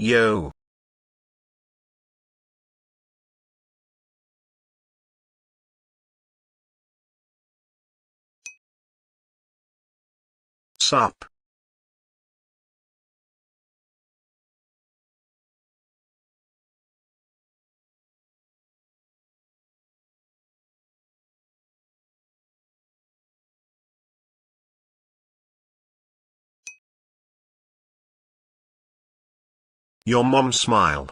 Yo. Sup. Your mom smile.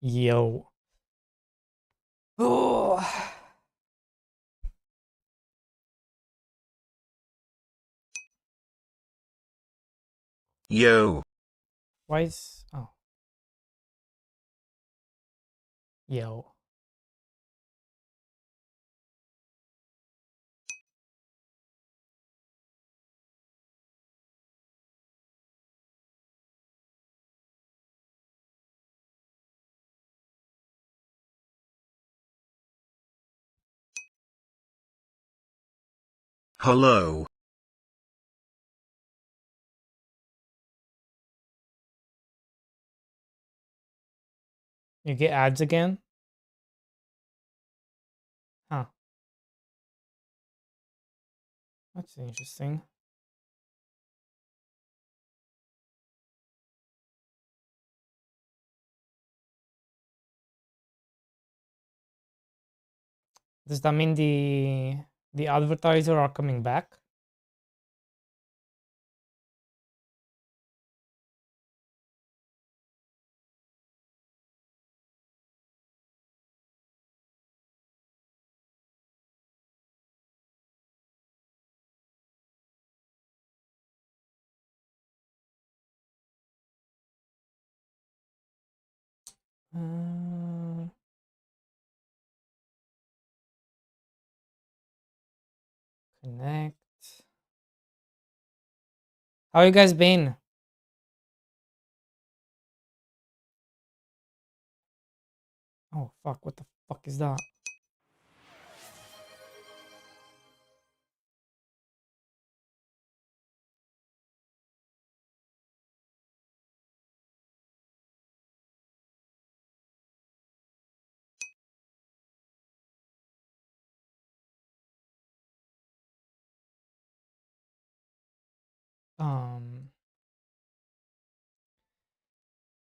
Yo. Oh. Yo. Why is... Oh. Yo. Hello. You get ads again? Huh. That's interesting. Does that mean the advertiser are coming back? Uh, Connect. How you guys been? Oh fuck, what the fuck is that?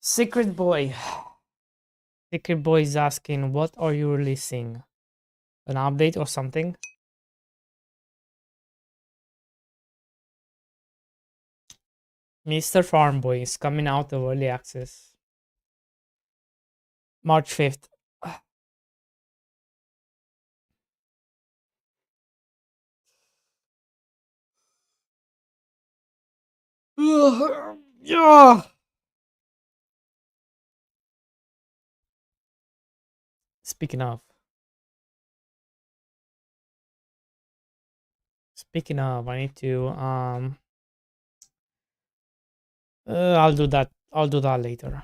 Secret Boy. Secret Boy is asking, what are you releasing? An update or something? Mr. Farm Boy is coming out of early access. March 5th. Yeah. Speaking of, I need to I'll do that. I'll do that later.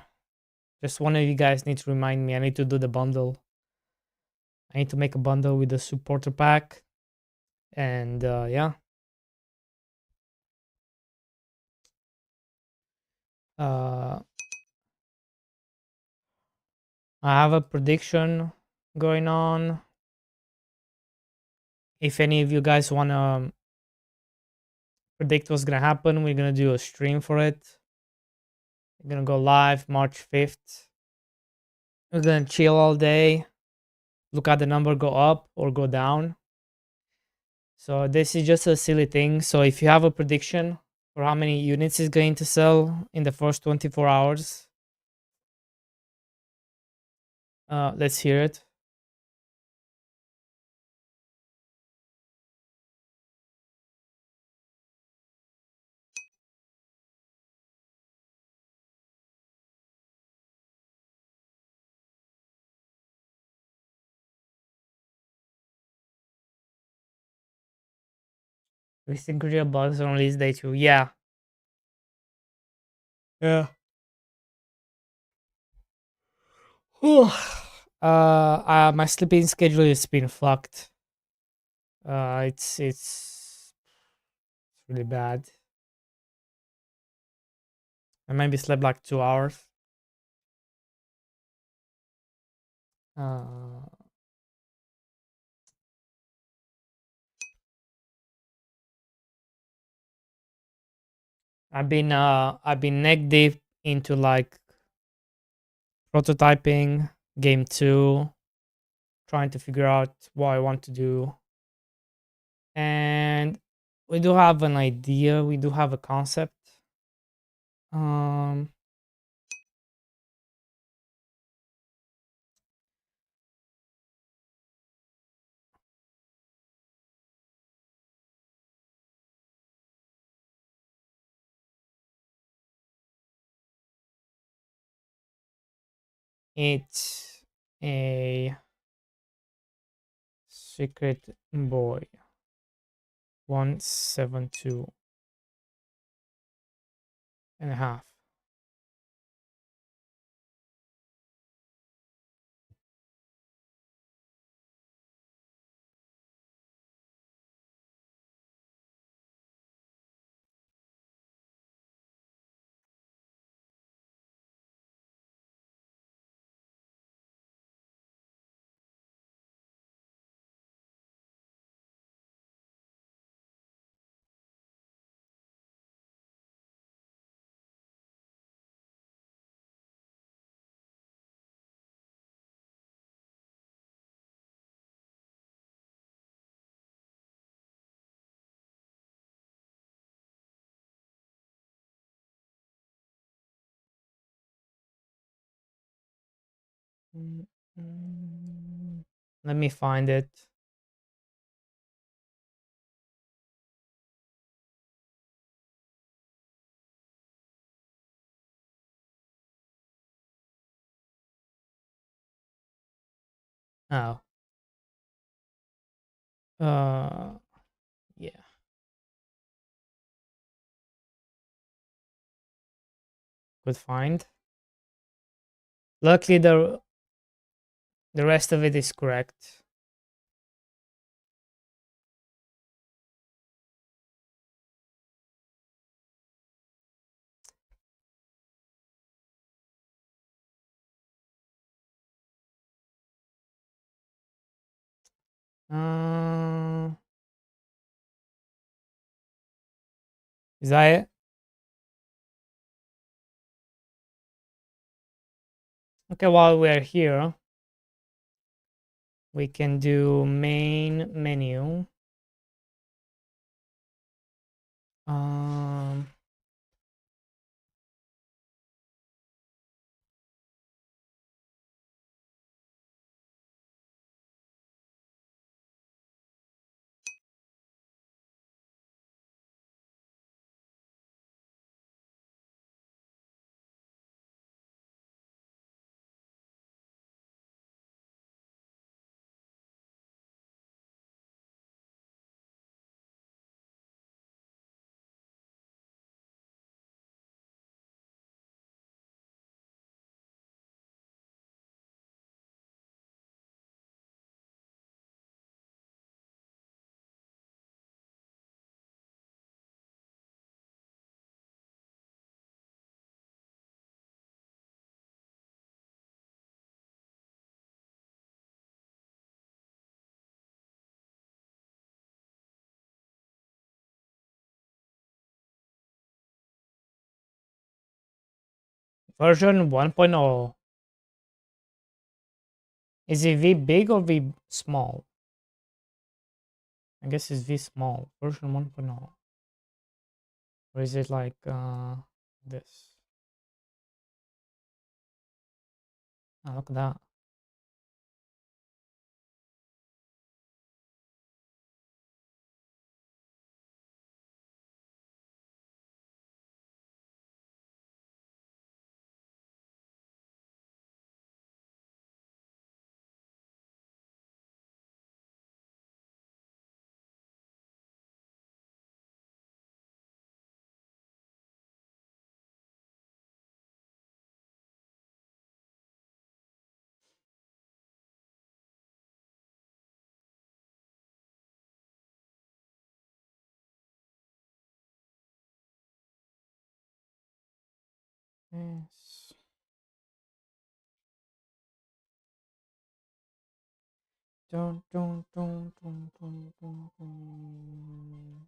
Just one of you guys need to remind me. I need to do the bundle. I need to make a bundle with the supporter pack, and yeah. Uh, I have a prediction going on. If any of you guys want to predict what's going to happen, we're going to do a stream for it. We're going to go live March 5th. We're going to chill all day, look at the number go up or go down. So this is just a silly thing. So if you have a prediction for how many units is going to sell in the first 24 hours, let's hear it. We think real bugs on release day 2. Yeah. Yeah. My sleeping schedule has been fucked. It's really bad. I maybe slept like 2 hours. Uh, I've been neck deep into like prototyping game 2, trying to figure out what I want to do. And we do have an idea, we do have a concept. Um it's a secret boy 172 and a half. Mm, Let me find it. Oh. Uh yeah. Good find. Luckily the rest of it is correct. Uh, is that it? Okay, while we're here, we can do main menu. Um Version 1.0. Is it V big or V small? I guess it's V small. Version 1.0. Or is it like this? Oh, look at that. Yes. Dun, dun, dun, dun, dun, dun, dun.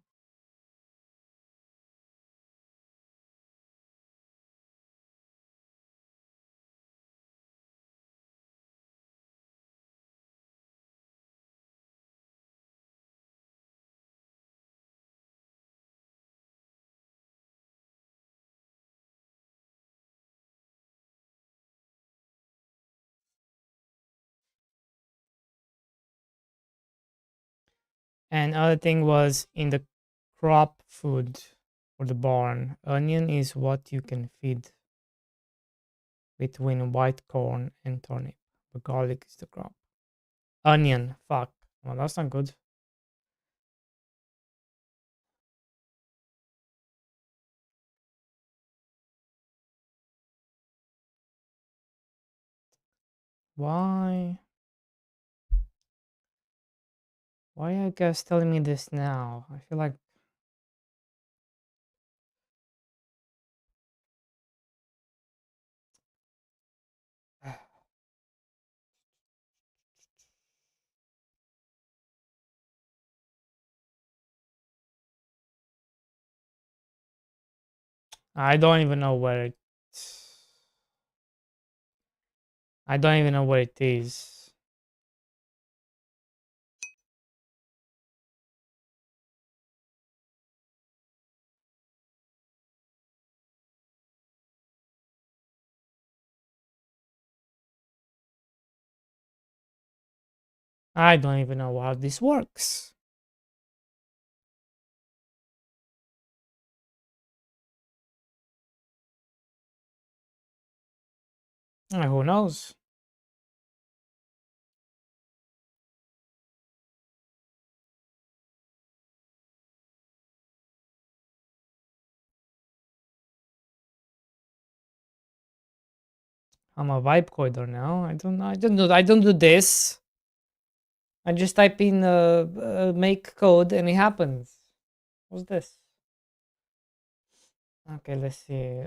And other thing was in the crop food for the barn. Onion is what you can feed between white corn and turnip. But garlic is the crop. Onion. Fuck. Well, that's not good. Why? Why are you guys telling me this now? I feel like I don't even know where it. I don't even know where it is. I don't even know how this works. Who knows? I'm a vibe coder now. I don't know. I don't do this. I just type in make code and it happens. What's this? Okay, let's see.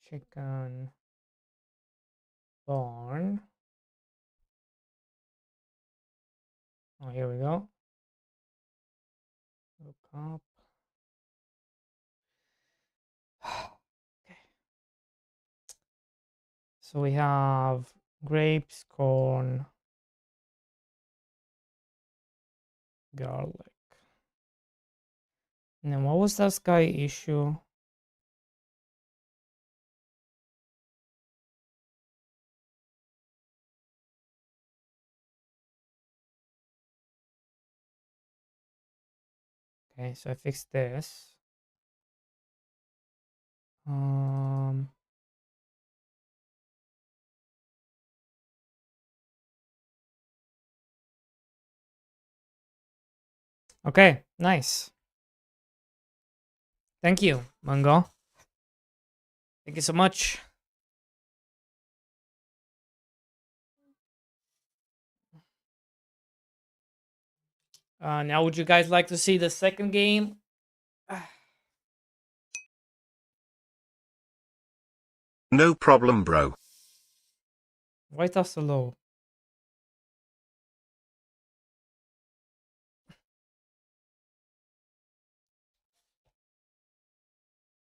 Chicken barn. Oh, here we go. Look up. Okay. So we have grapes, corn, garlic. And then what was that sky issue? Okay, so I fixed this. Um, okay, nice. Thank you, Mango. Thank you so much. Now, would you guys like to see the second game? No problem, bro. Why is that so low?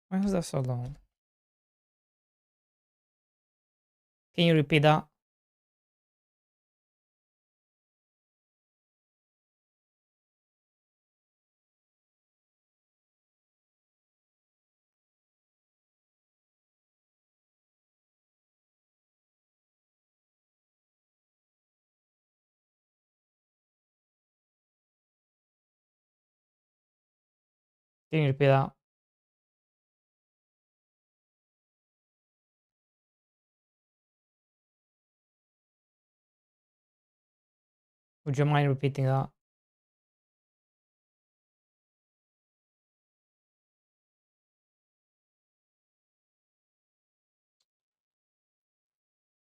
Why is that so low? Can you repeat that? Can you repeat that? Would you mind repeating that?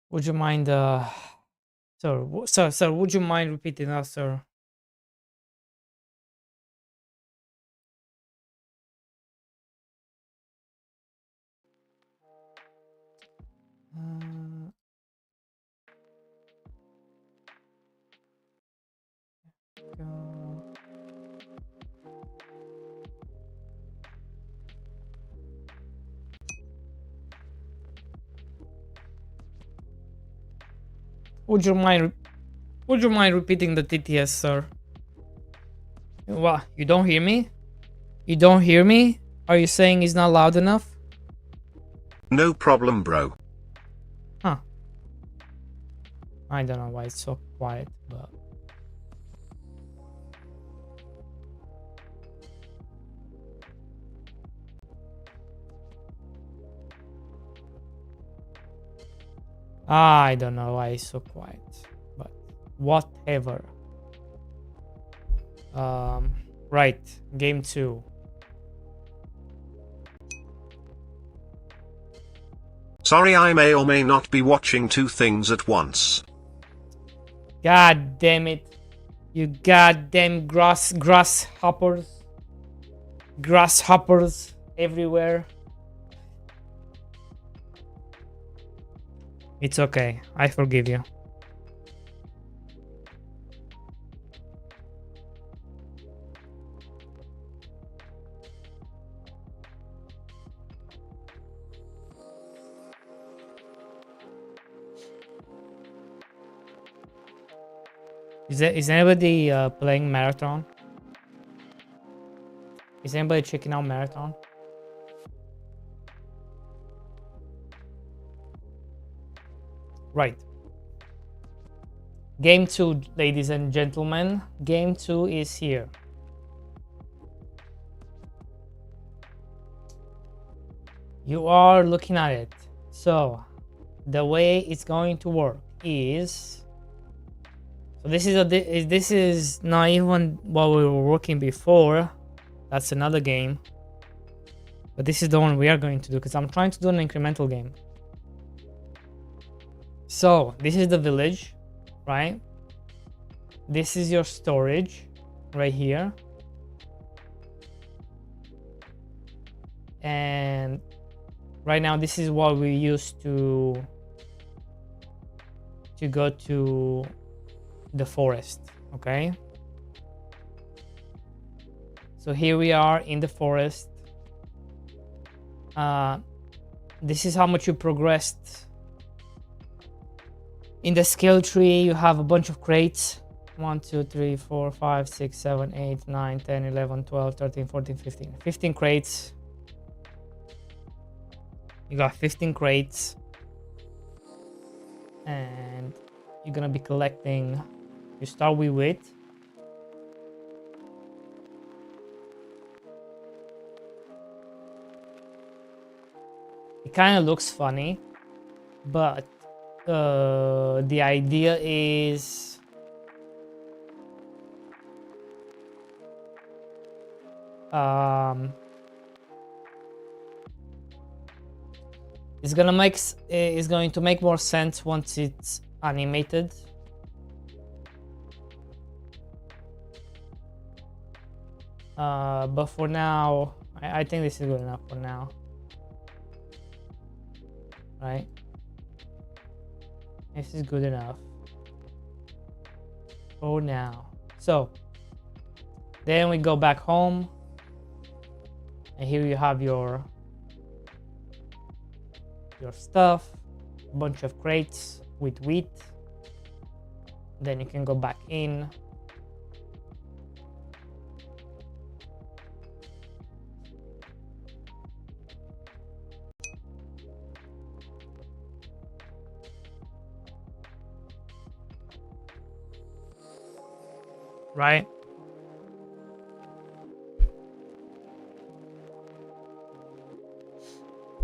Would you mind, sir, would you mind repeating that, sir? Uh, go. Would you mind repeating the TTS, sir? What? You don't hear me? You don't hear me? Are you saying it's not loud enough? No problem, bro. Huh. I don't know why it's so quiet, but... I don't know why it's so quiet, but whatever. Right, game 2. Sorry, I may or may not be watching two things at once. God damn it. You goddamn grasshoppers. Grasshoppers everywhere. It's okay. I forgive you. Is anybody playing Marathon? Is anybody checking out Marathon? Right. Game 2, ladies and gentlemen. Game 2 is here. You are looking at it. So, the way it's going to work is... So this is not even what we were working before. That's another game. But this is the one we are going to do, because I'm trying to do an incremental game. So, this is the village, right? This is your storage, right here. And right now, this is what we use to go to the forest, okay? So here we are in the forest. This is how much you progressed. In the skill tree, you have a bunch of crates. 1, 2, 3, 4, 5, 6, 7, 8, 9, 10, 11, 12, 13, 14, 15. 15 crates. You got 15 crates. And you're gonna be collecting. You start with wheat. It kind of looks funny, but the idea is it's going to make more sense once it's animated. But for now, I think this is good enough for now. Right? This is good enough for now. So then we go back home, and here you have your stuff, a bunch of crates with wheat. Then you can go back in. Right?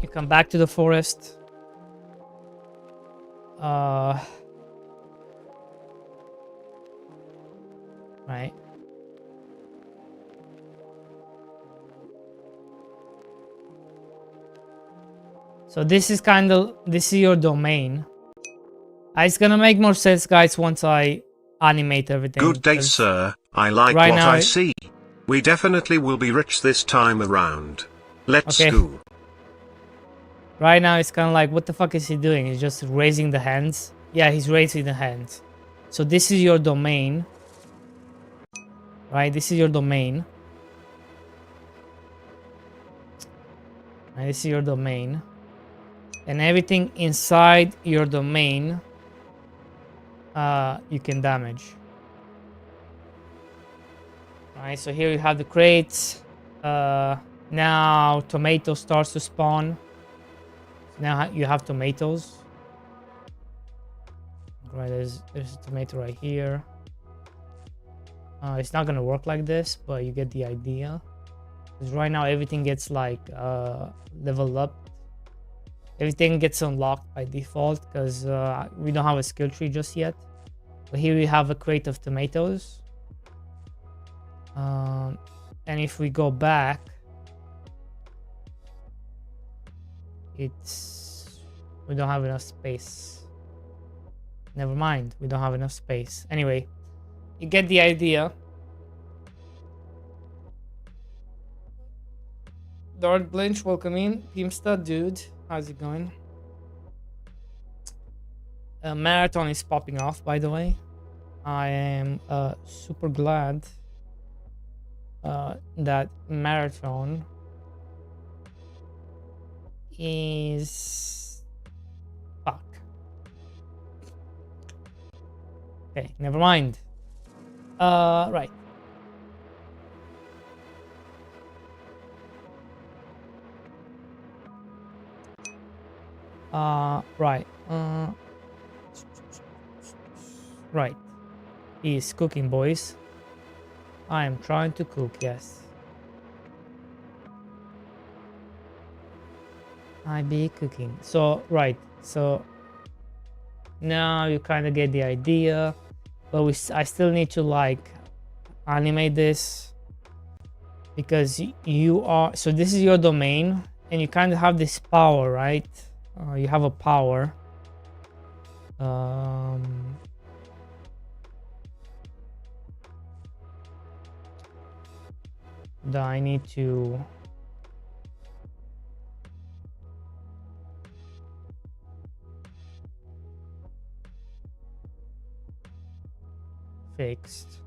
You come back to the forest. Right. So this is your domain. It's gonna make more sense, guys, once I animate everything. Good day, sir. I like right what now I see. We definitely will be rich this time around. Let's go. Right now, it's kind of like, what the fuck is he doing? He's just raising the hands. Yeah, he's raising the hands. So this is your domain. Right, this is your domain. Right, this is your domain. And everything inside your domain, you can damage. Right, so here you have the crates. Now tomato starts to spawn. Now you have tomatoes. Right, there's a tomato right here. It's not gonna work like this, but you get the idea. Because right now everything gets like leveled up. Everything gets unlocked by default because we don't have a skill tree just yet. But here we have a crate of tomatoes. And if we go back, we don't have enough space. Never mind, we don't have enough space. Anyway, you get the idea. Dart Blinch, welcome in. Teamsta, dude, how's it going? Marathon is popping off, by the way. I am super glad that Marathon is... Fuck. Okay, never mind. Right. Right. Right. He's cooking, boys. I am trying to cook, yes. I be cooking. So, right. So, now you kind of get the idea. But I still need to, like, animate this. Because you are... So, this is your domain. And you kind of have this power, right? You have a power. That I need to fixed.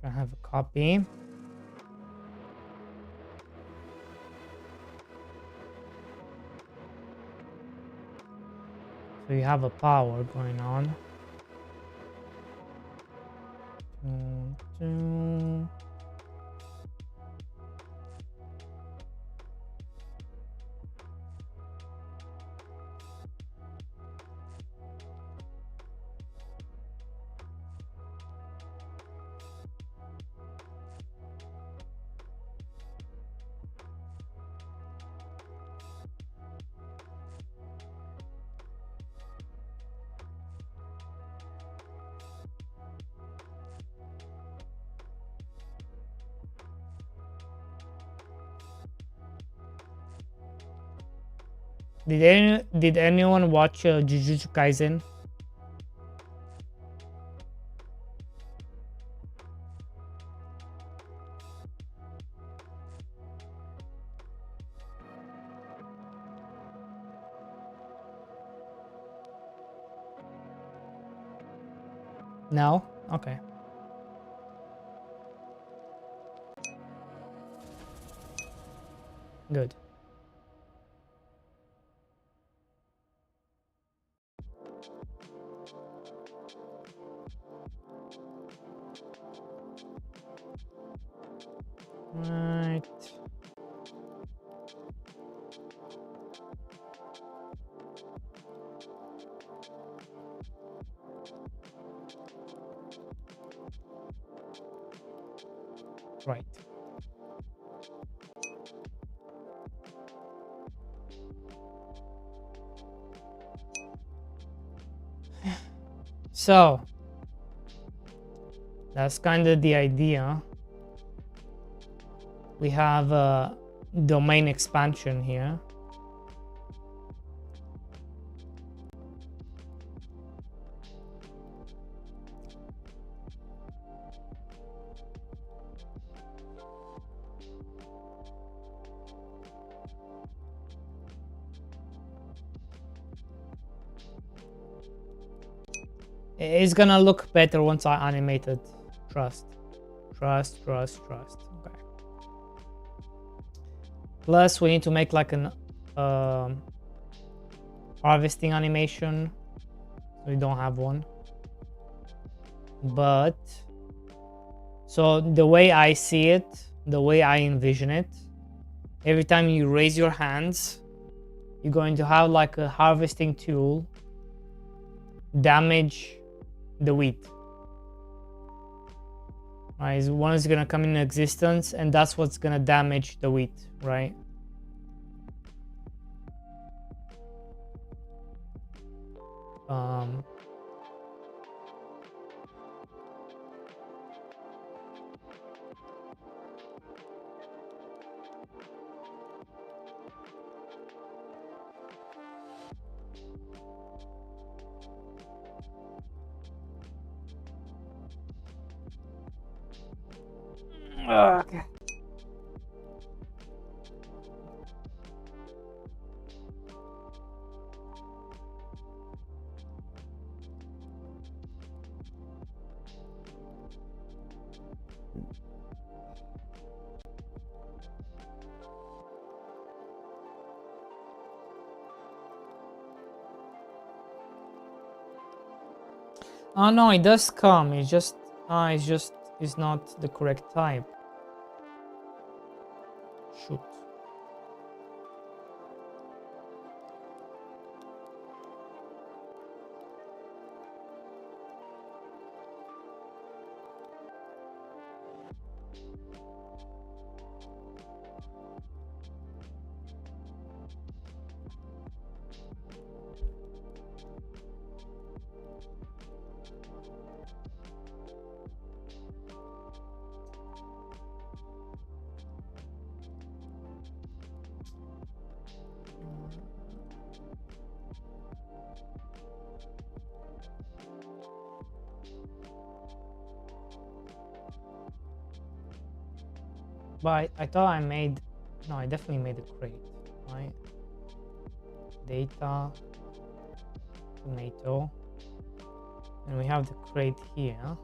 I have a copy. So you have a power going on. Did anyone watch Jujutsu Kaisen? No? Okay. Good. Right. Right. So that's kind of the idea. We have a domain expansion here. It's gonna look better once I animate it. Trust. Trust. Okay. Plus, we need to make like an harvesting animation. We don't have one. But so the way I see it, the way I envision it, every time you raise your hands, you're going to have like a harvesting tool damage the wheat. Right, one is gonna come in existence, and that's what's gonna damage the wheat, right? Okay. Oh no, it does come. It's not the correct type. Shoot. But I thought I made, no, I definitely made a crate, right? Data, tomato, and we have the crate here.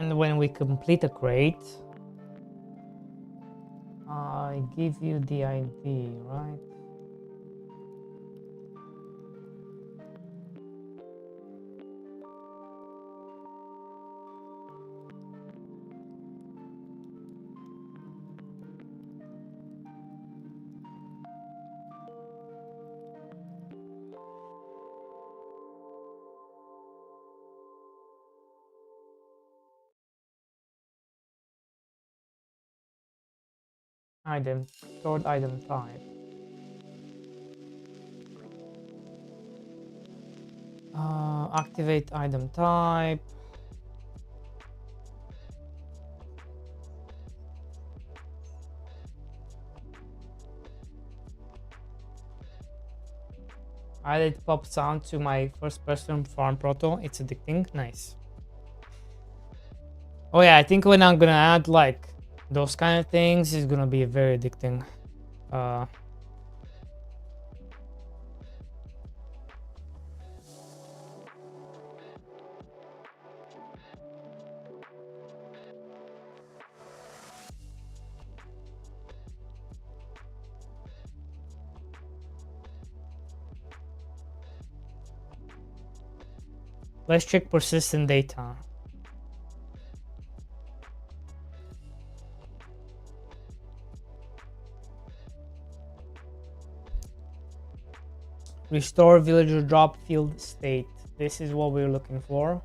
And when we complete a crate, I give you the ID, right? Item, stored item type. Activate item type. Added pop sound to my first person farm proto. It's addicting. Nice. Oh yeah, I think when I'm gonna add like those kind of things is gonna be very addicting. Let's check persistent data. Restore villager drop field state. This is what we're looking for.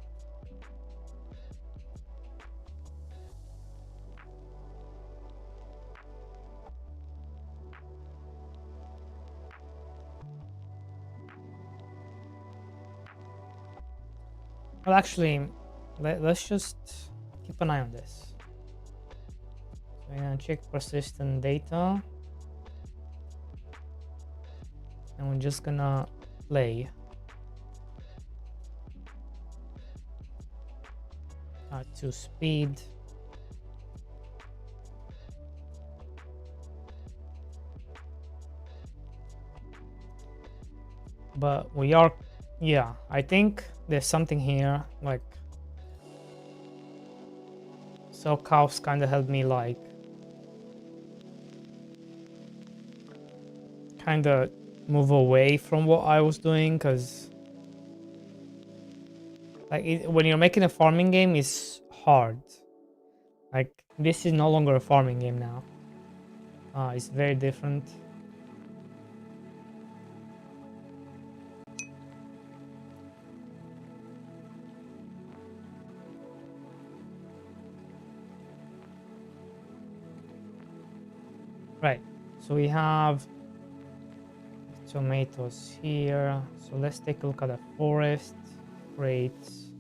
Well, actually, let's just keep an eye on this. So we're gonna check persistent data. And we're just gonna play. To speed. But we are, yeah, I think there's something here, like, so cows kind of helped me, like, kind of move away from what I was doing, because like when you're making a farming game, it's hard. Like, this is no longer a farming game now. It's very different. Right, so we have tomatoes here. So let's take a look at the forest rates.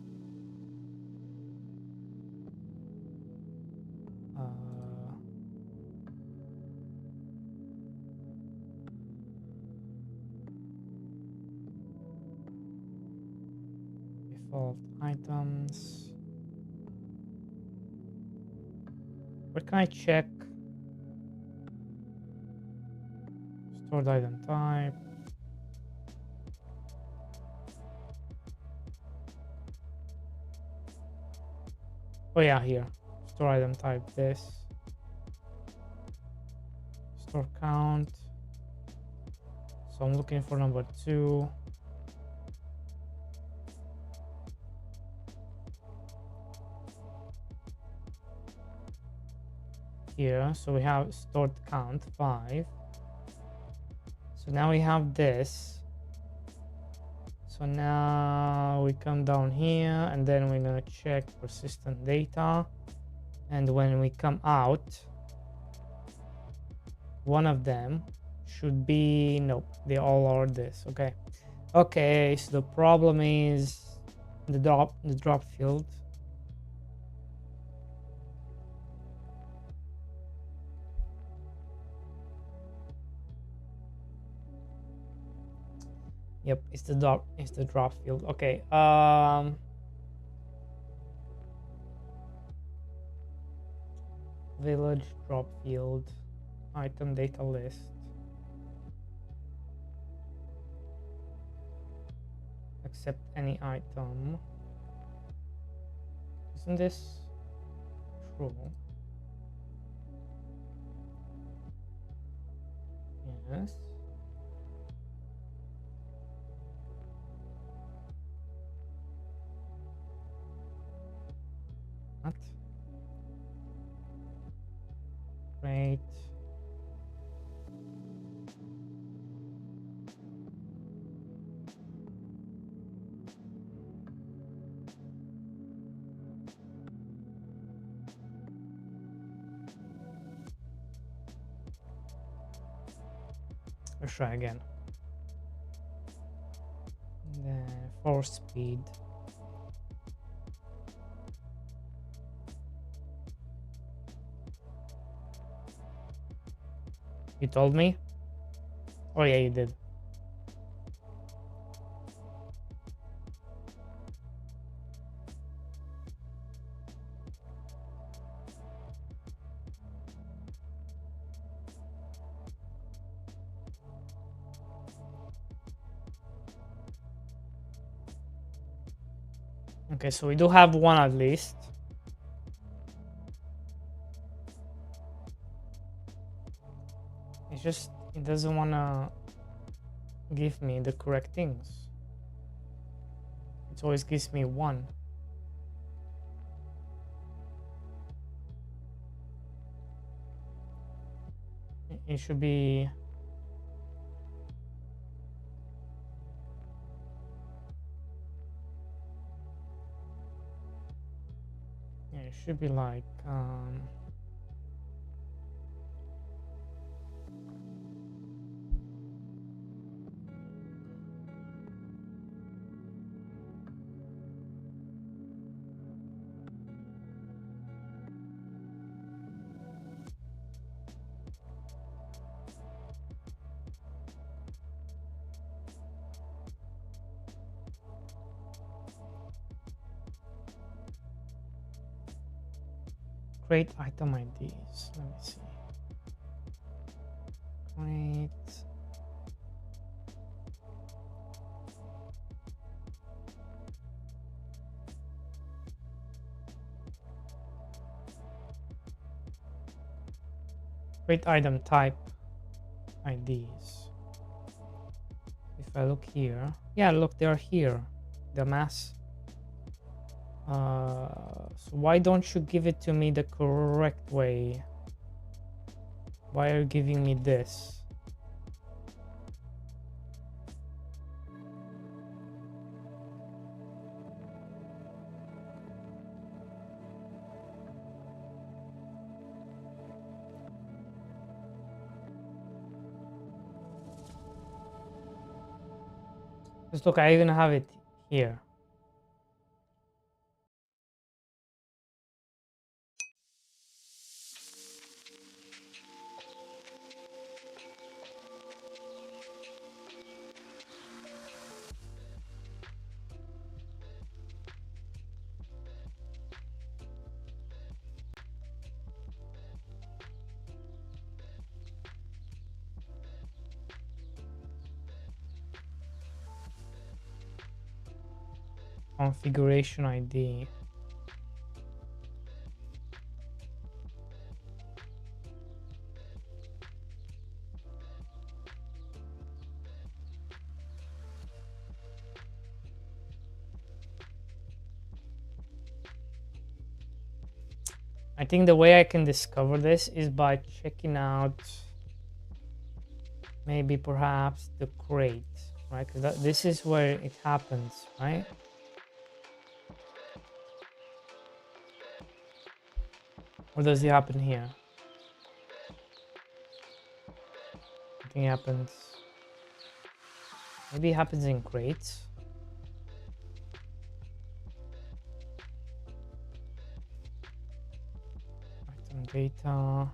Default items. Where can I check? Stored item type. Oh yeah, here. Store item type this. Store count. So I'm looking for number 2. Here, so we have stored count 5. So now we have this. So now we come down here and then we're gonna check persistent data. And when we come out, one of them should be, nope, they all are this. Okay. Okay, so the problem is the drop field. Yep, it's the drop field. Okay. Village drop field, item data list. Accept any item. Isn't this true? Yes. What? Great. Let's try again. The force speed. You told me? Oh yeah, you did. Okay, so we do have one at least. It's just it doesn't wanna give me the correct things. It always gives me one. It should be. Yeah, it should be like create item IDs. Let me see. Create. Create item type IDs. If I look here, yeah, look, they're here. The mass. So why don't you give it to me the correct way? Why are you giving me this? Just look, I even have it here. Configuration ID. I think the way I can discover this is by checking out maybe perhaps the crate, right? Because this is where it happens, right? Or does it happen here? I think it happens. Maybe it happens in crates. Item data.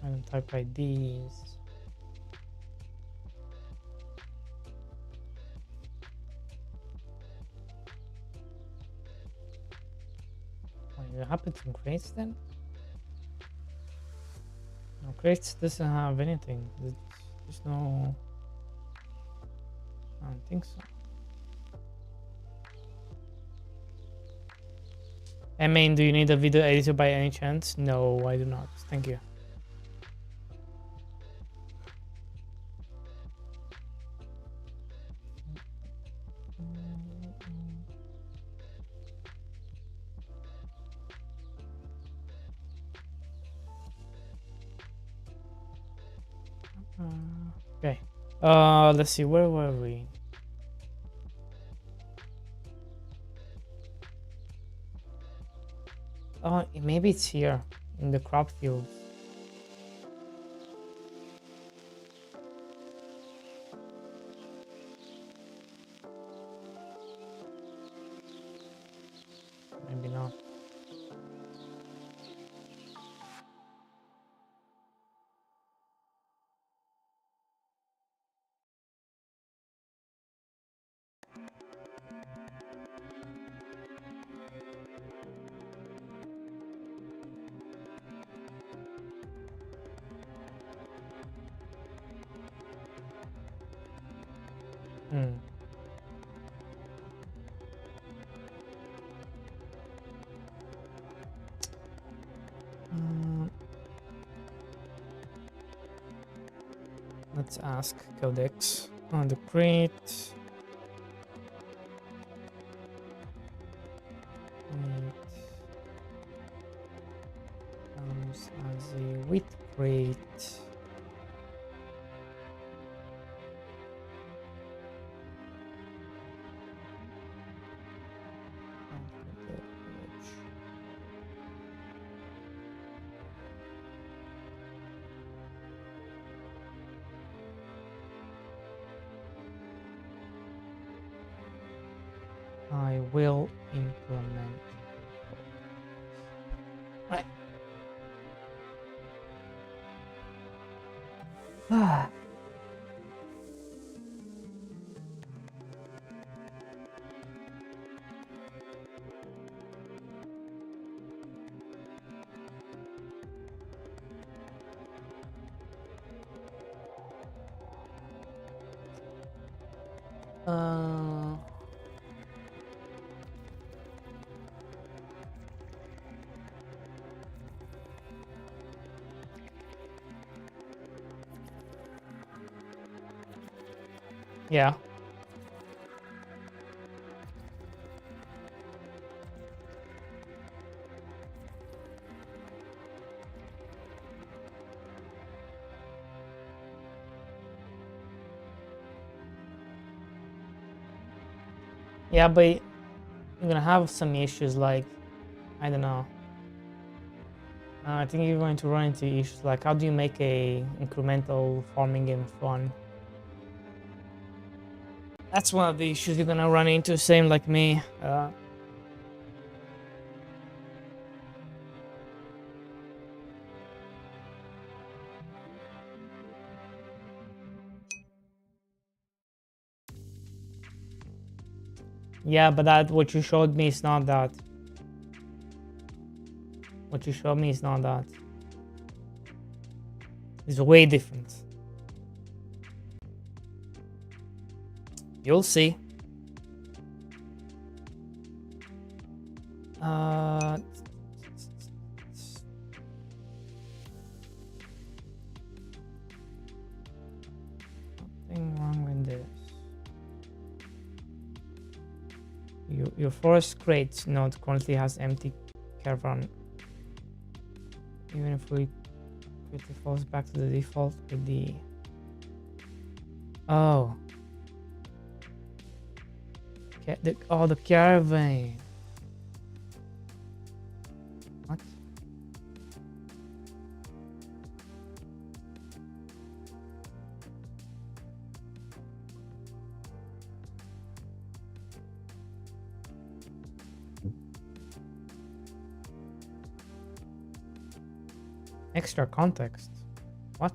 Item type IDs. Wait, it happens in crates then? No, crates doesn't have anything. There's no. I don't think so. I mean, do you need a video editor by any chance? No, I do not. Thank you. Okay. Let's see. Where were we? Maybe it's here in the crop fields. Maybe not. Hmm. Let's ask Codex on the crate. It comes as a wheat crate. I will implement. Right. uh, yeah. Yeah, but you're gonna have some issues like, I don't know. I think you're going to run into issues like, how do you make a incremental farming game fun? That's one of the issues you're gonna run into, same like me. Yeah, but that what you showed me is not that. What you showed me is not that. It's way different. You'll see. Nothing wrong with this. Your forest crate node currently has empty caravan. Even if we quickly falls back to the default with the. Oh. The caravan. What? Extra context. What?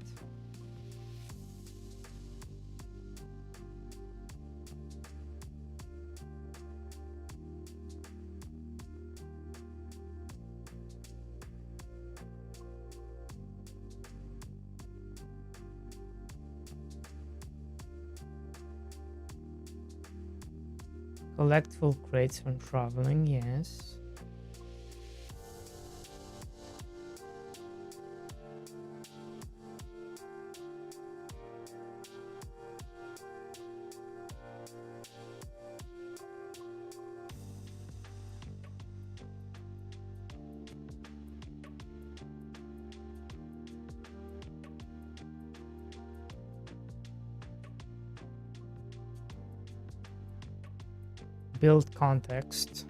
Collect full crates when traveling, yes. Build context.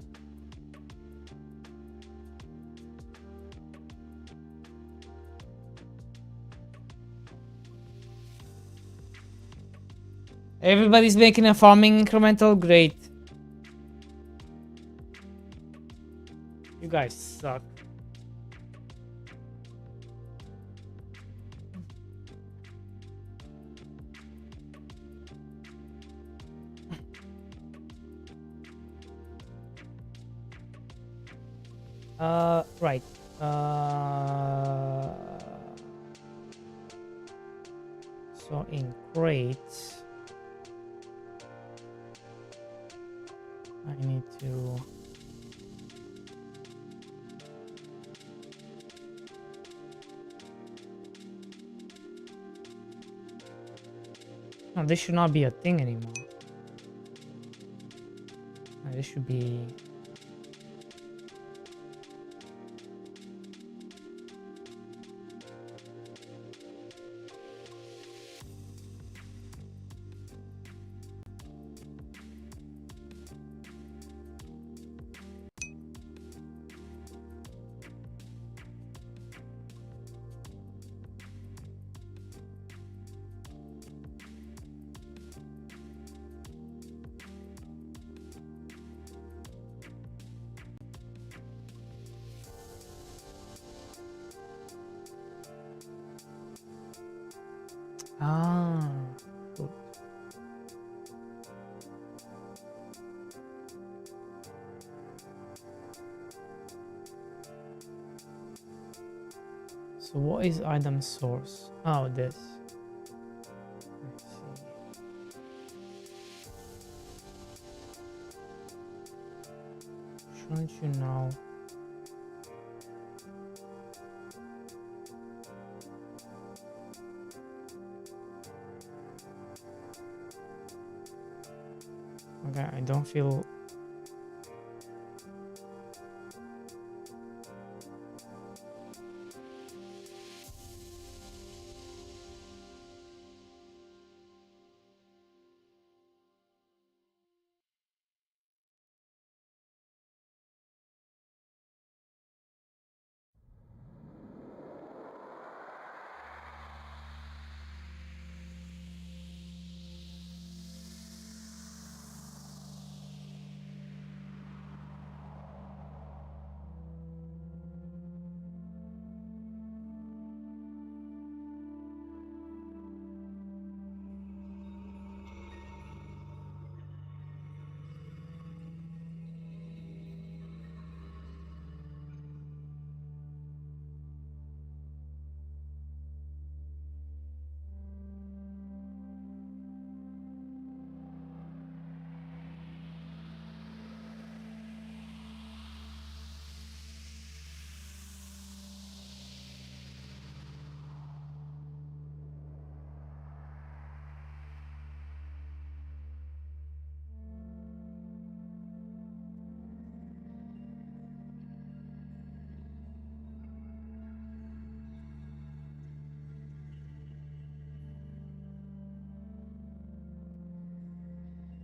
Everybody's making a farming incremental, great. You guys suck. Right. So in crates. I need to... No, this should not be a thing anymore. No, this should be... Ah, good. So what is item source? Oh, this. Let's see. Shouldn't you know? Okay, I don't feel...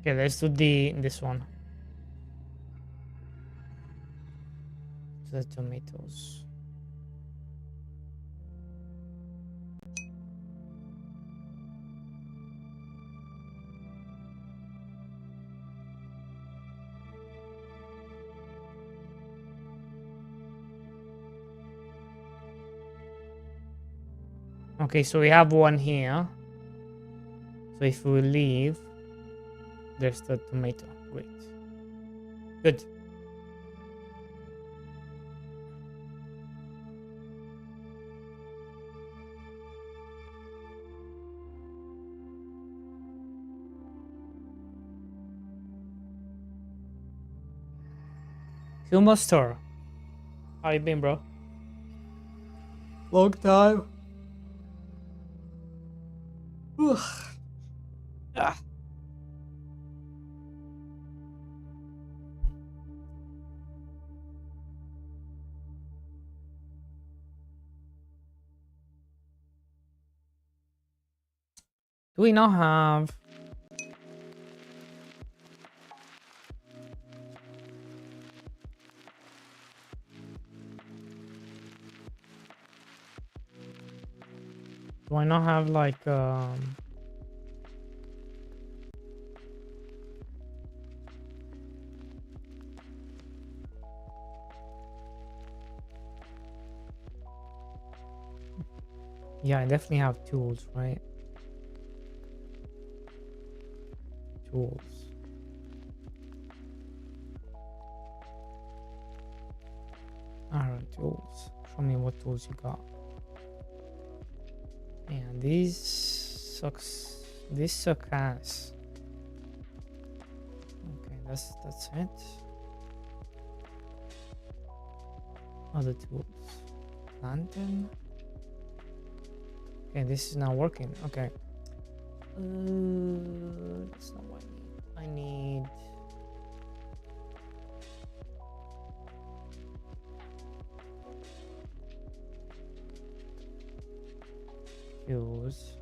Okay, let's do this one. The tomatoes. Okay, so we have one here. So if we leave, there's the tomato. Great. Good. Filmaster. How you been, bro? Long time. Ah. Do we not have... Do I not have like yeah, I definitely have tools, right? Tools. Alright, tools. Show me what tools you got. Man, these sucks. This suck ass. Okay, That's it. Other tools. Lantern. Okay, this is not working. Okay. That's not what I need. Fuse.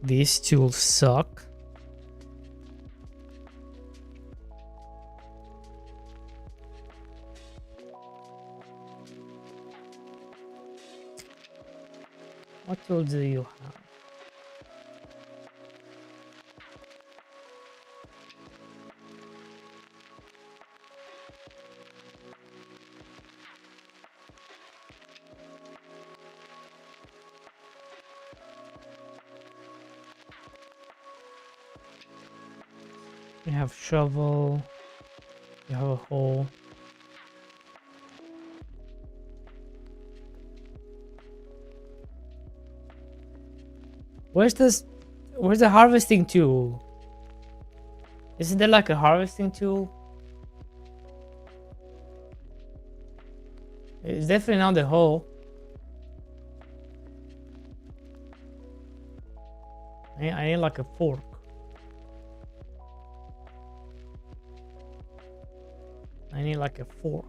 These tools suck. What tools do you have? You have shovel. You have a hole. Where's the harvesting tool? Isn't there like a harvesting tool? It's definitely not the hole. I need like a fork. I need like a fork.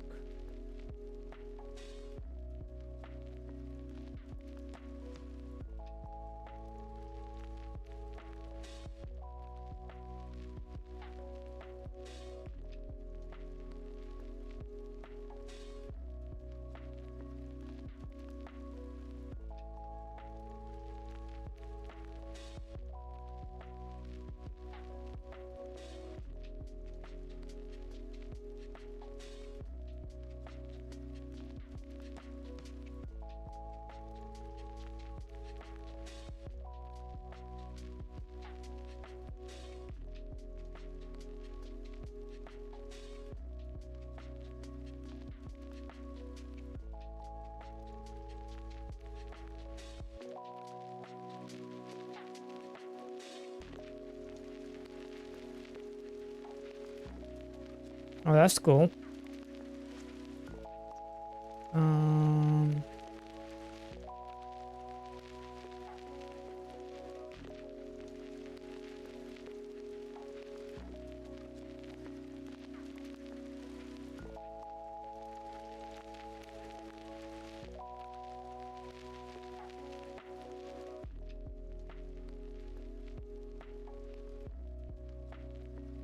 Oh, that's cool.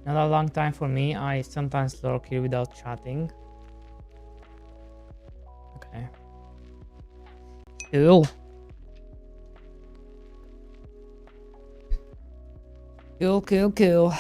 Not a long time for me. I sometimes lurk here without chatting. Okay. Cool. Cool.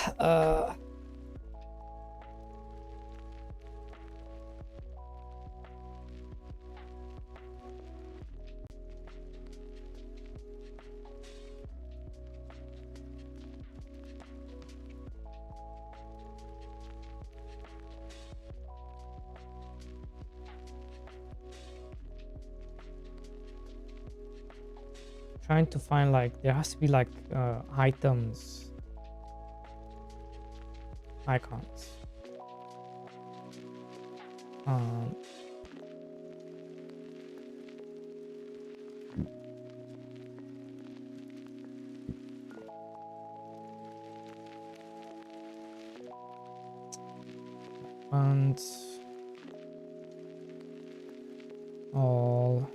Trying to find like there has to be like items, icons. And all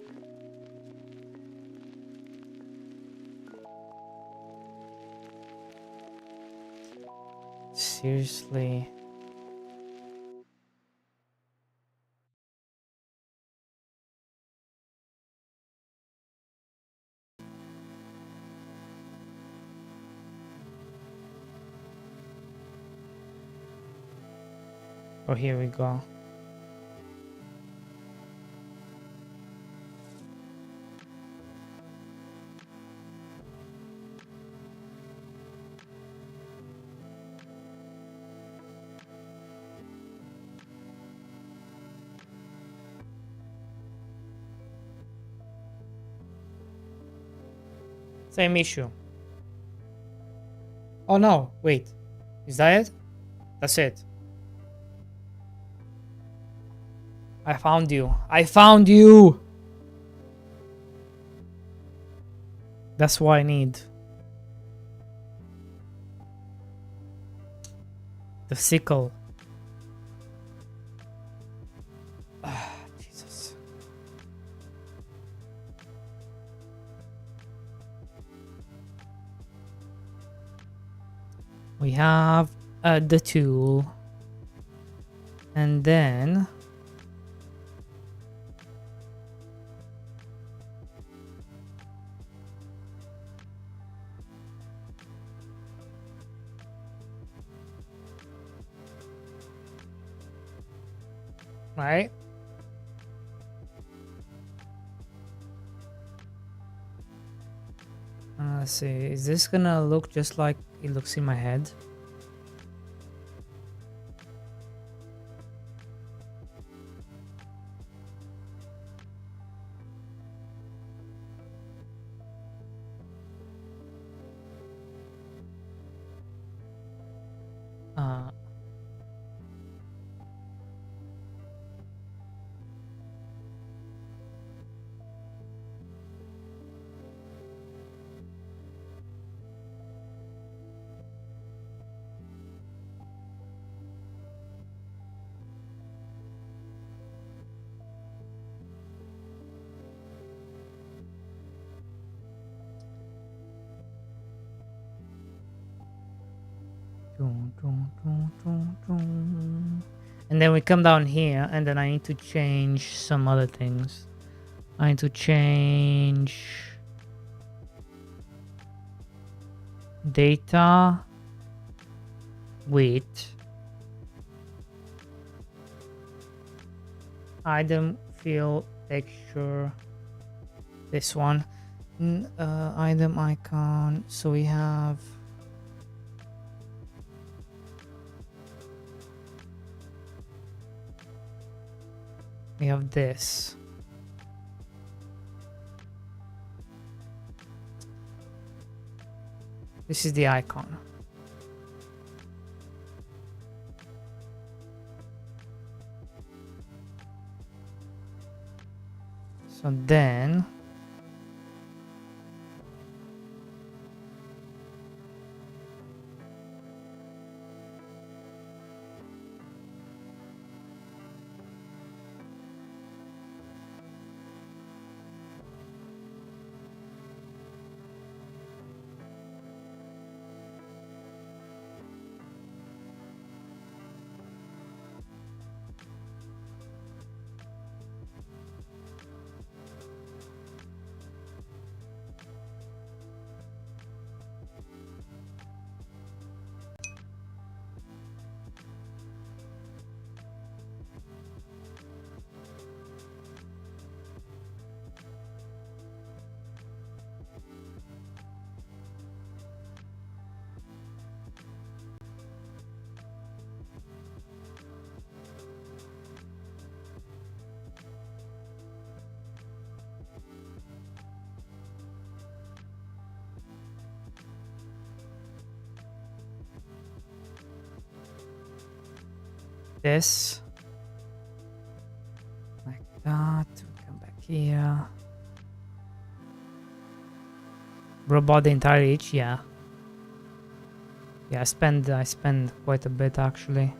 seriously. Oh, here we go. Same issue. Oh no, wait. Is that it? That's it. I found you. I found you! That's what I need. The sickle. Ah, Jesus. We have the tool. And then... Right? Let's see. Is this gonna look just like it looks in my head? Uh, and then we come down here, and then I need to change some other things. I need to change data, width, item, fill, texture, this one, item icon. So we have this. This is the icon. So then this, like that. We come back here. Robot the entire itch, yeah. Yeah, I spend quite a bit actually.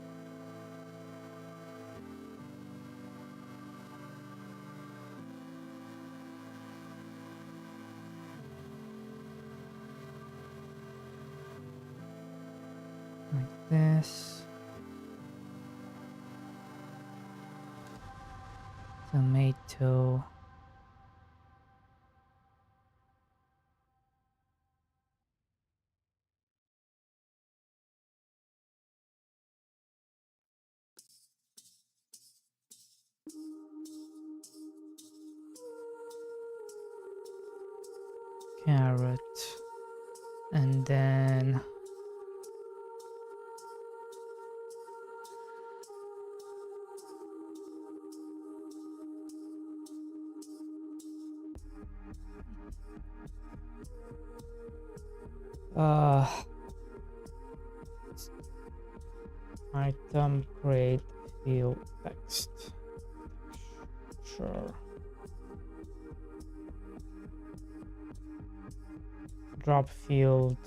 Like this. Tomato. Carrot. And then Item create field text. Sure. Drop field.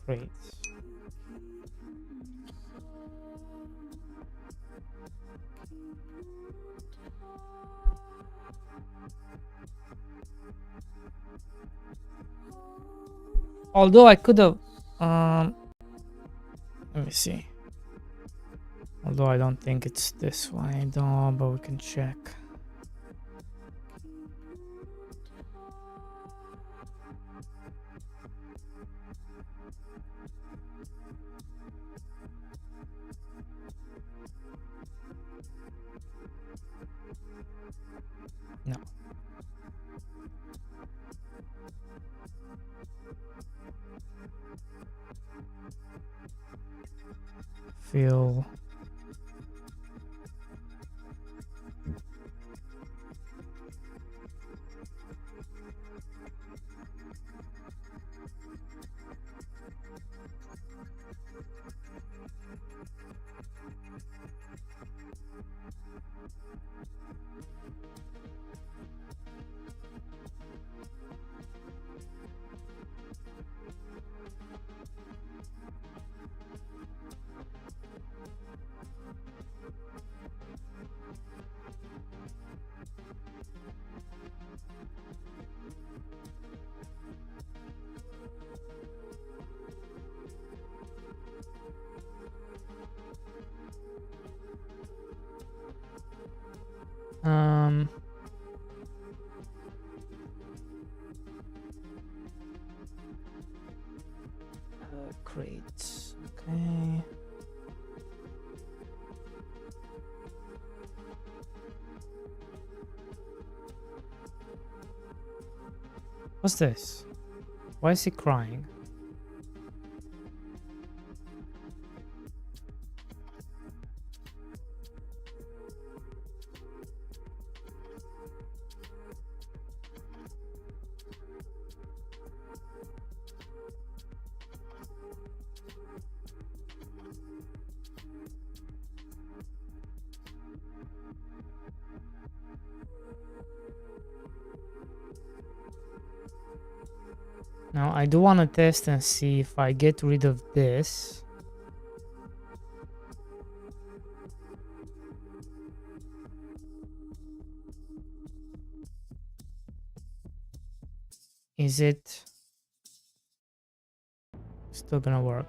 Create. Although I could have, let me see. Although I don't think it's this way, though, but we can check. No. Fill. Create. Okay. What's this? Why is he crying? Now I do want to test and see if I get rid of this. Is it still gonna work?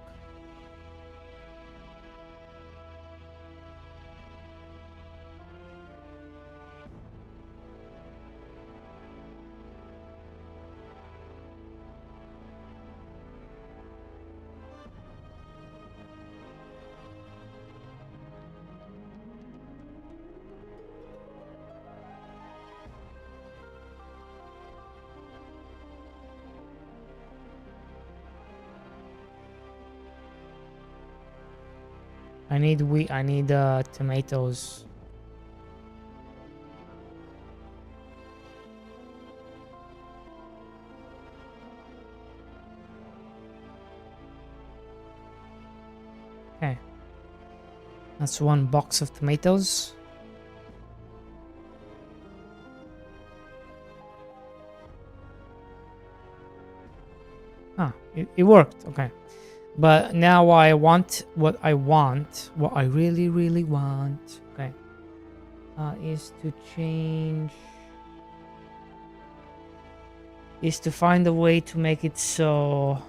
I need tomatoes. Okay. That's 1 box of tomatoes. Ah, it worked. Okay. But now I want what I really, really want. Okay. Is to change. Is to find a way to make it so.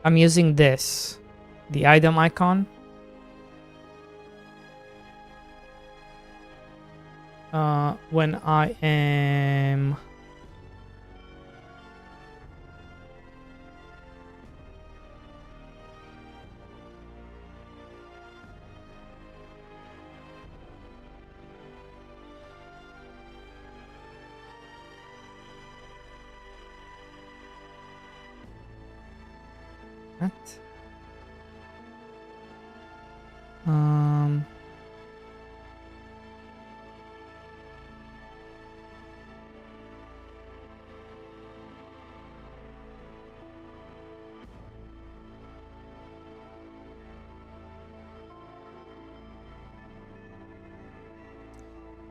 I'm using this. The item icon. When I am. What? Um.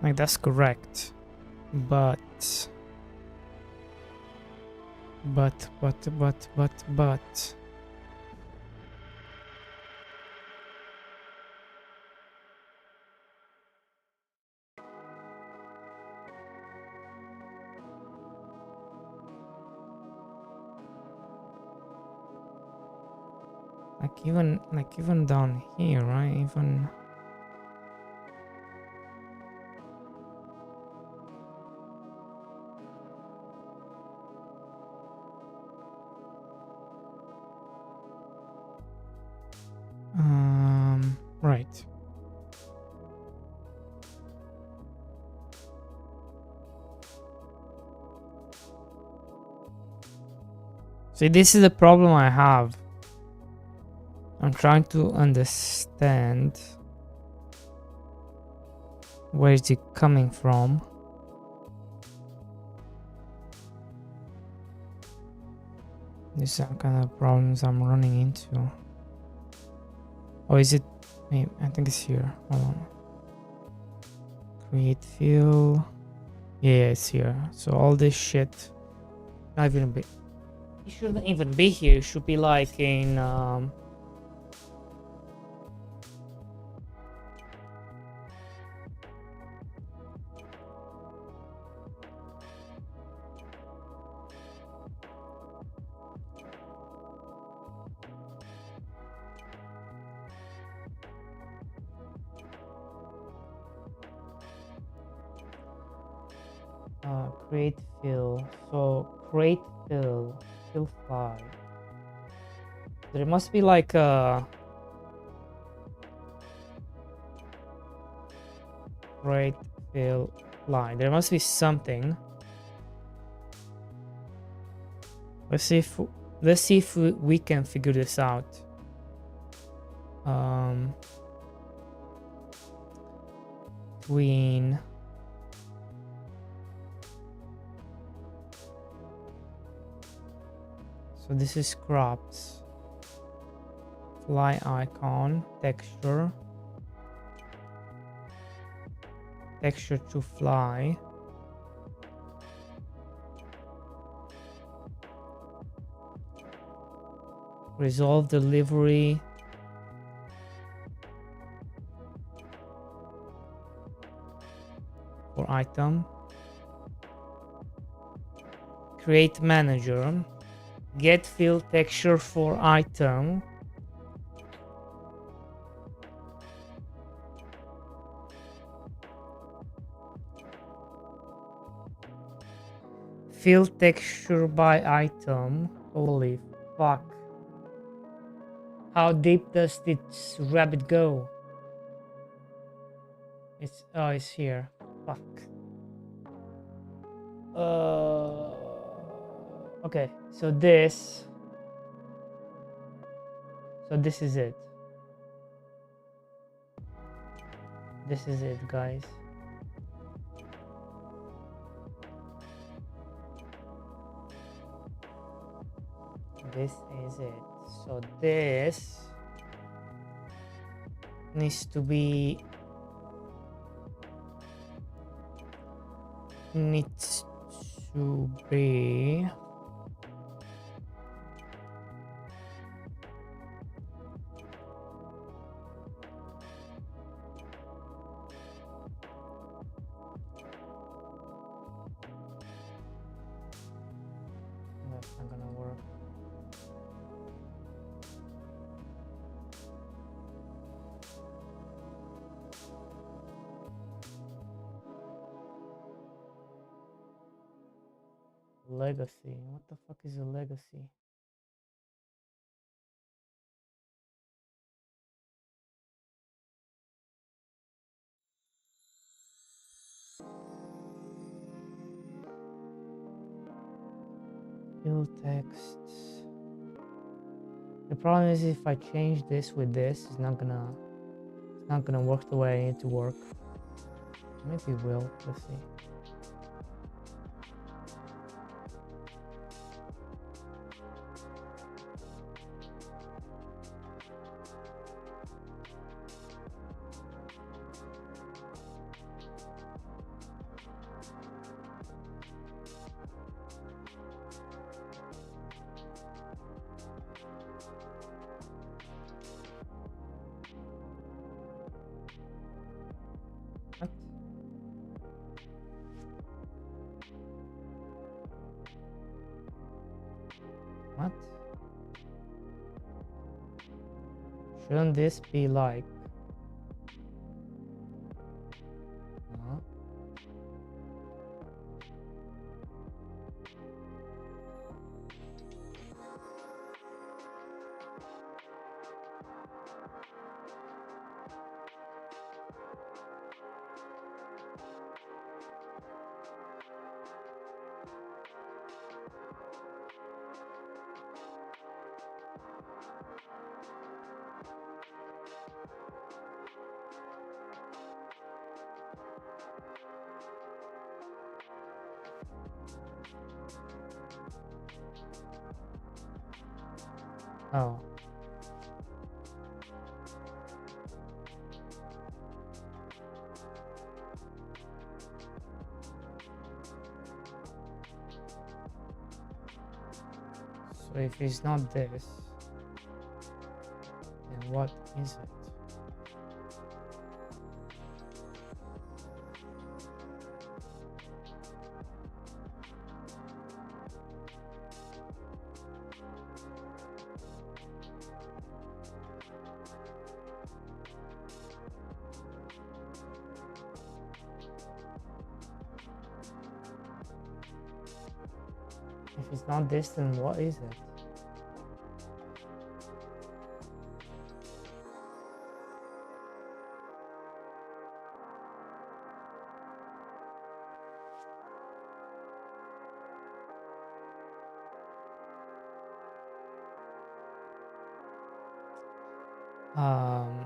Like that's correct, but like even down here, right? Even right. See, this is the problem I have. I'm trying to understand where is it coming from. These are kind of problems I'm running into. Or is it? Maybe, I think it's here. Hold on. Create fill. Yeah, it's here. So all this shit. Not even be. It shouldn't even be here. It should be like in create fill. So create fill file. There must be like a create fill line. There must be something. Let's see if we can figure this out. Tween. So this is crops. Fly icon, texture. Texture to fly. Resolve delivery. For item. Create manager. Get fill texture for item. Fill texture by item. Holy fuck. How deep does this rabbit go? It's here. Fuck. Okay, so this is it. This is it, guys. This is it. So this needs to be that's not gonna work. Legacy. What the fuck is a legacy? Fill text. The problem is if I change this with this, it's not gonna work the way I need to work. Maybe it will. Let's see. What? What? Shouldn't this be like... Huh? Oh. So if it's not this, then what is it? If it's not this, then what is it? Um,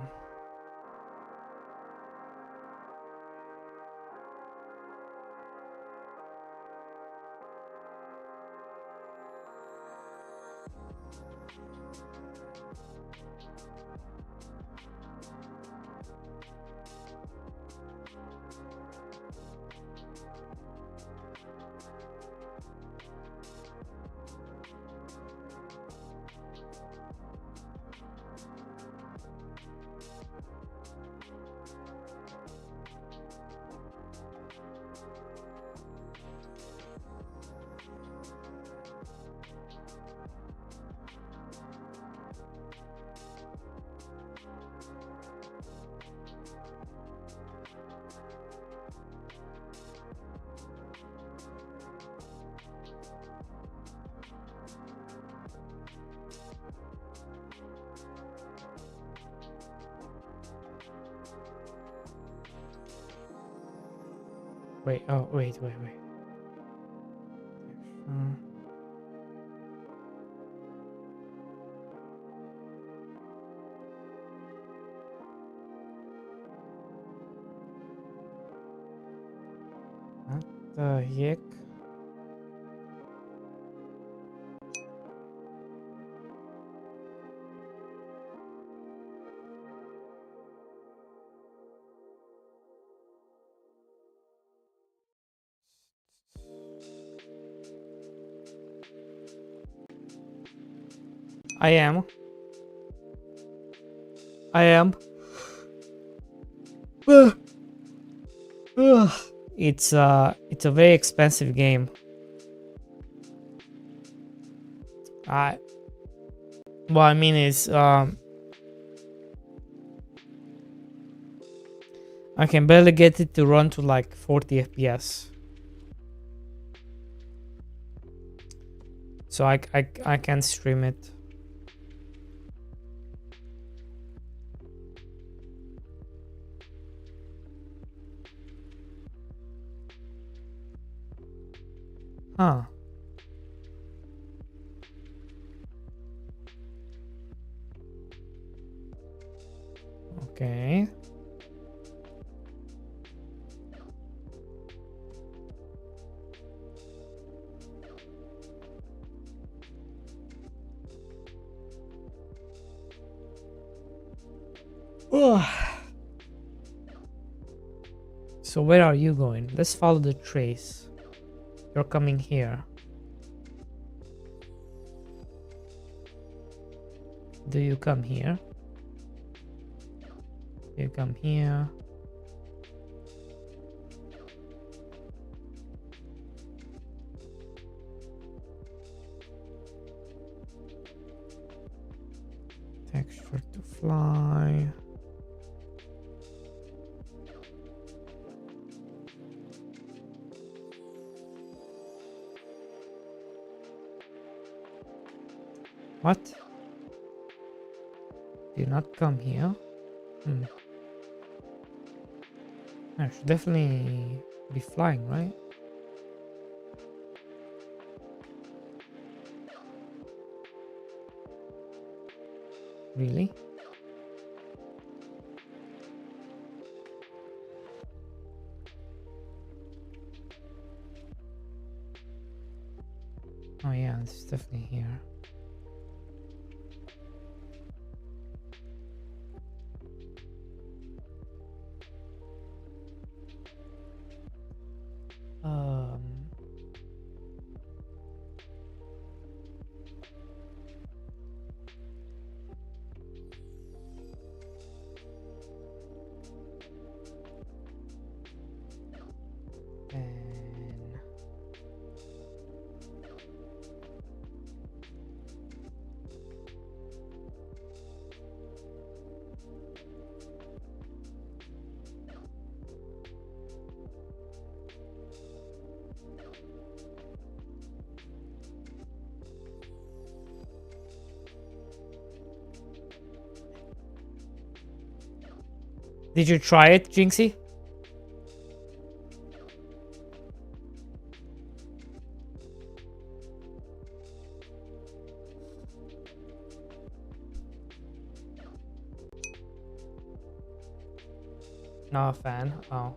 wait, oh, wait. Uh, what the heck? I am. Ugh. It's a very expensive game. What I mean is I can barely get it to run to like 40 FPS. So I can't stream it. Huh. Okay. So where are you going? Let's follow the trace. You're coming here. Do you come here? Do you come here? Texture to fly. What? Do you not come here? I should definitely be flying, right? Really? Oh yeah, it's definitely here. And did you try it, Jinxie? Not a fan. Oh.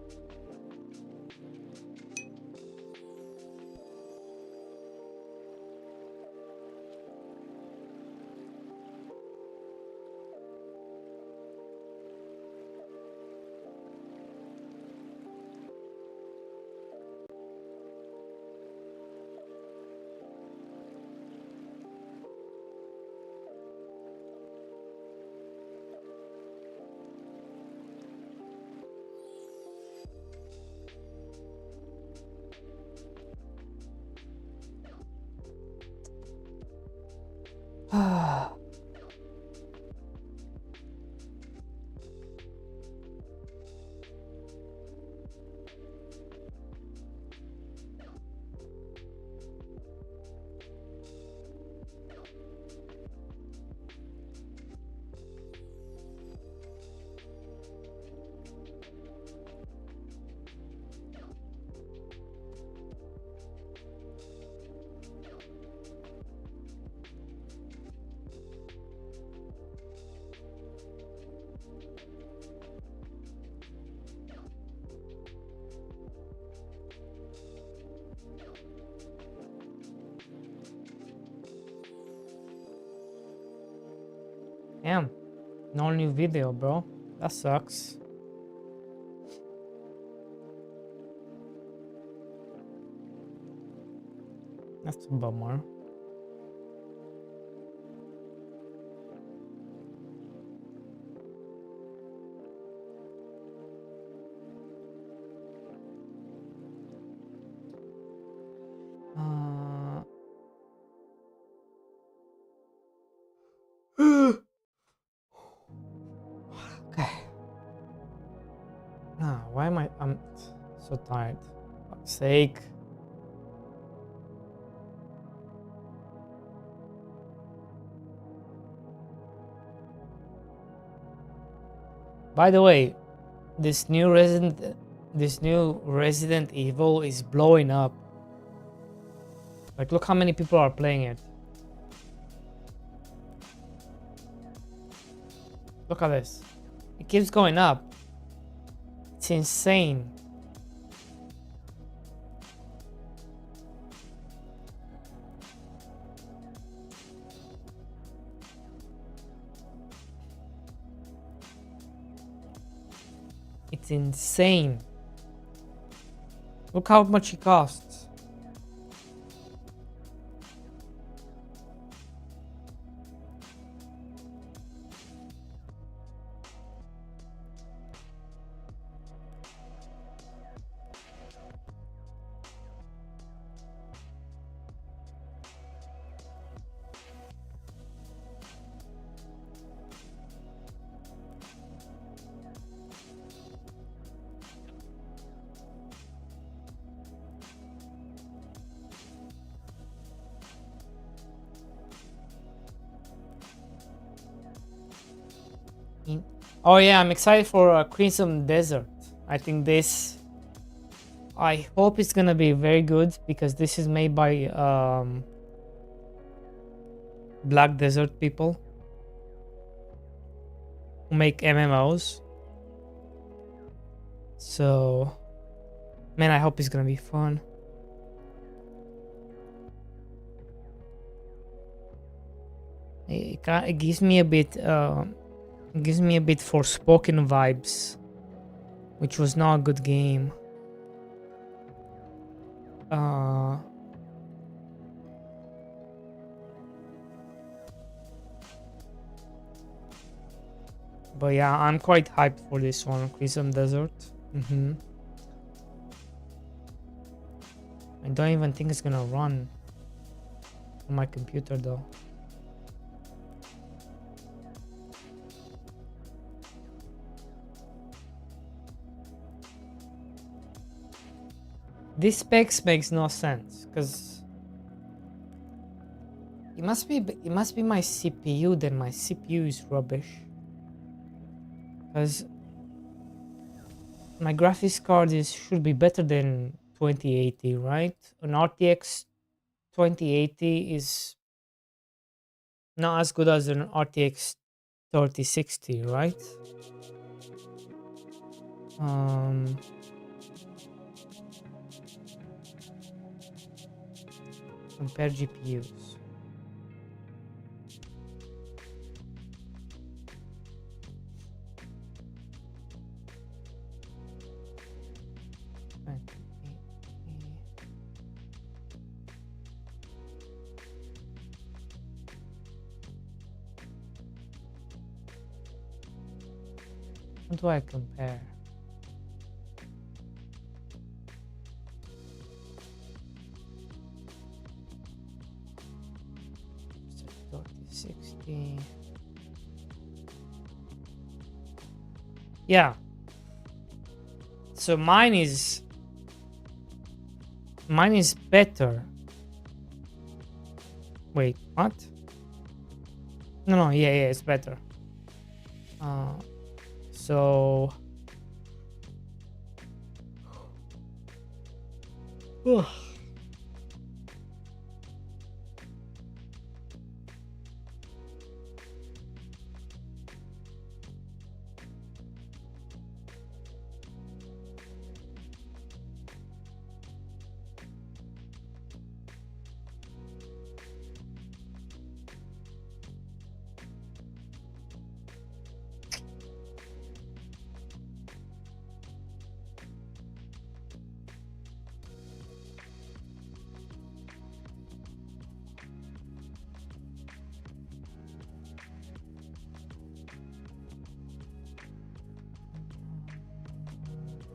Damn. No new video, bro. That sucks. That's a bummer. Okay. Nah, why am I'm so tired. For fuck's sake. By the way, this new Resident Evil is blowing up. Like, look how many people are playing it. Look at this. It keeps going up. It's insane. It's insane. Look how much it costs. Oh yeah, I'm excited for Crimson Desert. I think this, I hope it's gonna be very good because this is made by Black Desert people who make MMOs. So, man, I hope it's gonna be fun. It gives me a bit Forspoken vibes, which was not a good game. But yeah, I'm quite hyped for this one, Crimson Desert. I don't even think it's gonna run on my computer though. This specs makes no sense because it must be my CPU. Then my CPU is rubbish because my graphics card should be better than 2080, right? An RTX 2080 is not as good as an RTX 3060, right? Compare GPUs. What do I compare? Yeah. So mine is better. Wait, what? No, yeah, it's better. So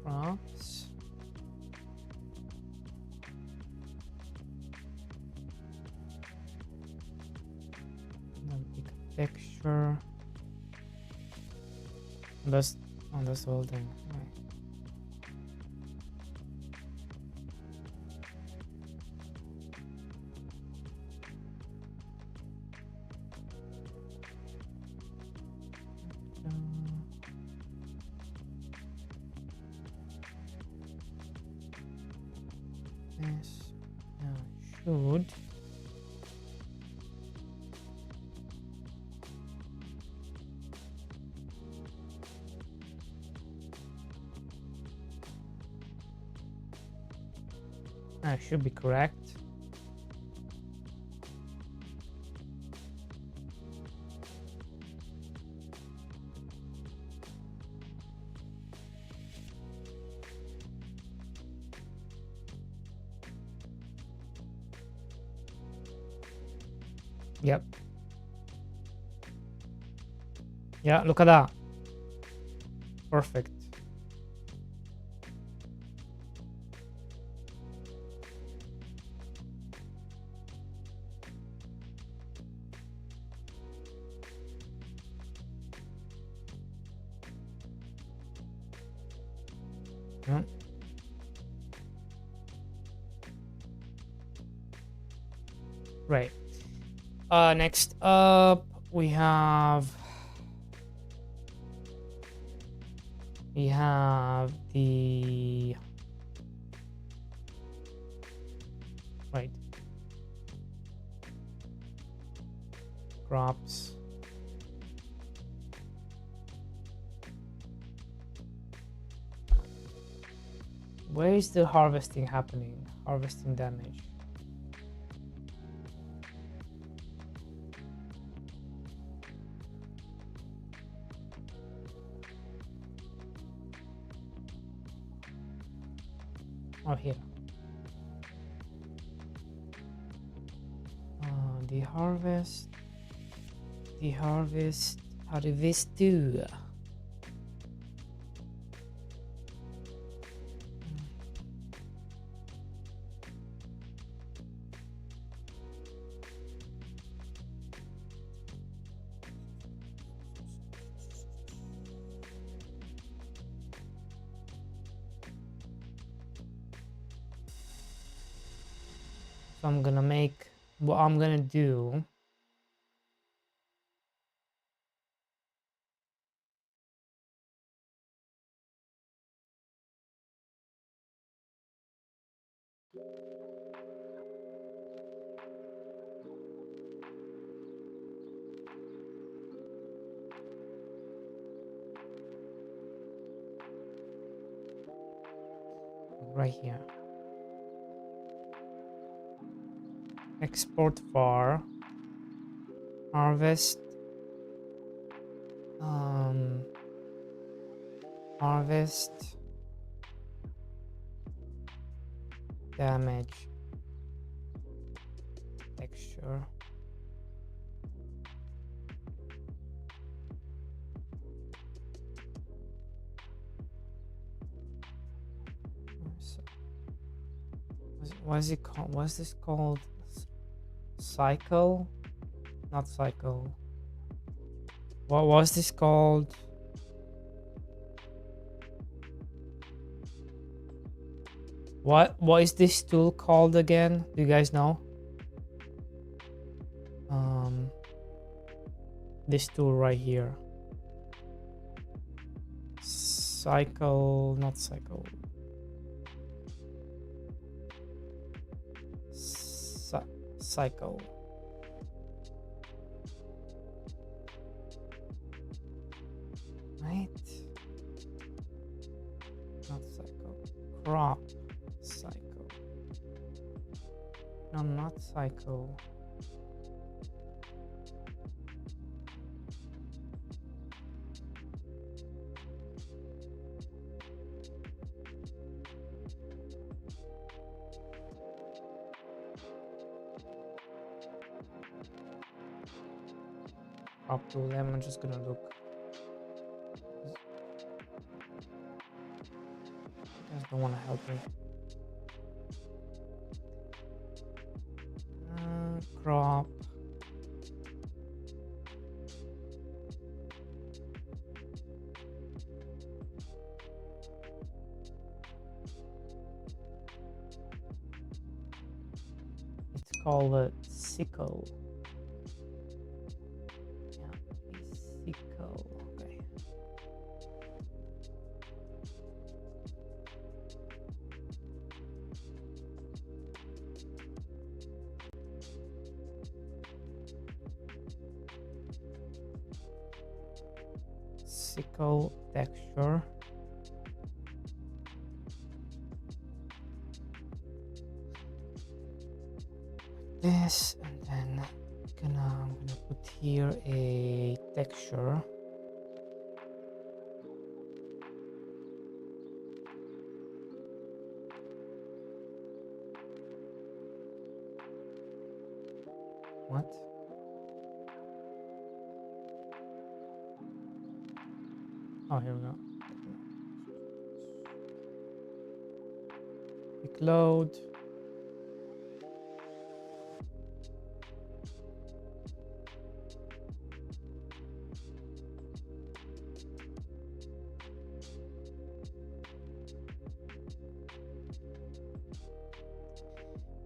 prompts. Then pick a texture. That's the whole thing. Right. Yes, should. That should be correct. Yep. Yeah, look at that. Perfect. Yeah. Right. Next up we have the right crops. Where is the harvesting happening? Harvesting damage. Oh, here. The harvest. Harvestu. So I'm gonna make what I'm gonna do. Right here. Export var. Harvest. Harvest damage texture. So, what is it called? What's this called? Cycle? Not cycle. What was this called? What is this tool called again? Do you guys know? This tool right here. Cycle, not cycle. Cycle. Right? Not cycle. Crop. Cycle. No, not cycle. Crop tool. I'm just gonna look. You guys don't want to help me. Crop. It's called a sickle. Yeah, sickle. Okay. Sickle texture. this, and then I'm gonna put here a texture. What? Oh, here we go. Click load.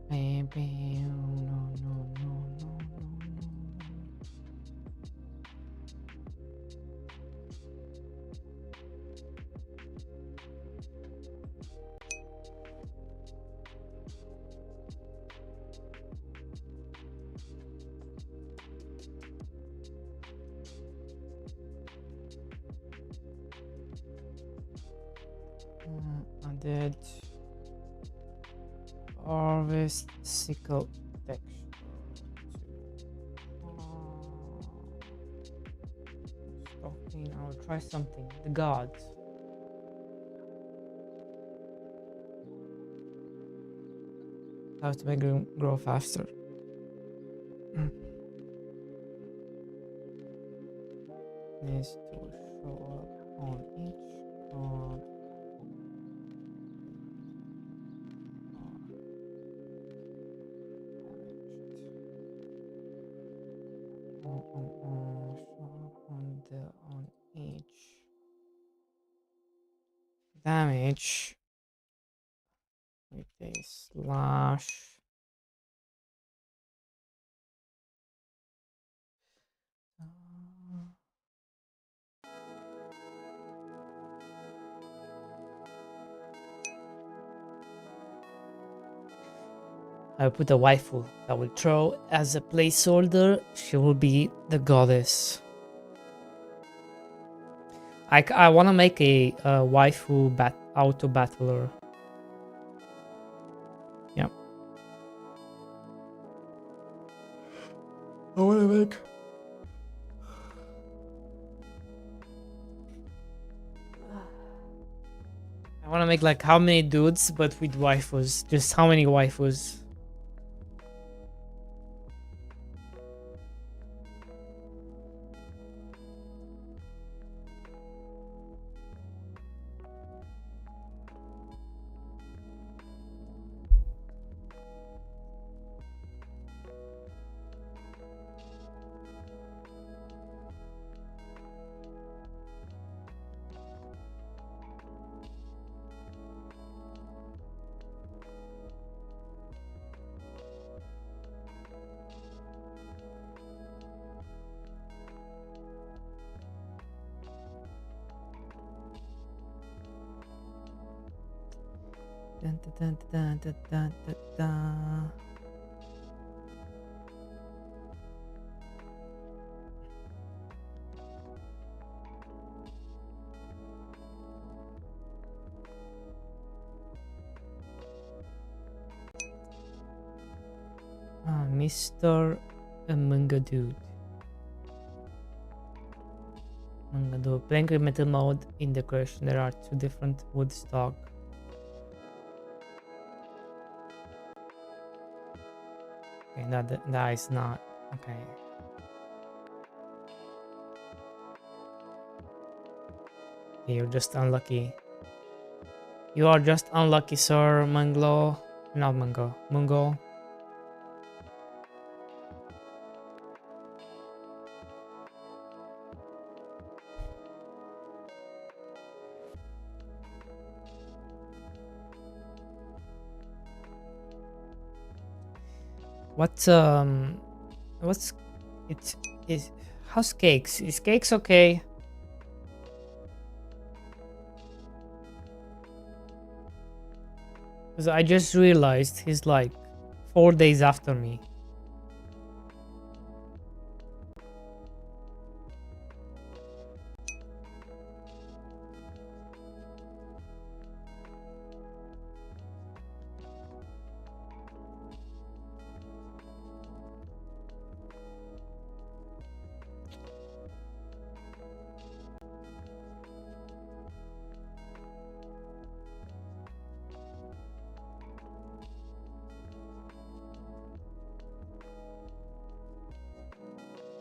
Baby, no, no, no, no, no, no. I did harvest sickle texture. Stocking. I'll try something. The gods. How to make them grow faster. Needs to show up on each god. On each damage with a slash. I put a waifu that will throw as a placeholder. She will be the goddess. I want to make a waifu auto battler. Yeah. I want to make. I want to make like how many dudes, but with waifus. Just how many waifus? Dun, dun, dun, dun, dun, dun, dun. Mr. Manga Dude. Manga Dude. Playing with metal mode in decoration. There are two different wood stock. Okay, that is not okay. You're just unlucky. You are just unlucky, sir, Manglo. Not Mango. Mungo. What's it is how's cakes? Is cakes okay? Because I just realized he's like 4 days after me.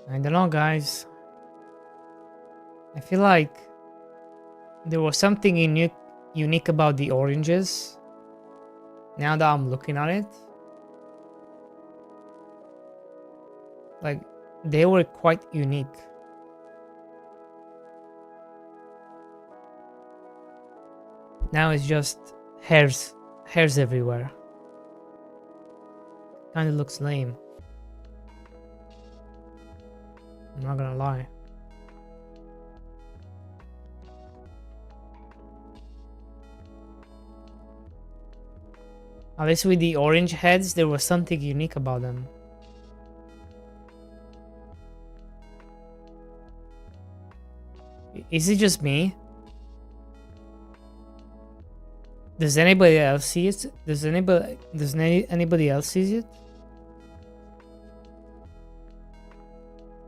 I don't know, guys. I feel like there was something unique about the oranges. Now that I'm looking at it, like they were quite unique. Now it's just hairs everywhere. Kind of looks lame. I'm not gonna lie. At least with the orange heads, there was something unique about them. Is it just me? Does anybody else see it? Does anybody else see it?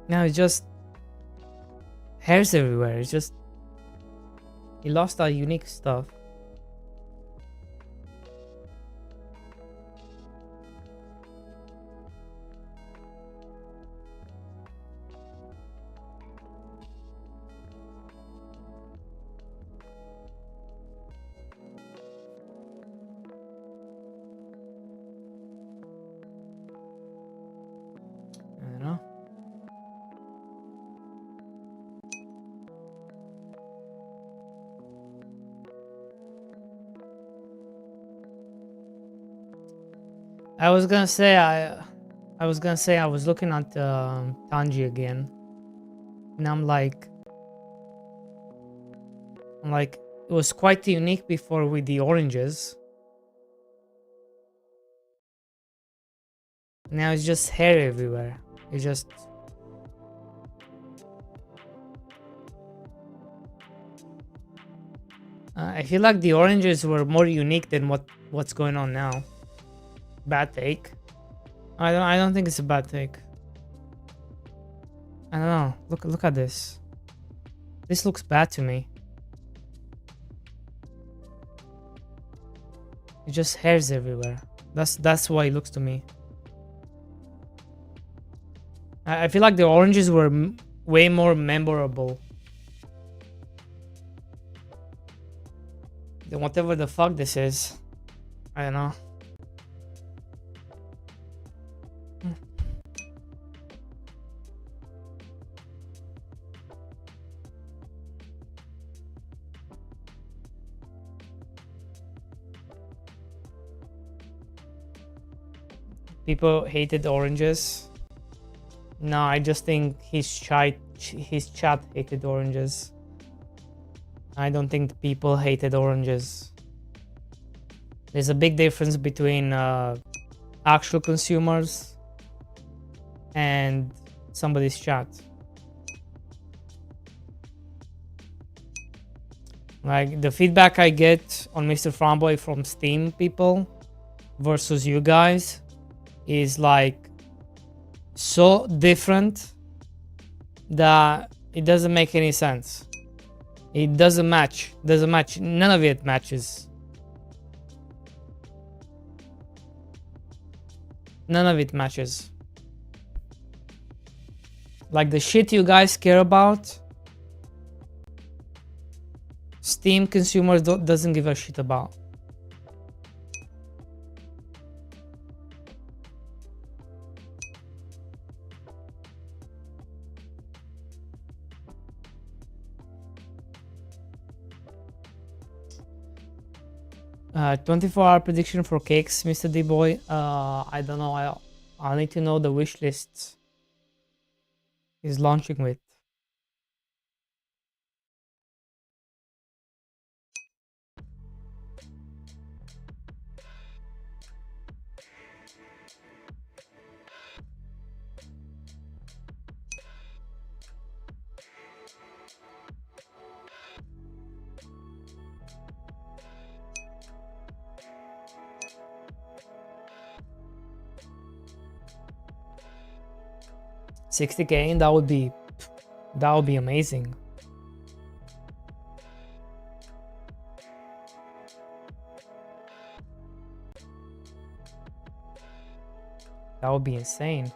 Now it's just hairs everywhere. It's just he lost our unique stuff. I don't know. I was gonna say I was looking at Tanji again, and I'm like, it was quite unique before with the oranges. Now it's just hair everywhere. It's just I feel like the oranges were more unique than what's going on now. Bad take. I don't think it's a bad take. I don't know. Look at this. This looks bad to me. It's just hairs everywhere. That's why it looks to me. I feel like the oranges were way more memorable than whatever the fuck this is. I don't know. People hated oranges. No, I just think his chat hated oranges. I don't think people hated oranges. There's a big difference between actual consumers and somebody's chat. Like the feedback I get on Mr. Framboy from Steam people versus you guys is like so different that it doesn't make any sense. It doesn't match. None of it matches. None of it matches. Like the shit you guys care about, Steam consumers doesn't give a shit about. Uh, 24-hour prediction for cakes, Mr. D-Boy. I don't know. I'll need to know the wish list he's launching with. $60K, and that would be amazing. That would be insane.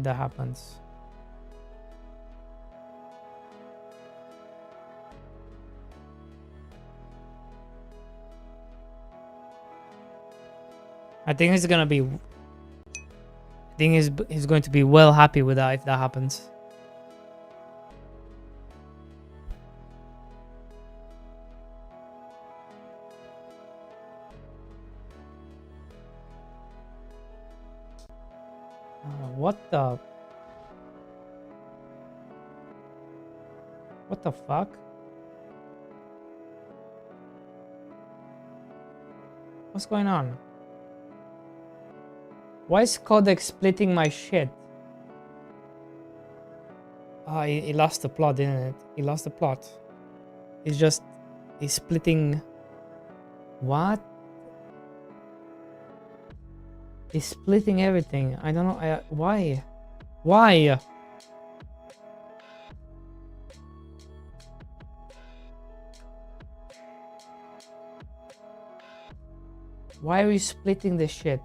if that happens. I think he's gonna be. I think he's going to be well happy with that if that happens. What the? What the fuck? What's going on? Why is Codex splitting my shit? He lost the plot, didn't it? He lost the plot. He's splitting. What? He's splitting everything. I don't know. Why? Why? Why are you splitting the shit?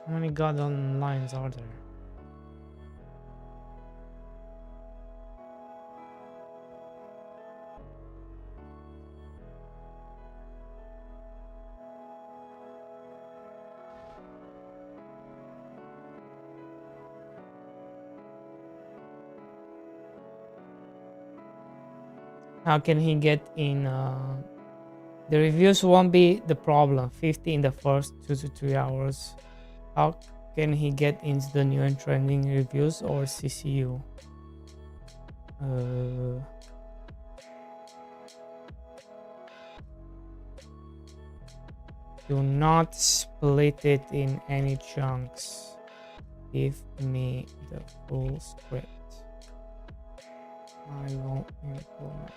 How many goddamn lines are there? How can he get in? The reviews won't be the problem. 50 in the first 2 to 3 hours. How can he get into the new and trending reviews or CCU? Do not split it in any chunks. Give me the full script. I won't implement.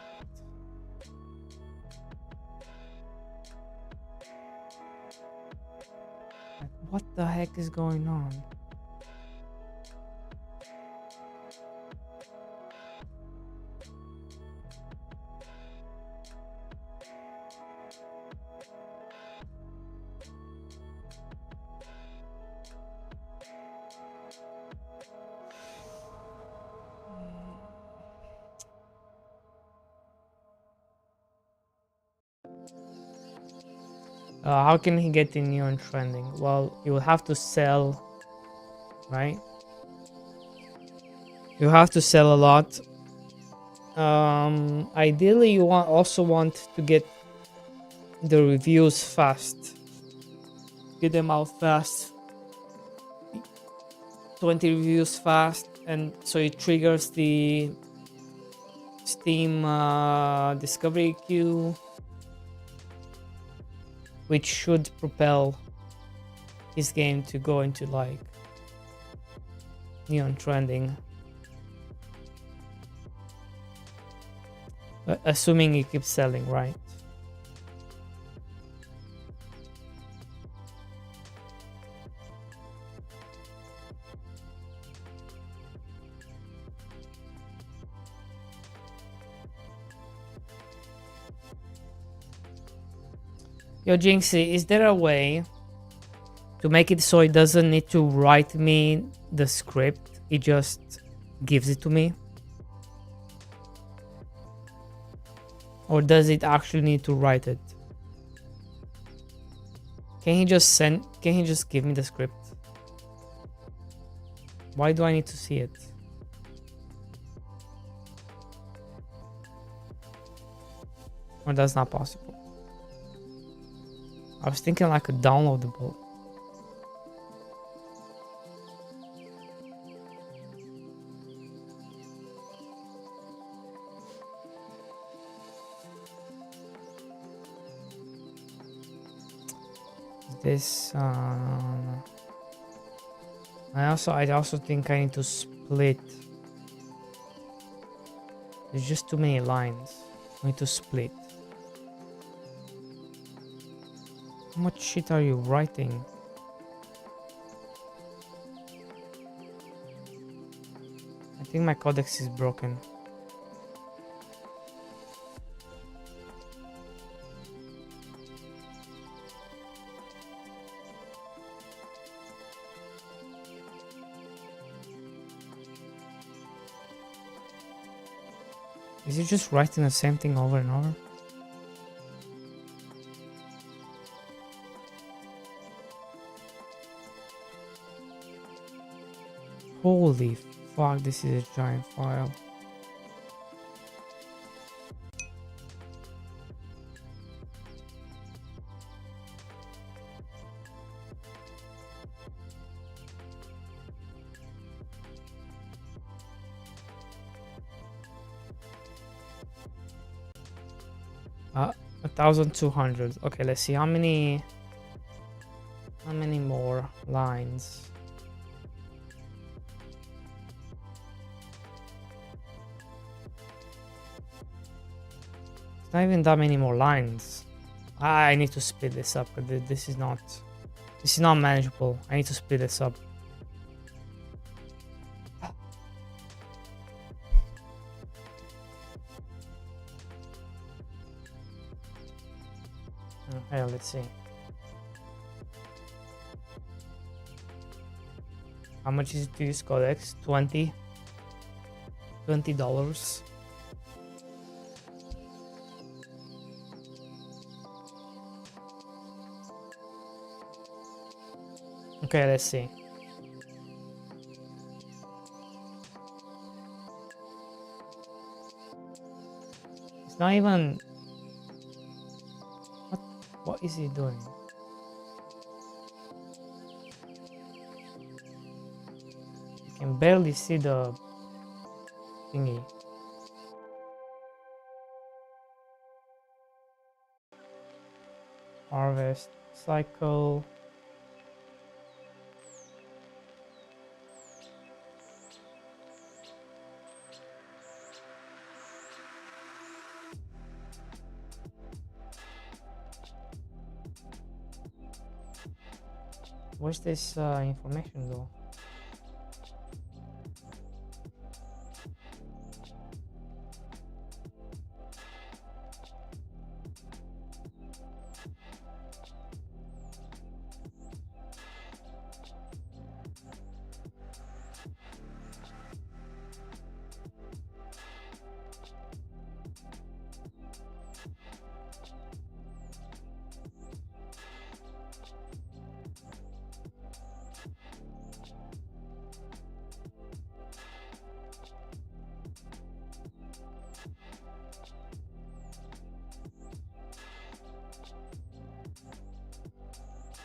What the heck is going on? How can he get in new and trending? Well, you will have to sell, right? You have to sell a lot. Ideally, you also want to get the reviews fast. Get them out fast. 20 reviews fast, and so it triggers the Steam discovery queue, which should propel his game to go into like neon trending, assuming it keeps selling, right? Yo, Jinxie, is there a way to make it so it doesn't need to write me the script? It just gives it to me? Or does it actually need to write it? Can he just give me the script? Why do I need to see it? Or that's not possible? I was thinking like a downloadable. this? I also think I need to split. There's just too many lines. I need to split. How much shit are you writing? I think my codex is broken. Is it just writing the same thing over and over? Holy fuck, this is a giant file. Uh, 1,200. Okay, let's see how many more lines. It's not even that many more lines. I need to split this up because this is not manageable. I need to split this up. Okay, let's see. How much is it to use codex? $20. Okay, let's see. It's not even... What is he doing? You can barely see the thingy. Harvest cycle. Where's this information though?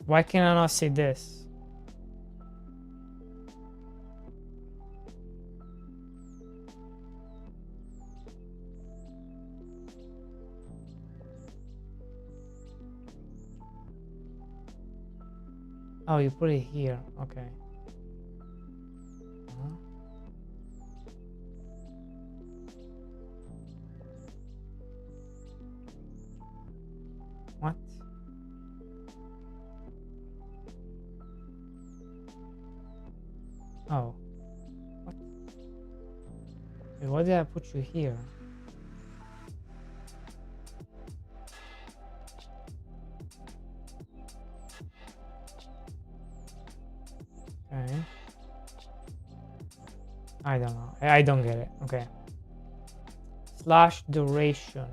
Why can I not see this? Oh, you put it here. Okay. What? Oh. What? Wait, why did I put you here? Okay. I don't know. I don't get it. Okay. Slash duration.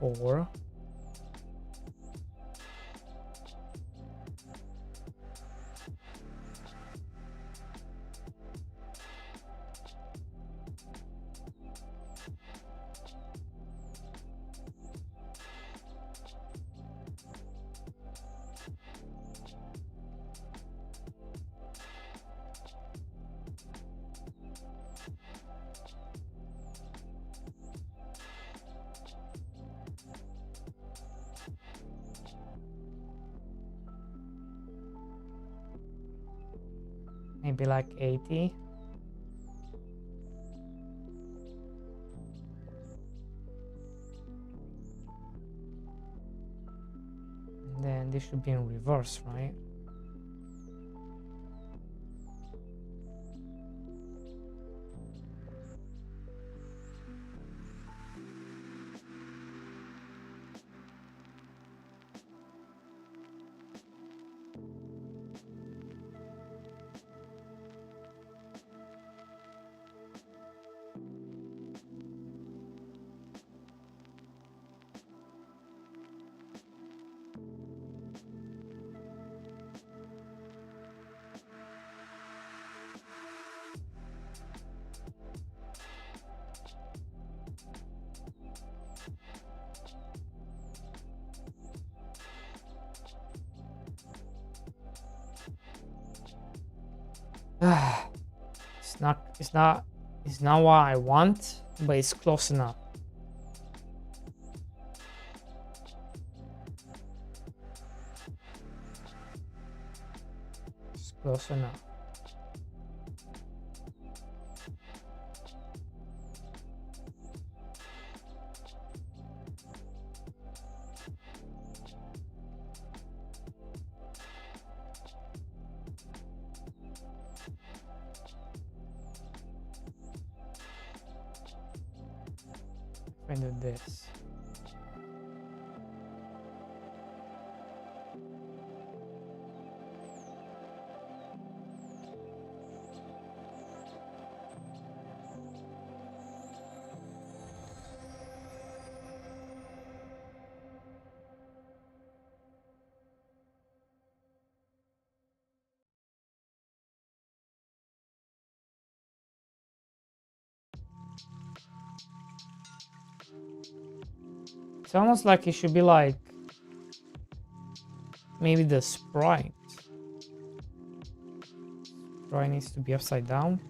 4. Maybe like 80. And then this should be in reverse, right? It's not what I want, but it's close enough. It's close enough. If I do this. It's almost like it should be like maybe the sprite. Sprite needs to be upside down.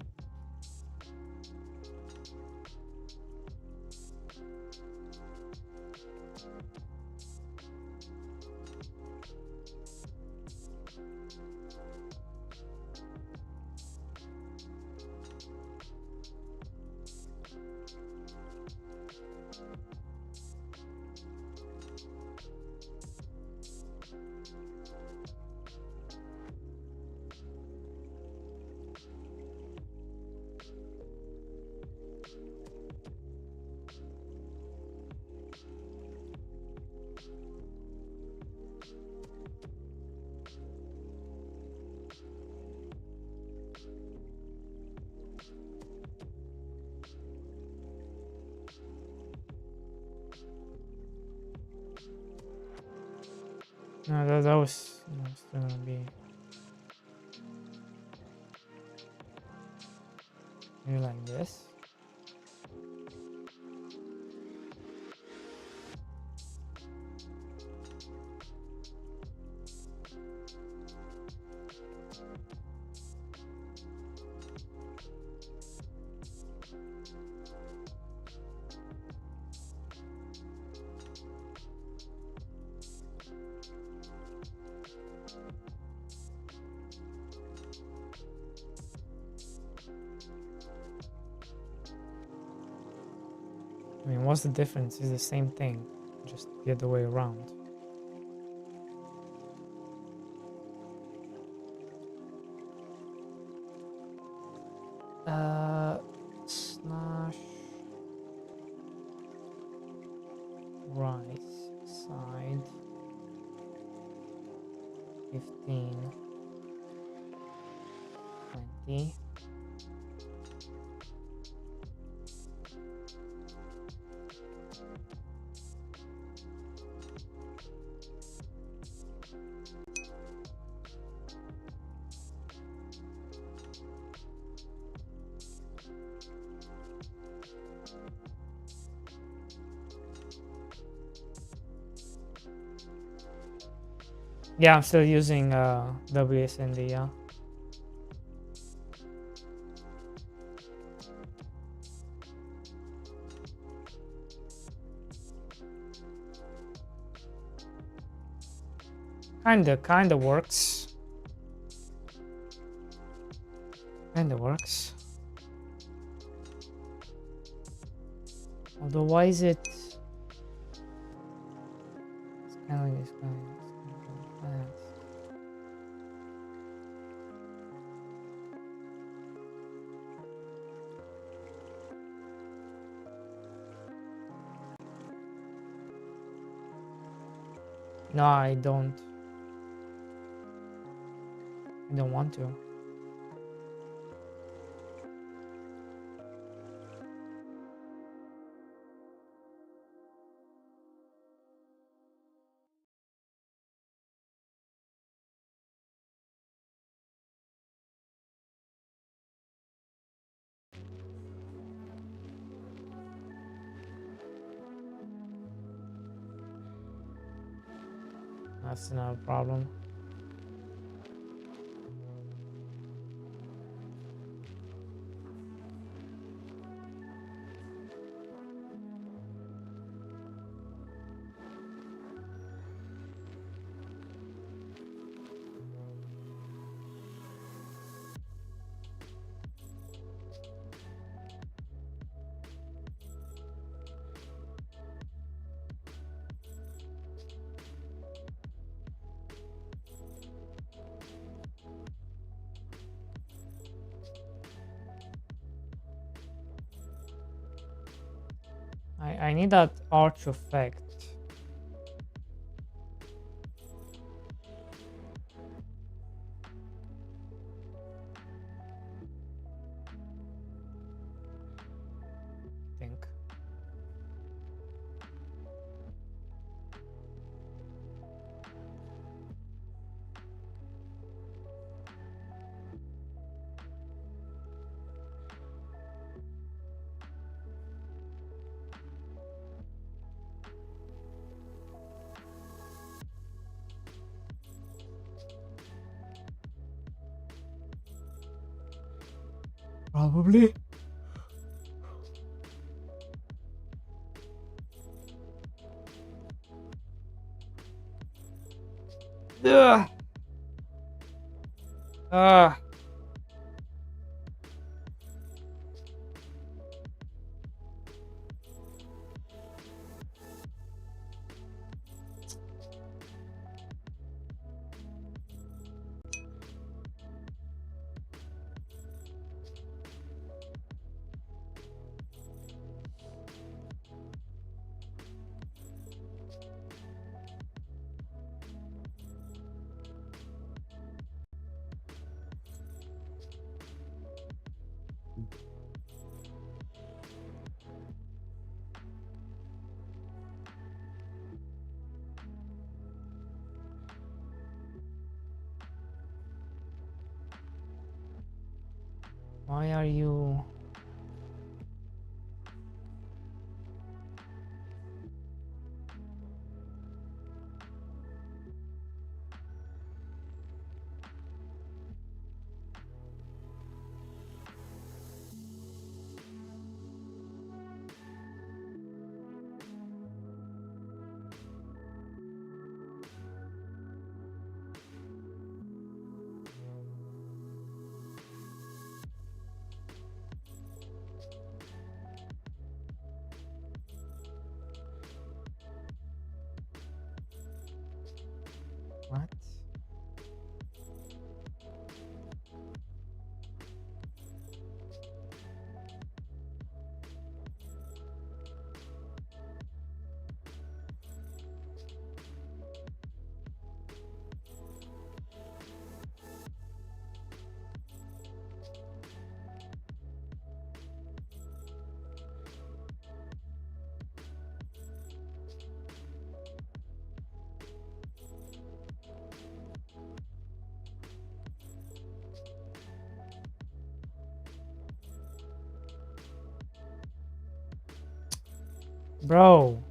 No, that was still gonna be maybe like this. I mean, what's the difference? It's the same thing, just the other way around. Slash right side 15 20. Yeah, I'm still using WSND, yeah. Kinda works. Kinda works. Although, why is it? It's kind of like this guy. No, I don't. I don't want to. That's not a problem. I need that arch effect. I think. Probably. Ugh. Ah. Why are you? What? Bro.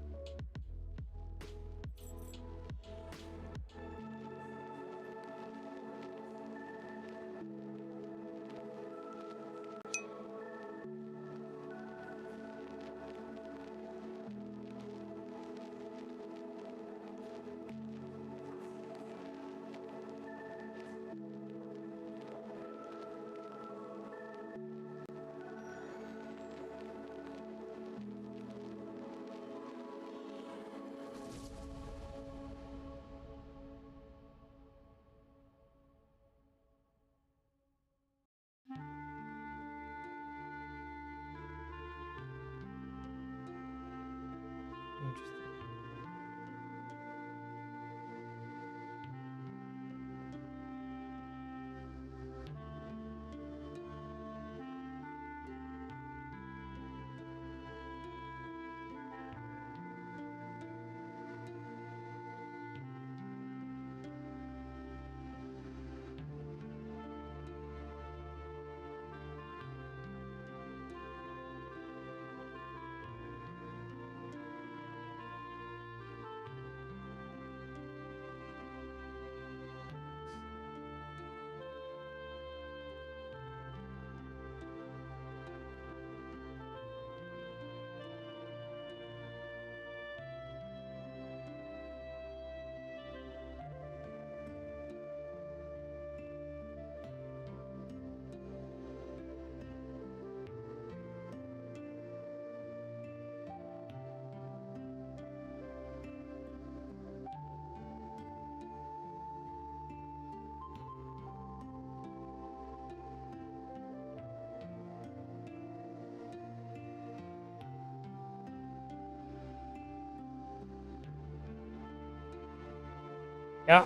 Yeah.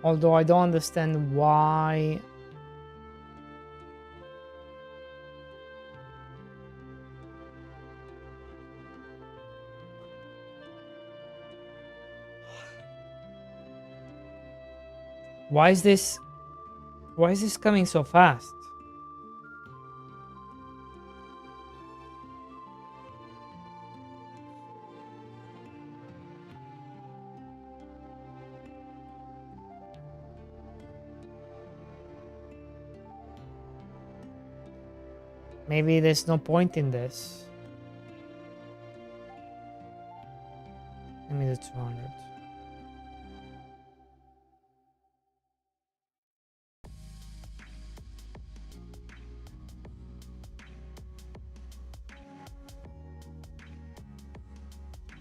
Although I don't understand why. Why is this coming so fast? Maybe there's no point in this. Give me the 200.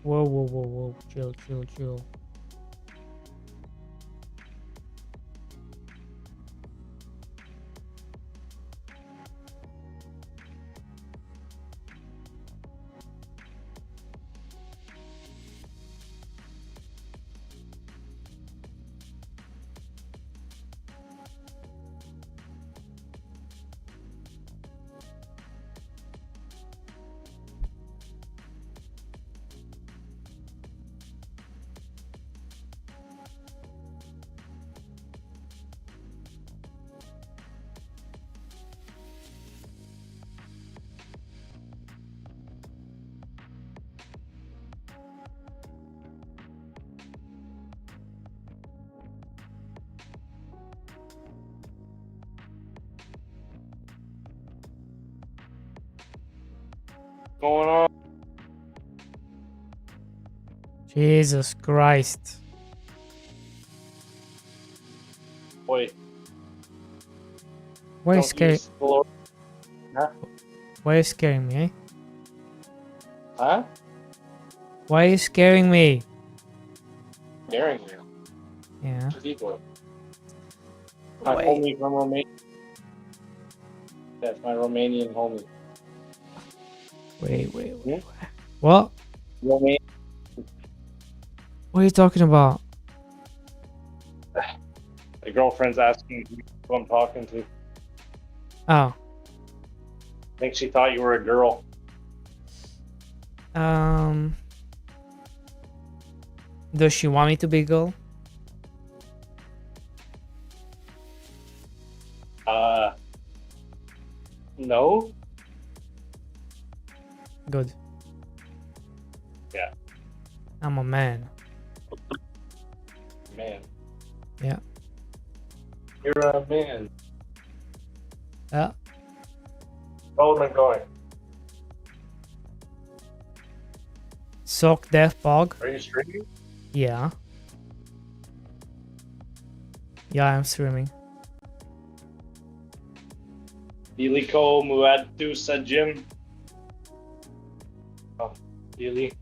Whoa, whoa, whoa, whoa. Chill, chill, chill. Going on? Jesus Christ. Boy, Why are you don't scaring? use the Lord. Huh? Why are you scaring me, eh? Huh? Why are you scaring me? Daring you. Yeah. What's he doing? My Wait. homie from Romania. That's my Romanian homie. Wait, wait, wait. Hmm? What? Romanian. What are you talking about? The girlfriend's asking who I'm talking to. Oh. I think she thought you were a girl. Does she want me to be a girl? No? Good. Yeah. I'm a man. Man. Yeah. You're a man. Yeah. How am I going? Sock death bog. Are you streaming? Yeah. Yeah, I'm streaming. Dili ko muadto sa gym. Oh, Dili.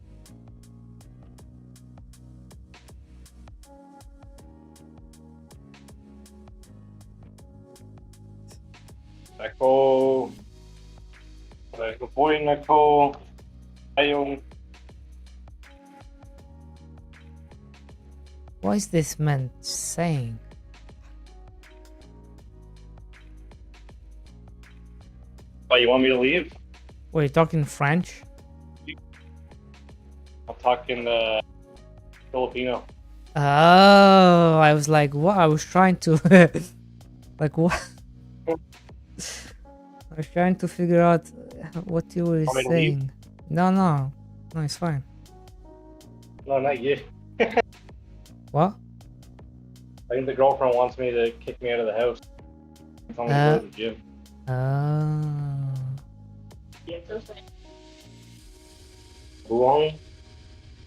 Ako boy na ko ayong What is this man saying? Oh, you want me to leave? Wait, you talking French? I'm talking Filipino. Oh, I was like, what? I was trying to, like, what? I was trying to figure out what you were Want me to saying. No, no, no, it's fine. No, not you. What? I think the girlfriend wants me to kick me out of the house. Tell me to go to the gym. Oh. Buong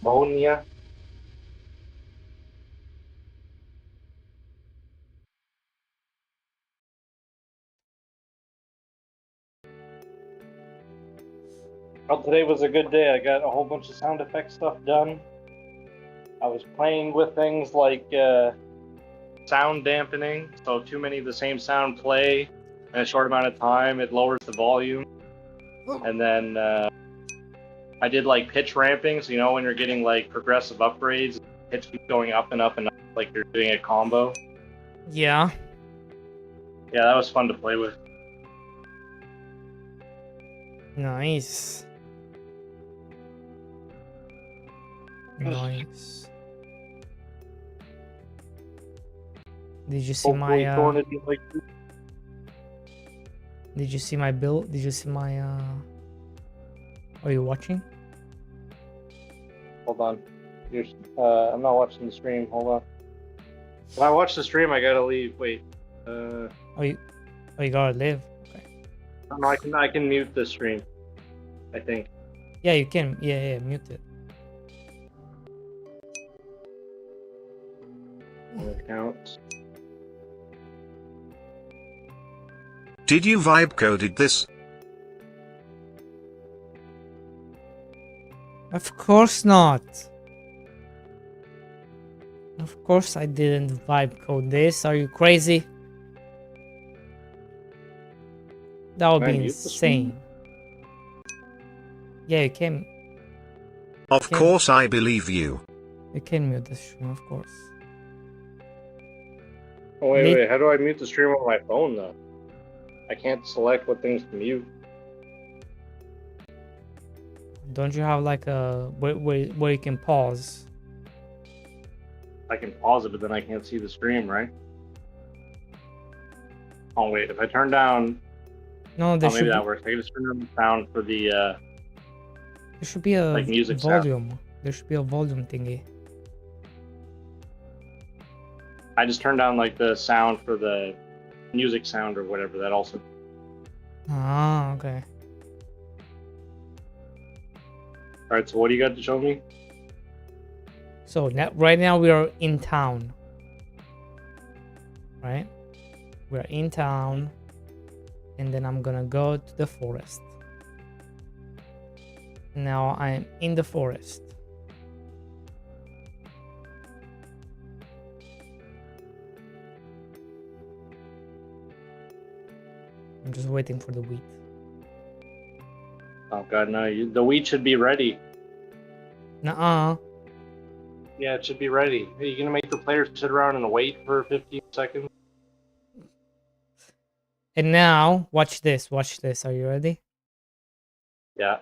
Bonia. Well, today was a good day. I got a whole bunch of sound effect stuff done. I was playing with things like sound dampening, so too many of the same sound play in a short amount of time, it lowers the volume. and then I did like pitch ramping. So you know when you're getting like progressive upgrades, pitch keeps going up and up and up, like you're doing a combo. Yeah. Yeah, that was fun to play with. Nice. Nice. Did you see Hopefully, my Thorn would be like. did you see my build? Did you see my are you watching? Hold on. I'm not watching the stream. Hold on. When I watch the stream, I gotta leave. Wait. Oh you gotta live. Okay. No, I can mute the stream. I think. Yeah, you can. Yeah, mute it. Accounts. Did you vibe coded this? Of course not. Of course I didn't vibe code this. Are you crazy? That would Can I be mute the stream? insane. Yeah, you can. Of course I believe you. You can mute the stream, of course. Oh, wait. How do I mute the stream on my phone, though? I can't select what things to mute. Don't you have like a where you can pause? I can pause it, but then I can't see the stream, right? Oh, wait. If I turn down... No, there maybe that works. I can just turn down the sound for the... there should be a like music volume. sound. There should be a volume thingy. I just turned down, like, the sound for the music sound or whatever. That also... Ah, okay. Alright, so what do you got to show me? So right now we are in town. Right? We're in town. And then I'm gonna go to the forest. Now I'm in the forest. I'm just waiting for the wheat. Oh god, no. The wheat should be ready. Nuh-uh. Yeah, it should be ready. Are you gonna make the players sit around and wait for 15 seconds? And now, watch this. Watch this. Are you ready? Yeah.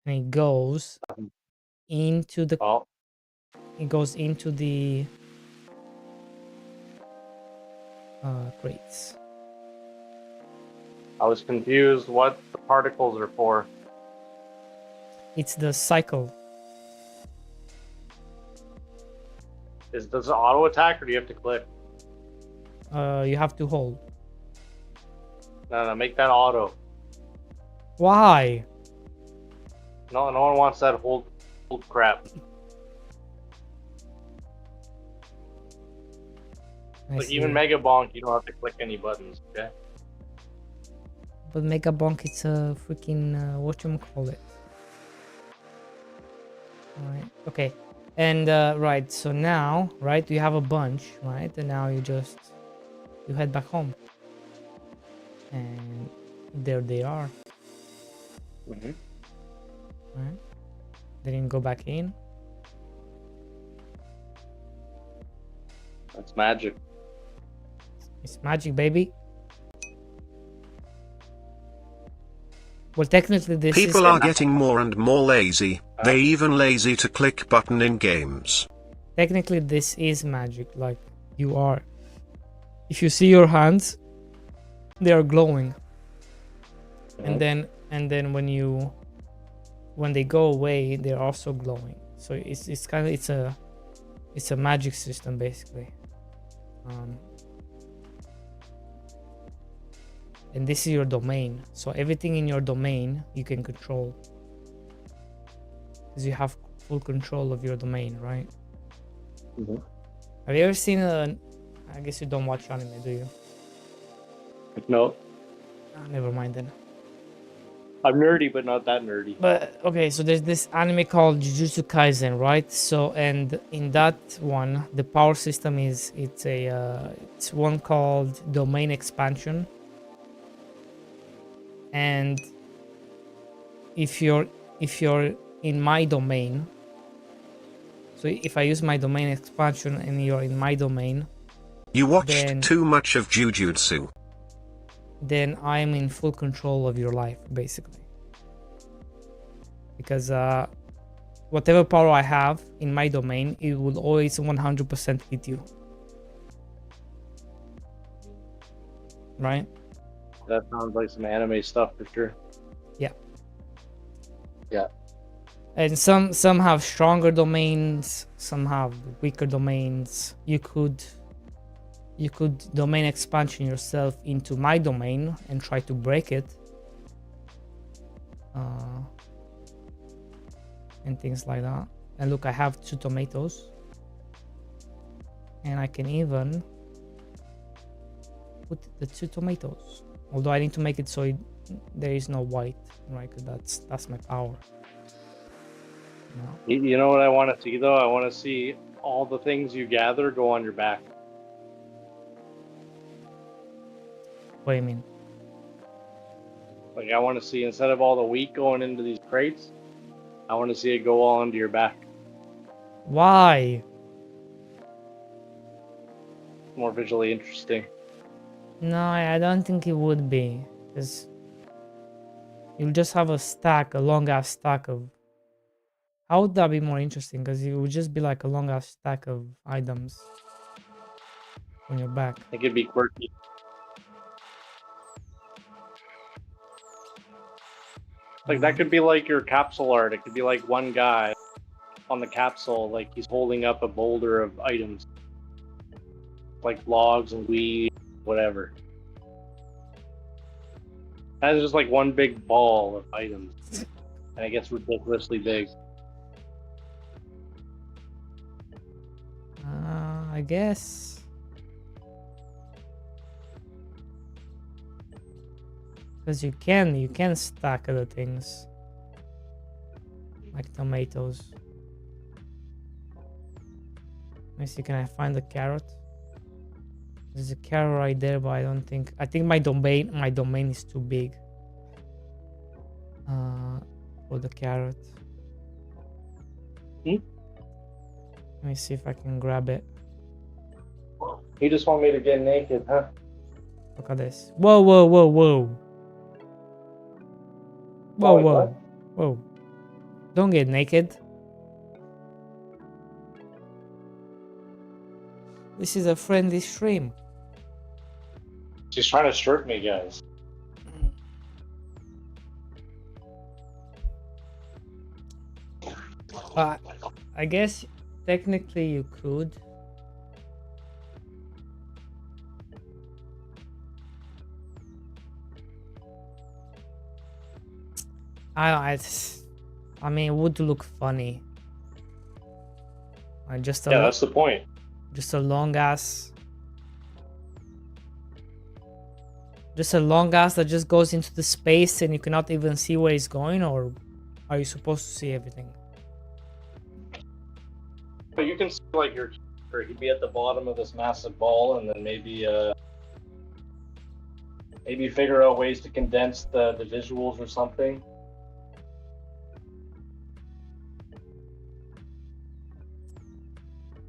And it goes into the... Oh. It goes into the... crates. I was confused what the particles are for. It's the cycle. Does it auto attack or do you have to click? You have to hold. No, make that auto. Why? No one wants that hold crap. Like even Mega Bonk, you don't have to click any buttons, okay? But Mega Bonk, it's a freaking whatchamacallit. Alright, okay. And right, so now, right, you have a bunch, right? And now you head back home. And there they are. Mm-hmm. Right? Then you go back in. That's magic. It's magic, baby. Well, technically this is... People are getting more and more lazy. They even lazy to click button in games. Technically this is magic. Like, you are... If you see your hands, they are glowing. And then when they go away, they're also glowing. So it's kind of it's a magic system basically. And this is your domain, so everything in your domain you can control, because you have full control of your domain, right? Mm-hmm. Have you ever seen I guess you don't watch anime, do you? No. Never mind then. I'm nerdy, but not that nerdy. But okay, so there's this anime called Jujutsu Kaisen, right? So, and in that one, the power system is it's one called domain expansion, and if you're in my domain, so if I use my domain expansion and you're in my domain, You watched then too much of Jujutsu. then I'm in full control of your life, basically. Because whatever power I have in my domain, it will always 100% hit you. Right? That sounds like some anime stuff for sure. Yeah. Yeah. And some have stronger domains, some have weaker domains. You could domain expansion yourself into my domain and try to break it. And things like that. And look, I have 2 tomatoes. And I can even put the 2 tomatoes. Although I need to make it so there is no white, right? Because that's my power. No. You know what I want to see though? I want to see all the things you gather go on your back. What do you mean? Like I want to see, instead of all the wheat going into these crates, I want to see it go all onto your back. Why? More visually interesting. No, I don't think it would be. Because you'll just have a long ass stack of. How would that be more interesting? Because it would just be like a long ass stack of items on your back. It could be quirky. Like that could be like your capsule art. It could be like one guy on the capsule, like he's holding up a boulder of items, like logs and weed, whatever. That's just like one big ball of items, and it gets ridiculously big. I guess. Because you can stack other things. Like tomatoes. Let me see, can I find the carrot? There's a carrot right there, but I think my domain is too big. For the carrot. Let me see if I can grab it. You just want me to get naked, huh? Look at this. Whoa, whoa, whoa, whoa. Whoa, Wait, whoa, what? whoa. Don't get naked. This is a friendly stream. She's trying to strip me, guys. I guess technically you could. I mean, it would look funny. Just Yeah, that's the point. Just a long ass. Just a long ass that just goes into the space and you cannot even see where it's going, or are you supposed to see everything? But you can see like your character, he'd be at the bottom of this massive ball, and then maybe figure out ways to condense the visuals or something.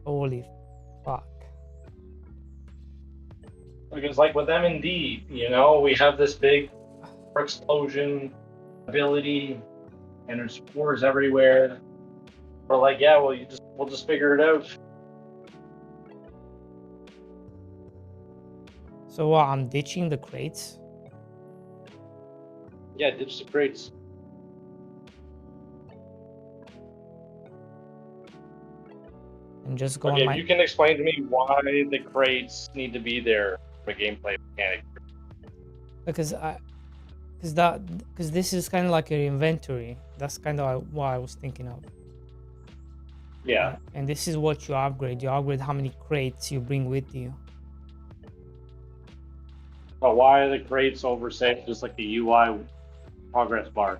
Holy fuck. Because like with M&D, you know, we have this big explosion ability, and there's spores everywhere. We're like, yeah, well, we'll just figure it out. So what, I'm ditching the crates? Yeah, ditch the crates. And just go Okay, on my... you can explain to me why the crates need to be there for gameplay mechanic. Because this is kind of like your inventory. That's kind of what I was thinking of. Yeah. And this is what you upgrade. You upgrade how many crates you bring with you. But why are the crates over, say, just like the UI progress bar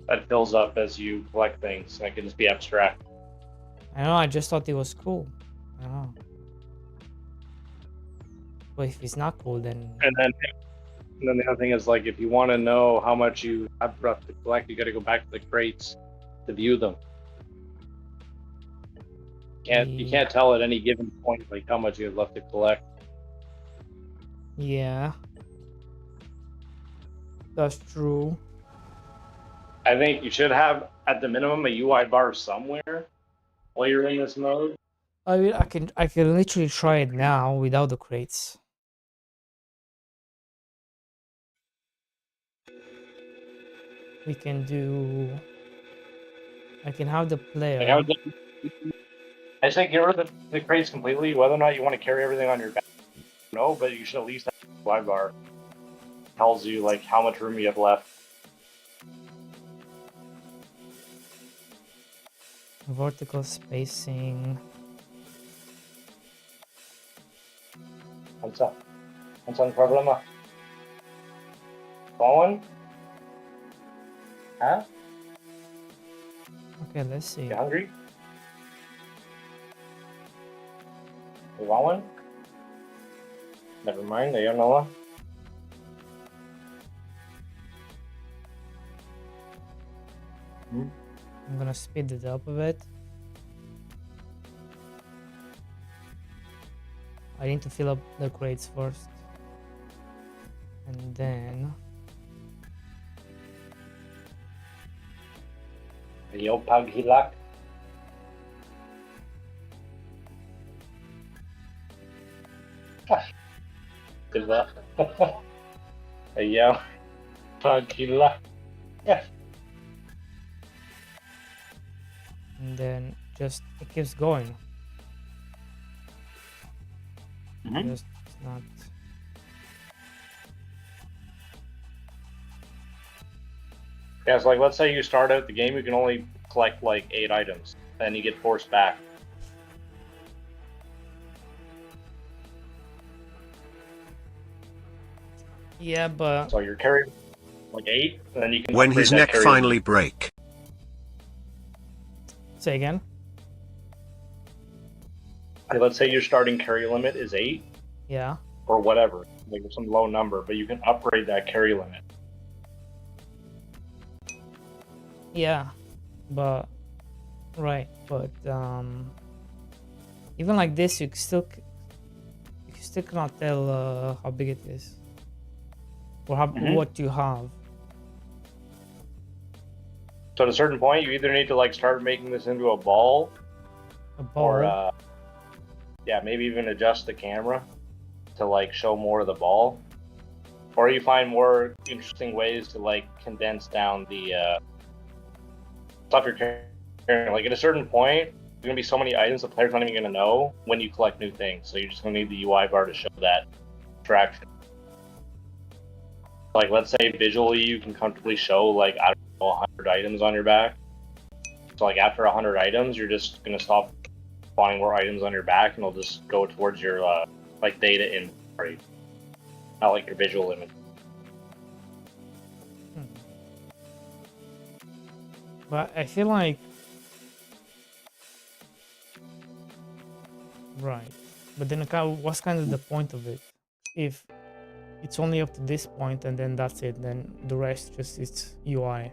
that fills up as you collect things. And it can just be abstract. I know, I just thought it was cool. I don't know. But if it's not cool, then... And then the other thing is, like, if you want to know how much you have left to collect, you got to go back to the crates to view them. You can't tell at any given point like how much you have left to collect. Yeah. That's true. I think you should have, at the minimum, a UI bar somewhere while you're in this mode. I mean, I can literally try it now without the crates. We can do... I can have the player. Like I say get rid of the crates completely. Whether or not you want to carry everything on your back, no, but you should at least have a UI bar. It tells you like how much room you have left. Vertical spacing. What's up? What's on problema? Going? Huh? Okay, let's see. You hungry? You want one? Never mind, I don't know one. I'm gonna speed it up a bit. I need to fill up the crates first. And then... Yo, pug hilak. Diba? Ayaw. Pug hilak. And then just it keeps going. Just not... Yeah, so like let's say you start out the game, you can only collect like 8 items, then you get forced back. Yeah, but... So you're carrying like 8, and then you can... When his neck finally break. Say again? Okay, let's say your starting carry limit is 8. Yeah. Or whatever, like some low number, but you can upgrade that carry limit. Yeah, but... Right, but even like this, you still cannot tell how big it is. Or how, what you have. So at a certain point, you either need to like start making this into a ball, or yeah, maybe even adjust the camera to like show more of the ball, or you find more interesting ways to like condense down the stuff you're carrying. Like at a certain point, there's gonna be so many items the player's not even gonna know when you collect new things. So you're just gonna need the UI bar to show that traction. Like let's say visually you can comfortably show like I don't know 100 items on your back. So like after 100 items, you're just gonna stop spawning more items on your back, and it'll just go towards your like data inventory, not like your visual image. But I feel like... Right. But then what's kind of the point of it? If it's only up to this point and then that's it, then the rest just is UI.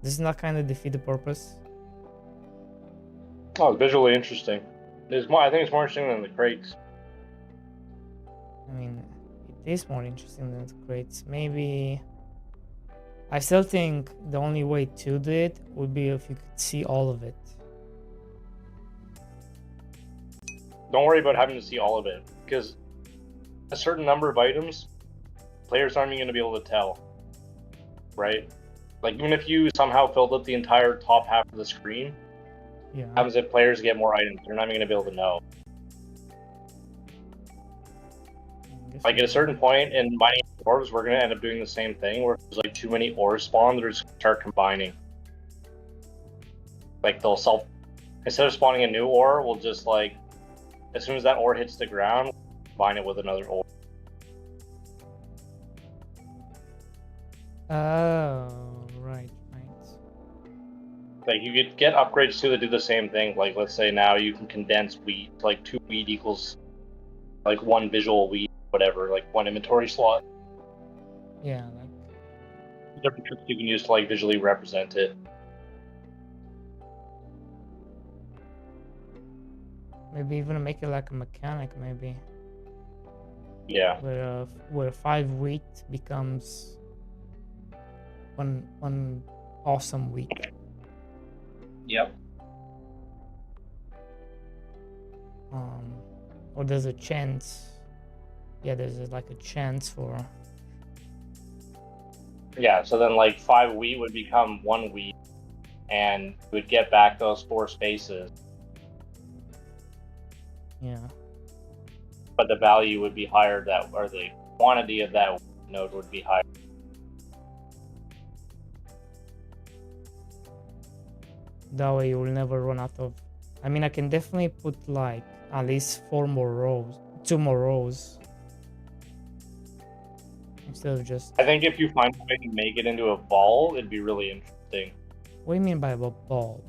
Doesn't that kind of defeat the purpose? Oh, it's visually interesting. It's more, I think it's more interesting than the crates. I mean, it is more interesting than the crates. Maybe... I still think the only way to do it would be if you could see all of it. Don't worry about having to see all of it, because a certain number of items, players aren't even going to be able to tell, right? Like even if you somehow filled up the entire top half of the screen, yeah, happens if players get more items, they're not even going to be able to know. Like at a certain point in mining ores, we're going to end up doing the same thing, where if there's like too many ores spawn, they're just going to start combining. Like they'll instead of spawning a new ore, we'll just like, as soon as that ore hits the ground, combine it with another ore. Oh, right. Like you could get upgrades too that do the same thing. Like let's say now you can condense wheat. Like 2 wheat equals like 1 visual wheat, whatever. Like 1 inventory slot. Yeah, like Different tricks you can use to like visually represent it. maybe even make it like a mechanic, maybe. Yeah. Where 5 wheat becomes one awesome wheat. Yep. Or there's a chance. Yeah, like a chance for. Yeah. So then like 5 wheat would become 1 wheat, and you would get back those 4 spaces. Yeah. But the value would be higher, or the quantity of that node would be higher. That way you will never run out of. I mean, I can definitely put like at least 4 more rows, 2 more rows, instead of just. I think if you find a way to make it into a ball, it'd be really interesting. What do you mean by a ball?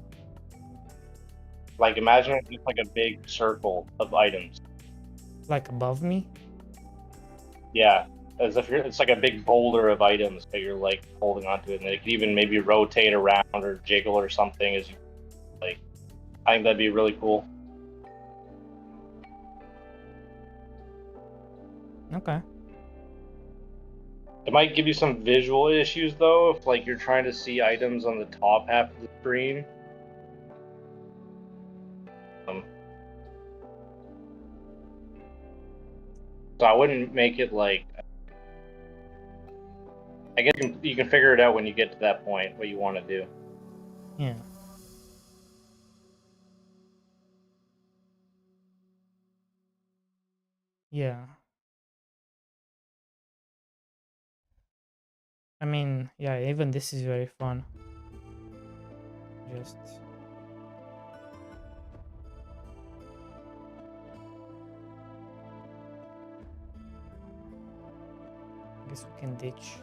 Like imagine it's just like a big circle of items. Like above me? Yeah, as if it's like a big boulder of items that you're like holding onto it, and it could even maybe rotate around or jiggle or something as you like. I think that'd be really cool. Okay. It might give you some visual issues though, if like you're trying to see items on the top half of the screen. So I wouldn't make it like. I guess you can figure it out when you get to that point, what you want to do. Yeah. Yeah. I mean, yeah, even this is very fun. Just. I guess we can ditch.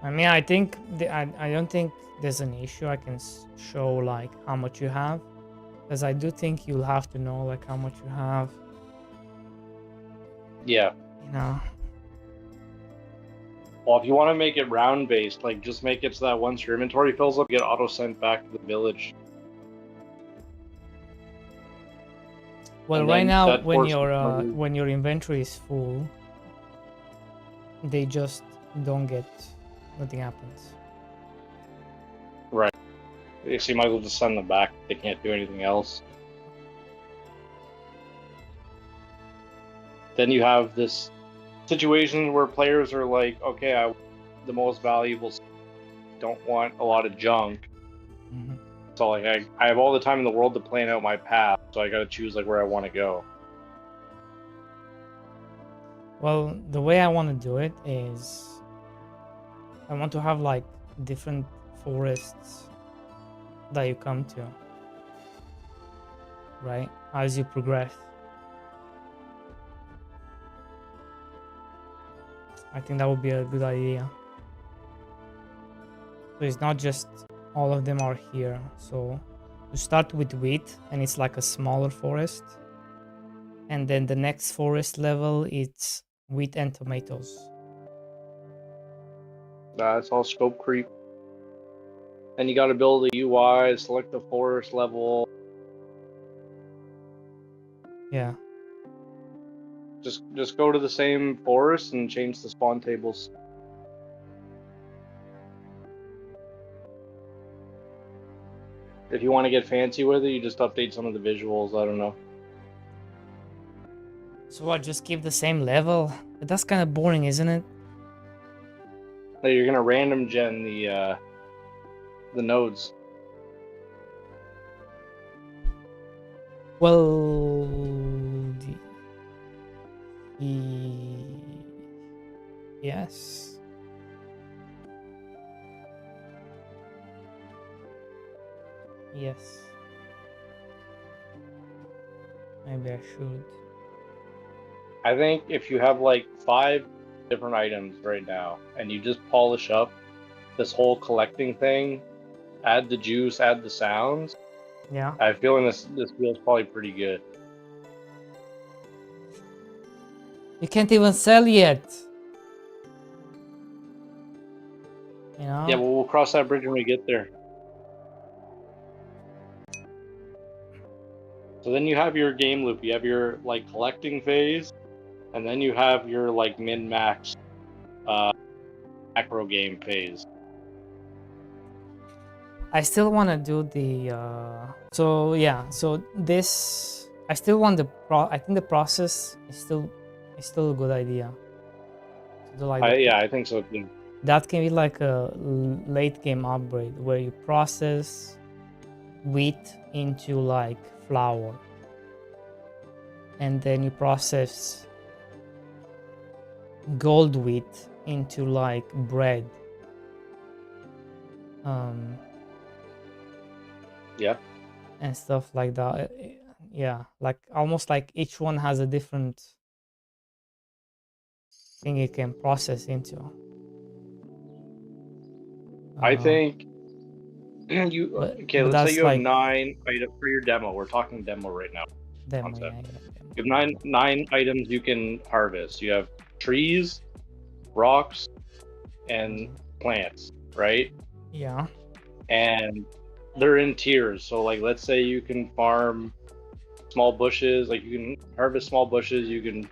I mean, I think I don't think there's an issue. I can show like how much you have, because I do think you'll have to know like how much you have. Yeah. You know. Well, if you want to make it round based, like just make it so that once your inventory fills up, you get auto sent back to the village. Well, right now when your inventory is full, they just don't get. Nothing happens. Right. So you might as well just send them back. They can't do anything else. Then you have this situation where players are like, okay, I want the most valuable, don't want a lot of junk. Mm-hmm. So like I have all the time in the world to plan out my path, so I gotta choose like where I want to go. Well, the way I want to do it is I want to have like different forests that you come to, right, as you progress. I think that would be a good idea. So it's not just all of them are here. So you start with wheat and it's like a smaller forest, and then the next forest level it's wheat and tomatoes. That's all scope creep. Then you gotta build a UI, select the forest level. Yeah. Just go to the same forest and change the spawn tables. If you want to get fancy with it, you just update some of the visuals. I don't know. So what? Just keep the same level? But that's kind of boring, isn't it? Like you're gonna random gen the nodes. Well, yes. Yes. Maybe I should. I think if you have like 5 different items right now, and you just polish up this whole collecting thing, add the juice, add the sounds, Yeah. I feel this feels probably pretty good. You can't even sell yet. You know? Yeah, well, we'll cross that bridge when we get there. So then you have your game loop. You have your like collecting phase, and then you have your like min-max macro game phase. I still want to do the so yeah, so this I still want the I think the process is still a good idea to do like Yeah, I think so too. that can be like a late game upgrade where you process wheat into like flour, and then you process gold wheat into like bread. Yeah. And stuff like that. Yeah, like almost like each one has a different thing you can process into. I think you but let's say that's you have like 9 items for your demo. We're talking demo right now. demo, Concept. yeah. You have nine items you can harvest. You have trees, rocks, and plants, right? Yeah. And they're in tiers. So like let's say you can farm small bushes, like you can harvest small bushes, you can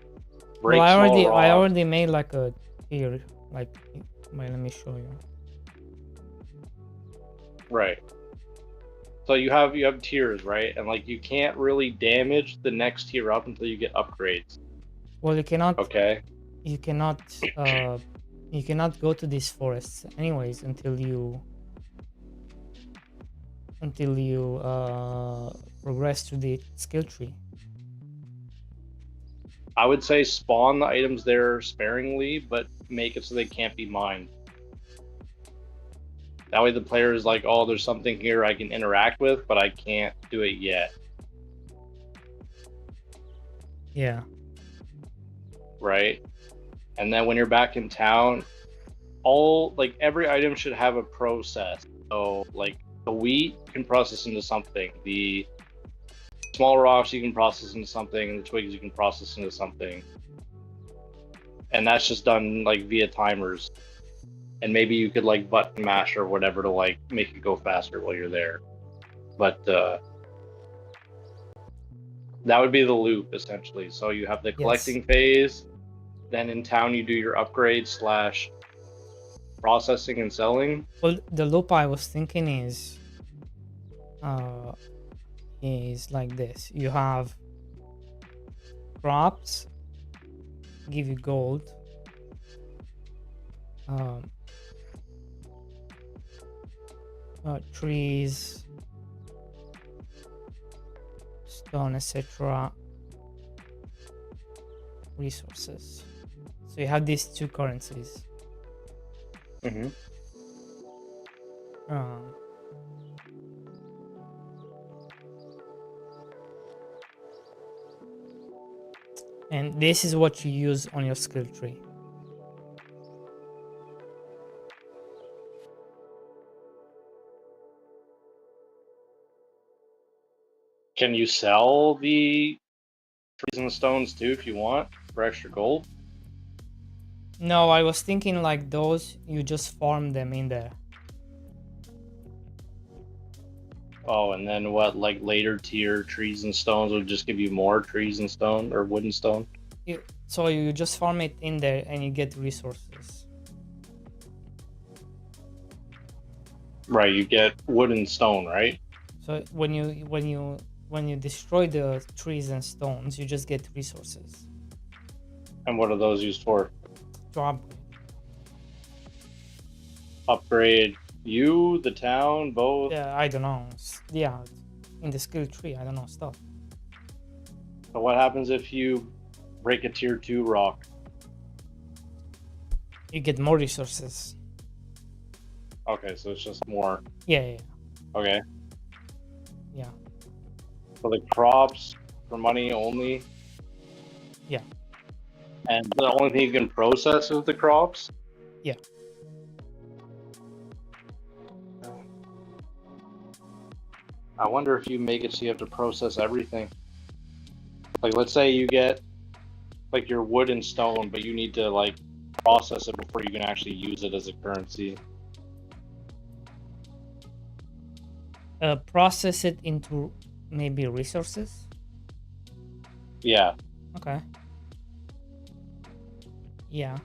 break Well, small rocks. I already made like a tier, like wait, let me show you. Right. So you have tiers, right? And like you can't really damage the next tier up until you get upgrades. Well, you cannot Okay. you cannot go to these forests anyways until you progress to the skill tree. I would say spawn the items there sparingly, but make it so they can't be mined. That way the player is like, oh, there's something here I can interact with, but I can't do it yet. Yeah. Right? And then when you're back in town, every item should have a process. So like the wheat you can process into something, the small rocks you can process into something, and the twigs you can process into something. And that's just done like via timers. And maybe you could like button mash or whatever to like make it go faster while you're there. But that would be the loop essentially. So you have the collecting phase, then in town you do your upgrade / processing and selling. Well, the loop I was thinking is like this. You have crops give you gold, trees, stone, etc. resources. So you have these two currencies. Mm-hmm. And this is what you use on your skill tree. Can you sell the trees and stones too if you want for extra gold? No, I was thinking like those, you just farm them in there. Oh, and then what, like later tier trees and stones would just give you more trees and stone or wood and stone? So you just farm it in there and you get resources. Right, you get wood and stone, right? So when you destroy the trees and stones, you just get resources. And what are those used for? To upgrade. Upgrade you, the town, both? Yeah, I don't know. Yeah, in the skill tree, I don't know stuff. So what happens if you break a tier 2 rock? You get more resources. Okay, so it's just more. Yeah. Okay. Yeah. For the crops, for money only. Yeah. And the only thing you can process is the crops. Yeah. I wonder if you make it so you have to process everything. Like, let's say you get like your wood and stone, but you need to like process it before you can actually use it as a currency. Process it into maybe resources. Yeah. Okay. Yeah,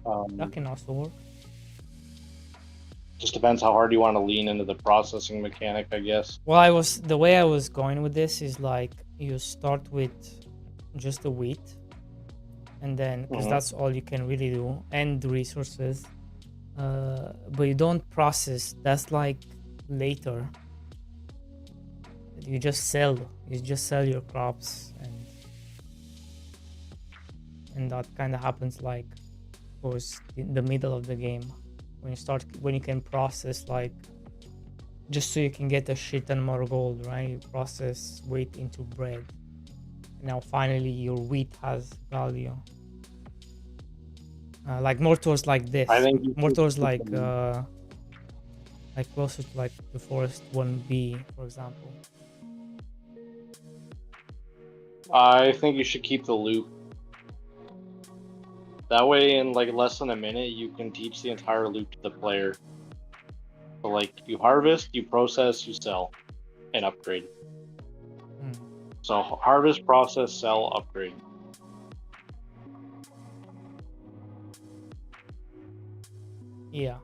that can also work. Just depends how hard you want to lean into the processing mechanic, I guess. Well, the way I was going with this is like you start with just the wheat, and then because that's all you can really do, and the resources, but you don't process. That's like later. You just sell your crops, and that kind of happens like towards the middle of the game when you can process like just so you can get a shit ton more gold, right? You process wheat into bread. Now finally your wheat has value. Like more towards like this. I think more towards like closer to like the forest 1B, for example. I think you should keep the loop. That way, in like less than a minute, you can teach the entire loop to the player. So like, you harvest, you process, you sell, and upgrade. So harvest, process, sell, upgrade. Yeah.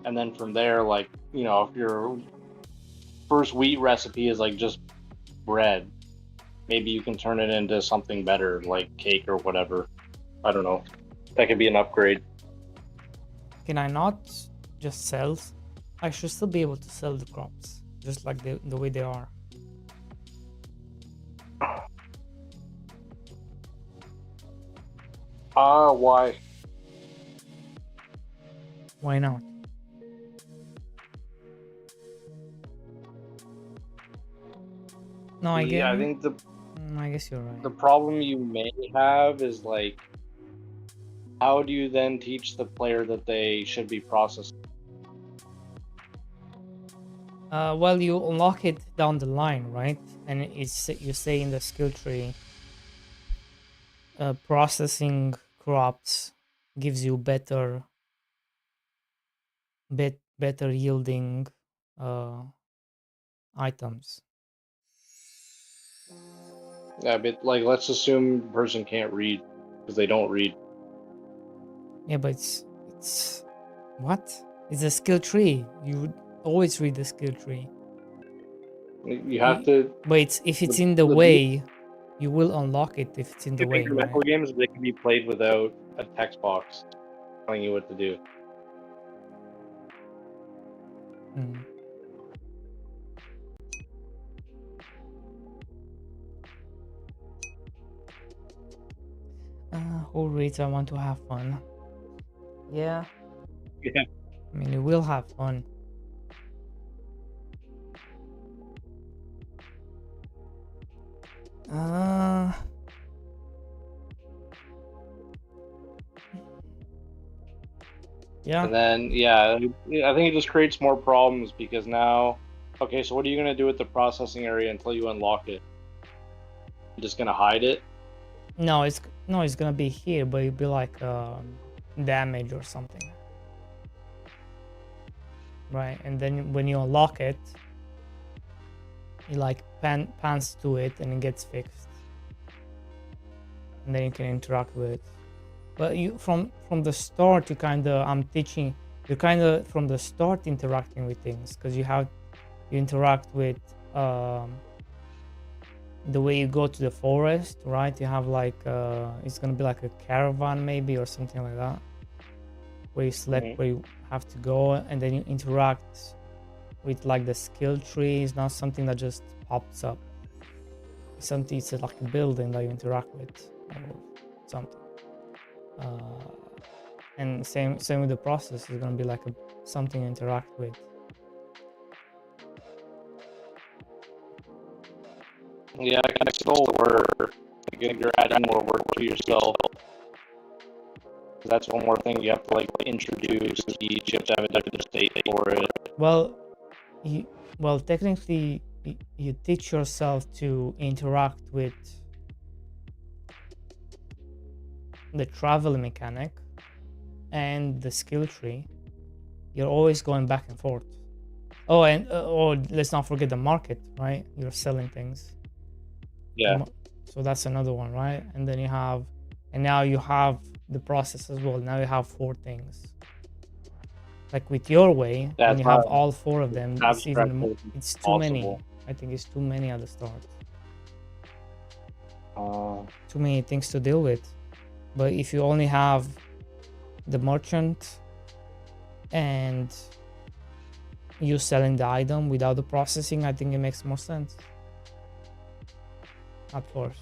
And then from there, like, you know, if your first wheat recipe is like just bread, maybe you can turn it into something better, like cake or whatever. I don't know. That could be an upgrade. Can I not just sell? I should still be able to sell the crops, just like the way they are. Why? Why not? No, I think I guess you're right. the problem you may have is like, how do you then teach the player that they should be processing? Well, you unlock it down the line, right? And it's you say in the skill tree, processing crops gives you better yielding items. Yeah, but like, let's assume the person can't read because they don't read. Yeah, but it's what? It's a skill tree. You would always read the skill tree. You have to. But if it's in the way, you will unlock it if it's in the way, right? Games, they can be played without a text box telling you what to do. Who reads? I want to have fun. Yeah. Yeah. I mean, you will have fun. Yeah. And then, yeah, I think it just creates more problems because now, okay, so what are you going to do with the processing area until you unlock it? You're just going to hide it? No, it's gonna be here, but it'll be like damage or something, right? And then when you unlock it, you like pans to it and it gets fixed, and then you can interact with it. But you from the start, you kind of you're kind of from the start interacting with things because you interact with the way you go to the forest, right? You have like it's gonna be like a caravan maybe or something like that, where you select where you have to go, and then you interact with like the skill tree. It's not something that just pops up. It's like a building that you interact with or something. And same with the process. It's gonna be like something to interact with. Yeah, I can still work. You're adding more work to yourself. That's one more thing you have to like introduce. You have to have a different state for it. Well, technically, you teach yourself to interact with the travel mechanic and the skill tree. You're always going back and forth. Oh, and let's not forget the market, right? You're selling things. Yeah. So that's another one, right? And then now you have the process as well. Now you have 4 things. Like with your way, when you have all 4 of them, it's too many. I think it's too many at the start. Too many things to deal with. But if you only have the merchant and you selling the item without the processing, I think it makes more sense at first.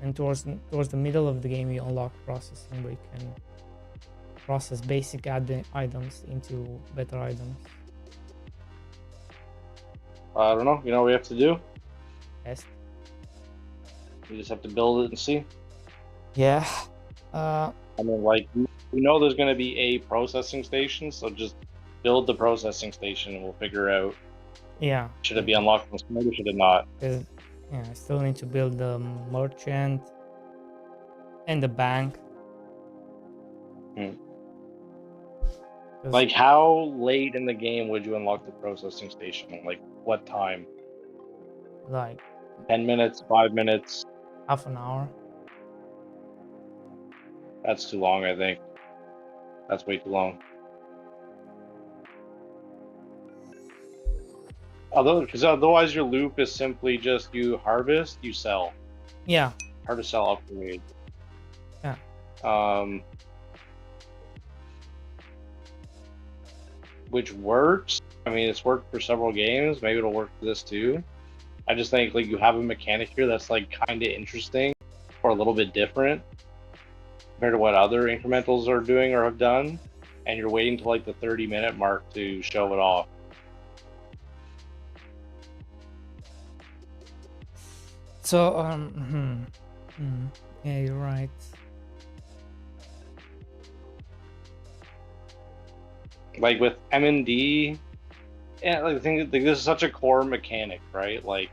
And towards the middle of the game, you unlock processing, where you can process basic items into better items. I don't know. You know what we have to do? Yes. We just have to build it and see. Yeah. I mean, like, we know there's going to be a processing station, so just build the processing station and we'll figure out. Yeah. Should it be unlocked from smart or should it not? Yeah, I still need to build the merchant and the bank. Like, how late in the game would you unlock the processing station? Like, what time? Like 10 minutes, 5 minutes? Half an hour. That's too long, I think. That's way too long. Because otherwise your loop is simply just you harvest, you sell. Yeah. Harvest, sell, upgrade. Yeah. Which works. I mean, it's worked for several games. Maybe it'll work for this too. I just think like you have a mechanic here that's like kind of interesting or a little bit different compared to what other incrementals are doing or have done, and you're waiting till like the 30-minute mark to show it off. So yeah, you're right. Like with M&D, yeah, like I think like, this is such a core mechanic, right? Like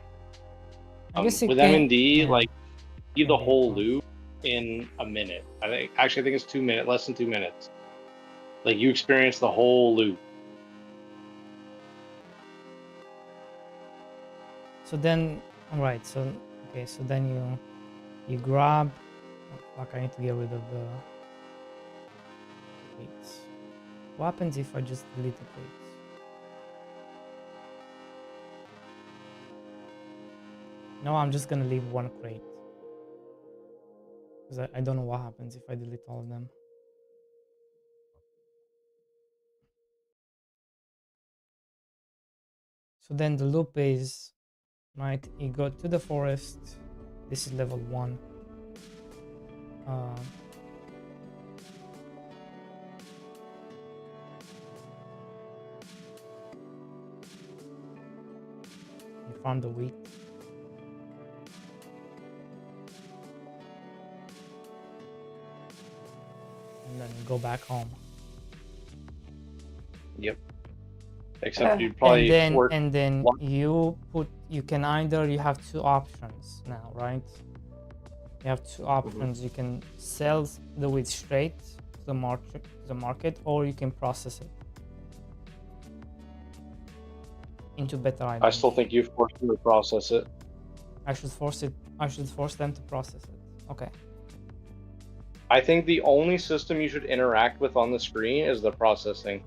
with M&D, like you the whole loop in a minute. I think it's 2 minutes, less than 2 minutes. Like you experience the whole loop. So then, all right. So okay. So then you grab. Oh, fuck! I need to get rid of the plates. What happens if I just delete the plates? No, I'm just gonna leave 1 crate. Because I don't know what happens if I delete all of them. So then the loop is, right, you go to the forest. This is level 1. You farm the wheat. And then go back home. Yep. Except you'd probably and then you have 2 options now, right? You have 2 options. You can sell the wheat straight to the market, or you can process it into better items. I still think you force them to process it. I should force them to process it. Okay. I think the only system you should interact with on the screen is the processing.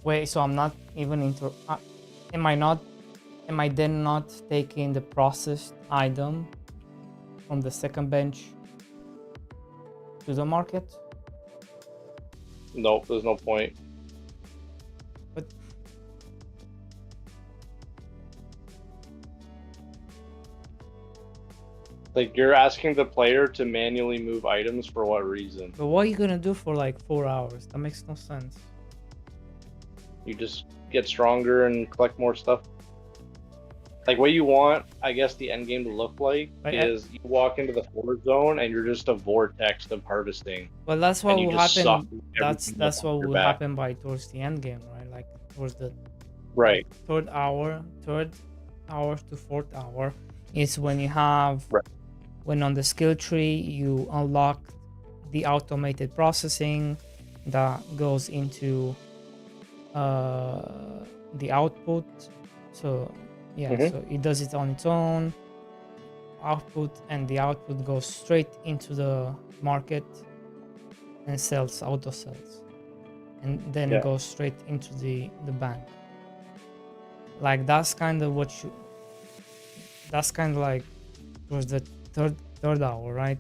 Wait, so I'm not even am I then not taking the processed item from the second bench to the market? Nope, there's no point. But Like, you're asking the player to manually move items for what reason? But what are you gonna do for like 4 hours? That makes no sense. You just get stronger and collect more stuff. Like, what you want, I guess, the end game to look like is you walk into the forest zone and you're just a vortex of harvesting. Well, that's what and you will just suck happen. everything That's up what your will back. happen by towards the end game, right? Like towards the Right. third hour to fourth hour is when you have Right. when on the skill tree you unlock the automated processing that goes into the output. So yeah, so it does it on its own output, and the output goes straight into the market and sells, auto sells, and then it goes straight into the bank. Like that's kind of what you that's kind of like towards the third hour, right?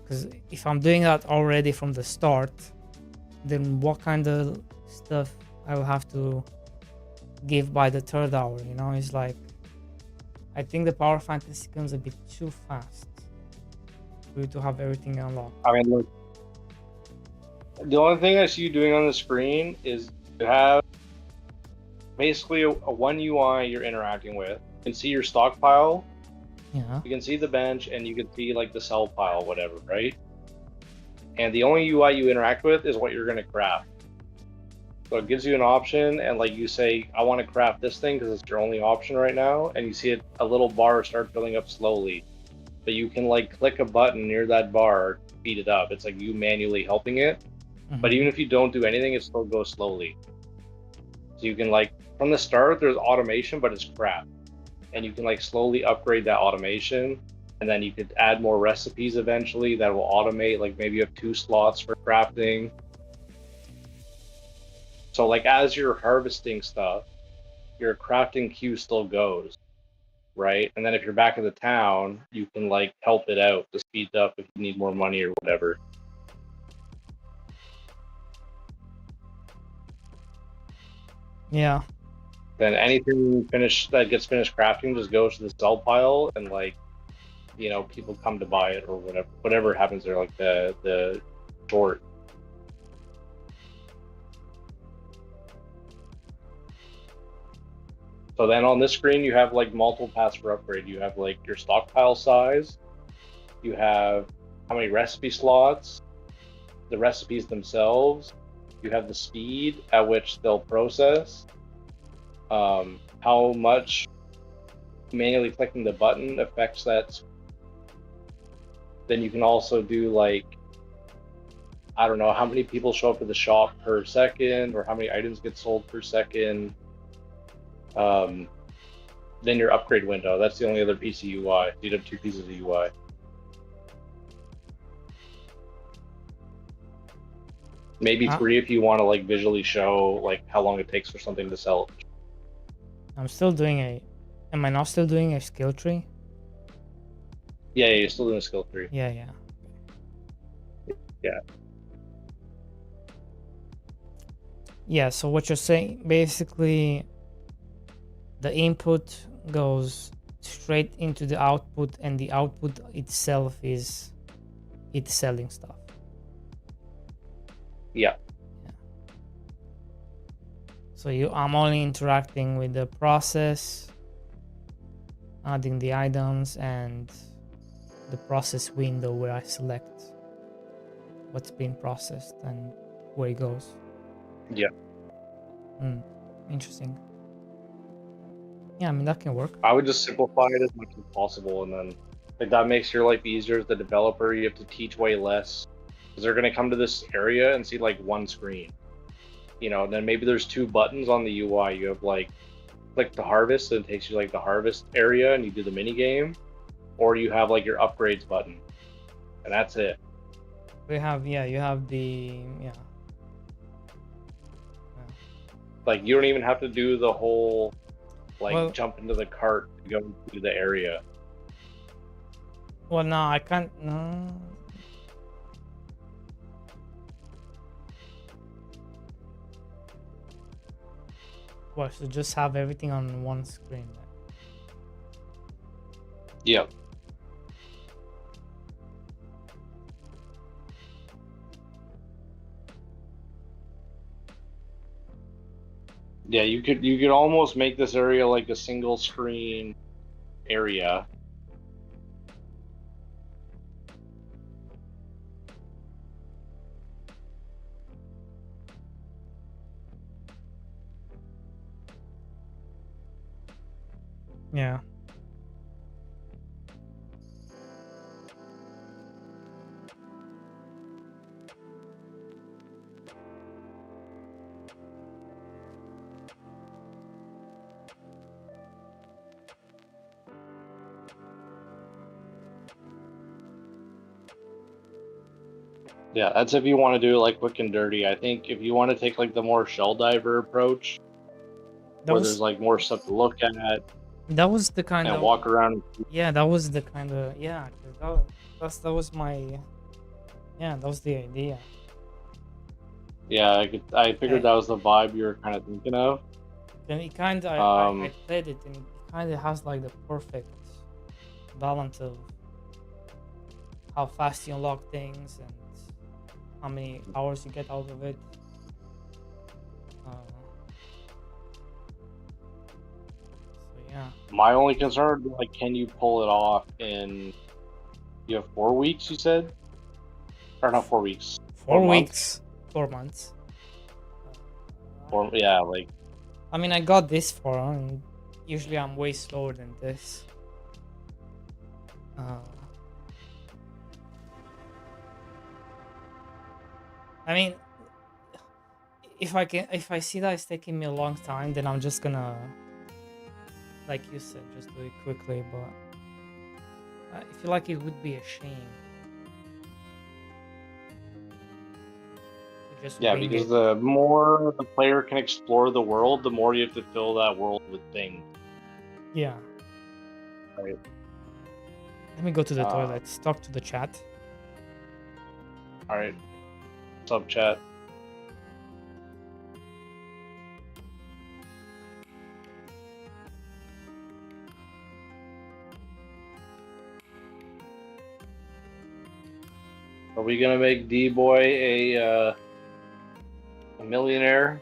Because if I'm doing that already from the start, then what kind of stuff I will have to give by the third hour, you know? It's like I think the power fantasy comes a bit too fast for you to have everything unlocked. I mean, look, the only thing I see you doing on the screen is you have basically a one UI you're interacting with. You can see your stockpile, Yeah. you can see the bench, and you can see like the sell pile, whatever, right? And the only UI you interact with is what you're going to craft. So it gives you an option, and like you say, I want to craft this thing because it's your only option right now, and you see it, a little bar start filling up slowly. But you can like click a button near that bar to speed it up. It's like you manually helping it. But even if you don't do anything, it still goes slowly. So you can like, from the start, there's automation, but it's crap. And you can like slowly upgrade that automation. And then you could add more recipes eventually that will automate, like maybe you have 2 slots for crafting. So like as you're harvesting stuff, your crafting queue still goes, right? And then if you're back in the town, you can like help it out to speed up if you need more money or whatever. Yeah. Then anything that gets finished crafting just goes to the sell pile, and like, you know, people come to buy it or whatever happens there, like the short. So then on this screen you have like multiple paths for upgrade. You have like your stockpile size, you have how many recipe slots, the recipes themselves, you have the speed at which they'll process, how much manually clicking the button affects that. Then you can also do like, I don't know, how many people show up to the shop per second, or how many items get sold per second. Then your upgrade window, that's the only other piece of UI. You'd have 2 pieces of UI. Maybe 3 if you want to like visually show like how long it takes for something to sell. I'm still doing am I not still doing a skill tree? Yeah, you're still doing a skill tree. Yeah. Yeah, so what you're saying, basically the input goes straight into the output, and the output itself is it's selling stuff. Yeah. So I'm only interacting with the process, adding the items, and the process window where I select what's being processed and where it goes. Yeah. Interesting. Yeah, I mean that can work. I would just simplify it as much as possible, and then like that makes your life easier as the developer. You have to teach way less because they're gonna come to this area and see like one screen, you know. And then maybe there's 2 buttons on the UI. You have like click to harvest, and it takes you like the harvest area, and you do the mini game, or you have like your upgrades button, and that's it. You have the Like you don't even have to do the whole like jump into the cart to go to the area. Well, no, I can't. No. Well, so just have everything on one screen. Yep. Yeah, you could almost make this area like a single screen area. Yeah. Yeah, that's if you want to do it like quick and dirty. I think if you want to take like the more shell diver approach, That where there's was like more stuff to look at the kind and of walk around. yeah, that was the kind of yeah, 'cause that was my yeah, that was the idea. Yeah, I figured Eh, that was the vibe you were kind of thinking of. and it kind of I Um, played it and it kind of has like the perfect balance of how fast you unlock things and how many hours you get out of it. Uh, so yeah, my only concern would be like, can you pull it off in? You have 4 weeks, you said, or not 4 weeks, 4 4 months, weeks, 4 months. or yeah, like I mean, I got this far, and usually I'm way slower than this. Uh, I mean, if I see that it's taking me a long time, then I'm just gonna, like you said, just do it quickly. But I feel like it would be a shame to just yeah, wing because it. the more the player can explore the world, the more you have to fill that world with things. Yeah. Right. Let me go to the Uh, toilet. Talk to the chat. All right, sub chat. Are we gonna make D Boy a millionaire?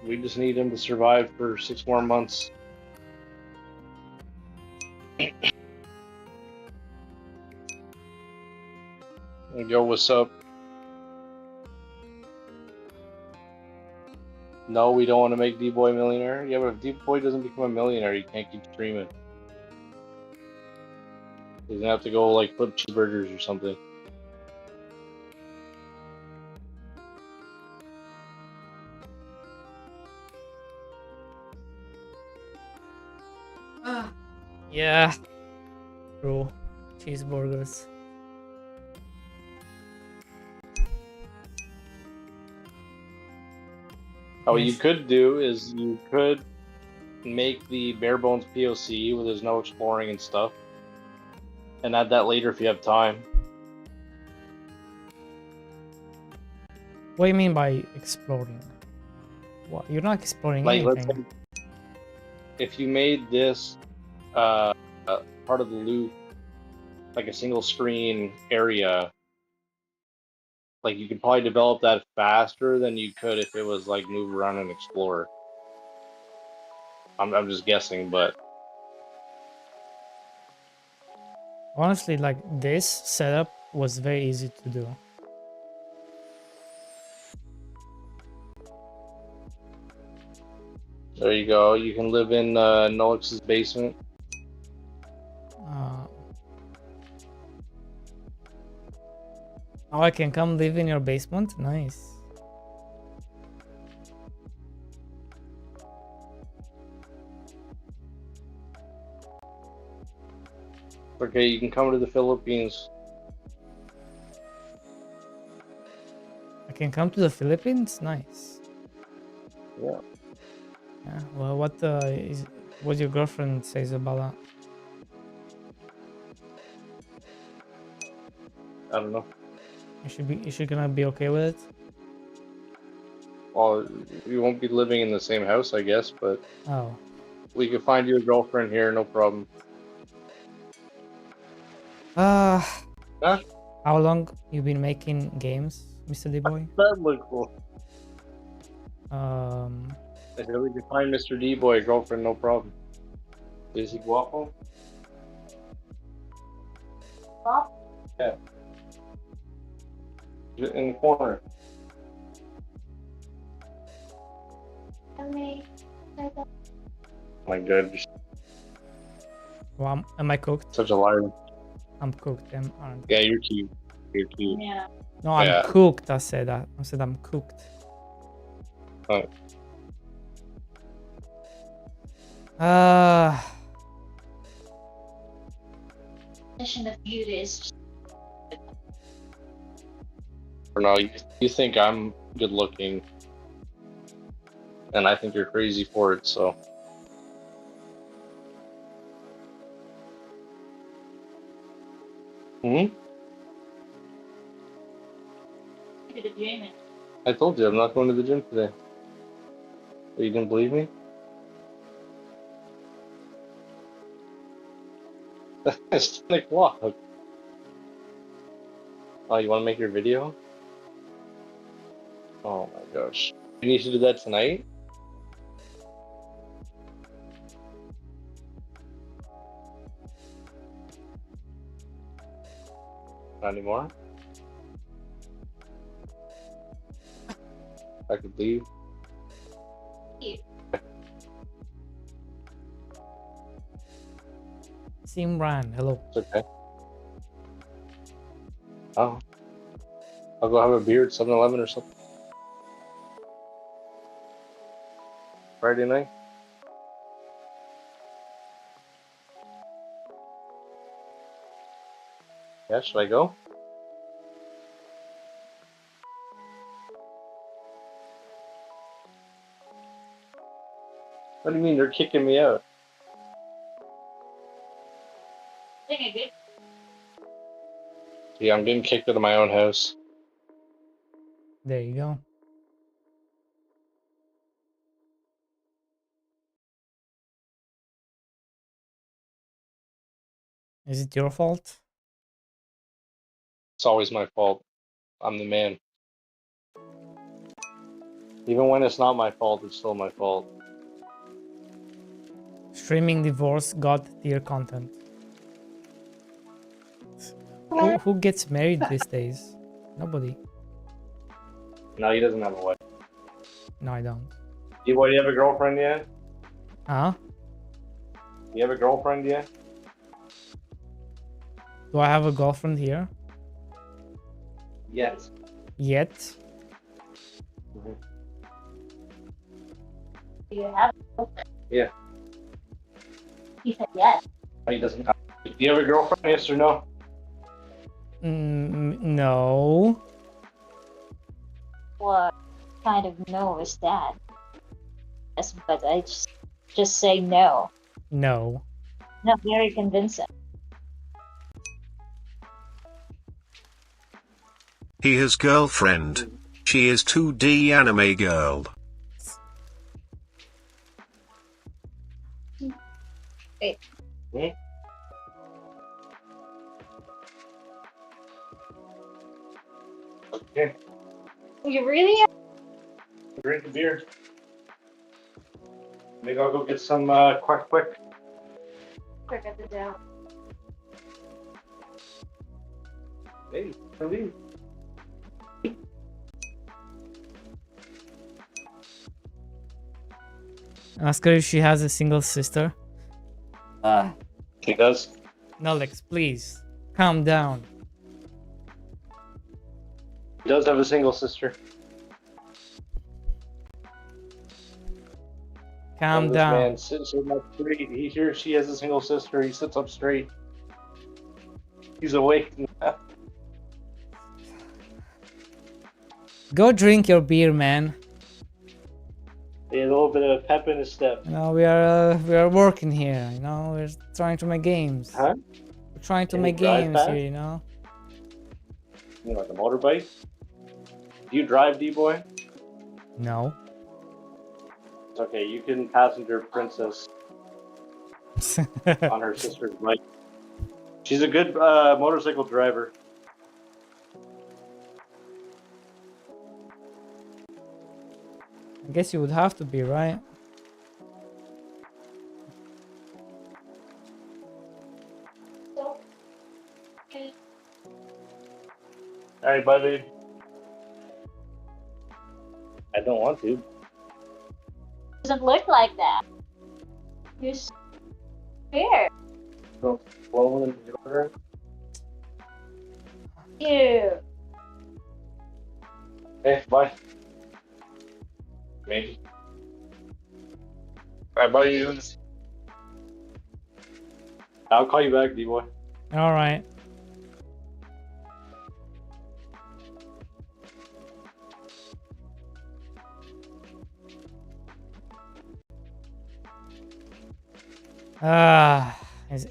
We just need him to survive for 6 more months. Yo, what's up? No, we don't want to make D Boy a millionaire. Yeah, but if D Boy doesn't become a millionaire, you can't keep streaming. He's gonna have to go like flip cheeseburgers or something. Yeah. True. Cheeseburgers. What you Yes. could do is you could make the bare bones POC where there's no exploring and stuff, and add that later if you have time. What do you mean by exploring? What? You're not exploring Like, let's anything. say if you made this part of the loop like a single screen area, like you could probably develop that faster than you could if it was like move around and explore. I'm just guessing, but Honestly, like this setup was very easy to do. there you go. You can live in Nolix's basement. Oh, I can come live in your basement? Nice. Okay, you can come to the Philippines. I can come to the Philippines? Nice. Yeah. Yeah. Well, what your girlfriend says about that? I don't know. Is she gonna be okay with it? Well, you won't be living in the same house, I guess, but Oh. we could find you a girlfriend here, no problem. Uh Huh? How long you been making games, Mr. D-Boy? That look cool. I I said we can find Mr. D-Boy a girlfriend, no problem. Is he guapo? Yeah. In the corner. Oh my god, you're well, am I cooked? such a liar. I'm cooked. Aren't I? Yeah, you're cute. You're cute. Yeah. No, I'm Yeah. cooked. I said that. I said I'm cooked. Oh. Mission of beauty is For now, you think I'm good looking, and I think you're crazy for it, so. Hmm? to the gym. I told you I'm not going to the gym today. But you didn't believe me? It's 10 o'clock. Oh, you want to make your video? Oh my gosh. You need to do that tonight? Not anymore? I could leave. Simran, hello. It's okay. Oh. I'll go have a beer at 7-Eleven or something. Friday night? Yeah, should I go? What do you mean they're kicking me out? I think I did. Yeah, I'm getting kicked out of my own house. There you go. Is it your fault? It's always my fault. I'm the man. Even when it's not my fault, it's still my fault. Streaming divorce god tier content. Who gets married these days? Nobody. No, he doesn't have a wife. No, I don't. D-Boy, do you have a girlfriend yet? Huh? Do you have a girlfriend yet? Do I have a girlfriend here? Yes. Yet? Do you have a Yeah. He said yes. No, he doesn't. Do you have a girlfriend? Yes or no? No. What kind of no is that? Yes, but I just say no. No. Not very convincing. He has girlfriend. She is 2D anime girl. Wait. Hmm? Okay. You really? Drink a beer. Maybe I'll go get some quick. Quick at the down. Hey, leave. Ask her if she has a single sister. He does. Nolix, please. Calm down. He does have a single sister. Calm This down. man sits up straight. He hears she has a single sister. He sits up straight. He's awake. Go drink your beer, man. He has a little bit of pep in his step. You know, we are working here. You know, we're trying to make games. Huh? We're trying to Can make you drive games fast? here. You know. You know, like a motorbike. Do you drive, D-Boy? No. It's okay. You can passenger Princess on her sister's bike. She's a good motorcycle driver. I guess you would have to be, right? Alright, buddy. I don't want to. Doesn't look like that. You're scared. Go slow in the order. Ew. Hey, bye. Maybe. Alright, buddy. I'll call you back, D-boy. All right.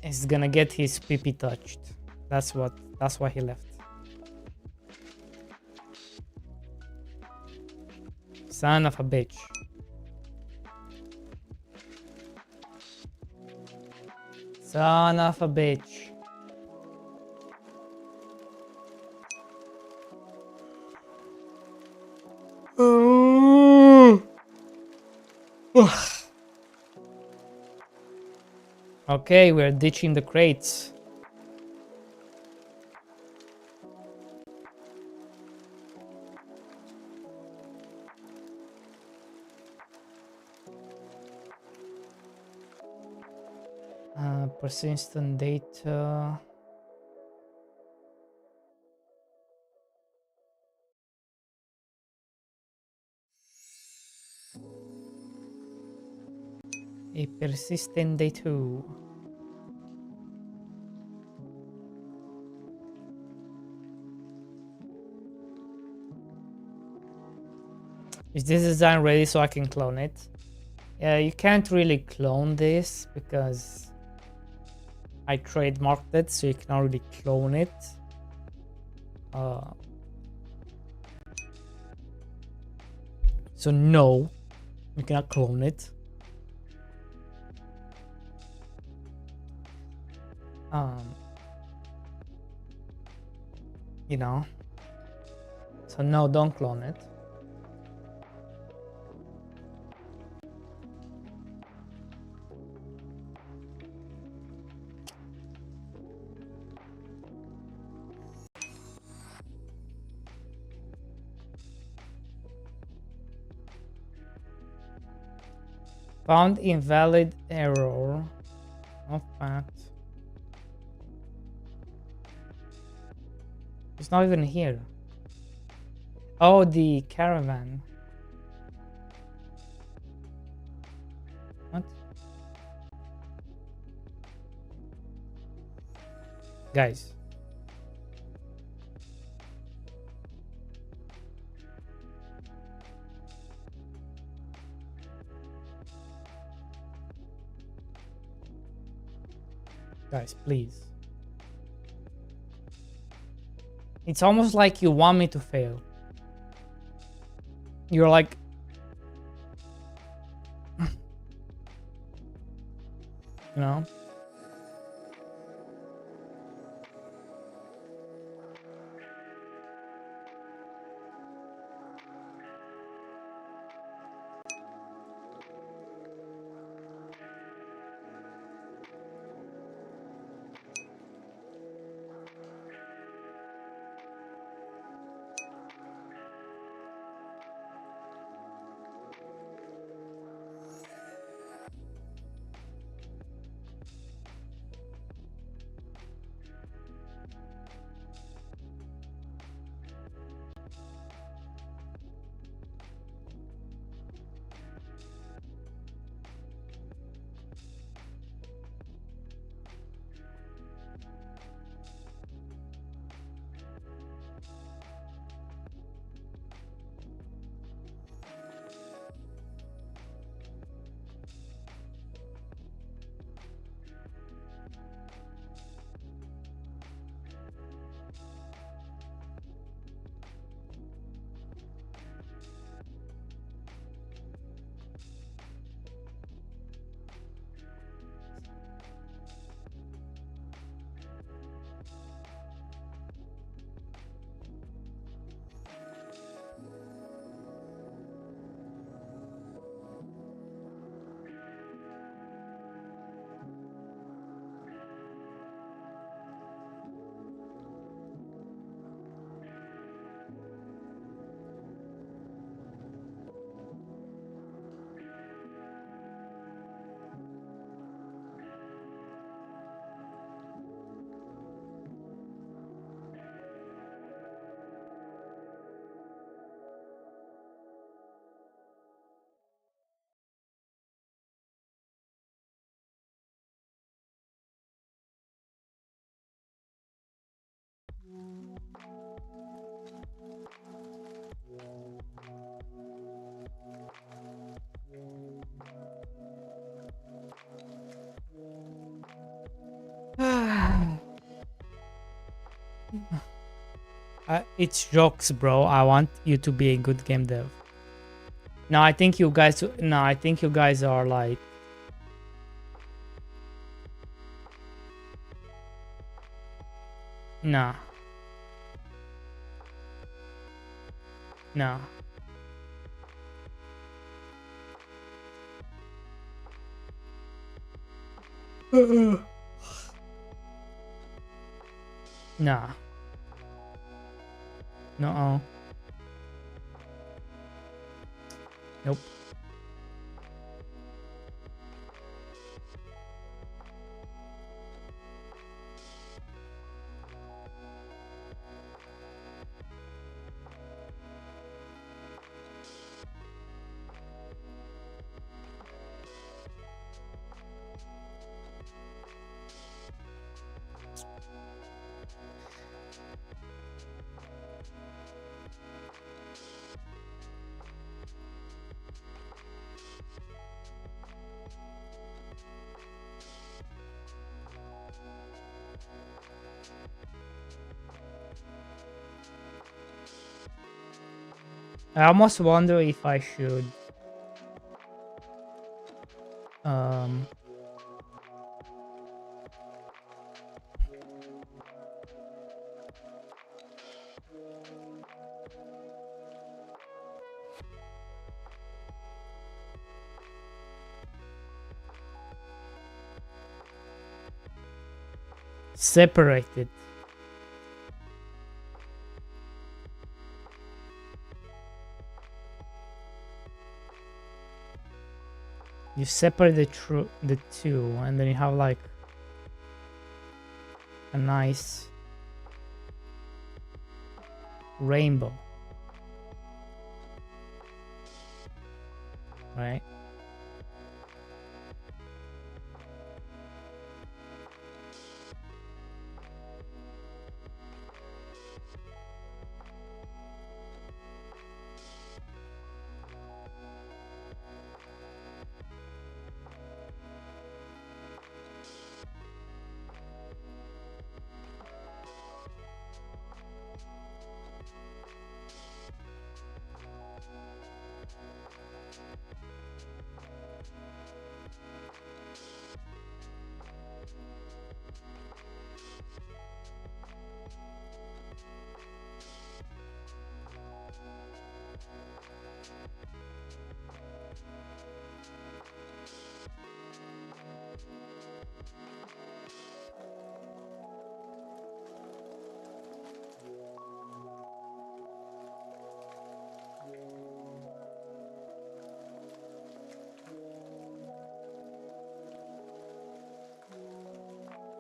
He's gonna get his pee touched. That's why he left. Son of a bitch. Son of a bitch. Okay, we're ditching the crates. Persistent data. A persistent data. Is this design ready so I can clone it? Yeah, you can't really clone this because I trademarked it, so you cannot really clone it. So no, you cannot clone it. You know. So no, don't clone it. Found invalid error. Not fact. It's not even here. Oh, the caravan. What? Guys. Guys, please. It's almost like you want me to fail. You're like... you know? It's jokes, bro. I want you to be a good game dev. No, I think you guys. No, I think you guys are like. Nah. Nah. Nah. No. Nope. I almost wonder if I should um separate it. You separate the two, and then you have like a nice rainbow, right?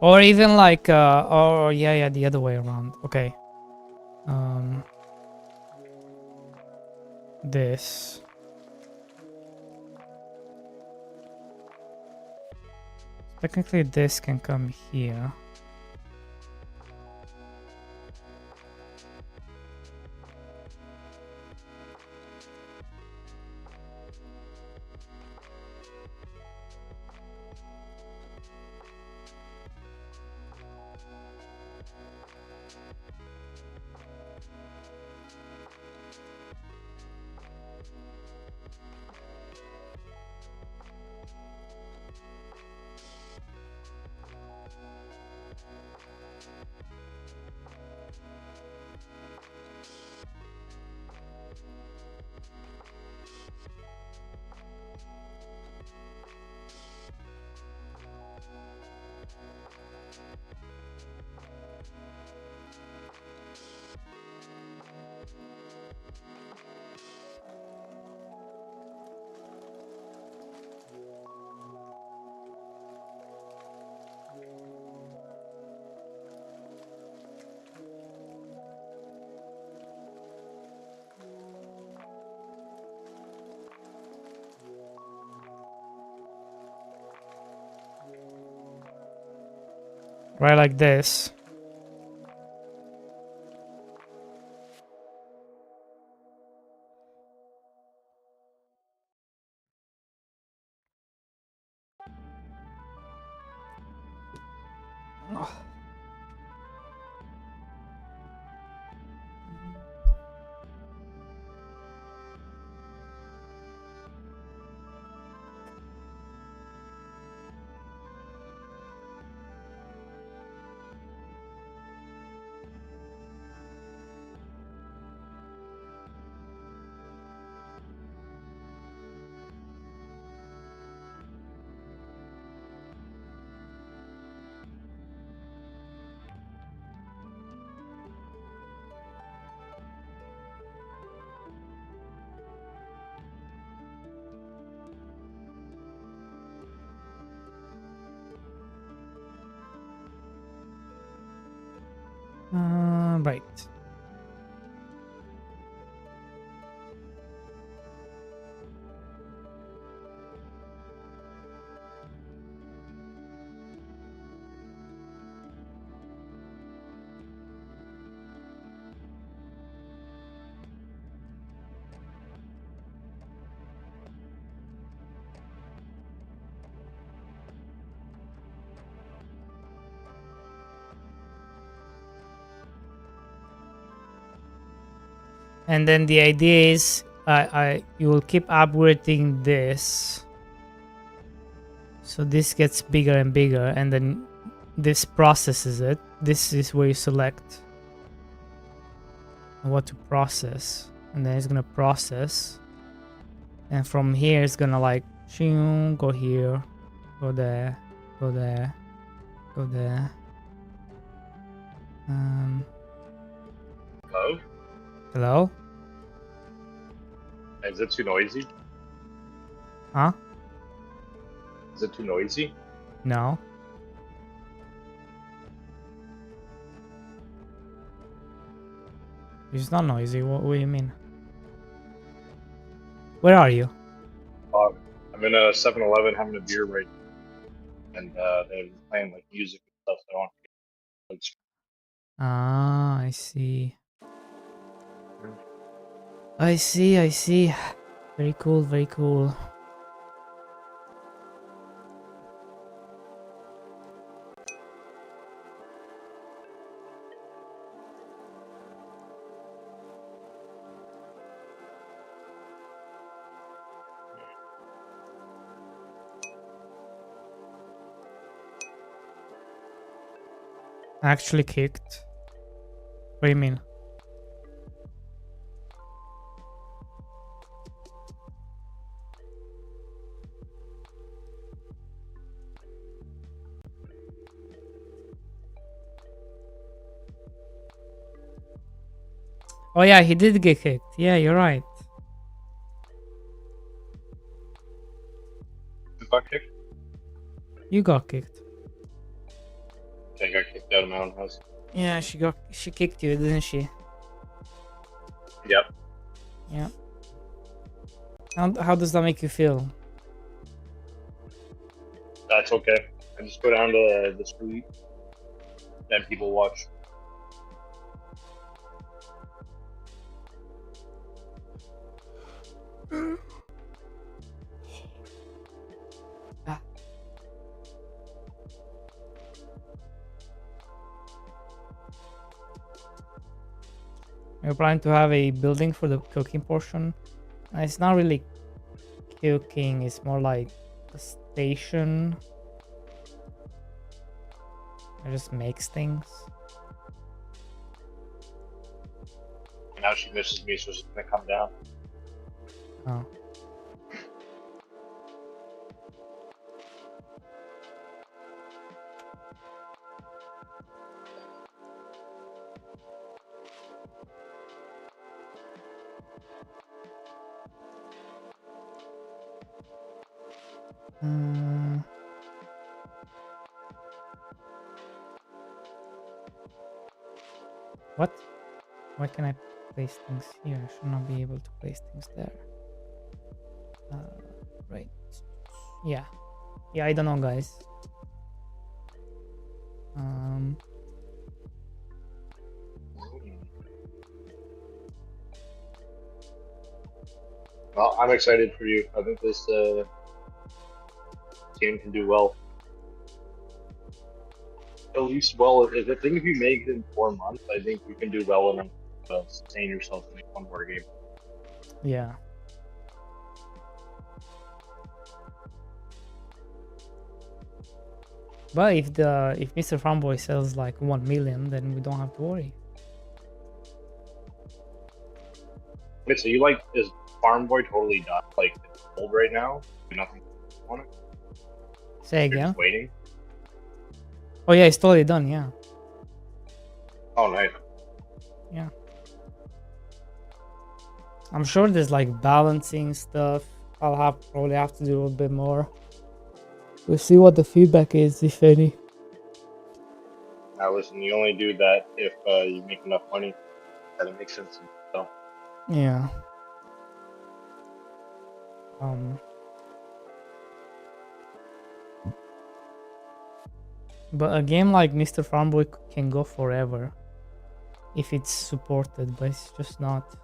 Or even like or yeah, the other way around. Okay. This. Technically this can come here. Right, like this. Right. And then the idea is you will keep upgrading this. So this gets bigger and bigger, and then this processes it. This is where you select what to process, and then it's gonna process. And from here it's gonna like go here, go there, go there, go there. Hello? Hello? Is it too noisy? Huh? Is it too noisy? No. It's not noisy. What do you mean? Where are you? I'm in a 7-Eleven having a beer right now, and they're playing like music and stuff. So I want to get Ah, I see. I see, I see. Very cool, very cool. Actually kicked. What do you mean? Oh yeah, he did get kicked. Yeah, you're right. Who got kicked? You got kicked. I got kicked out of my own house. Yeah, she kicked you, didn't she? Yep. Yeah. How does that make you feel? That's okay. I just go down to the street, and people watch. We're planning to have a building for the cooking portion. It's not really cooking, it's more like a station. It just makes things. Now she misses me, so she's gonna come down. Oh. What? Why can I place things here? I should not be able to place things there. Right. Yeah. Yeah, I don't know, guys. Well, I'm excited for you. I think this team can do well. At least well, if I think if you make it in 4 months, I think you can do well enough to sustain yourself to make one more game. Yeah. But if Mr. Farmboy sells like 1 million, then we don't have to worry. Wait, so you like is Farm Boy totally done? Like it's old right now? Nothing on it? Say You're again. just waiting? Oh yeah, it's totally done. Yeah. Oh, nice. Yeah. I'm sure there's like balancing stuff. I'll probably have to do a little bit more. We'll see what the feedback is, if any. Now listen, you only do that if you make enough money that it makes sense to do so. Yeah. But a game like Mr. Farmboy can go forever if it's supported, but it's just not.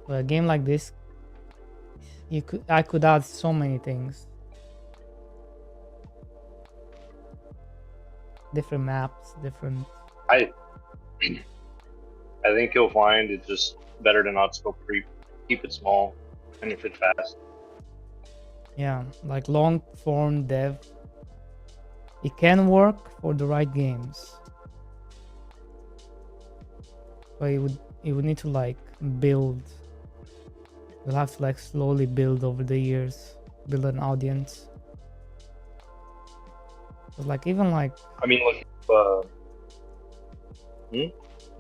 But a game like this, I could add so many things. Different maps, different. I think you'll find it's just better to not scope creep. Keep it small and if it fast. Yeah, like long form dev. It can work for the right games. But it would need to like build. You'll have to like slowly build over the years, build an audience. But like even like I mean, look,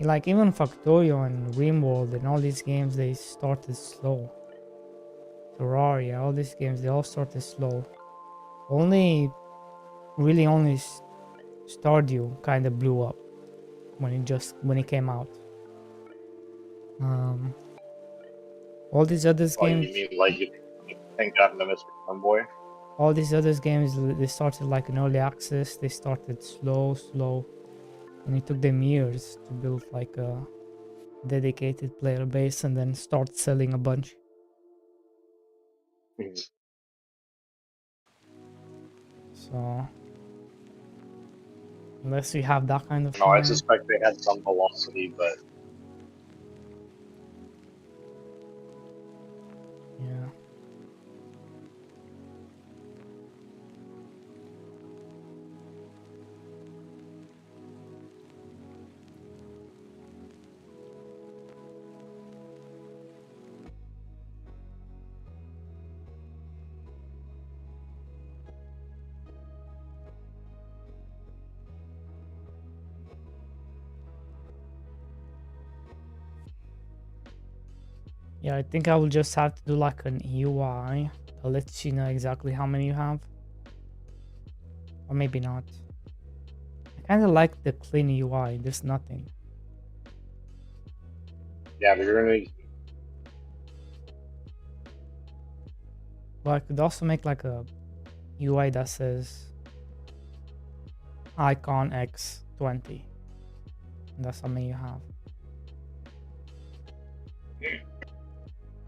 like even Factorio and Rimworld and all these games, they started slow. Terraria, all these games, they all started slow. Only Stardew kind of blew up when it came out. All these other games. You mean like you think that Mr. Farmboy? All these other games, they started like in early access. They started slow, and it took them years to build like a dedicated player base and then start selling a bunch. So unless you have that kind of No, I time, suspect they had some velocity, but yeah. Yeah, I think I will just have to do like an UI that lets you know exactly how many you have. Or maybe not. I kind of like the clean UI, there's nothing. yeah, but you're gonna need. But I could also make like a UI that says icon x20. That's how many you have.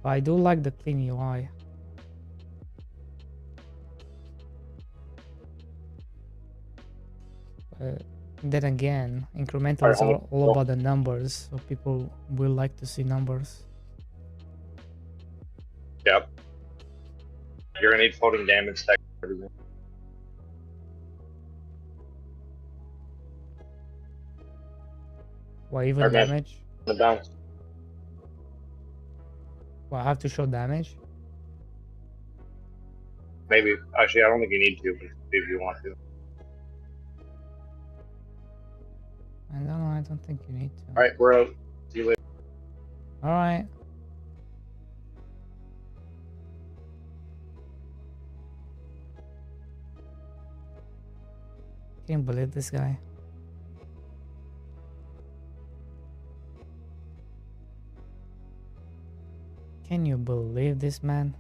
But I do like the clean UI. Then again, incremental is all about the numbers, so people will like to see numbers. Yep. You're gonna need floating damage tech for everything. What, even damage? The bounce. Well, I have to show damage? Maybe. Actually, I don't think you need to, but if you want to. I don't know, I don't think you need to. Alright, we're out. See you later. Alright. Can't believe this guy. Can you believe this man?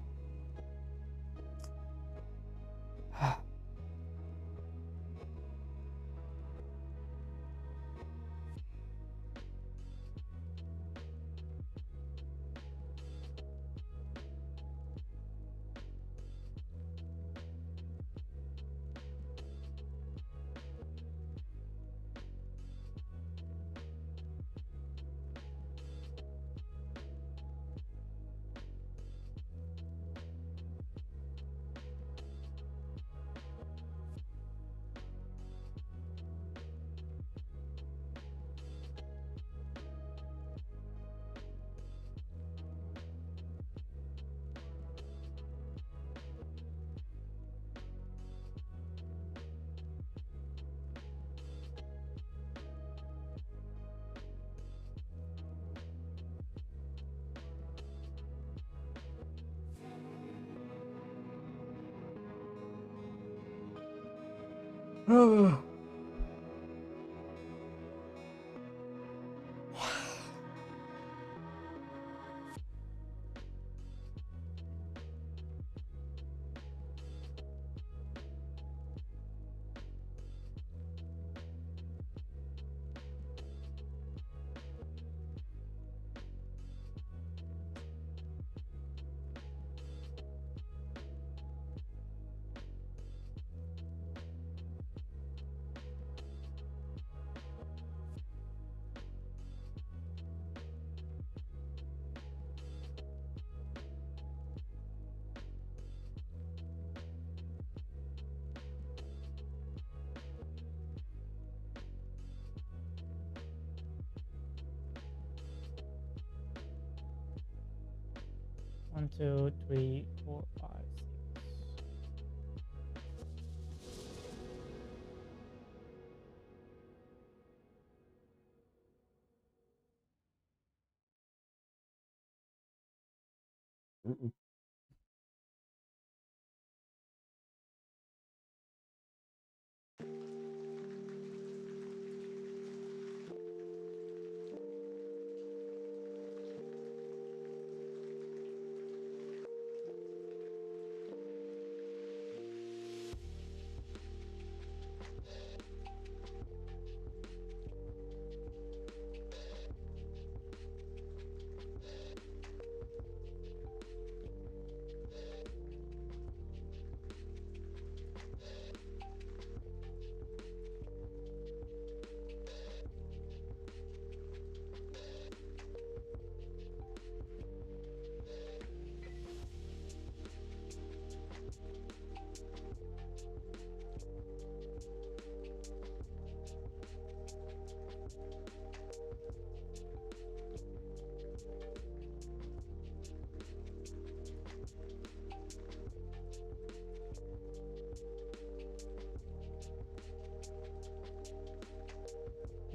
1, 2, 3, 4, 5, 6.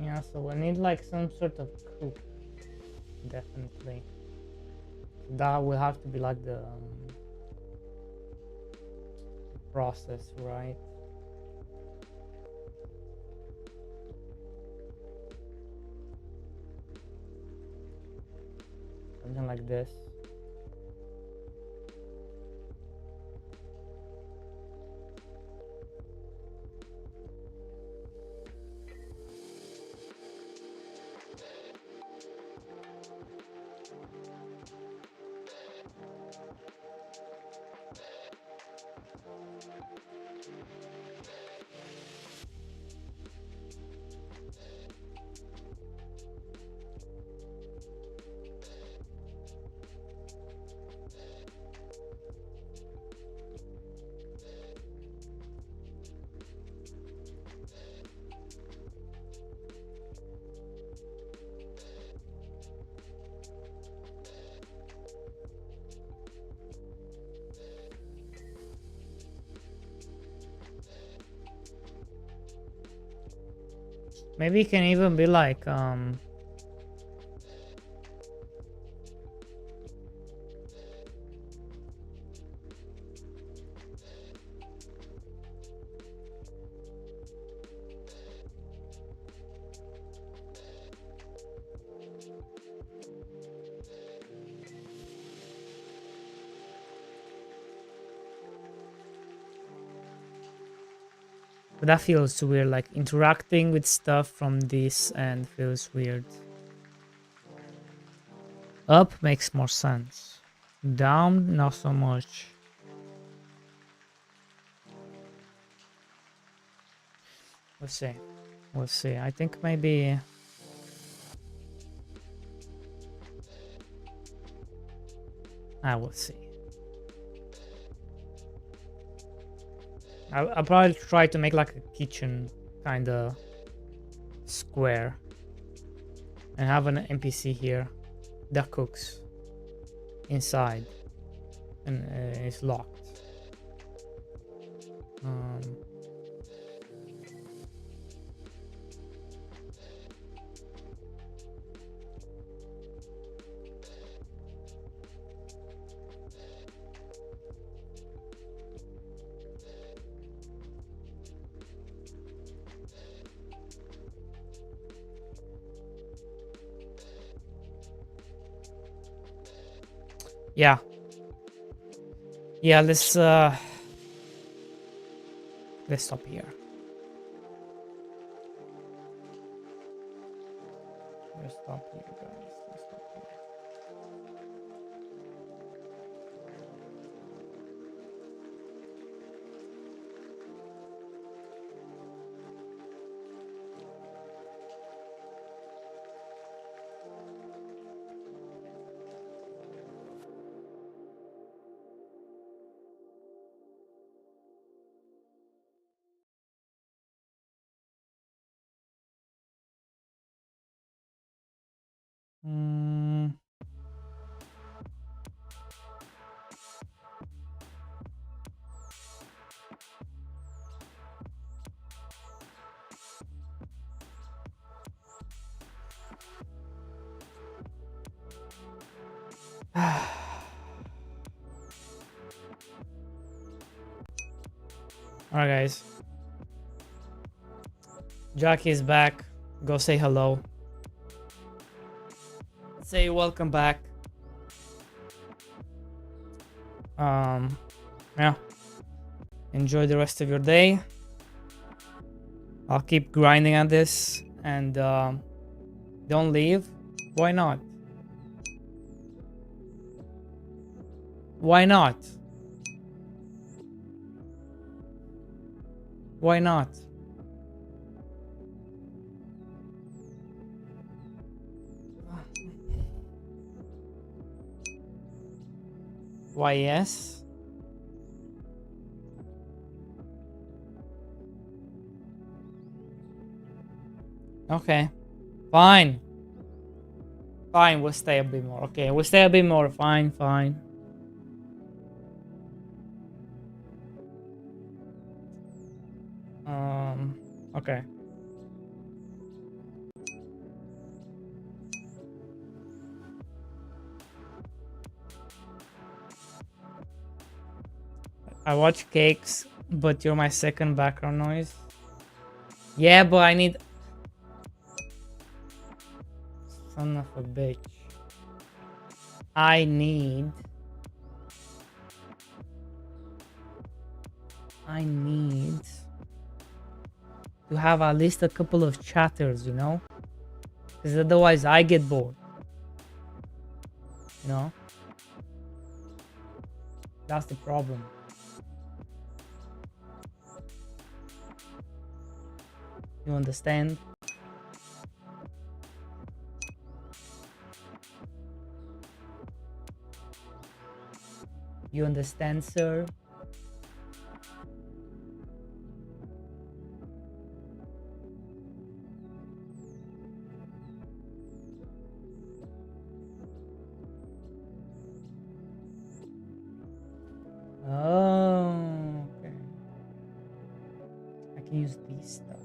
Yeah, so we need like some sort of cook, definitely. That will have to be like the process, right? Something like this. Maybe it can even be like but that feels weird, like interacting with stuff from this end feels weird. Up makes more sense. Down, not so much. We'll see. We'll see. I think maybe... I will see. I'll probably try to make like a kitchen kind of square. And have an NPC here that cooks inside. And it's locked. Yeah. Yeah, let's stop here. Let's stop here, guys. Let's stop here. Alright, guys. Jackie is back. Go say hello. Say welcome back. Yeah. Enjoy the rest of your day. I'll keep grinding at this and don't leave. Why not? Why not? Why not? Why yes? Okay. Fine. Fine, we'll stay a bit more. Okay, we'll stay a bit more. Fine, fine. Okay. I watch cakes, but you're my second background noise. Yeah, but I need... Son of a bitch. I need to have at least a couple of chatters, you know? Because otherwise I get bored. You know? That's the problem. You understand? You understand, sir? Oh, okay. I can use these stuff.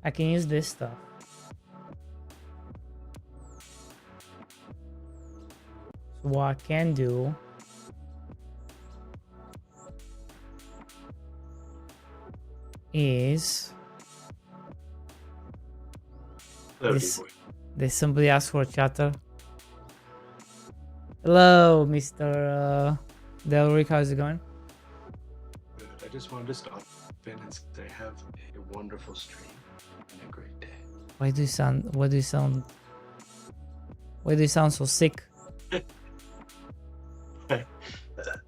I can use this stuff. So what I can do is did somebody ask for a chatter? Hello, Mr. Delric, how's it going? Good. I just wanted to stop in and say have a wonderful stream and a great day. Why do you sound so sick? I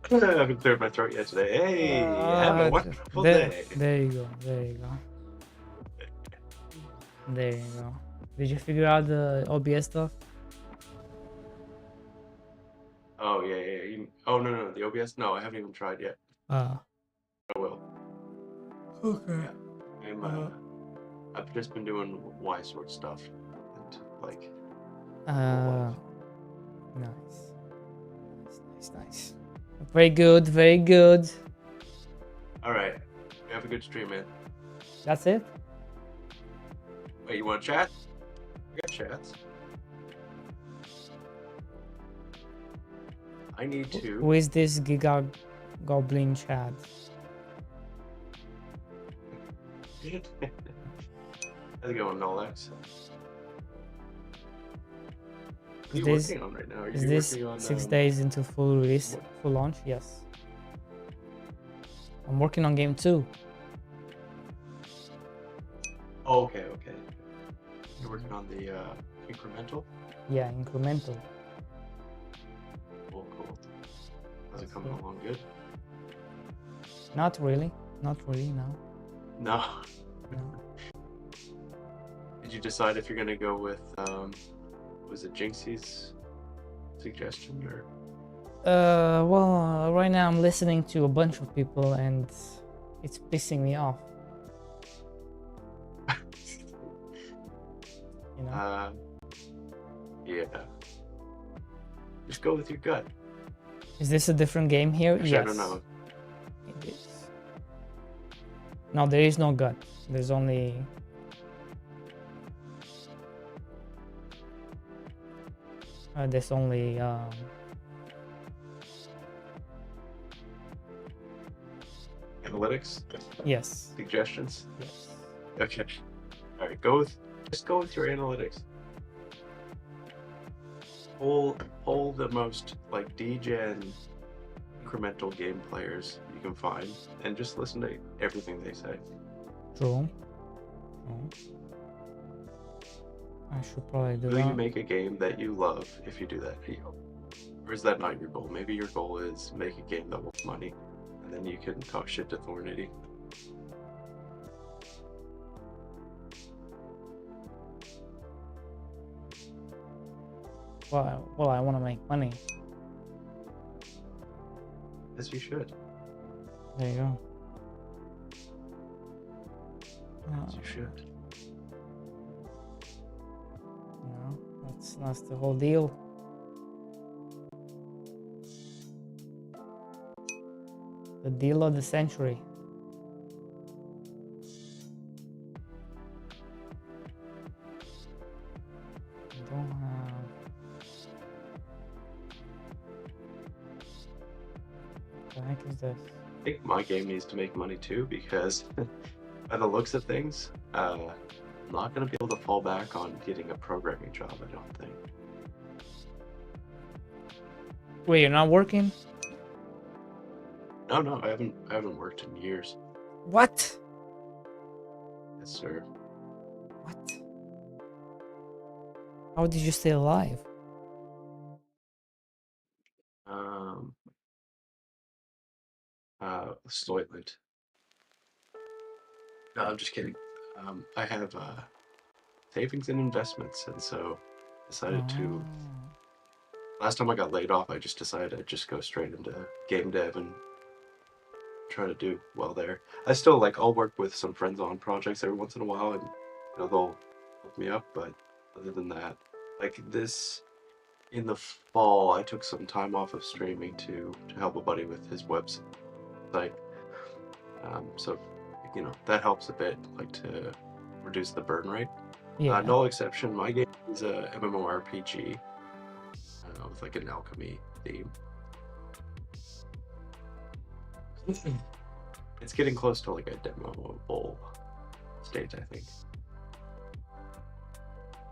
haven't cleared my throat yet today. Hey, have a wonderful day. There you go. There you go. There you go. Did you figure out the OBS stuff? Oh yeah. Oh no, the OBS. No, I haven't even tried yet. I will. Okay. Yeah. I've just been doing Y sort stuff, and like. Nice. Very good. Very good. All right. Have a good stream, man. That's it. Wait, you want to chat? I got chats. I need to. Who is this Giga Goblin Chad? How's it going, Nolex? What are you This- working on right now? Are Is you this working on 6 days into full release, what? full launch? Yes. I'm working on game 2. Oh, okay. You're working on the incremental? Yeah, incremental. Cool. How's it That's coming good. along good? Not really. Not really, no. No. No. Did you decide if you're gonna go with was it Jinxie's suggestion or? Well, right now I'm listening to a bunch of people and it's pissing me off. You know? Yeah. Just go with your gut. Is this a different game here? Actually, Yes. I don't know. It is. No, there is no gut. There's only... there's only... Analytics? yes. Suggestions? Yes. Okay. Alright, just go with your analytics. Pull the most like degen incremental game players you can find and just listen to everything they say. True. I should probably do Will you that. make a game that you love if you do that? Or is that not your goal? Maybe your goal is make a game that wants money and then you can talk shit to Thornity. Well, I want to make money. As you should. There you go. As you should. You know, that's the whole deal. The deal of the century. I don't have... What the heck is this? I think my game needs to make money too because by the looks of things, I'm not going to be able to fall back on getting a programming job, I don't think. Wait, you're not working? No, I haven't worked in years. What? Yes, sir. What? How did you stay alive? Soylent. No, I'm just kidding. I have savings and investments, and so decided to. Last time I got laid off, I just decided I'd just go straight into game dev and try to do well there. I still I'll work with some friends on projects every once in a while, and they'll hook me up. But other than that, in the fall, I took some time off of streaming to help a buddy with his website. So that helps a bit, to reduce the burn rate. Yeah. No exception. My game is a MMORPG with an alchemy theme. It's getting close to a demoable state, I think.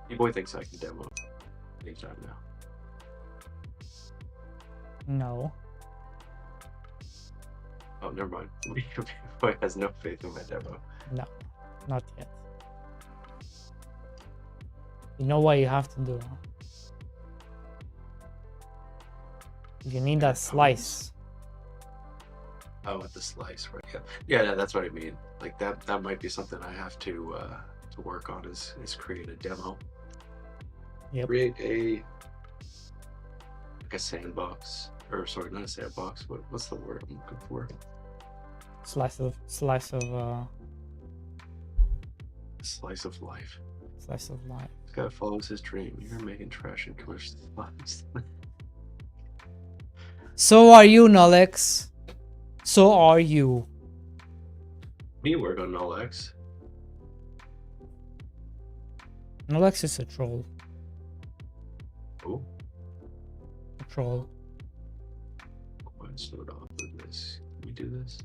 E-boy thinks I can demo anytime now. No. Oh, never mind. E-boy has no faith in my demo. No, not yet. You know what you have to do? You need that slice. Oh, with the slice, right? Yeah, that's what I mean. That might be something I have to work on is create a demo. Yep. Create a sandbox, or sorry, not a sandbox. What's the word I'm looking for? Slice of Slice of life. Slice of life. This guy follows his dream. You're making trash and commercial slides. So are you, Nolex. So are you. Me work on Nolex. Alex is a troll. Oh, A troll. let's start off with this. Can we do this?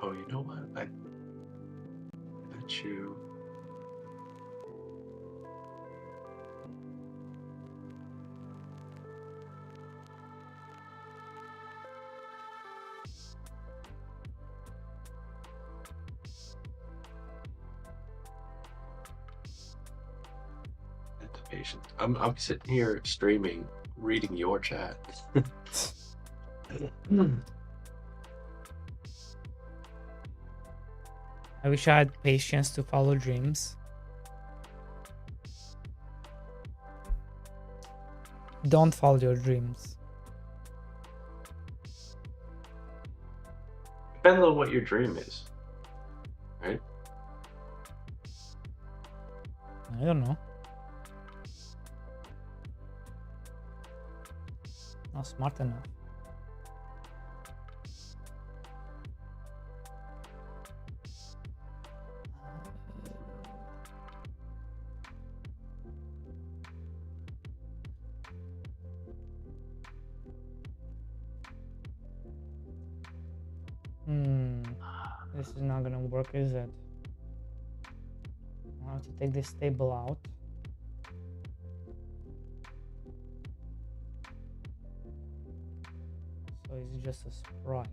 Oh, you know what? I bet you. At the patient. I'm sitting here streaming, reading your chat. I wish I had patience to follow dreams. Don't follow your dreams. Depends on what your dream is, right? I don't know. Not smart enough. This is not gonna work, is it? I have to take this table out. So it's just a sprite.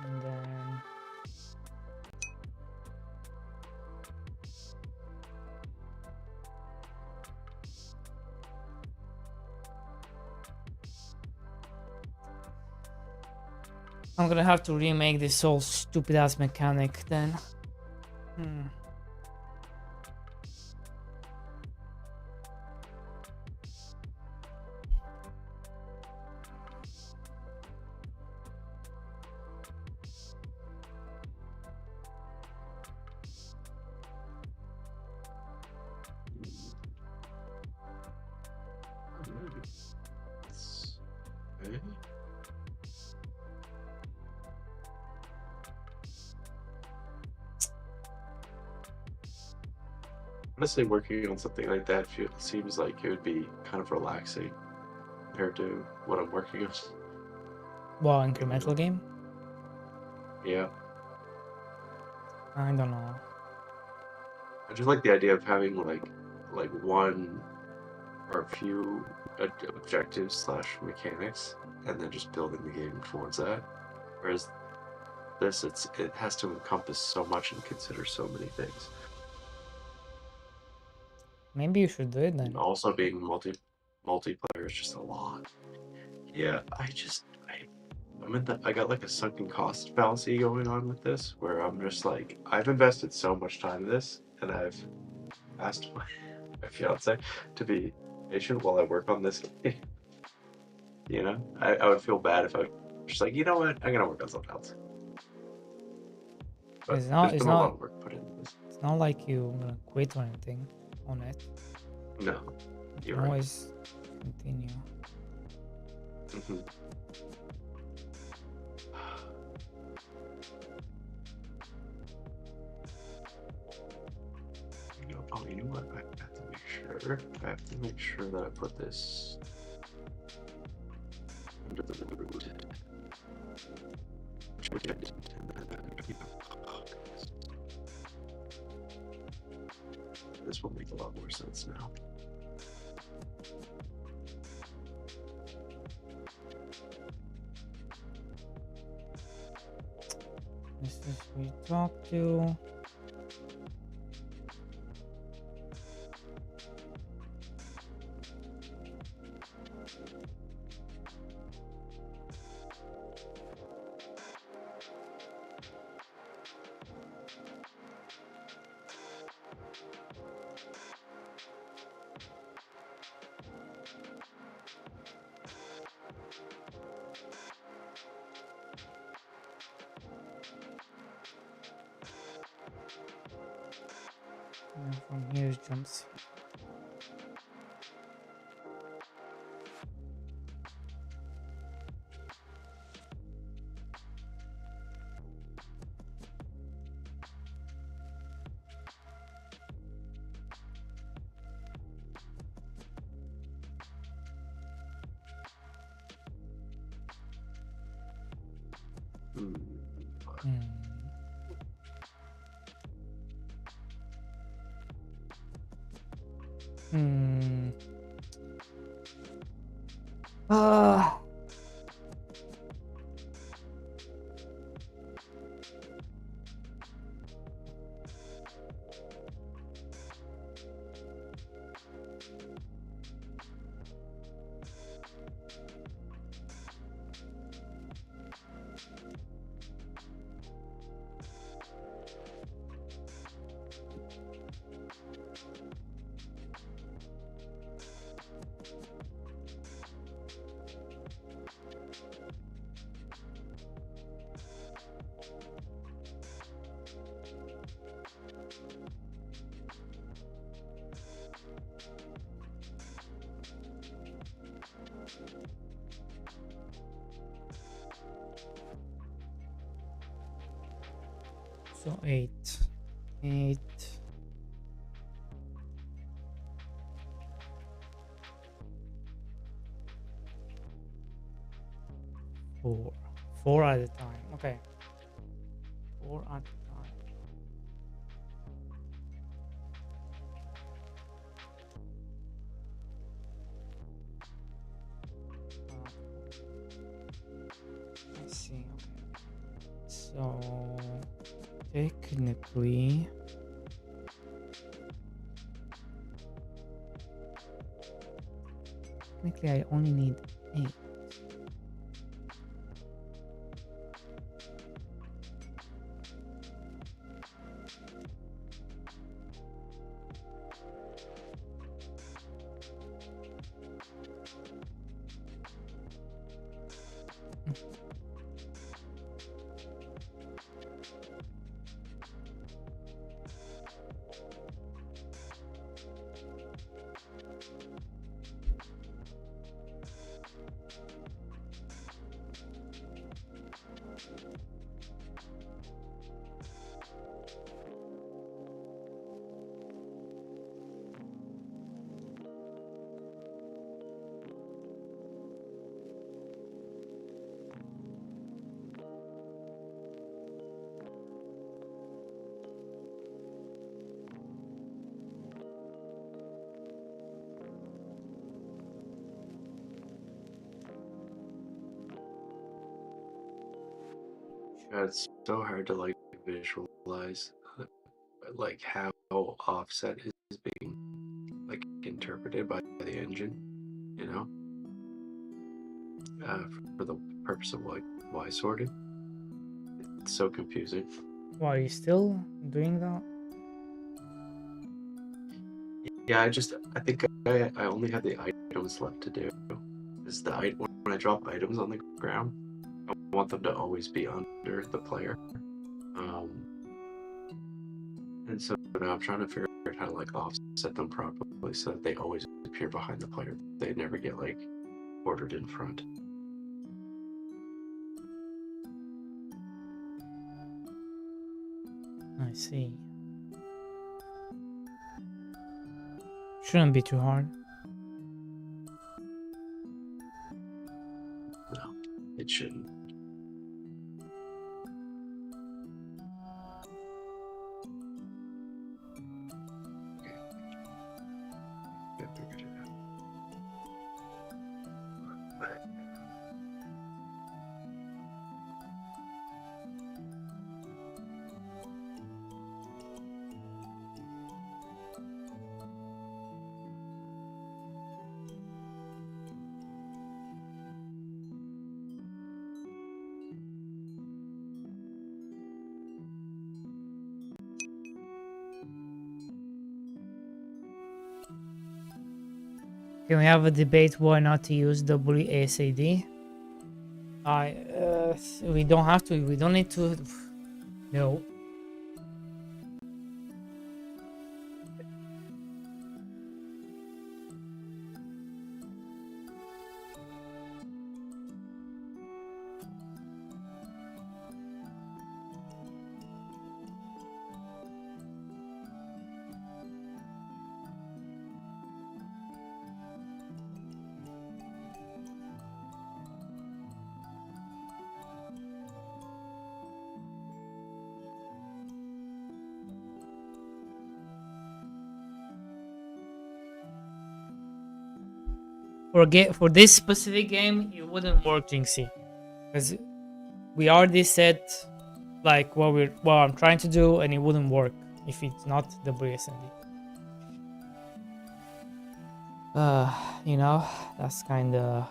And then I'm gonna have to remake this whole stupid ass mechanic then. Okay. Honestly, working on something like that seems like it would be kind of relaxing compared to what I'm working on. Well, incremental game? Yeah, I don't know. I just like the idea of having like one or a few objectives slash mechanics, and then just building the game towards that. Whereas this, it has to encompass so much and consider so many things. Maybe you should do it then. And also being multiplayer is just a lot. Yeah, I got like a sunken cost fallacy going on with this, where I'm just like, I've invested so much time in this, and I've asked my fiance to be patient while I work on this game. You know, I would feel bad if I was just like, you know what, I'm gonna work on something else. But It's not- there's it's been a lot not- of work put into this. It's not like you're gonna quit or anything on it. No, You you're can right. always continue. Mhm. You know what? I have to make sure. I have to make sure that I put this under the root. This will make a lot more sense now. This is who you talk to. from here jumps. Hmm. Hmm. Ah. So 8. 8. 4. 4 at a time. Okay. 4 at a time. I see. Okay. So technically, I only need 8. Yeah, it's so hard to like visualize like how offset is being like interpreted by the engine, you know, for the purpose of like Y sorting. It's so confusing. Why are you still doing that? Yeah, I think I only have the items left to do. Is when I drop items on the ground, I want them to always be under the player. And so now I'm trying to figure out how to like offset them properly so that they always appear behind the player. They never get like ordered in front. I see. Shouldn't be too hard. No, it shouldn't. Okay. Yeah, figured it out. Can we have a debate why not to use WASD? We don't have to. We don't need to. No. for this specific game, it wouldn't work, Jinxie, because we already set like what I'm trying to do, and it wouldn't work if it's not WSND. You know, that's kind of.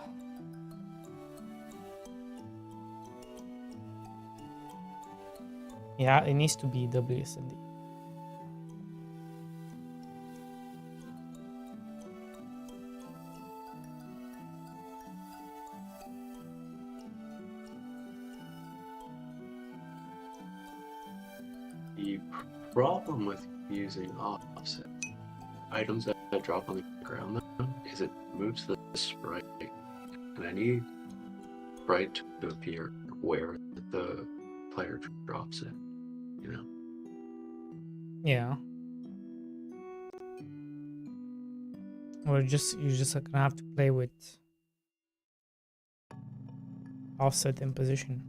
Yeah, it needs to be WSND. The problem with using offset items that drop on the ground though, is it moves the sprite, and I need sprite to appear where the player drops it. You know. Yeah. Or you're just gonna have to play with offset and position.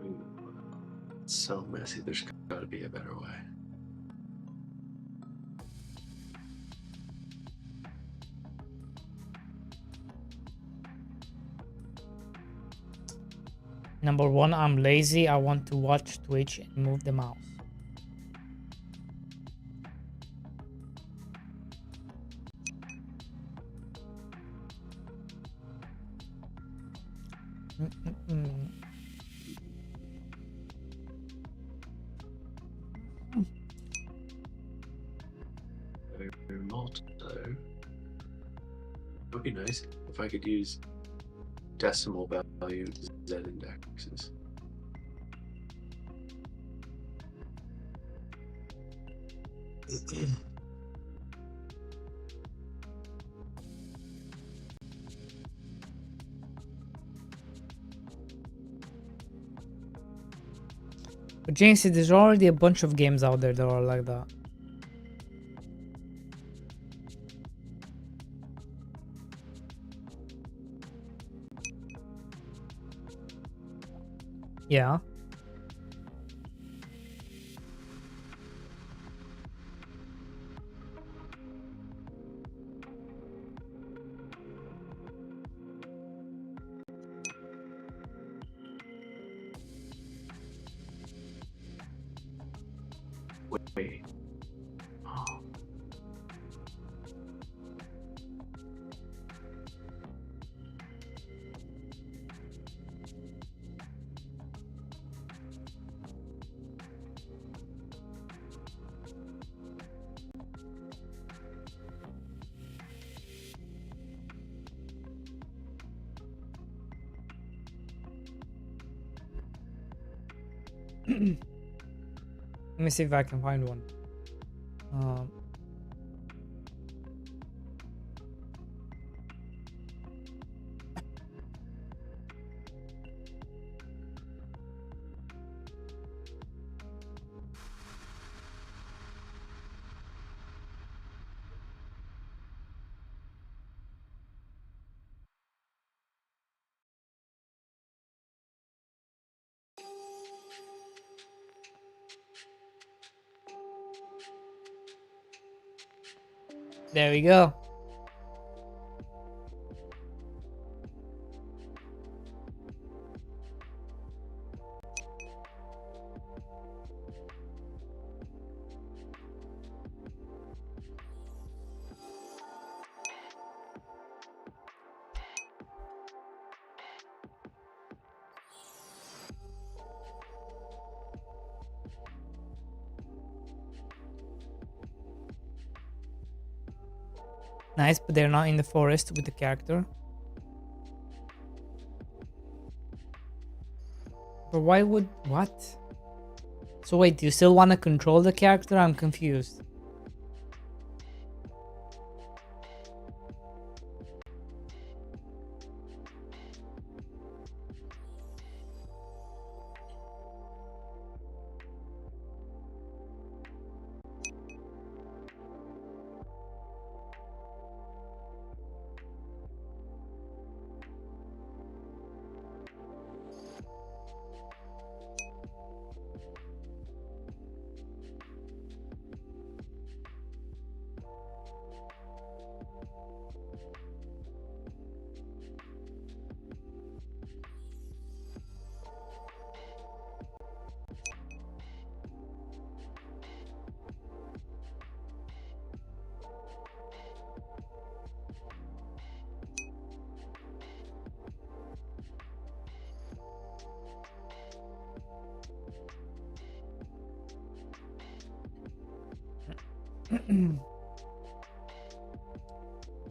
Ooh, it's so messy. There's got to be a better way. Number one, I'm lazy. I want to watch Twitch and move the mouse. Multi. It would be nice if I could use decimal value Z indexes. But Jinxie, there's already a bunch of games out there that are like that. Yeah. Wait. Oh. Let me see if I can find one. There we go. Nice, but they're not in the forest with the character. But why would... what? So wait, do you still want to control the character? I'm confused.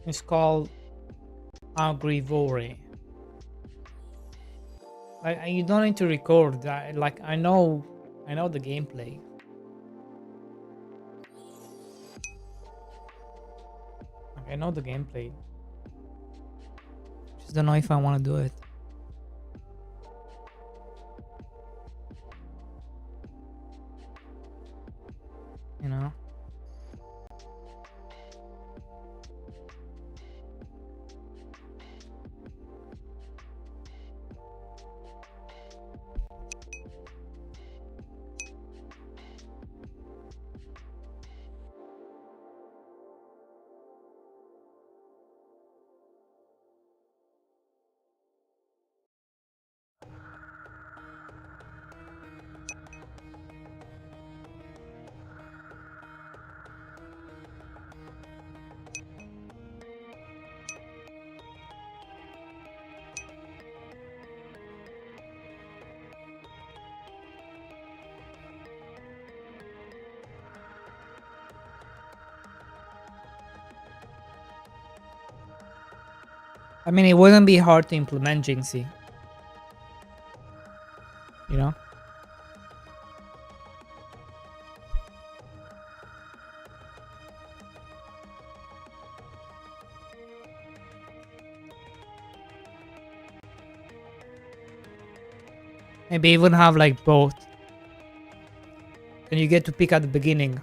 It's called Agrivore. Like, you don't need to record. Like, I know the gameplay. Like, I know the gameplay. Just don't know if I want to do it. You know? I mean, it wouldn't be hard to implement Jinxie. You know? Maybe even have like both. And you get to pick at the beginning.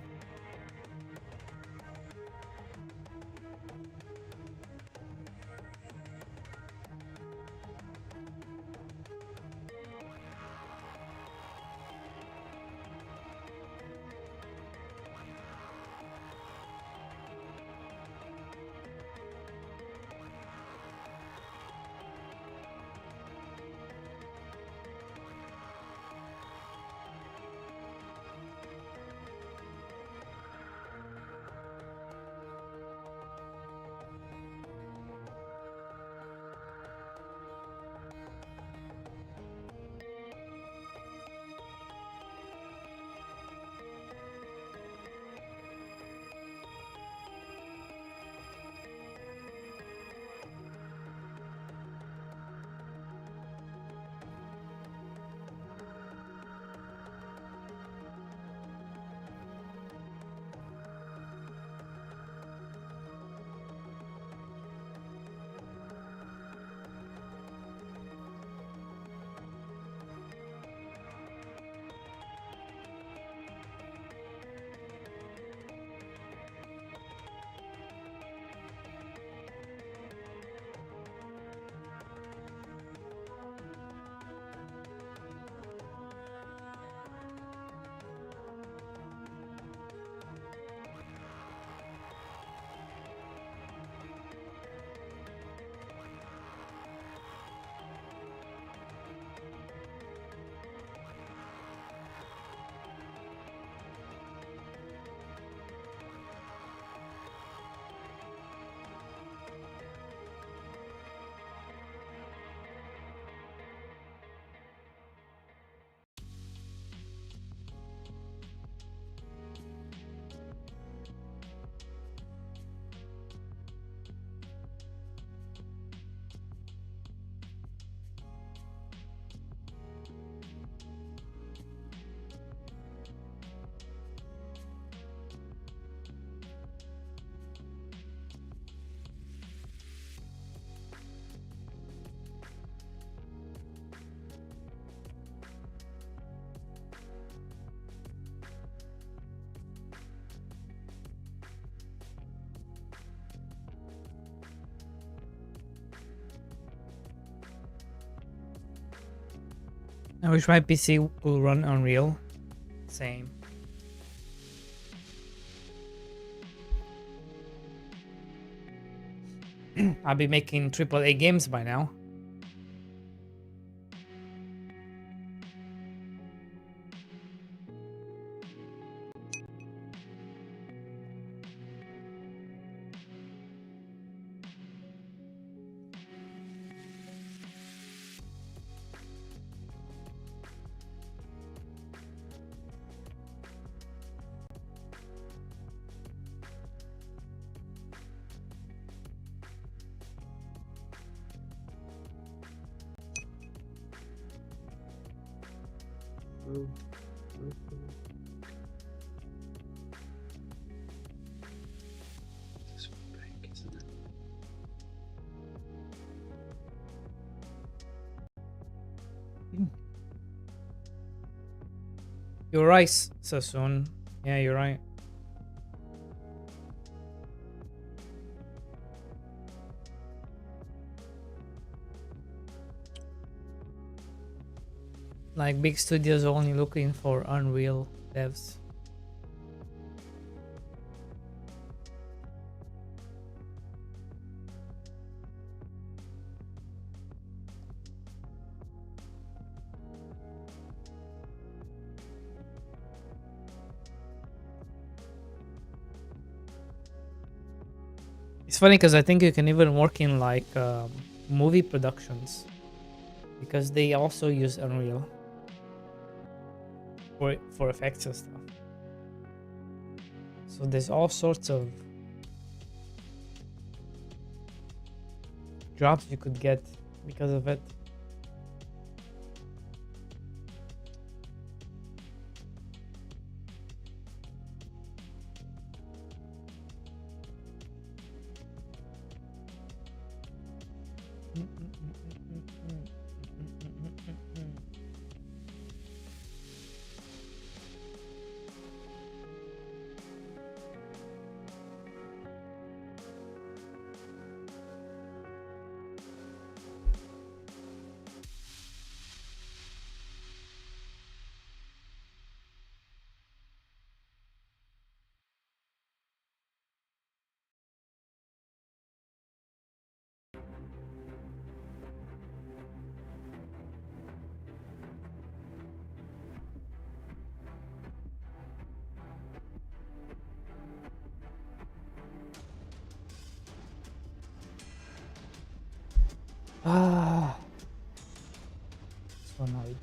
I wish my PC will run Unreal. Same. I'll be making AAA games by now. This bank, isn't it? You're right, Sassoon. Yeah, you're right. Like big studios only looking for Unreal devs. It's funny because I think you can even work in like movie productions because they also use Unreal for effects and stuff. So there's all sorts of jobs you could get because of it. Ah, so annoyed.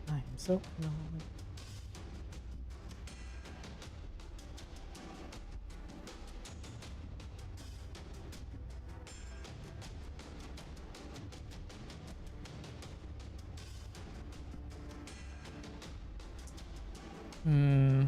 I am so annoyed. Hmm.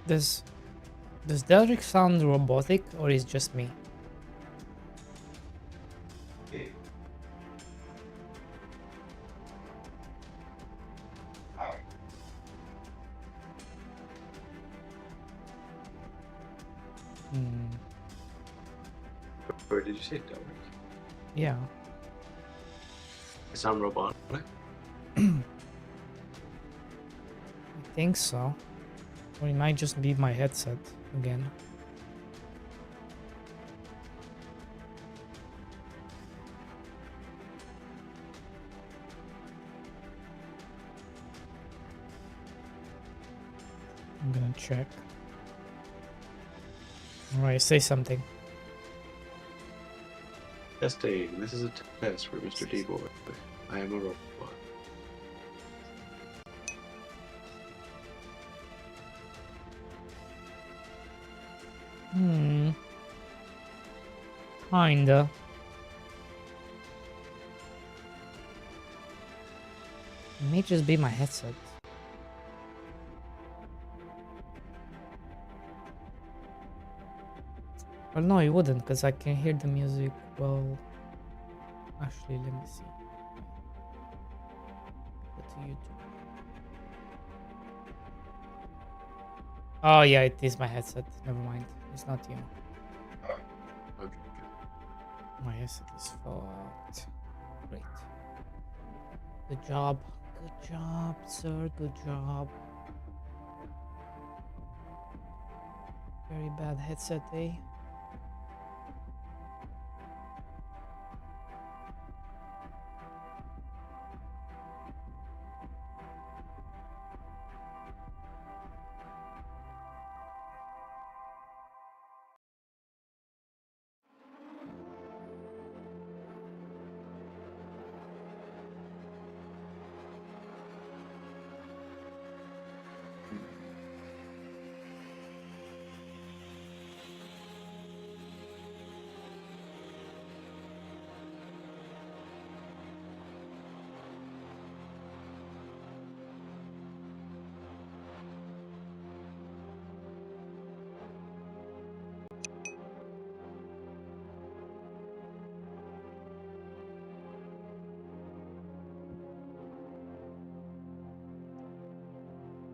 Does Delric sound robotic or is just me? Hmm. Or did you say Delric? Yeah. I sound robotic. I think so. Or it might just be my headset again. I'm gonna check. Alright, say something. Testing. This is a test for Mr. D-Boy. I am a robot. Kinda. It may just be my headset. Well, no, it wouldn't, because I can hear the music well. Actually, let me see. Go to YouTube. Oh, yeah, it is my headset. Never mind. It's not you. Okay. My headset is fucked. Great. Good job. Good job, sir. Good job. Very bad headset, eh?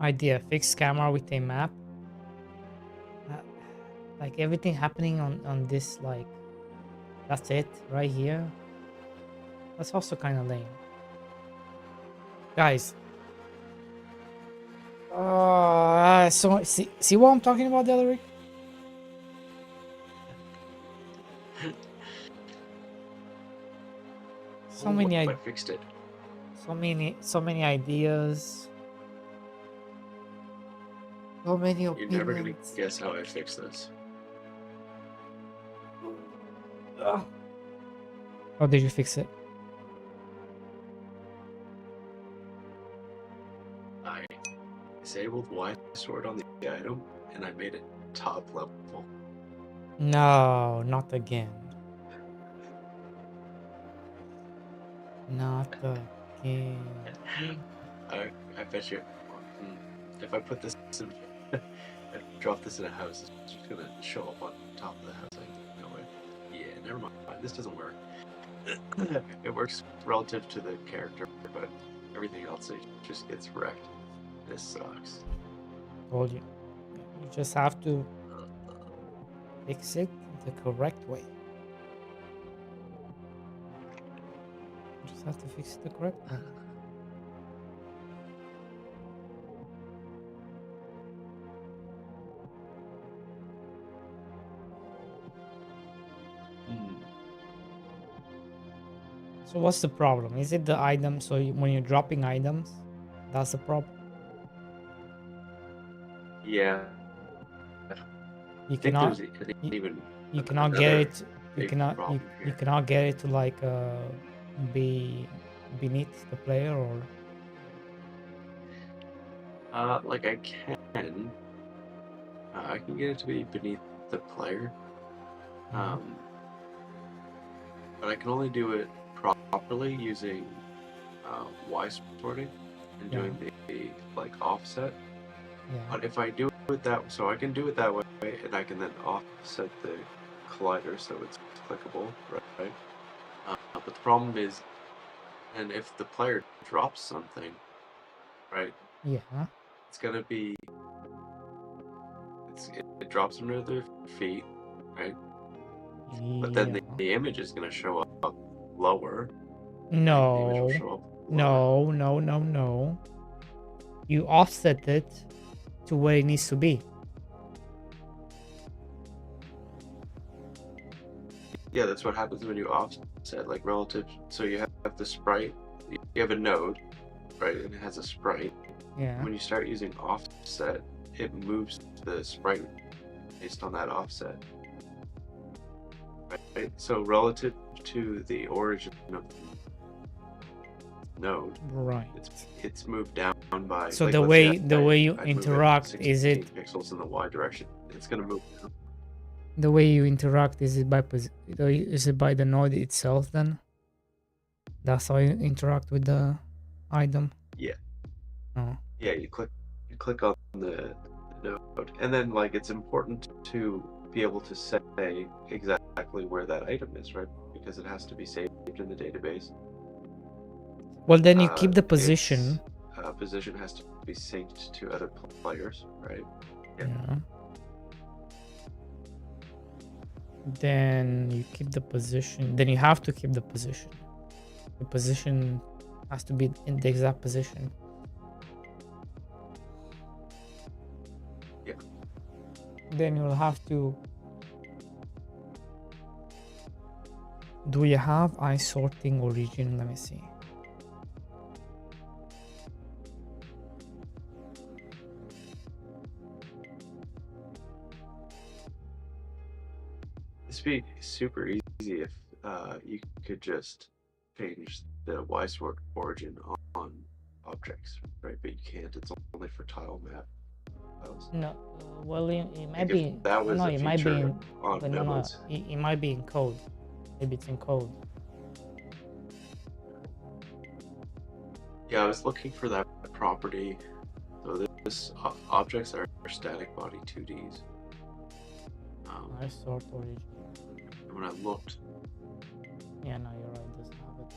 Idea, fixed camera with a map. Uh, like everything happening on this, like, that's it right here. That's also kind of lame. Guys. So see what I'm talking about, Delaric? So Oh, many what if I ideas. fixed it? So many ideas. So many You're never gonna opinions. guess how I fix this. How did you fix it? I disabled Y sword on the item, and I made it top level. No, not again. Not again. I bet you. If I put this in, if I drop this in a house, it's just gonna show up on top of the house. Like, no way. Yeah, never mind. This doesn't work. It works relative to the character, but everything else it just gets wrecked. This sucks. Told you. You just have to fix it the correct way. You just have to fix it the correct way. So what's the problem? Is it the item? So when you're dropping items, that's the problem. Yeah. You I think cannot. there's You cannot get another it. You big cannot. problem You here. cannot get it to like be beneath the player, or Like I can. I can get it to be beneath the player. But I can only do it properly using Y sorting and doing the like offset. yeah. But if I do it that, so I can do it that way, and I can then offset the collider so it's clickable, right? But the problem is, and if the player drops something, right? Yeah. It's gonna be, it drops under their feet, right? But then the image is gonna show up lower. Right? The image will show up lower. No. You offset it to where it needs to be. Yeah, that's what happens when you offset, like relative. So you have the sprite, you have a node, right, and it has a sprite. Yeah. When you start using offset, it moves the sprite based on that offset. Right? So relative to the origin of the node, Right. it's moved down by. So like, the way you I'd move it interact, is it 16 pixels in the Y direction? It's gonna move down. the way you interact? Is it by the node itself then? That's how you interact with the item. Yeah. Oh. Yeah, you click on the node, and then like it's important to be able to say exactly where that item is, right? Because it has to be saved in the database. Well, then you keep the position. Position has to be synced to other players, right? Yeah. Then you keep the position. Then you have to keep the position. The position has to be in the exact position. Yeah. then you'll have to. Do you have I sorting origin? Let me see. This would be super easy if you could just change the Y sort origin on objects, right? But you can't. It's only for tile map files. No, well, it might Like be. if that was No, a it might be feature in. on But no, memos. it might be in code. Maybe it's in code. Yeah, I was looking for that property. So this objects are static body 2Ds. I sort origin. When I looked, Yeah, no, you're right. It doesn't have it.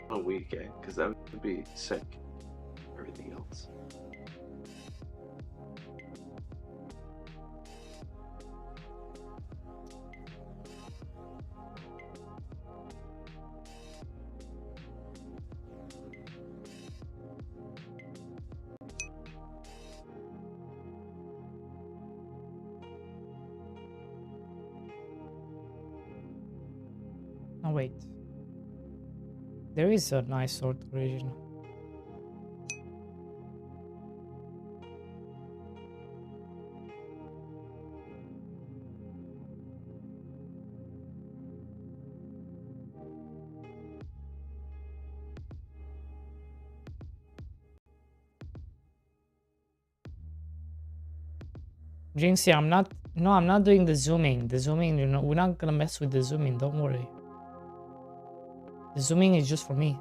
on a week, because that would be sick. Everything else. Oh wait. There is a nice sort origin. Jinxie, I'm not. No, I'm not doing the zooming. The zooming, we're not gonna mess with the zooming. Don't worry. The zooming is just for me.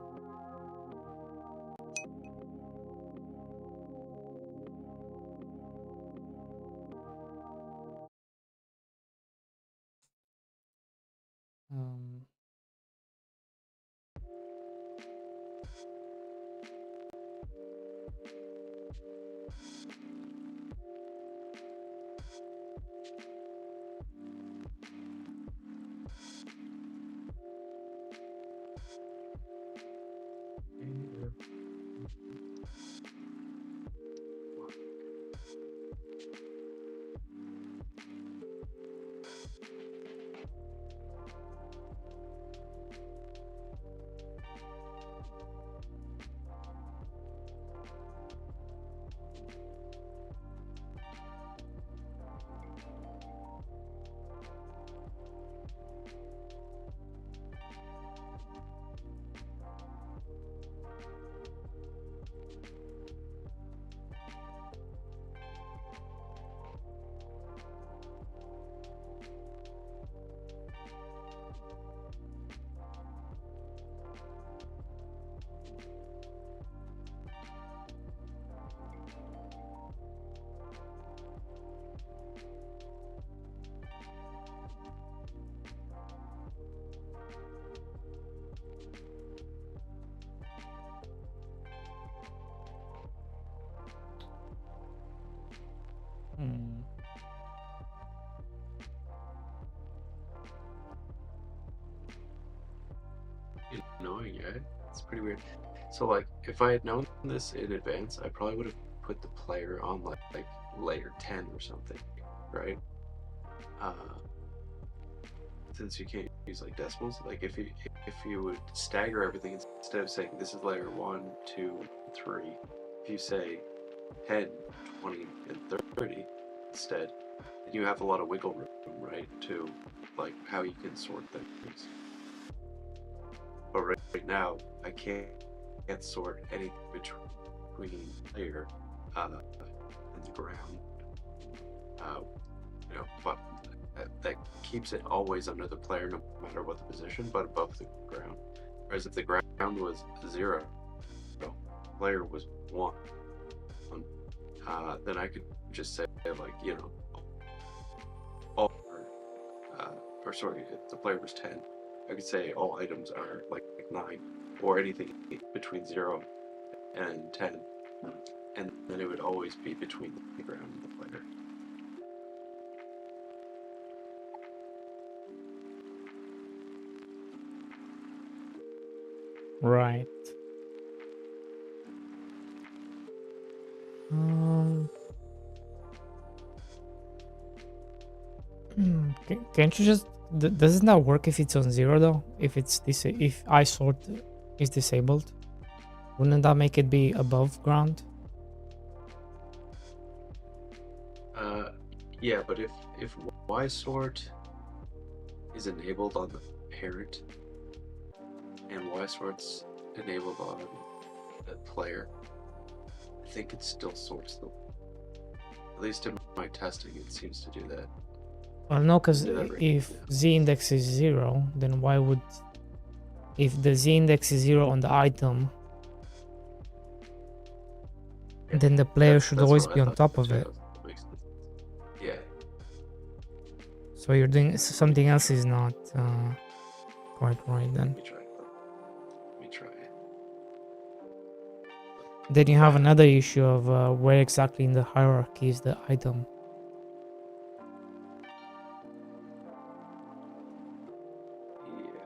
Um. Hmm. Annoying, right? It's pretty weird. So, like, if I had known this in advance, I probably would have put the player on like layer 10 or something, right? Uh, since you can't use like decimals, like if you would stagger everything instead of saying this is layer 1, 2, 3, if you say 10, 20, and 30 instead, then you have a lot of wiggle room, right? To like how you can sort things. But right now, I can't sort anything between layer and the ground. But that keeps it always under the player, no matter what the position, but above the ground. Whereas if the ground was 0, player was 1, then I could just say like all or sorry, if the player was 10, I could say all items are like 9, or anything between 0 and 10, and then it would always be between the ground and the player. Right. Can't you just? Does it not work if it's on 0 though? If it's if I sort is disabled, wouldn't that make it be above ground? Yeah, but if Y sort is enabled on the parent and Y sort's enabled on the player, I think it still sorts them. At least in my testing, it seems to do that. Well, no, because Do that right if now. Z index is 0, then why would if the Z index is 0 on the item, then the player should That's always what be I on thought top too. of it. That makes sense. Yeah. So you're doing something else is not quite right then. Let me try it. Let me try it. Then you have another issue of where exactly in the hierarchy is the item. Yeah.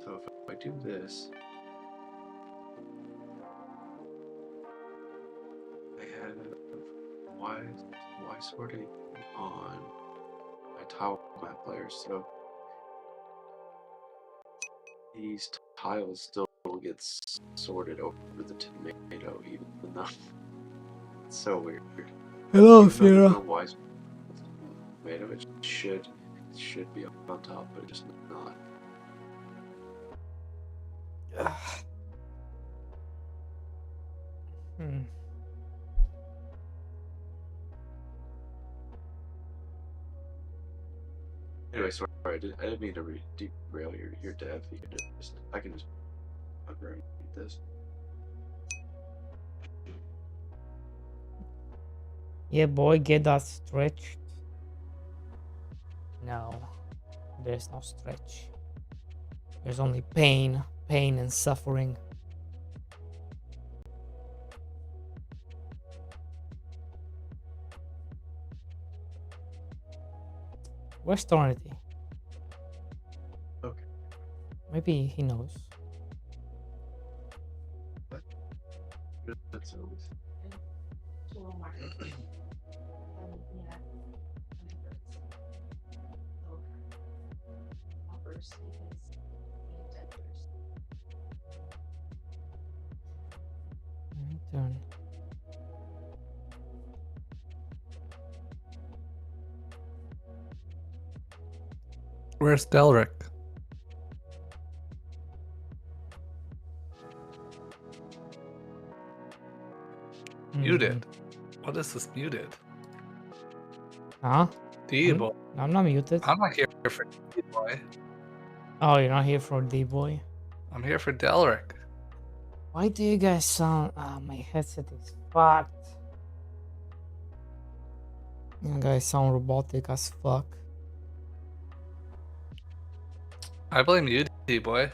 So if I do this, I have Y sorting on my tile map players. So these tiles still get sorted over the tomato, even though it's so weird. Hello, Even though there's Sierra. no Y tomato, it should be on top, but it's not. Hmm. Anyway, sorry, I didn't mean to derail your dev. I can just unwrite this. Yeah, boy, get that stretched. No, there's no stretch. There's only pain and suffering. Where's Tornity? Okay. Maybe he knows. That's always. Turn. Where's Delric? Muted. What is this muted? Huh? D-boy. I'm not muted. I'm not here for D-boy. Oh, you're not here for D-boy? I'm here for Delric. Why do you guys sound... my headset is fucked. You guys sound robotic as fuck. I blame you, D-boy.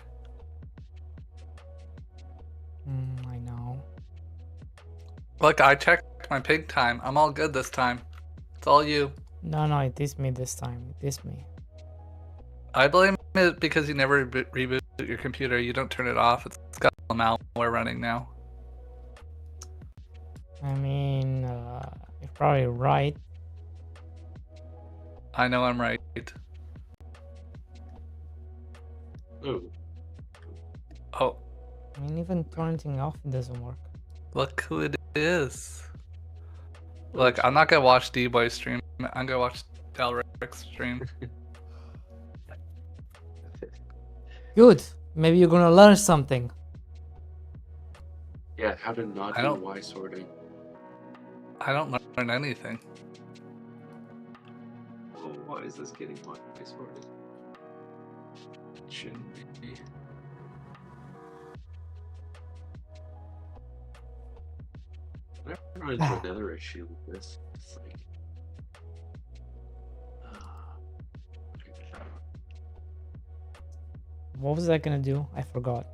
I know. Look, I checked my ping time. I'm all good this time. It's all you. No, it is me this time. It is me. I blame it because you never reboot your computer. You don't turn it off. It's got malware running now. I mean, you're probably right. I know I'm right. Ooh. Oh, I mean, even turning off it doesn't work. look who it is. Look, I'm not gonna watch D-boy stream. I'm gonna watch Delric's stream. Good. Maybe you're gonna learn something. Yeah, how to not I do don't- Y sorting. I don't learn anything. Oh, why is this getting Y sorted? It shouldn't be. I run into another issue with this. It's like. What was I gonna do? I forgot.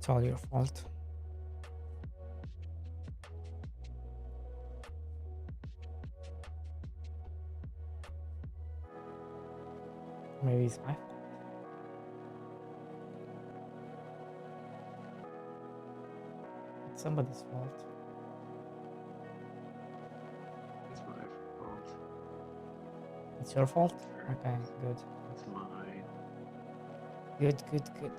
It's all your fault. Maybe it's my fault. It's somebody's fault. It's my fault. It's your fault? Okay, good. It's mine. Good, good, good.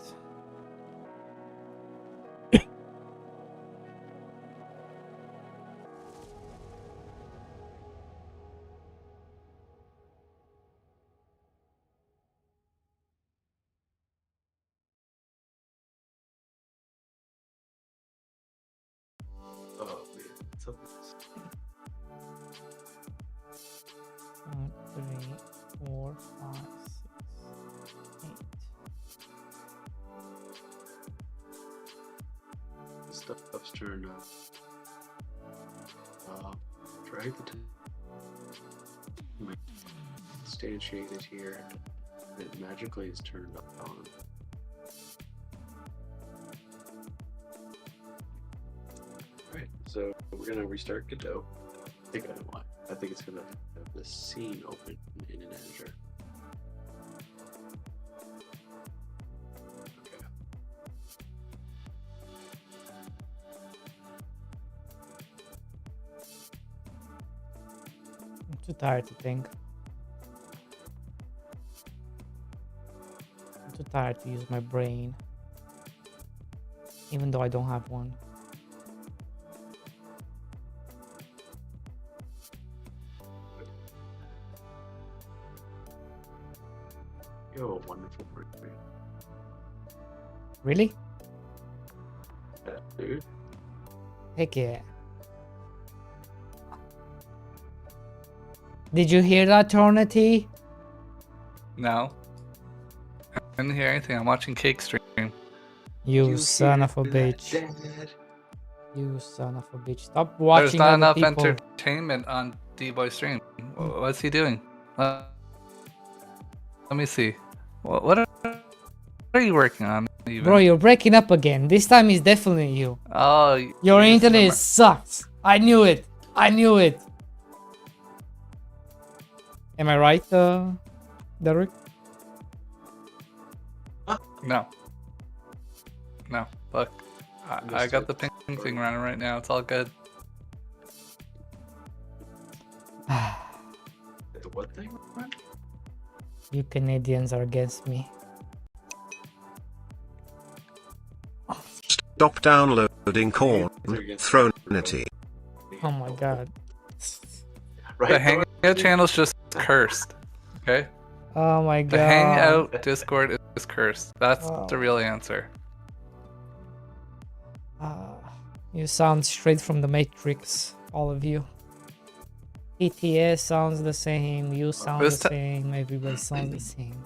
Oh man, it's up this. 3, 4, 5, 6, 8. Stuff's turned up. Drag the instantiated here, and it magically is turned up on. Right, so we're gonna restart Godot. I think I know why. I think it's gonna have the scene open in an Azure. Okay. I'm too tired to think. I'm too tired to use my brain. Even though I don't have one. You have a wonderful birthday. Really? Yeah, dude. Heck yeah. Did you hear that, Tornity? No. I didn't hear anything. I'm watching Cake stream. You son of a hear bitch. that, Dad? You son of a bitch. Stop There's watching not other enough people. entertainment on D-Boy stream. What's he doing? Let me see. What are you working on? Even? Bro, you're breaking up again. This time it's definitely you. Oh, Your you're internet somewhere- sucks. I knew it. I knew it. Am I right, Derek? No. No. Look, I got the ping thing running right now. It's all good. The what thing? You Canadians are against me. Stop downloading corn, Thronity. Oh my god. Right. The Hangout channel's just cursed. Okay? Oh my god. The Hangout Discord is cursed. That's Oh. the real answer. You sound straight from the Matrix, all of you. ETS sounds the same, you sound the This ti- same, everybody sounds the same.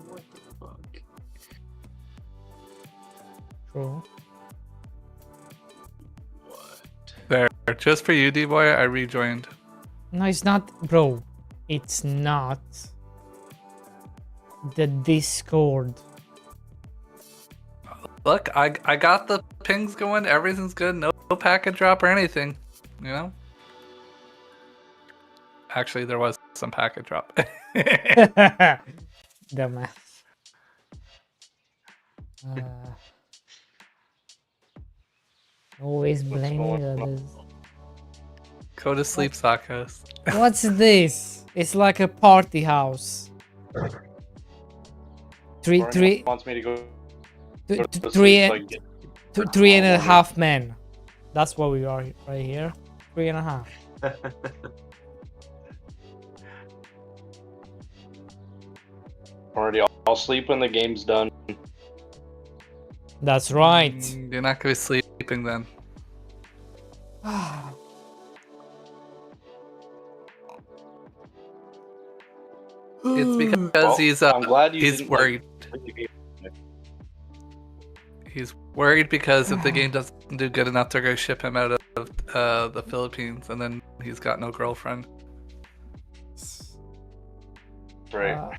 What the fuck? True. What? There. Just for you, D-Boy, I rejoined. No, it's not, bro. It's not the Discord. Look, I got the pings going. Everything's good. No packet drop or anything. You know? Actually, there was some packet drop. Dumbass. Always blaming others. Go to sleep, Sakos. What's this? It's like a party house. Three wants me to go. Th- to th- sleep three, so I can get- three and a half men. That's what we are right here. 3.5. Already, I'll sleep when the game's done. That's right. You're not gonna be sleeping then. It's because Well, he's I'm glad you he's didn't, worried. play the game. He's worried because if the game doesn't do good enough, they're gonna ship him out of the Philippines, and then he's got no girlfriend. Right. Uh,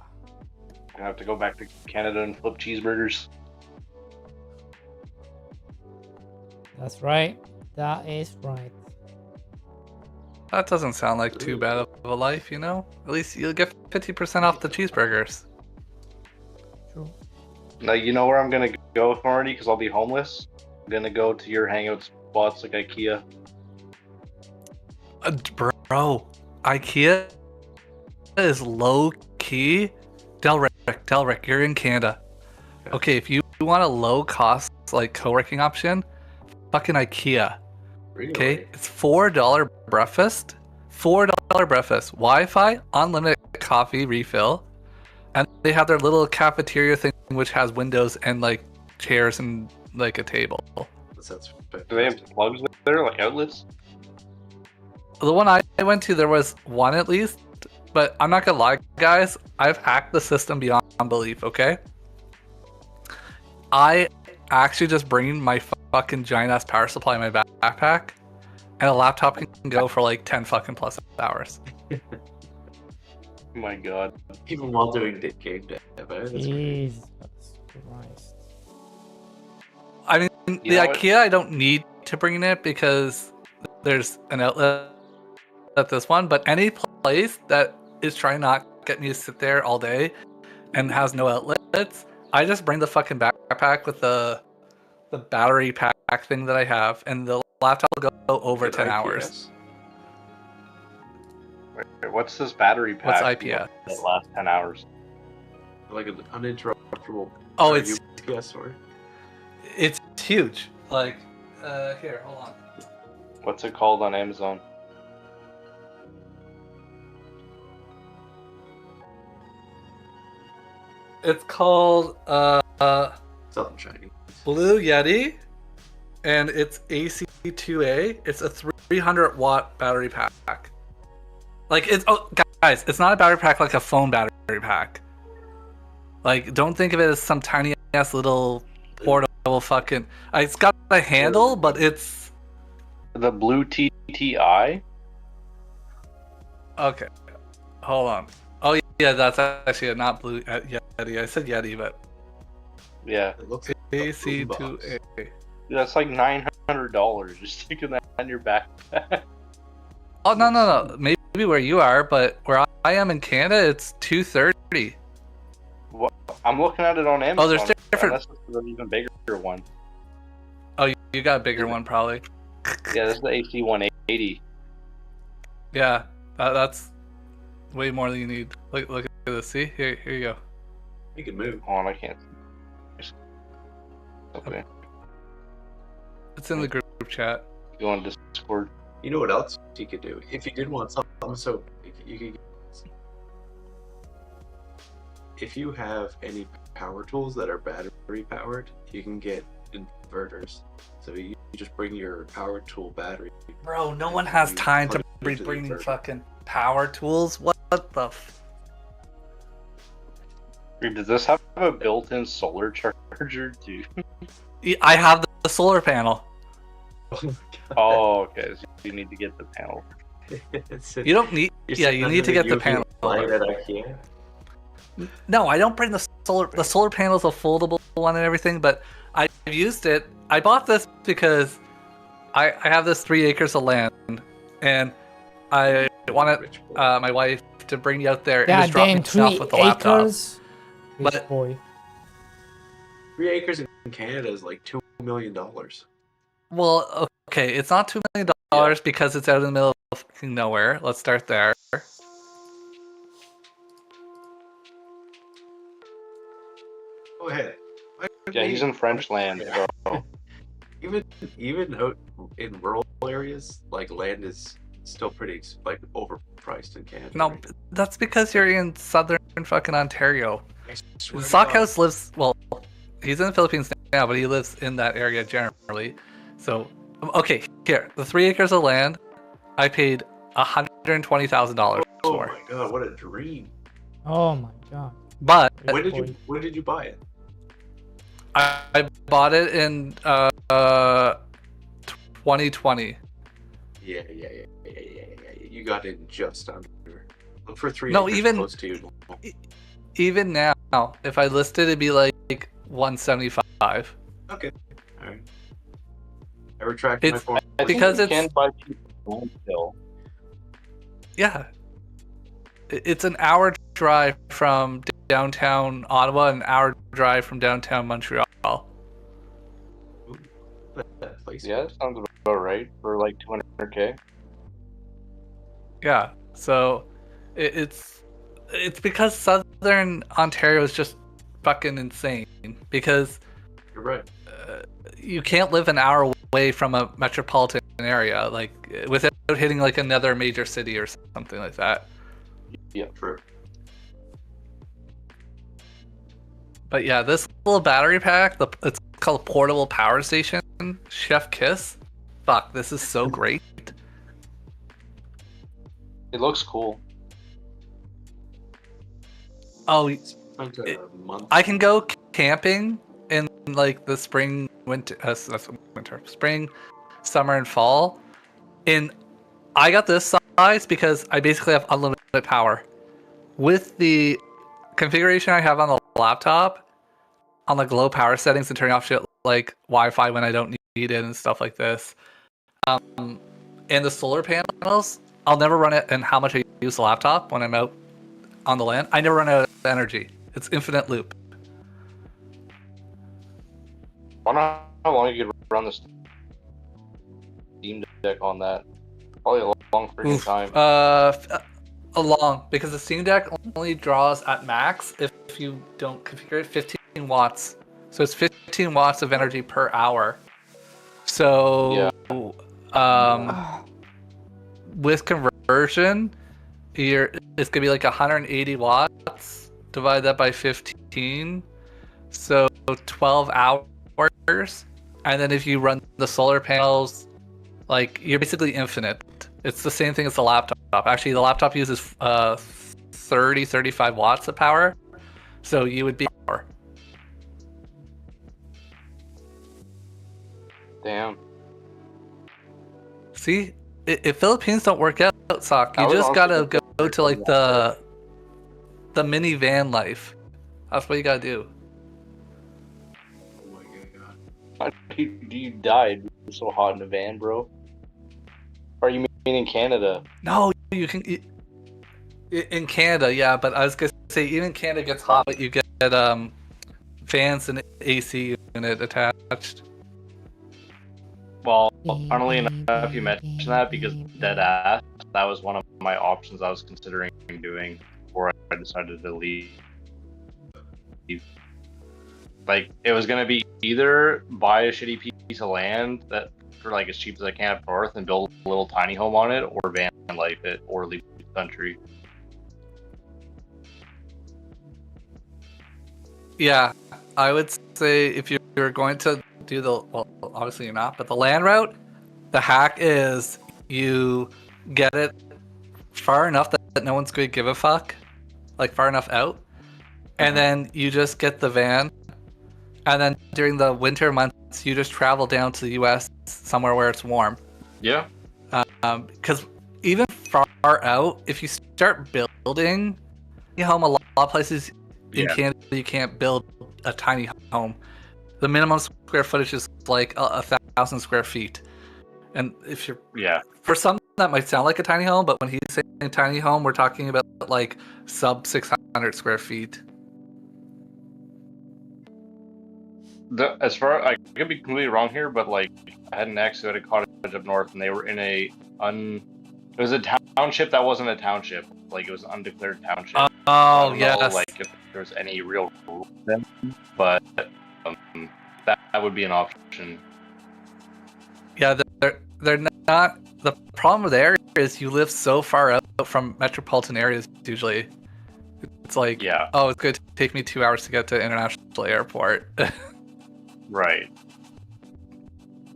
I have to go back to Canada and flip cheeseburgers. that's right. That is right. That doesn't sound like too bad of a life, you know? At least you'll get 50% off the cheeseburgers. True. Now you know where I'm gonna go if I'm already, because I'll be homeless. I'm gonna go to your hangout spots like IKEA. Bro, IKEA is low key. Delrick, you're in Canada. Okay, if you want a low cost like co-working option, fucking IKEA. Really? Okay, it's $4 breakfast, $4 breakfast, Wi-Fi, unlimited coffee refill, and they have their little cafeteria thing which has windows and like chairs and like a table. That sounds fantastic. Do they have plugs there, like outlets? The one I went to, there was one at least, but I'm not gonna lie, guys, I've hacked the system beyond belief. Okay, I actually just bring my fucking giant ass power supply in my backpack, and a laptop can go for like 10 fucking plus hours. Oh my god. Even while doing game dev, that's great. Jesus Christ. I mean, You the know what? IKEA I don't need to bring in it because there's an outlet at this one, but any place that is trying not get me to sit there all day and has no outlets, I just bring the fucking backpack with the battery pack thing that I have, and the laptop will go over Is it 10 IPS? hours. Wait, what's this battery pack? What's IPS? That last 10 hours. Like an uninterruptible. Oh, Are it's you UPS or? it's huge. Like, here, hold on. What's it called on Amazon? It's called Something shiny. Blue Yeti, and it's AC2A. It's a 300-watt battery pack. Like, it's guys, it's not a battery pack like a phone battery pack. Like, don't think of it as some tiny ass little portable fucking. It's got a handle, but it's The blue TTI? okay. Hold on. Oh yeah, that's actually not Blue Yeti. I said Yeti, but Yeah. It looks like a AC2A. That's like $900 just sticking that on your backpack. Oh no. Maybe where you are, but where I am in Canada, it's $230. What? I'm looking at it on Amazon. Oh, there's different. That's an even bigger one. Oh, you got a bigger one probably. Yeah, this is the AC 180. Yeah, that's way more than you need. Look at this. See, here you go. You can move. Hold on, I can't. Okay. It's in the group chat. Go on Discord. You know what else you could do? If you did want something so you could. If you have any power tools that are battery powered, you can get inverters. So you just bring your power tool battery. Bro, no one has You time to plug it be into the bringing inverter. fucking power tools. What the? Dude, does this have a built-in solar charger too? I have the solar panel. Oh my god. Oh, okay. So you need to get the panel. You don't need. Yeah, you need to get the panel. Light at IKEA. No, I don't bring the solar. The solar panel's a foldable one and everything, but I've used it. I bought this because I have this 3 acres of land, and I wanted Rich boy. my wife to bring me out there and God just drop damn, me 3 off with the laptop. acres. Rich But- boy. 3 acres in Canada is like $2 million. Well, okay, it's not $2 million because it's out in the middle of fucking nowhere. Let's start there. Go ahead. Yeah, he's in French land, bro. Even out in rural areas, like land is still pretty like overpriced in Canada. No, right? that's because you're in southern fucking Ontario. I swear to God. Sockhouse lives, well, he's in the Philippines now, but he lives in that area generally. So, okay, here, the 3 acres of land, I paid $120,000 Oh for. my god, what a dream! Oh my god. But When did boy. you buy it? I bought it in 2020. Yeah. You got in just under. Look for 3 No, acres even- close to you. Even now, if I listed, it'd be like 175. Okay. All right. I retract my It's- form. I think Because you it's- can buy cheap land still. Yeah. It's an hour drive from downtown Ottawa, an hour drive from downtown Montreal. That place. Yeah, that sounds about right for like 200K. Yeah. So it's because Southern Ontario is just fucking insane. Because You're right. you can't live an hour away from a metropolitan area, like without hitting like another major city or something like that. Yeah. True. But yeah, this little battery pack, it's called Portable Power Station. Chef Kiss. Fuck, this is so great. It looks cool. Oh, Spent a month. I can go camping in like the spring, spring, summer, and fall. I got this size because I basically have unlimited power. With the configuration I have on the laptop, on like low power settings and turning off shit like Wi-Fi when I don't need it and stuff like this. And the solar panels, I'll never run it. And how much I use the laptop when I'm out on the land, I never run out of energy. It's infinite loop. I wonder how long you could run the Steam Deck on that. Probably a long freaking time. A long, because the Steam Deck only draws at max if you don't configure it 15 watts. So it's 15 watts of energy per hour. So with conversion, it's gonna be like 180 watts. Divide that by 15, so 12 hours. And then if you run the solar panels, like you're basically infinite. It's the same thing as the laptop. Actually, the laptop uses 35 watts of power, so you would be power. Damn. See, if Philippines don't work out, Sock, you I was just also gotta thinking go to like the minivan life. That's what you gotta do. Oh my god. How do you die? It's so hot in the van, bro. Or you mean in Canada? No, you can. In Canada, yeah, but I was gonna say even Canada gets hot, but you get fans and AC unit attached. Well, funnily enough, you mentioned that because dead ass. That was one of my options I was considering doing before I decided to leave. Like, it was gonna be either buy a shitty piece of land that for like as cheap as I can up north and build a little tiny home on it, or van life it, or leave the country. Yeah, I would say if you're going to do the, well, obviously you're not, but the land route, the hack is you get it far enough that no one's going to give a fuck, like far enough out, and then you just get the van, and then during the winter months you just travel down to the US somewhere where it's warm. Yeah. Because even far out, if you start building a home, a lot of places in Canada you can't build a tiny home. The minimum square footage is like 1,000 square feet, and if you're for some that might sound like a tiny home, but when he's saying tiny home, we're talking about like sub 600 square feet. As far I could be completely wrong here, but like I had an ex who had a cottage up north, and they were in it was a township that wasn't a township. Like it was an undeclared township. Oh I don't yes. know, like if there was any real rule then, but that would be an option. Yeah, they're not. The problem there is you live so far out from metropolitan areas. Usually, it's like oh, it's going to take me 2 hours to get to international airport. Right.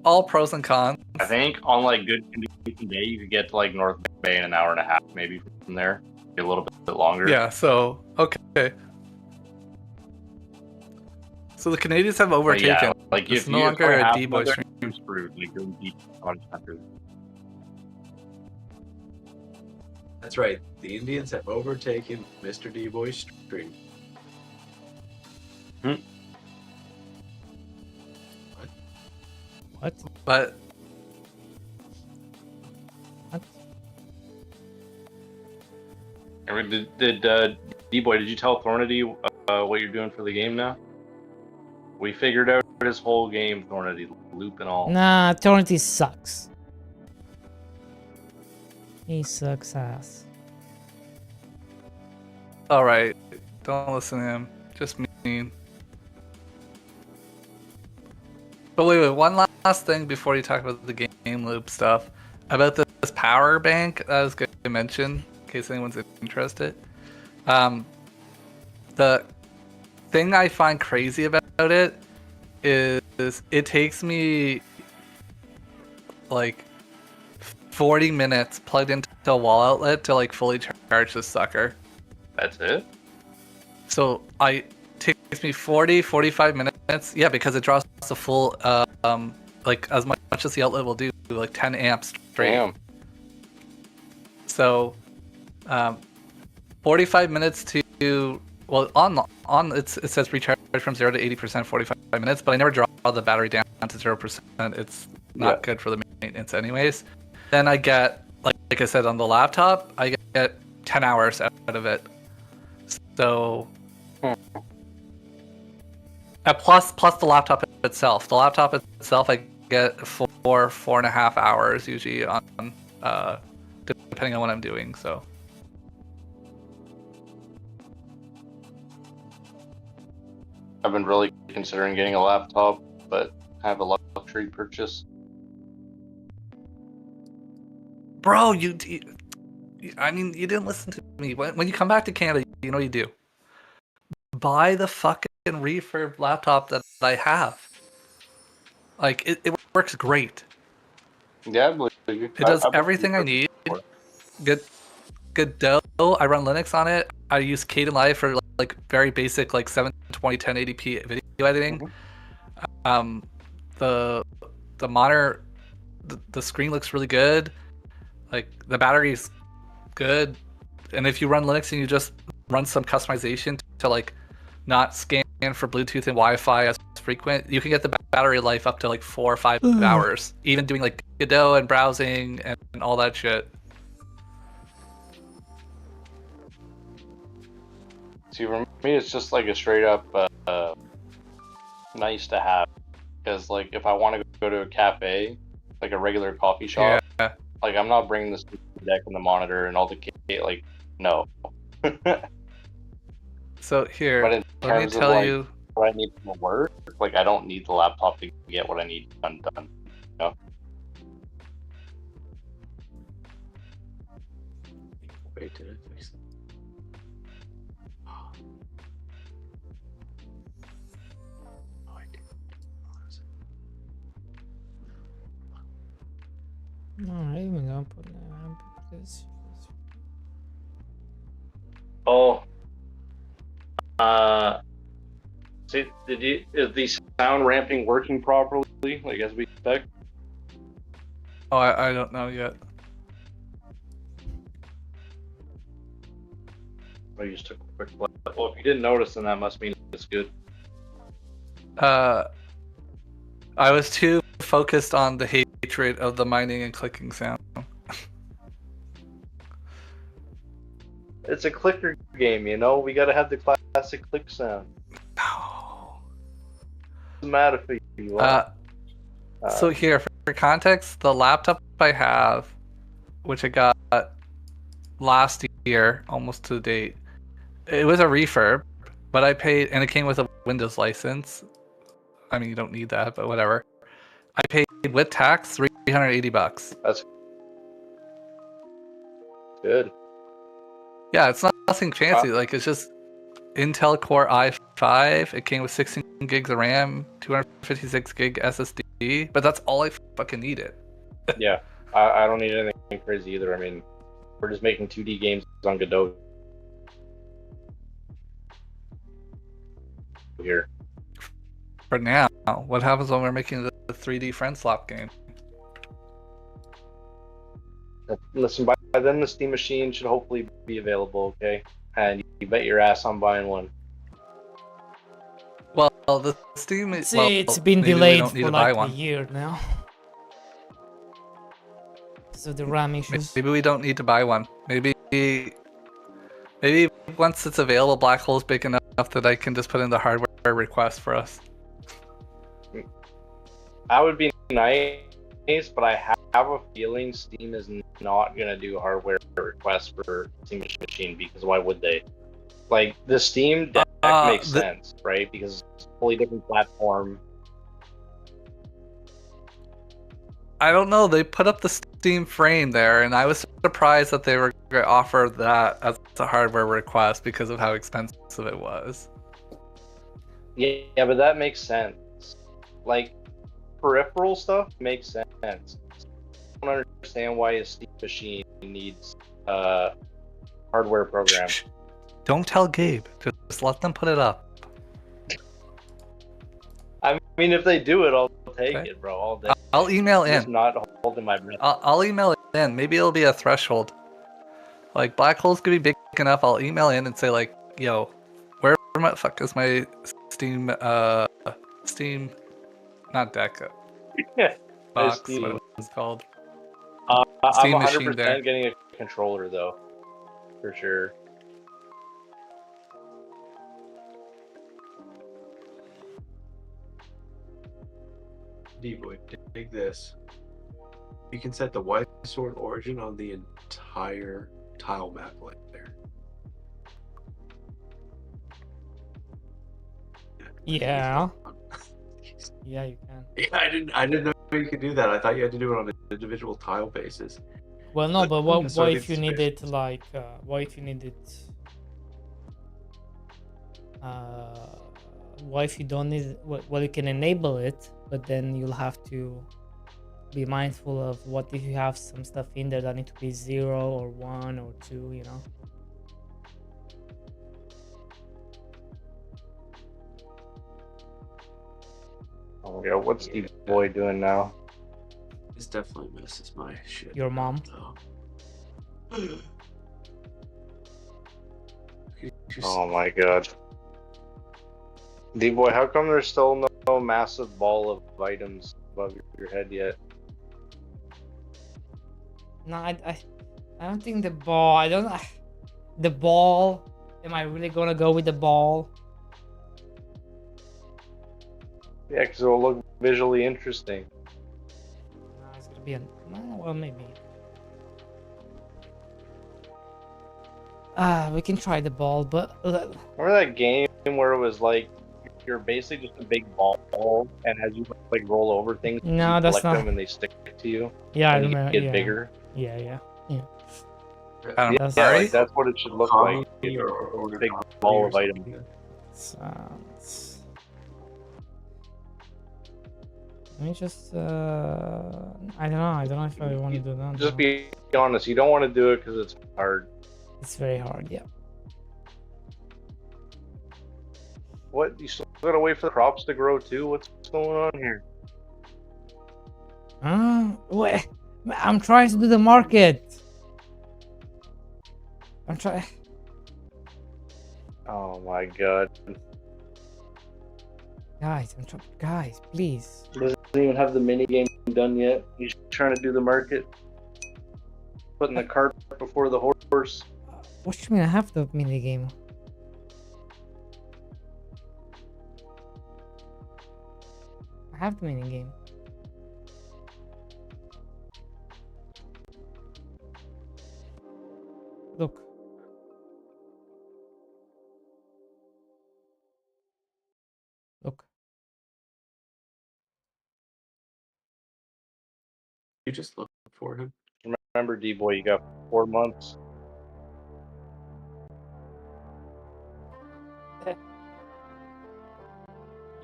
All pros and cons. I think on like good condition day, you could get to like North Bay in an hour and a half, maybe from there. Be a little bit longer. Yeah. So okay. So the Canadians have overtaken. Yeah, like it's if no you longer a have D-boy another stream. screwed, like you'll be on country. That's right. The Indians have overtaken Mr. D-Boy's stream. What? But What? Did D-Boy, did you tell Thornity what you're doing for the game now? We figured out his whole game, Thornity, loop and all. Nah, Torrenty sucks. He sucks ass. alright, don't listen to him. Just mean. But wait, one last thing before you talk about the game loop stuff. About this power bank that I was going to mention, in case anyone's interested. The thing I find crazy about it is it takes me like 40 minutes plugged into a wall outlet to like fully charge this sucker. That's it? So takes me 45 minutes. Yeah, because it draws the full like as much as the outlet will do, like 10 amps straight. Damn. So 45 minutes to, well, on it says recharge from 0 to 80%, 45 minutes, but I never draw the battery down to 0%. It's not good for the maintenance anyways. Then I get, like I said, on the laptop, I get 10 hours out of it. So plus the laptop itself. The laptop itself, I get 4.5 hours usually on depending on what I'm doing. So I've been really considering getting a laptop, but I have a luxury purchase. bro, I mean, you didn't listen to me. When you come back to Canada, you know what you do. Buy the fucking refurb laptop that I have. Like, it works great. Yeah, I believe you. It does everything I need. Godot, I run Linux on it. I use Kdenlive for like very basic like 720 1080p video editing. The monitor, the screen looks really good. Like the battery's good, and if you run Linux and you just run some customization to like not scan for Bluetooth and Wi-Fi as frequent, you can get the battery life up to like 4 or 5 hours, even doing like Godot and browsing and all that shit. See, for me, it's just like a straight up nice to have. Because, like, if I want to go to a cafe, like a regular coffee shop, like, I'm not bringing this deck and the monitor and all the kit. Like, no. So here, But in let me terms of tell like you. what I need for work, like, I don't need the laptop to get what I need done. You know? Wait, did I fix it? Oh, I did. Alright, we're gonna put this. Oh. See, is the sound ramping working properly, like as we expect? Oh, I don't know yet. I just took a quick look. Well, if you didn't notice, then that must mean it's good. I was too focused on the hatred of the mining and clicking sound. It's a clicker game, you know? We gotta have the classic click sound. No. Doesn't matter if you So here, for context, the laptop I have, which I got last year, almost to the date, it was a refurb, but I paid, and it came with a Windows license. I mean, you don't need that, but whatever. I paid with tax $380. That's good. Yeah, it's not nothing fancy. Like, it's just Intel Core i5. It came with 16 gigs of RAM, 256 gig SSD, but that's all I fucking needed. Yeah, I don't need anything crazy either. I mean, we're just making 2D games on Godot here. For now, what happens when we're making the 3D friend swap game? Listen, by then the Steam machine should hopefully be available. Okay, and you bet your ass I'm buying one. Well, the Steam. See, it's been maybe we delayed don't need for to buy like a one. year now. So the RAM issues. Maybe we don't need to buy one. Maybe once it's available, Black Hole's big enough that I can just put in the hardware request for us. That would be nice, but I have a feeling Steam is not gonna do hardware requests for Steam machine because why would they? Like the Steam Deck makes sense, right? Because it's a fully different platform. I don't know. They put up the Steam frame there, and I was surprised that they were going to offer that as a hardware request because of how expensive it was. Yeah, but that makes sense. Like peripheral stuff makes sense. I don't understand why a Steam machine needs hardware program. Don't tell Gabe. Just let them put it up. I mean, if they do it, I'll take it, bro, all day. I'll email Just in. not holding my breath. I'll email it in. Maybe it'll be a threshold. Like Black Hole's gonna be big enough. I'll email in and say like, yo, where the fuck is my Steam Steam, not deck, Yeah, box, Steam. what it was called. I'm Steam 100% machine there. getting a controller though, for sure. D-Boy, dig this. You can set the white sword origin on the entire tile map like there. Yeah. Yeah, you can. Yeah, I didn't know you could do that. I thought you had to do it on an individual tile basis. Well, no, but what So if you it's need it space. like? What if you need it? What if you don't need? Well, you can enable it, but then you'll have to be mindful of what if you have some stuff in there that need to be 0 or 1 or 2, you know. Oh yeah, what's D-Boy doing now? This definitely messes my shit. Your mom. Oh my god. D-Boy, how come there's still no massive ball of items above your head yet? No, I don't think the ball. I don't. The ball. Am I really gonna go with the ball? Yeah, because it'll look visually interesting. No, it's gonna be a. Well, maybe. We can try the ball, but Remember that game where it was like you're basically just a big ball, and as you like roll over things, No, you that's collect not- them and they stick to you. yeah, I and you remember. get Yeah, bigger. yeah. That's Yeah, right. like that's what it should look like. A big ball of items. Let me just. I don't know. I don't know if I want to do that. Just be honest. You don't want to do it because it's hard. It's very hard. Yeah. What? You still gotta wait for the crops to grow too? What's going on here? Wait. I'm trying to do the market. I'm trying. Oh my god. Guys, guys, please. Doesn't even have the mini game done yet. He's trying to do the market. Putting the cart before the horse. What do you mean I have the mini game? I have the mini game. Look. Look. You just look for him. Remember, D-Boy, you got 4 months.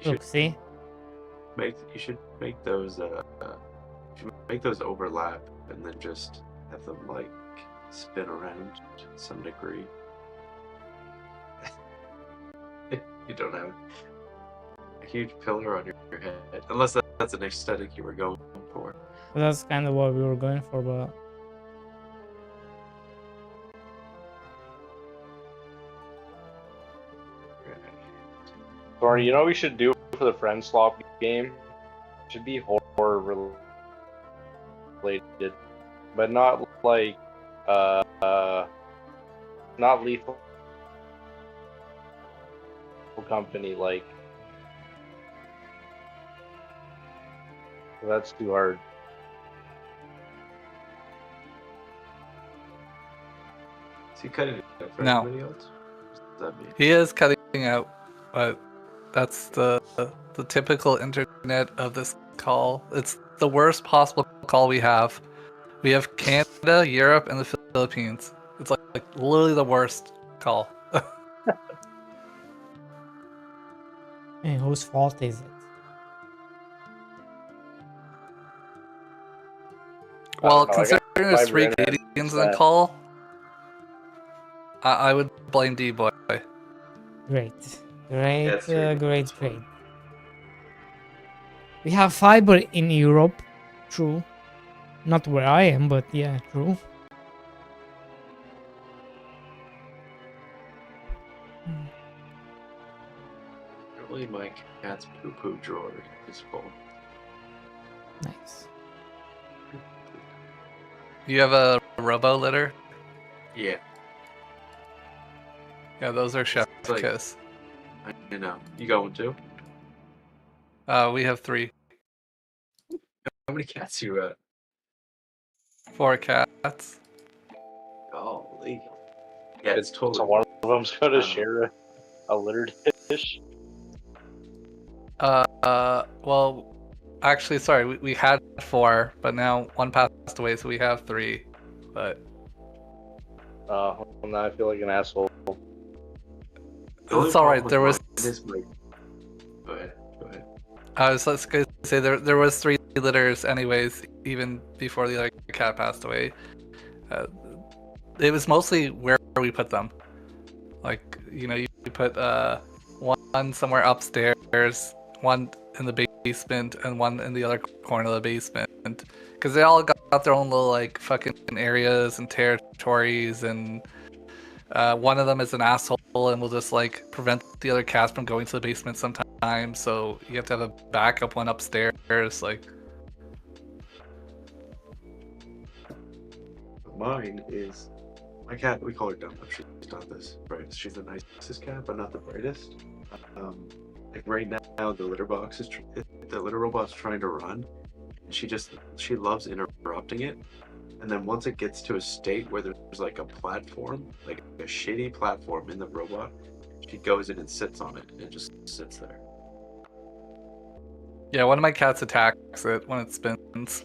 Look, see? You should make those overlap and then just have them like spin around to some degree. You don't have a huge pillar on your head, unless that's an aesthetic you were going for. That's kind of what we were going for, but Or you know what we should do for the friend swap game? It should be horror related, but not like not Lethal Company. Like that's too hard. Is he cutting it out for No. anybody else? What does that mean? He is cutting out, but that's the typical internet of this call. It's the worst possible call we have. We have Canada, Europe, and the Philippines. It's like literally the worst call. Hey, whose fault is it? Well, I don't know, I got considering there's 3 fiber internet, Canadians in the call, I would blame D-Boy. Great. it's really good. Great, It's fine. great. We have fiber in Europe. True. Not where I am, but yeah, true. Apparently my cat's poo-poo drawer is full. Nice. You have a robo litter? Yeah, Yeah, those are chef It's like- kiss. I know. You going too? We have 3. How many cats you got? 4 cats. Golly. Yeah, it's totally. So one of them's gonna Um, share a litter dish. Well, actually, sorry, we had 4, but now 1 passed away, so we have 3. But Well, now I feel like an asshole. The only it's all right. problem There with was. mine is my- Go ahead. Go ahead. I was just gonna say there was 3 litters, anyways, even before the other cat passed away. It was mostly where we put them. Like you put one somewhere upstairs, one in the basement, and one in the other corner of the basement, because they all got their own little like fucking areas and territories, and one of them is an asshole and will just like prevent the other cats from going to the basement sometimes. So you have to have a backup one upstairs. Like Mine is my cat. We call her Dumb. She's not this bright. She's the nicest cat, but not the brightest. Like right now, the litter box is the litter robot's trying to run, and she loves interrupting it. And then once it gets to a state where there's like a platform, like a shitty platform in the robot, she goes in and sits on it and just sits there. yeah, one of my cats attacks it when it spins.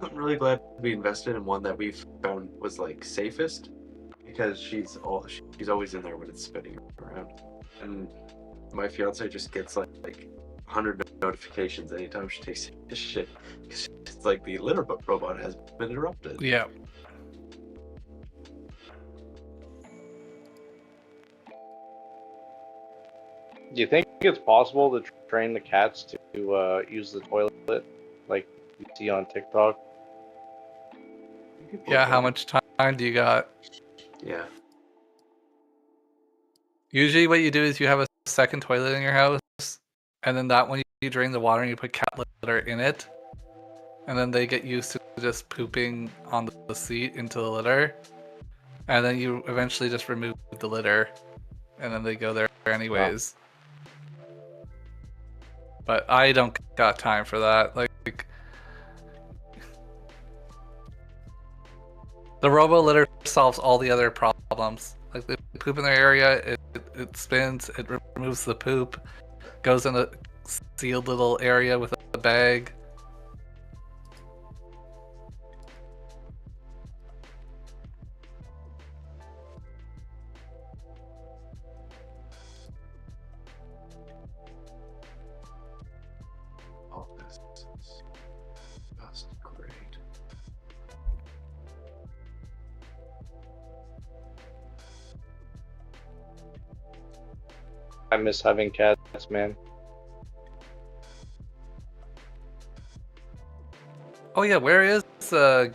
I'm really glad we invested in one that we found was like safest, because she's always in there when it's spinning around, and my fiance just gets like 100 notifications anytime she takes a shit, because it's like the litter robot has been interrupted. Yeah. Do you think it's possible to train the cats to use the toilet like you see on TikTok? Yeah, how much time do you got? Yeah. Usually what you do is you have a second toilet in your house, and then that one you drain the water and you put cat litter in it, and then they get used to just pooping on the seat into the litter, and then you eventually just remove the litter, and then they go there anyways. But I don't got time for that. Like the robo litter solves all the other problems. Like they poop in their area, it spins, it removes the poop, goes in a sealed little area with a bag. Oh, this is just great. I miss having cats, man. Oh yeah, where is it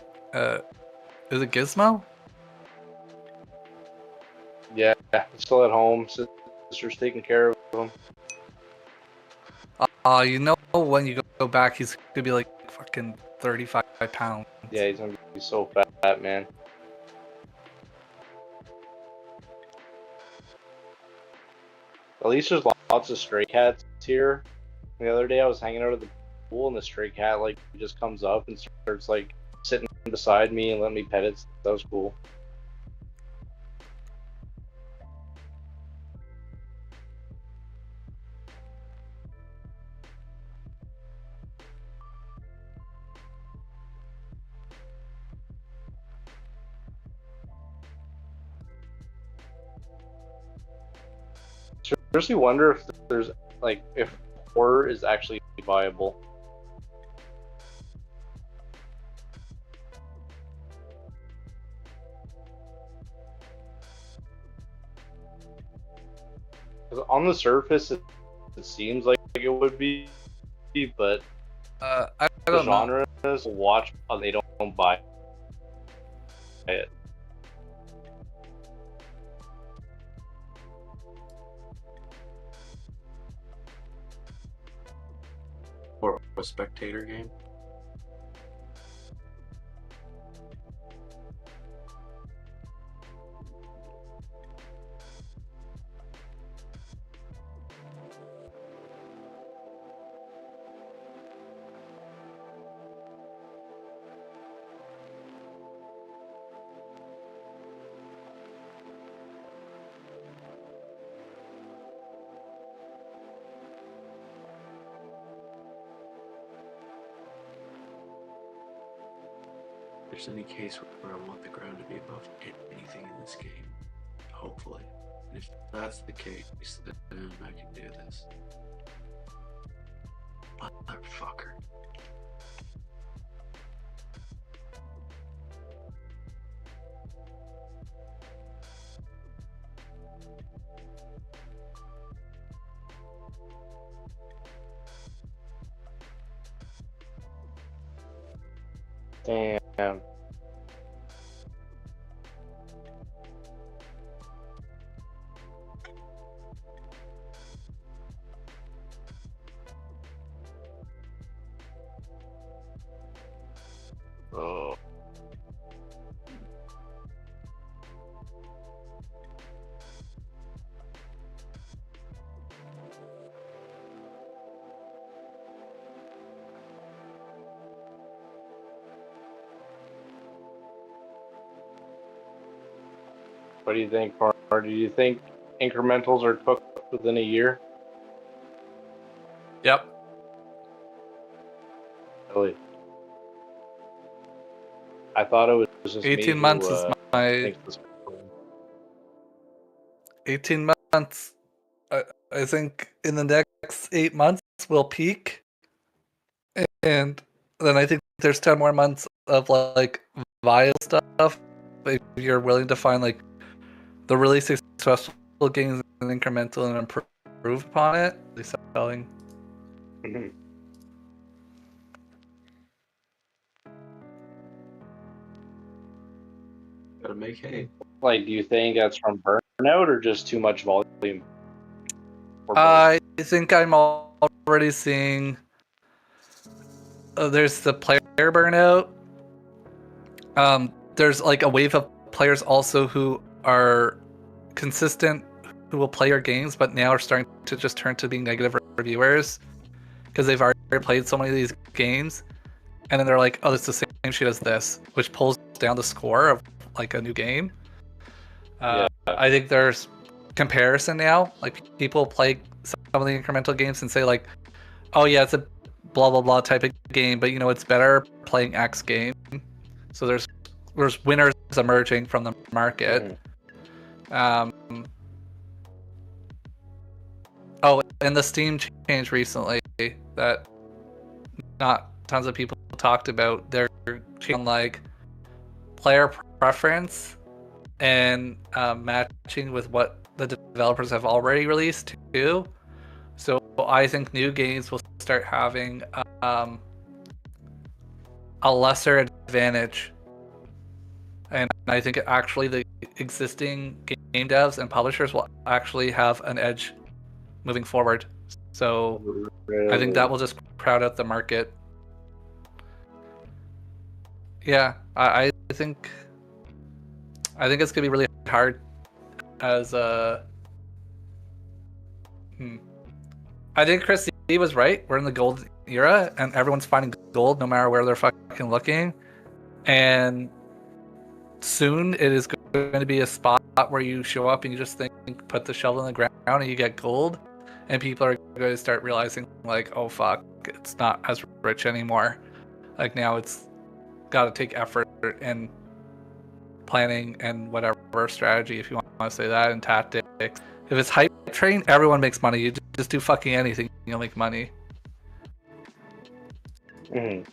Gizmo? Yeah, he's still at home. Sister's taking care of him. You know when you go back, he's gonna be like fucking 35 pounds. Yeah, he's gonna be so fat, man. At least there's lots of stray cats here. The other day I was hanging out at the pool and the stray cat like just comes up and starts like sitting beside me and letting me pet it. That was cool. Seriously wonder if there's like if horror is actually viable. Because on the surface, it seems like it would be, but I the don't know. genre is watch, they don't buy it. Or a spectator game. If there's any case where I want the ground to be above anything in this game, hopefully. And if that's the case, then I can do this. Motherfucker. Damn. Oh. What do you think, Parr? Do you think incrementals are cooked within a year? Yep. Really? I thought it was just 18 me months who, is my thinks this. 18 months. I think in the next 8 months we'll peak, and then I think there's 10 more months of like viable stuff. If you're willing to find like the really successful games and incremental and improve upon it, they start selling. Mhm. Gotta make hay. Like, do you think that's from burnout or just too much volume? Or both? I think I'm already seeing. There's the player burnout. There's like a wave of players also who are consistent, who will play your games, but now are starting to just turn to being negative reviewers because they've already played so many of these games, and then they're like, "Oh, it's the same shit as this," which pulls down the score of like a new game. Yeah. I think there's comparison now. Like people play some of the incremental games and say like, "Oh yeah, it's a blah blah blah type of game, but you know it's better playing X game." So there's winners emerging from the market. Oh, and the Steam change recently that not tons of people talked about. They're changing like player preference and matching with what the developers have already released too. So I think new games will start having a lesser advantage, and I think actually the existing game devs and publishers will actually have an edge moving forward. So I think that will just crowd out the market. Yeah, I think it's gonna be really hard as I think Chris D was right. We're in the gold era, and everyone's finding gold no matter where they're fucking looking. And soon it is going to be a spot where you show up and you just think, put the shovel in the ground, and you get gold. And people are going to start realizing, like, oh fuck, it's not as rich anymore. Like now it's got to take effort and planning and whatever strategy, if you want to say that, and tactics. If it's hype train, everyone makes money. You just do fucking anything, you'll make money. Mhm.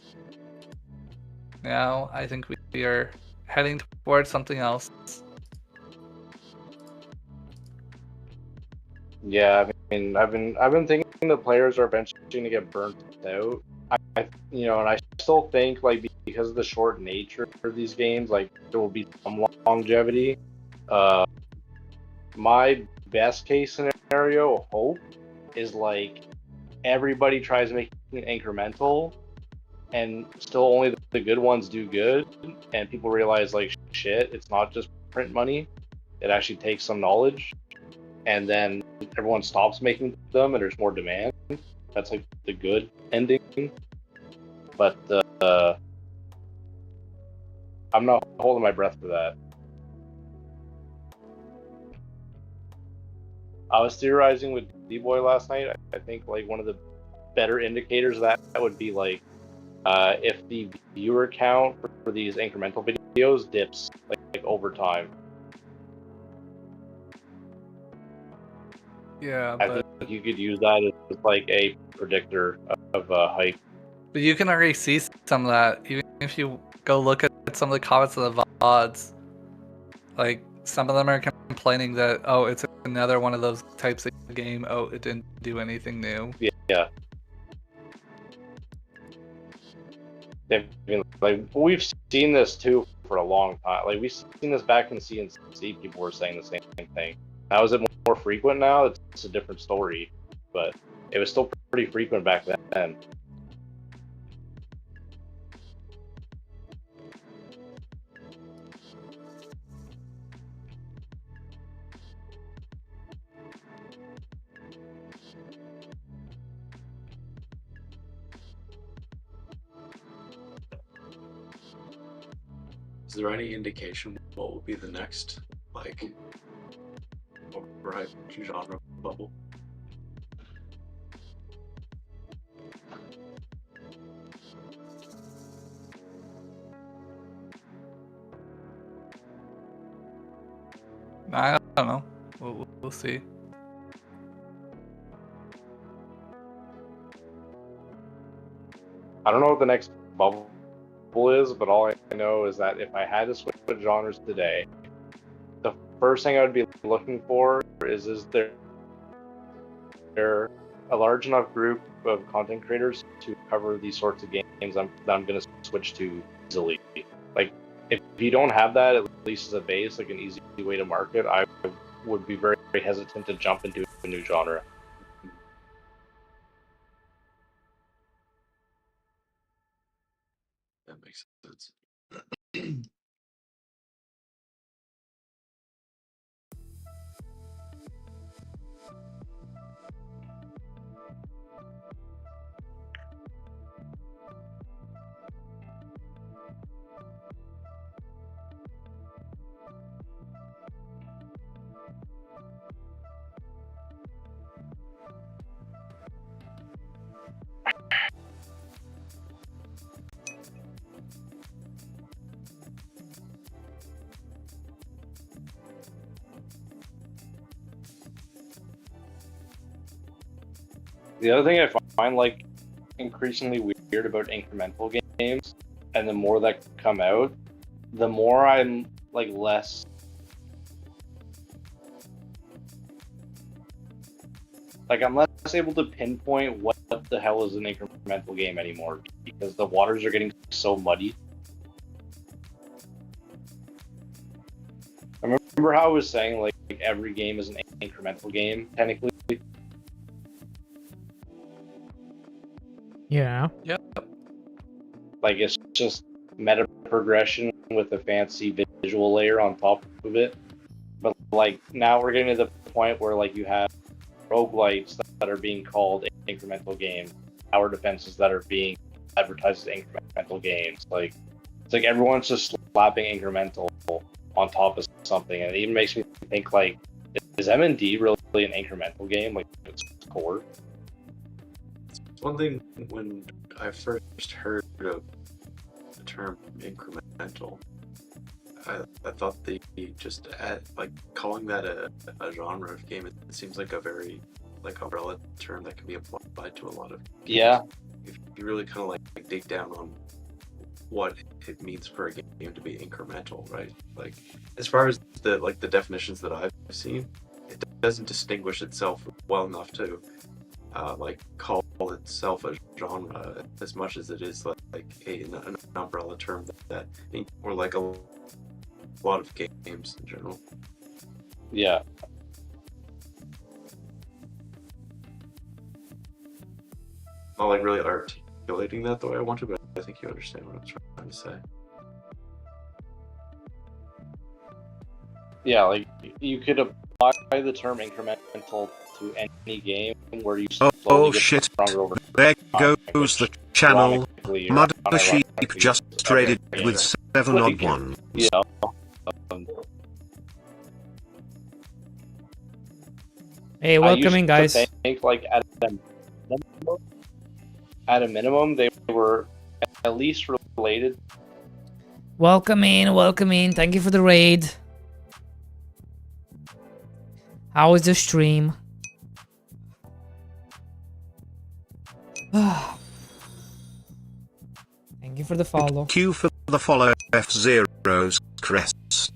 Now I think we are heading towards something else. Yeah, I mean, I've been thinking the players are eventually going to get burnt out. And I still think, like, because of the short nature of these games, like, there will be some longevity. My best case scenario hope is, like, everybody tries making it incremental, and still only the good ones do good, and people realize, like, shit, it's not just print money. It actually takes some knowledge, and then everyone stops making them, and there's more demand. That's, like, the good ending. But I'm not holding my breath for that. I was theorizing with D-Boy last night. I think, like, one of the better indicators of that would be, like, if the viewer count for these incremental videos dips like over time. Yeah, I but think you could use that as like a predictor of hype. But you can already see some of that, even if you go look at some of the comments of the VODs. Like, some of them are complaining that, oh, it's another one of those types of game, oh, it didn't do anything new. Yeah. Like, we've seen this too for a long time. Like, we've seen this back in CNC, people were saying the same thing. Now, is it more frequent now? It's a different story, but it was still pretty frequent back then. Is there any indication what will be the next, like, overhyped genre bubble? I don't know. We'll see. I don't know what the next bubble is, but all I know is that if I had to switch genres today, the first thing I would be looking for is there a large enough group of content creators to cover these sorts of games that I'm going to switch to easily. Like, if you don't have that, at least as a base, like an easy way to market, I would be very, very hesitant to jump into a new genre. That makes sense. The other thing I find, like, increasingly weird about incremental games, and the more that come out, the more I'm, like, less... Like, I'm less able to pinpoint what the hell is an incremental game anymore, because the waters are getting so muddy. I remember remember how I was saying like every game is an incremental game technically? Yeah. Yep. Like it's just meta progression with a fancy visual layer on top of it. But like now we're getting to the point where like you have roguelites that are being called incremental games, tower defenses that are being advertised as incremental games. Like it's like everyone's just slapping incremental on top of something, and it even makes me think like, is M&D really an incremental game? Like its core? One thing when I first heard of the term incremental, I thought they just like calling that a genre of game. It seems like a very like umbrella term that can be applied to a lot of games. Yeah. If you really kind of like dig down on what it means for a game to be incremental, right? Like as far as the definitions that I've seen, it doesn't distinguish itself well enough to like call itself a genre as much as it is like an umbrella term that or like a lot of games in general. Yeah. Not like really articulating that the way I want to, but I think you understand what I'm trying to say. Yeah, like you could apply the term incremental to any game where you slowly Oh get shit, stronger over there time, goes the which channel. ironically or Mother Sheep unironically just is traded every with game. 7 Like, odd ones. you know, Hey, I welcome used in, to guys. think like at a minimum they were at least related. Welcome in, welcome in. Thank you for the raid. How was the stream? Thank you for the follow. Q for the follow F0's crests.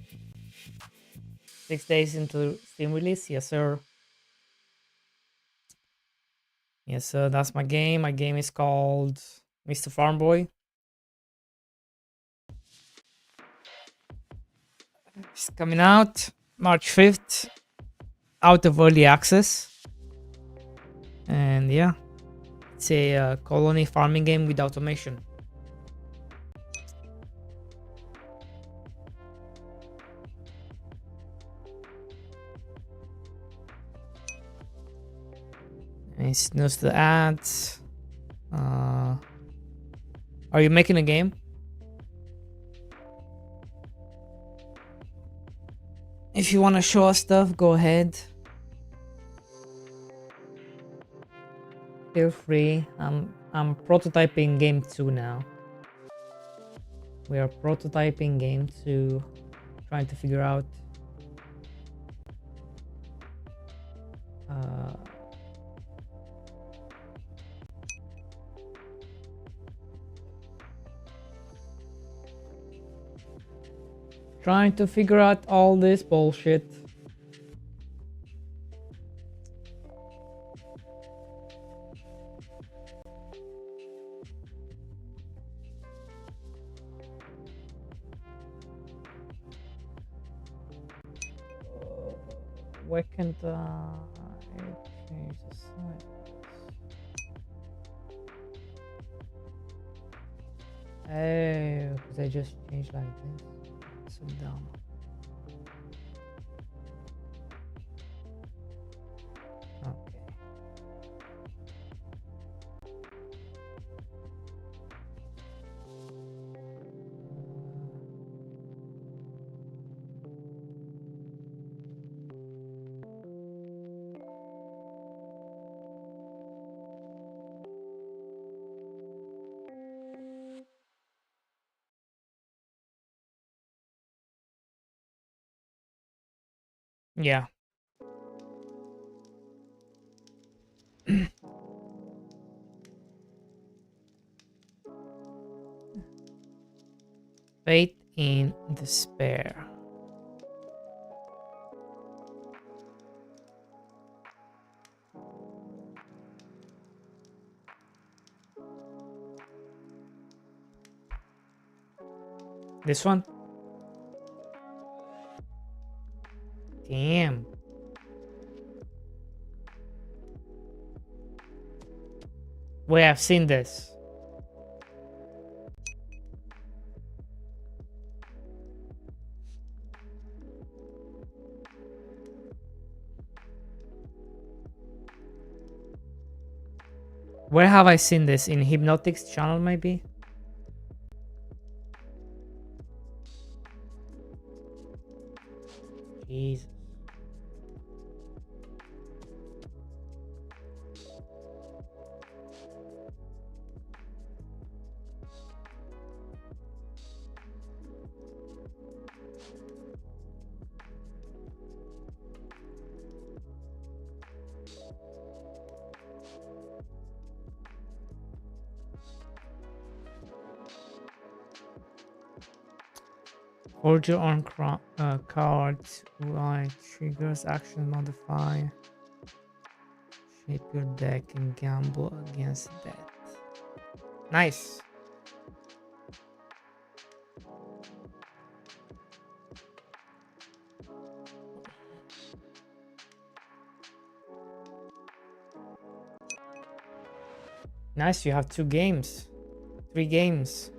6 days into Steam release? Yes, sir. Yes, sir. That's my game. My game is called Mr. Farm Boy. It's coming out March 5th. Out of early access. And yeah, it's a colony farming game with automation. And snooze the ads. Are you making a game? If you want to show us stuff, go ahead. Feel free. I'm prototyping game 2 now. We are prototyping game 2, trying to figure out all this bullshit. Why can't I change the size? Oh, because I just changed like this. So dumb. Okay. Yeah. Faith in despair. This one? Damn. Wait, I've seen this. Where have I seen this? In Hypnotic's channel, maybe? Jesus. Hold your on cards while triggers action modify. Shape your deck and gamble against death. Nice. Nice, you have 2 games. 3 games.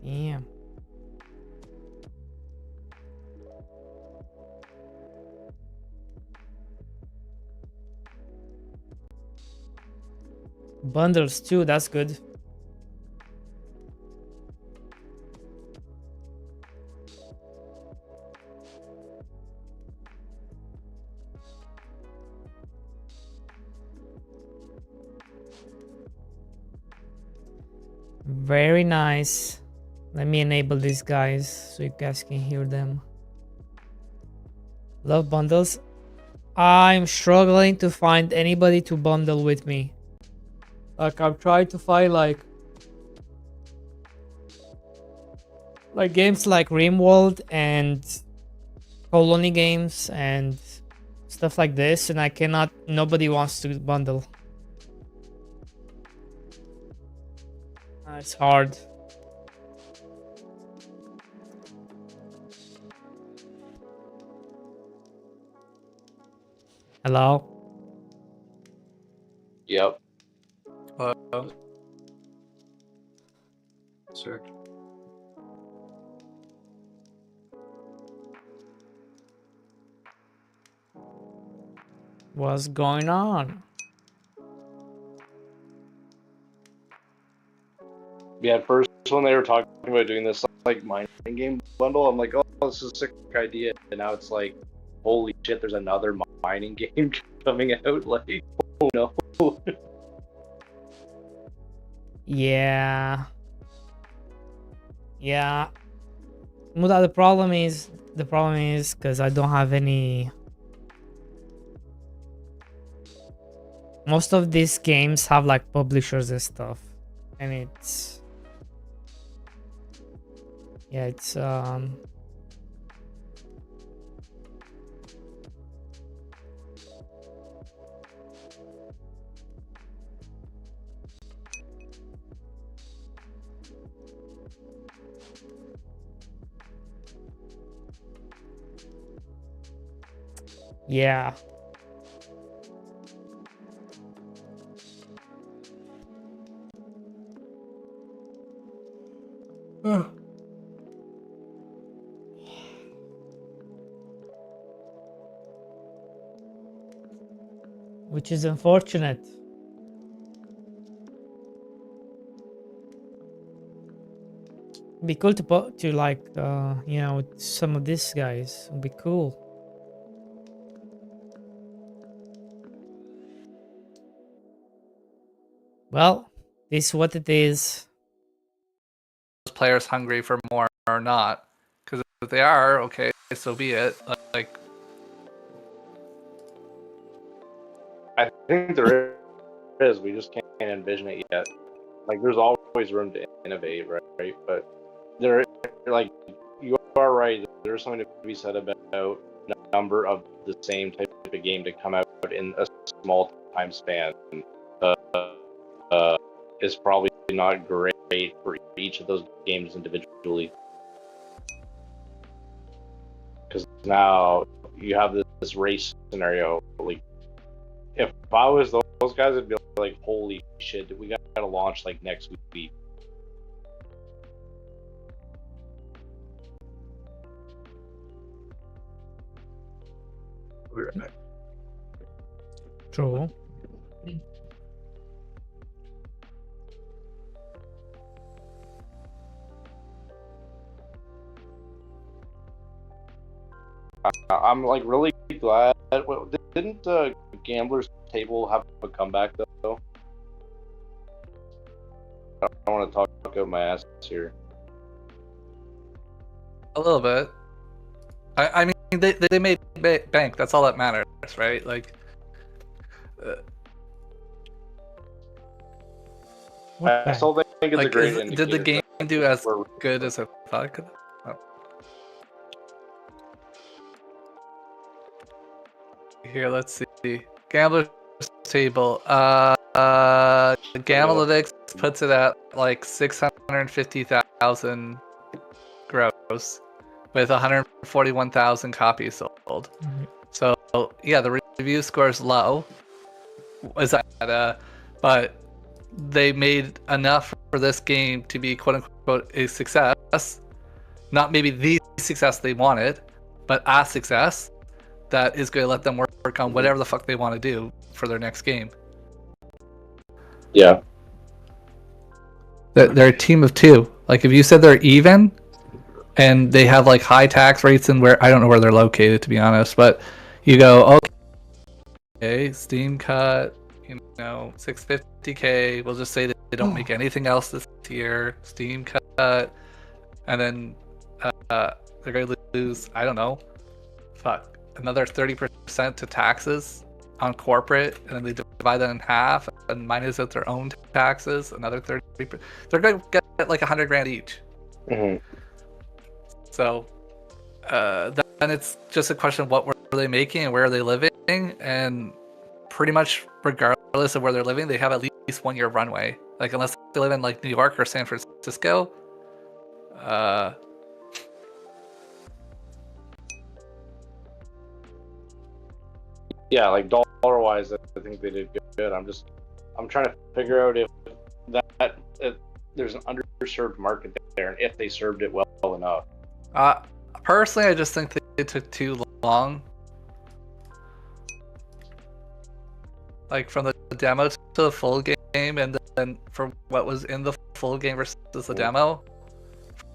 Damn. Bundles too, that's good. Very nice. Let me enable these guys so you guys can hear them. Love bundles. I'm struggling to find anybody to bundle with me. Like I'm trying to find like games like Rimworld and Colony games and stuff like this, and I cannot. Nobody wants to bundle. It's hard. Hello? Yep. Sir. What's going on? Yeah, at first when they were talking about doing this like mining game bundle, I'm like, oh, this is a sick idea. And now it's like, holy shit, there's another mining game coming out. Like, oh no. Yeah. Yeah. Muda, the problem is because I don't have any. Most of these games have like publishers and stuff, and it's yeah, it's yeah. Which is unfortunate. It'd be cool to like you know, with some of these guys. It'd be cool. Well, this is what it is. Players hungry for more or not? Because if they are, okay, so be it. Like, I think there is. We just can't envision it yet. Like, there's always room to innovate, right? But there, like, you are right. There's something to be said about the number of the same type of game to come out in a small time span. Is probably not great for each of those games individually. because now you have this race scenario. Like, if I was those guys, I'd be like, holy shit, we gotta launch like next week. We're right back. True. I'm like really glad. Didn't Gambler's Table have a comeback though? I don't want to talk out my ass here. A little bit. I mean, they made bank. That's all that matters, right? Like, What I bank? still think it's a like, great did the indicator game that do as we're- good as I thought it could? Oh. Here, let's see. Gambler's Table. Gamalytics puts it at like 650,000 gross, with 141,000 copies sold. Mhm. So yeah, the review score is low. Is that but they made enough for this game to be quote unquote a success. Not maybe the success they wanted, but a success that is going to let them work on whatever the fuck they want to do for their next game. Yeah. They're a team of two. Like, if you said they're even and they have like high tax rates and where I don't know where they're located, to be honest, but you go, okay, Steam cut, 650K. We'll just say that they don't make anything else this year. Steam cut, and then they're going to lose, I don't know, another 30% to taxes on corporate, and then they divide that in half and minus out their own taxes, another 30%. They're going to get like 100 grand each. Mm-hmm. So then it's just a question of what were they making and where are they living, and pretty much regardless of where they're living, they have at least 1 year runway. Like, unless they live in like New York or San Francisco, Yeah, like dollar wise, I think they did good. I'm trying to figure out if there's an underserved market there, and if they served it well enough. personally, I just think they took too long. Like, from the demo to the full game, and then for what was in the full game versus the demo,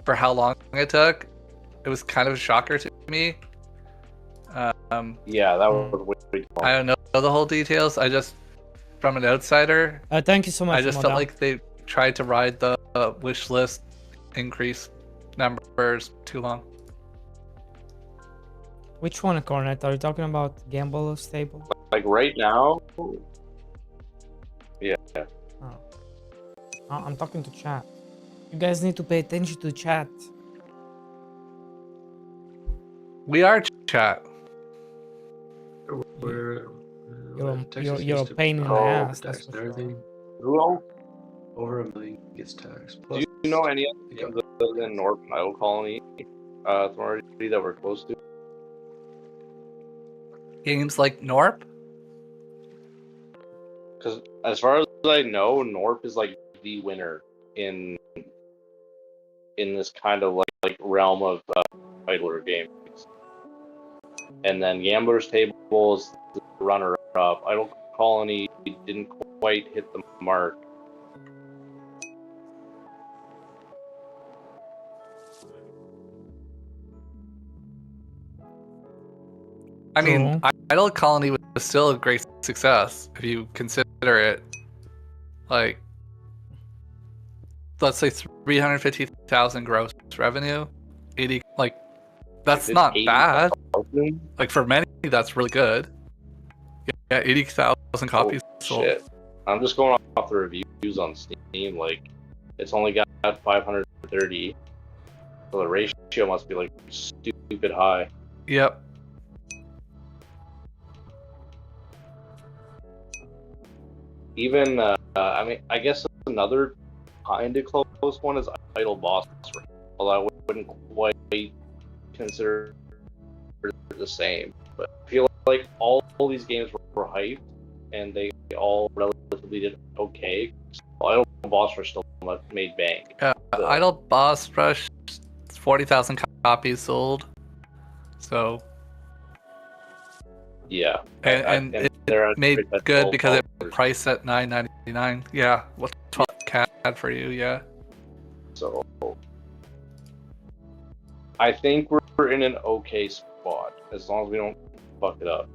for how long it took, it was kind of a shocker to me. Yeah, that was way too long. I don't know the whole details. I just, from an outsider, Thank you so much. I just felt Model. like they tried to ride the wish list increase numbers too long. Which one, Cornet? Are you talking about Gambler's Table? Like right now, yeah. Oh. I'm talking to chat. You guys need to pay attention to chat. We are chat. We're, You're used a to pain in the Oh, ass. That's tax for and sure. everything. Who else? Over $1 million gets taxed. Do Plus, you know any you got- of the in North Isle Colony authority that we're close to? Games like Norp. Because as far as I know, Norp is like the winner in this kind of like realm of idler games. And then Gambler's Table is the runner-up. Idle Colony didn't quite hit the mark. I mean, True. Idle Colony was still a great success if you consider it. Like, let's say 350,000 gross revenue, 80. Like, that's It's not 80,000. bad. Like, for many, that's really good. Yeah, 80,000 copies sold. Shit. I'm just going off the reviews on Steam. Like, it's only got 530. So the ratio must be like stupid high. Yep. Even, I mean, I guess another kind of close one is Idle Boss. Although I wouldn't quite consider the same. But I feel like all these games were hyped, and they all relatively did okay. So Idle Boss Rush still made bank. Idle Boss Rush, 40,000 copies sold. So yeah, and it made good because it priced at $9.99. Yeah, what's 12 CAD for you? Yeah. So I think we're in an okay spot as long as we don't fuck it up.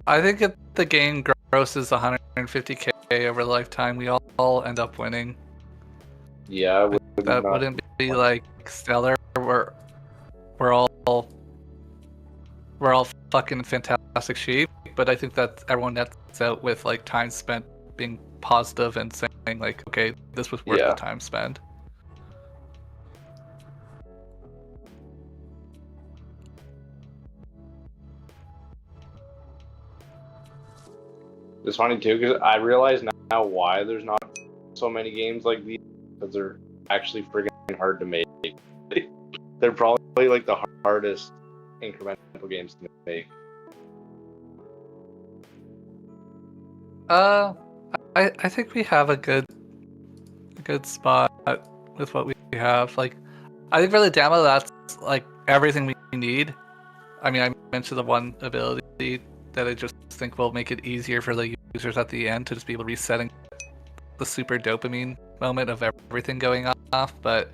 I think if the game grosses 150K over the lifetime, we all end up winning. Yeah, that wouldn't be like stellar. We're all fucking fantastic shape, but I think that everyone nets out with like time spent being positive and saying like, okay, this was worth the time spent. It's funny too because I realize now why there's not so many games like these, because they're actually friggin' hard to make. They're probably like the hardest incremental games to make. I think we have a good spot with what we have. Like, I think for the demo, that's like everything we need. I mean, I mentioned the one ability that I just think will make it easier for the users at the end to just be able to resetting the super dopamine moment of everything going off. But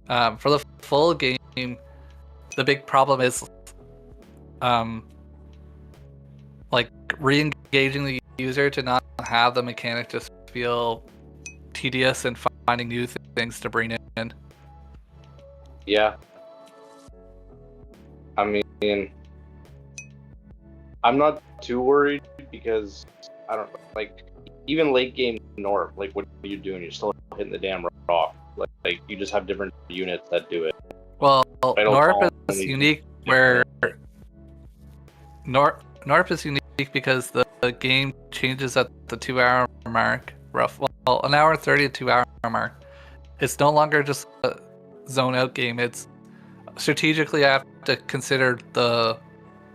for the full game, the big problem is like re-engaging the user to not have the mechanic just feel tedious and finding new things to bring in. Yeah. I mean, I'm not too worried because I don't like even late game Norp. Like, what are you doing? You're still hitting the damn rock. Like you just have different units that do it. Well, Norp is unique where Norp is unique because the game changes at the 2-hour mark. Well, an hour 30 to 2-hour mark. It's no longer just a zone out game. It's strategically I have to consider the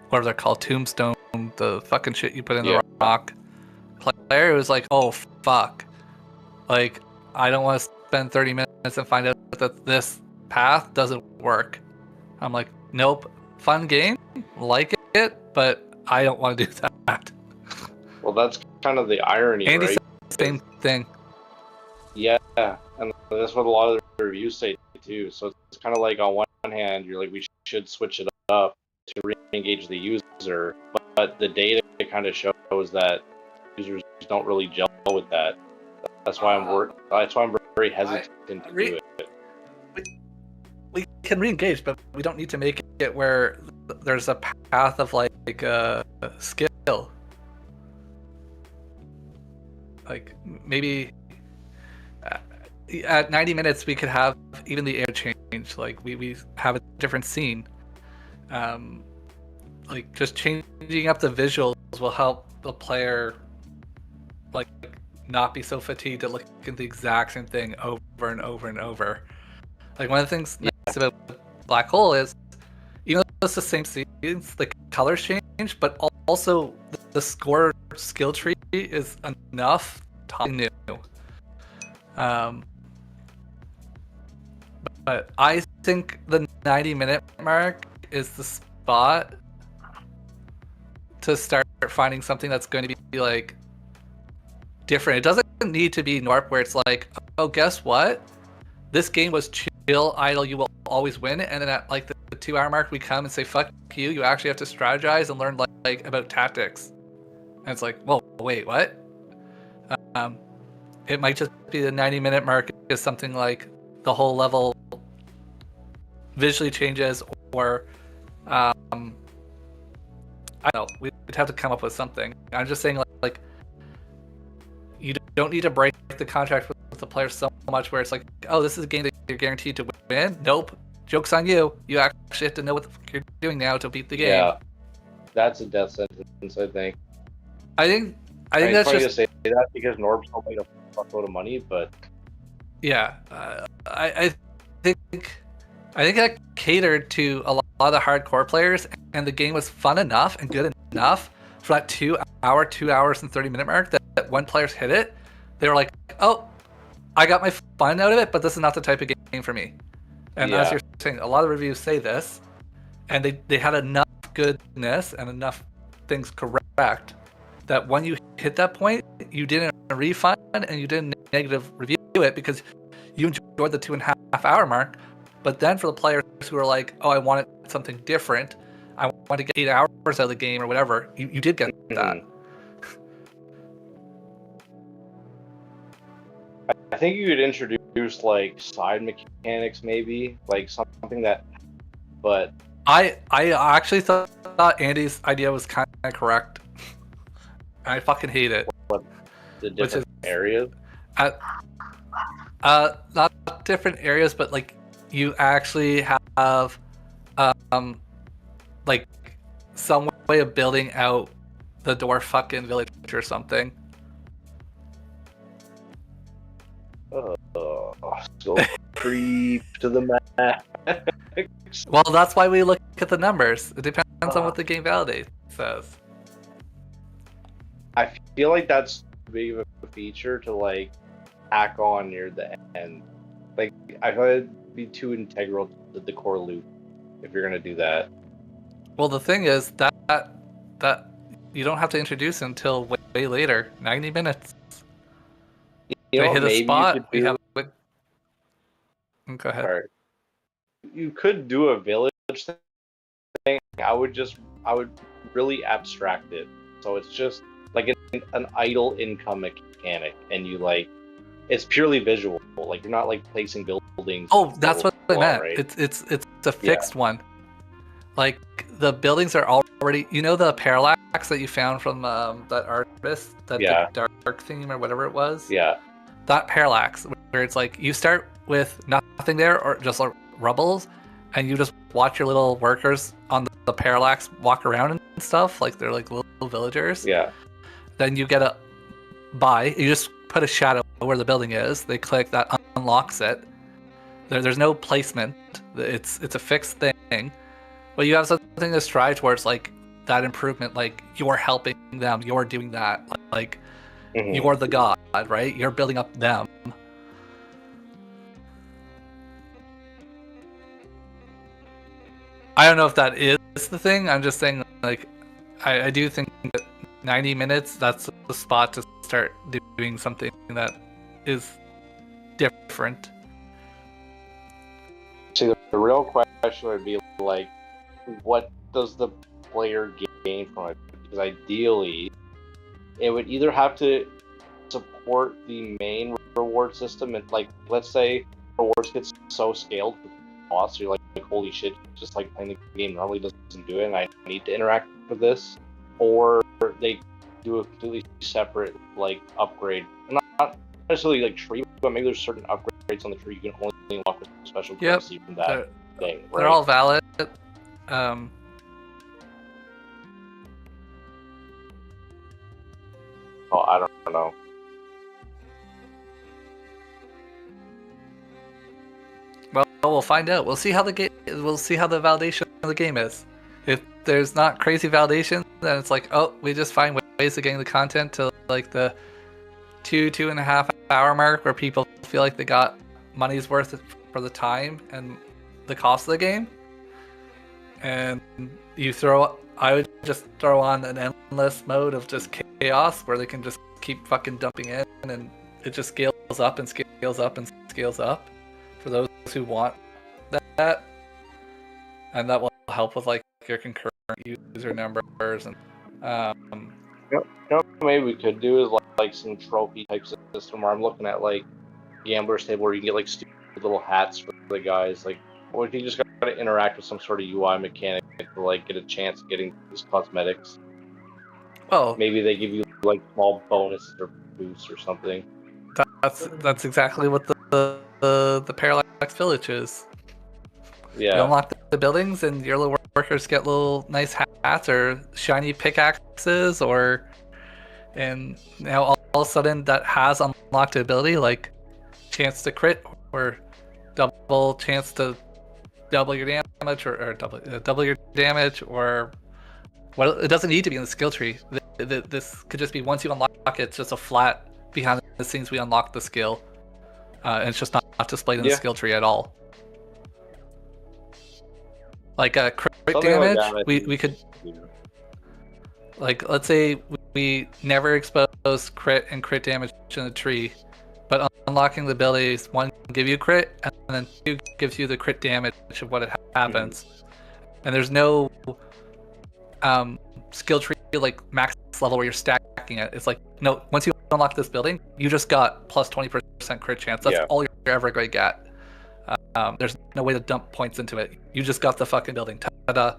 what are they called, tombstone, the fucking shit you put in the rock. Player was like, oh fuck, like I don't want to spend 30 minutes and find out that this path doesn't work. I'm like, nope, fun game, like it, but I don't want to do that. Well, that's kind of the irony, Andy right? said the same thing. Yeah, and that's what a lot of the reviews say too. So it's kind of like on one hand, you're like, we should switch it up to re-engage the user, but the data kind of shows that users don't really gel with that. That's why I'm very hesitant to do it. We can re-engage, but we don't need to make it where there's a path of like skill. Like maybe at 90 minutes we could have even the air change. Like we have a different scene. Like just changing up the visuals will help the player like not be so fatigued to look at the exact same thing over and over and over. Like one of the things nice about Black Hole is even though it's the same scenes, the colors change, but also the score skill tree is enough to new. But I think the 90-minute mark is the spot to start finding something that's going to be like different. It doesn't need to be Norp where it's like, oh, guess what? This game was chill, idle, you will always win. And then at like the 2-hour mark, we come and say, fuck you. You actually have to strategize and learn like about tactics. And it's like, whoa, wait, what? It might just be the 90-minute mark is something like the whole level visually changes, or I don't know. We'd have to come up with something. I'm just saying, like you don't need to break the contract with the player so much where it's like, oh, this is a game that you're guaranteed to win. Nope, joke's on you. You actually have to know what the fuck you're doing now to beat the game. Yeah, that's a death sentence, I think. I think that's funny just to say that because Norb still made a fuckload of money, but Yeah, I think that catered to a lot of the hardcore players, and the game was fun enough and good enough for that 2 hours and 30-minute mark that when players hit it, they were like, "Oh, I got my fun out of it, but this is not the type of game for me." And as you're saying, a lot of reviews say this, and they had enough goodness and enough things correct that when you hit that point, you didn't refund and you didn't negative review it because you enjoyed the 2.5 hour mark. But then for the players who are like, "Oh, I wanted something different. I want to get 8 hours out of the game or whatever," you did get that. I think you could introduce like side mechanics, maybe like something that. But I actually thought Andy's idea was kind of correct. I fucking hate it. The different areas. Not different areas, but like you actually have like some way of building out the dwarf fucking village or something. So creep to the max. Well, that's why we look at the numbers. It depends on what the game validates says. I feel like that's too big of a feature to like hack on near the end. Like I thought it'd be too integral to the core loop if you're gonna do that. Well, the thing is that you don't have to introduce it until way later. 90 minutes. You know, hit a maybe spot. you could We do, have. Go ahead. sorry. You could do a village thing. I would really abstract it. So it's just like an idle income mechanic, and you like it's purely visual. Like you're not like placing buildings. Oh, that's what I meant. Right? It's a fixed one. Like the buildings are already. You know the parallax that you found from that artist, that the dark theme or whatever it was. Yeah. That parallax where it's like you start with nothing there or just like rubbles, and you just watch your little workers on the parallax walk around and stuff like they're like little villagers. Yeah. Then you get a buy. You just put a shadow where the building is. They click that unlocks it. There's no placement. It's a fixed thing. But you have something to strive towards, like that improvement. Like you're helping them. You're doing that. Like you're the god, right? You're building up them. I don't know if that is the thing. I'm just saying, like, I do think that 90 minutes, that's the spot to start doing something that is different. See, the real question would be like, what does the player gain from it? Because ideally, it would either have to support the main reward system, and like, let's say rewards get so scaled with the boss, you're like holy shit, just like playing the game normally doesn't do it, and I need to interact with this. Or they do a completely separate like upgrade, not necessarily like tree, but maybe there's certain upgrades on the tree you can only unlock with special currency from that thing. Right? They're all valid. Oh, I don't know. Well, we'll find out. We'll see how the validation of the game is. If there's not crazy validation, then it's like, oh, we just find ways of getting the content to like the 2.5 hour mark where people feel like they got money's worth for the time and the cost of the game. And I would just throw on an endless mode of just chaos where they can just keep fucking dumping in, and it just scales up and scales up and scales up for those who want that. And that will help with like your concurrent user numbers and You know what maybe we could do is like some trophy type system where I'm looking at like Gambler's Table where you can get like stupid little hats for the guys. Like, or if you just gotta interact with some sort of UI mechanic to like get a chance of getting these cosmetics. well, Maybe they give you like small bonuses or boosts or something. that's exactly what the Parallax Village is. Yeah. You unlock the buildings, and your little workers get little nice hats or shiny pickaxes, and now all of a sudden that has unlocked ability like chance to crit or double chance to double your damage or double your damage or well, it doesn't need to be in the skill tree. This could just be once you unlock it, it's just a flat behind the scenes we unlock the skill, and it's just not displayed in the skill tree at all. Like a crit damage, like we could like let's say we never expose crit and crit damage in the tree, but unlocking the abilities, one give you crit and then two gives you the crit damage of what it happens, and there's no skill tree like max level where you're stacking it. It's like no, once you unlock this building, you just got plus 20% crit chance. That's all you're ever going to get. There's no way to dump points into it. You just got the fucking building. Ta-da.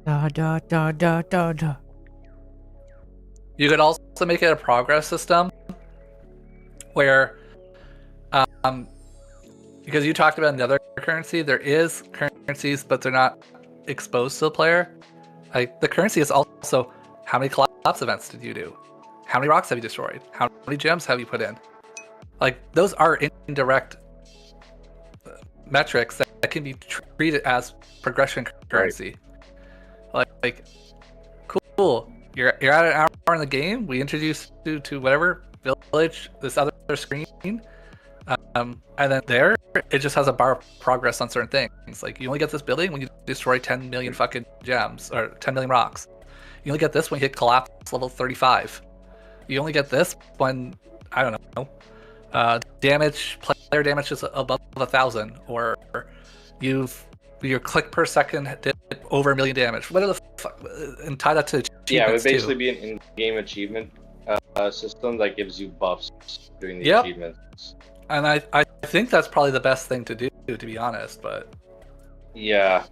Da da da da da da. You could also make it a progress system where, because you talked about another currency, there is currencies, but they're not exposed to the player. Like the currency is also how many collapse events did you do? How many rocks have you destroyed? How many gems have you put in? Like those are indirect metrics that can be treated as progression currency. Like cool. You're at an hour in the game. We introduce you to whatever village, this other screen, and then there it just has a bar of progress on certain things. Like you only get this building when you destroy 10 million fucking gems or 10 million rocks. You only get this when you hit collapse level 35. You only get this when I don't know. Player damage is above 1,000, or your click per second did over 1 million damage. What are the fuck? And tie that to achievements. Yeah, it would basically be an in-game achievement system that gives you buffs during the achievements. And I think that's probably the best thing to do, to be honest. But yeah,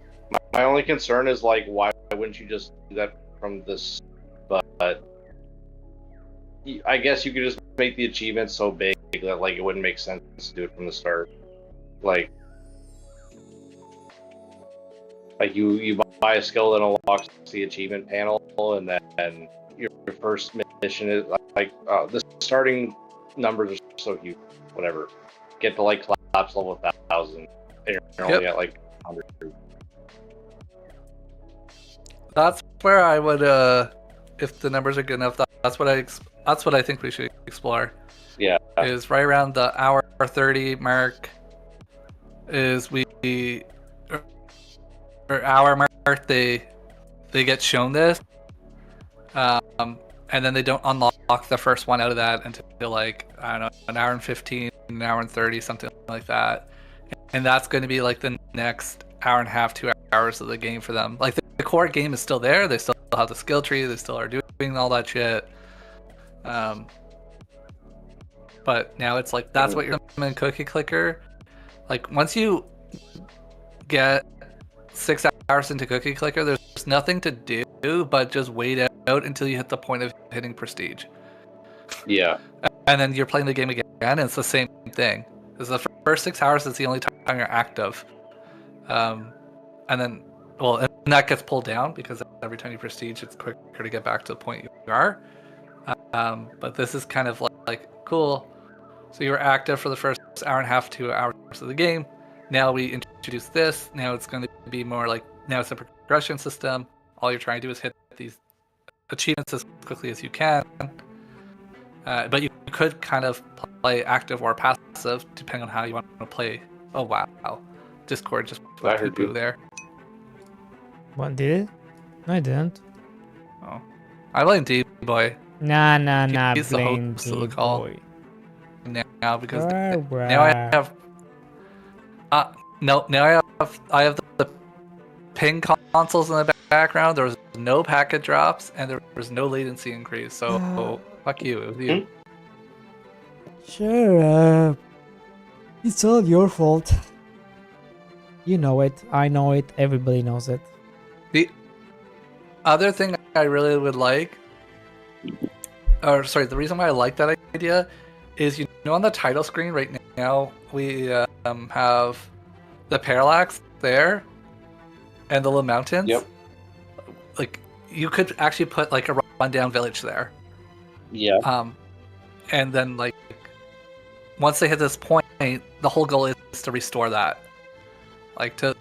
my only concern is like, why wouldn't you just do that from this? But I guess you could just make the achievement so big that like it wouldn't make sense to do it from the start. Like you buy a skill that unlocks the achievement panel, and then your first mission is like the starting numbers are so huge. Whatever, get to like collapse level 1,000, and you're only at like 100. That's where I would, if the numbers are good enough, that's what I think we should explore. Yeah, is right around the hour 30 mark. Is or hour mark they get shown this, and then they don't unlock the first one out of that until like I don't know, an hour and 15, an hour and 30, something like that. And that's going to be like the next hour and a half, 2 hours of the game for them. Like the core game is still there. They still have the skill tree. They still are doing all that shit. But now it's like that's what you're in Cookie Clicker. Like once you get 6 hours into Cookie Clicker, there's nothing to do but just wait out until you hit the point of hitting prestige. Yeah. And then you're playing the game again, and it's the same thing. Because the first 6 hours is the only time you're active. And then, well, and that gets pulled down because every time you prestige, it's quicker to get back to the point you are. But this is kind of like cool. So you were active for the first hour and a half, 2 hours of the game. Now we introduce this. Now it's going to be more like, now it's a progression system. All you're trying to do is hit these achievements as quickly as you can. But you could kind of play active or passive, depending on how you want to play. Oh, wow. Discord just put poo-poo there. What, did it? No, I didn't. Oh. I blame D-Boy. Nah, He's the blame host of the call. D-Boy. Now, because Right. now I have... now I have the ping consoles in the background. There was no packet drops, and there was no latency increase. So, fuck you. It was you. Shut up. It's all your fault. You know it. I know it. Everybody knows it. The other thing I really would like, or sorry, the reason why I like that idea is, you know, on the title screen right now, we have the parallax there and the little mountains. Yep. Like, you could actually put like a rundown village there. Yeah. And then like once they hit this point, the whole goal is to restore that. Like to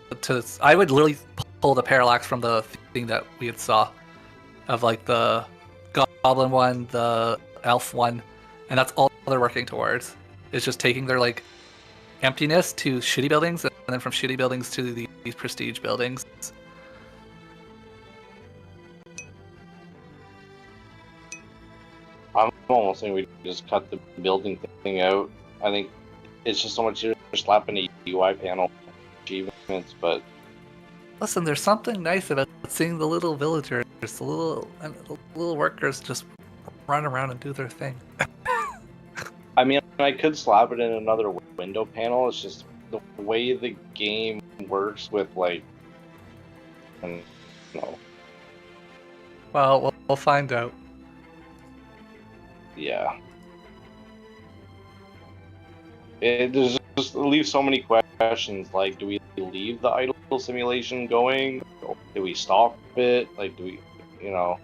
I would literally pull the parallax from the thing that we had saw of like the goblin one, the elf one, and that's all they're working towards. It's just taking their like emptiness to shitty buildings, and then from shitty buildings to these prestige buildings. I'm almost saying we just cut the building thing out. I think it's just so much easier slapping a UI panel achievements, but Listen, there's something nice about seeing the little villagers, the little workers just run around and do their thing. I mean, I could slap it in another window panel. It's just the way the game works with like, and no, Well, we'll find out. yeah. It just leaves so many questions. Like, do we leave the idle simulation going? Or do we stop it? Like, do we, you know?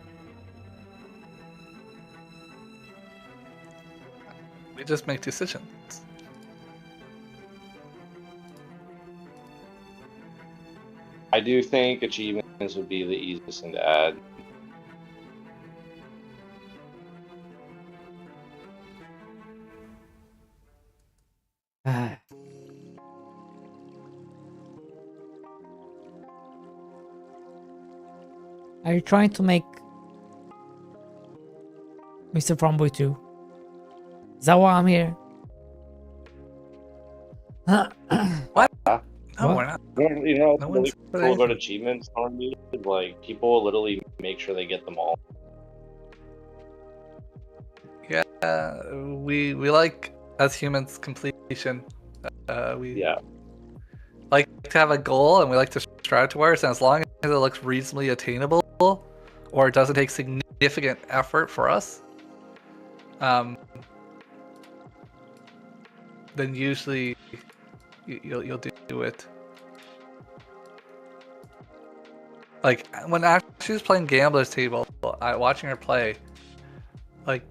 We just make decisions. I do think achievements would be the easiest thing to add. Are you trying to make Mr. Fromboy 2? Is that why I'm here? What? Huh? No, What? we're not. You know, No what's one's really said cool about anything. achievements on me? Like, people will literally make sure they get them all. Yeah, we like as humans completion. We Yeah. like to have a goal and we like to strive towards, and as long as it looks reasonably attainable or it doesn't take significant effort for us, then usually you'll do it. Like when she was playing Gambler's Table, watching her play, like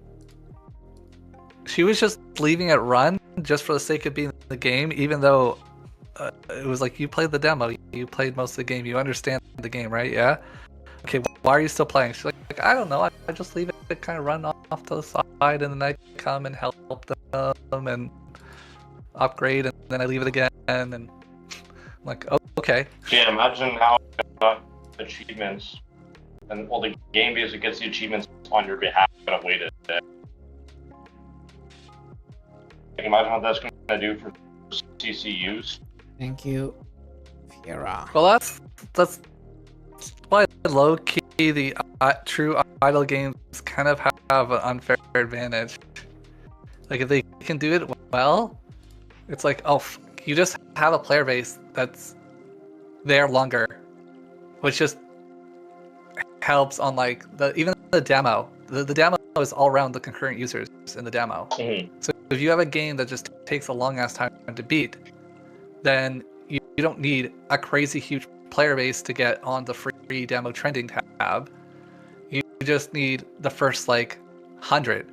she was just leaving it run just for the sake of being in the game, even though it was like you played the demo, you played most of the game, you understand the game, right? Yeah. Okay, why are you still playing? She's like, I don't know, I just leave it kind of run off to the side, and then I come and help them and upgrade, and then I leave it again, and I'm like, oh, okay. Yeah, imagine how achievements, and well, the game basically gets the achievements on your behalf in a way to. Like, imagine what that's going to do for CCUs. Thank you, Fiera. Well, that's why low key the true idle games kind of have an unfair advantage. Like if they can do it well, it's like, oh, you just have a player base that's there longer, which just helps on like even the demo. The demo is all around the concurrent users in the demo. Mm-hmm. So if you have a game that just takes a long ass time to beat, then you don't need a crazy huge player base to get on the free demo trending tab. You just need the first like 100,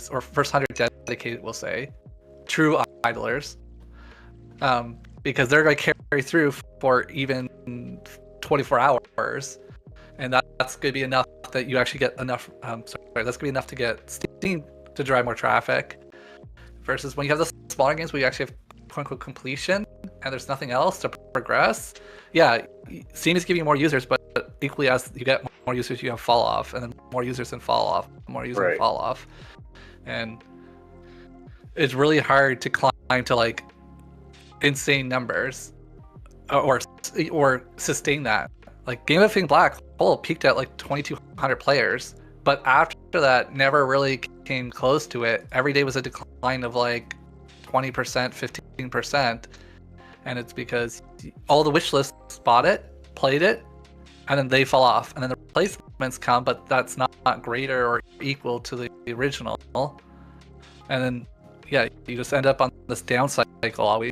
or first 100 dedicated, we'll say, true idlers, because they're going to carry through for even 24 hours, and that's going to be enough that you actually get enough. That's going to be enough to get Steam to drive more traffic. Versus when you have the smaller games where you actually have quote-unquote completion and there's nothing else to progress. Yeah, Steam is giving you more users, but equally as you get more users, you have fall off, and then more users and fall off, more users and fall off, and it's really hard to climb to like insane numbers or sustain that. Like Game of Black Hole peaked at like 2,200 players, but after that never really came close to it. Every day was a decline of like 20%, 15%, and it's because all the wish lists bought it, played it, and then they fall off, and then the replacements come, but that's not greater or equal to the original, and then yeah, you just end up on this down cycle always.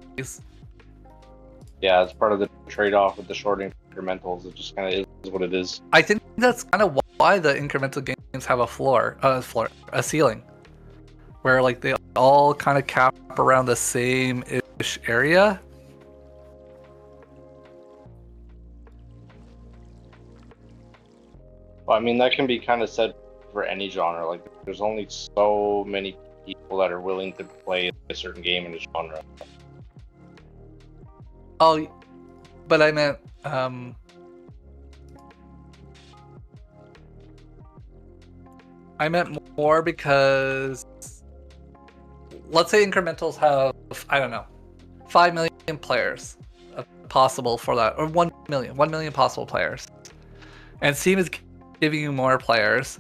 Yeah, it's part of the trade-off with the short incrementals. It just kind of is what it is. I think that's kind of why the incremental games have a ceiling, where like they all kind of cap around the same-ish area. Well, I mean, that can be kind of said for any genre. Like, there's only so many people that are willing to play a certain game in a genre. Oh, but I meant, more because, let's say incrementals have, I don't know, 5 million players possible for that, or 1 million possible players. And Steam is giving you more players,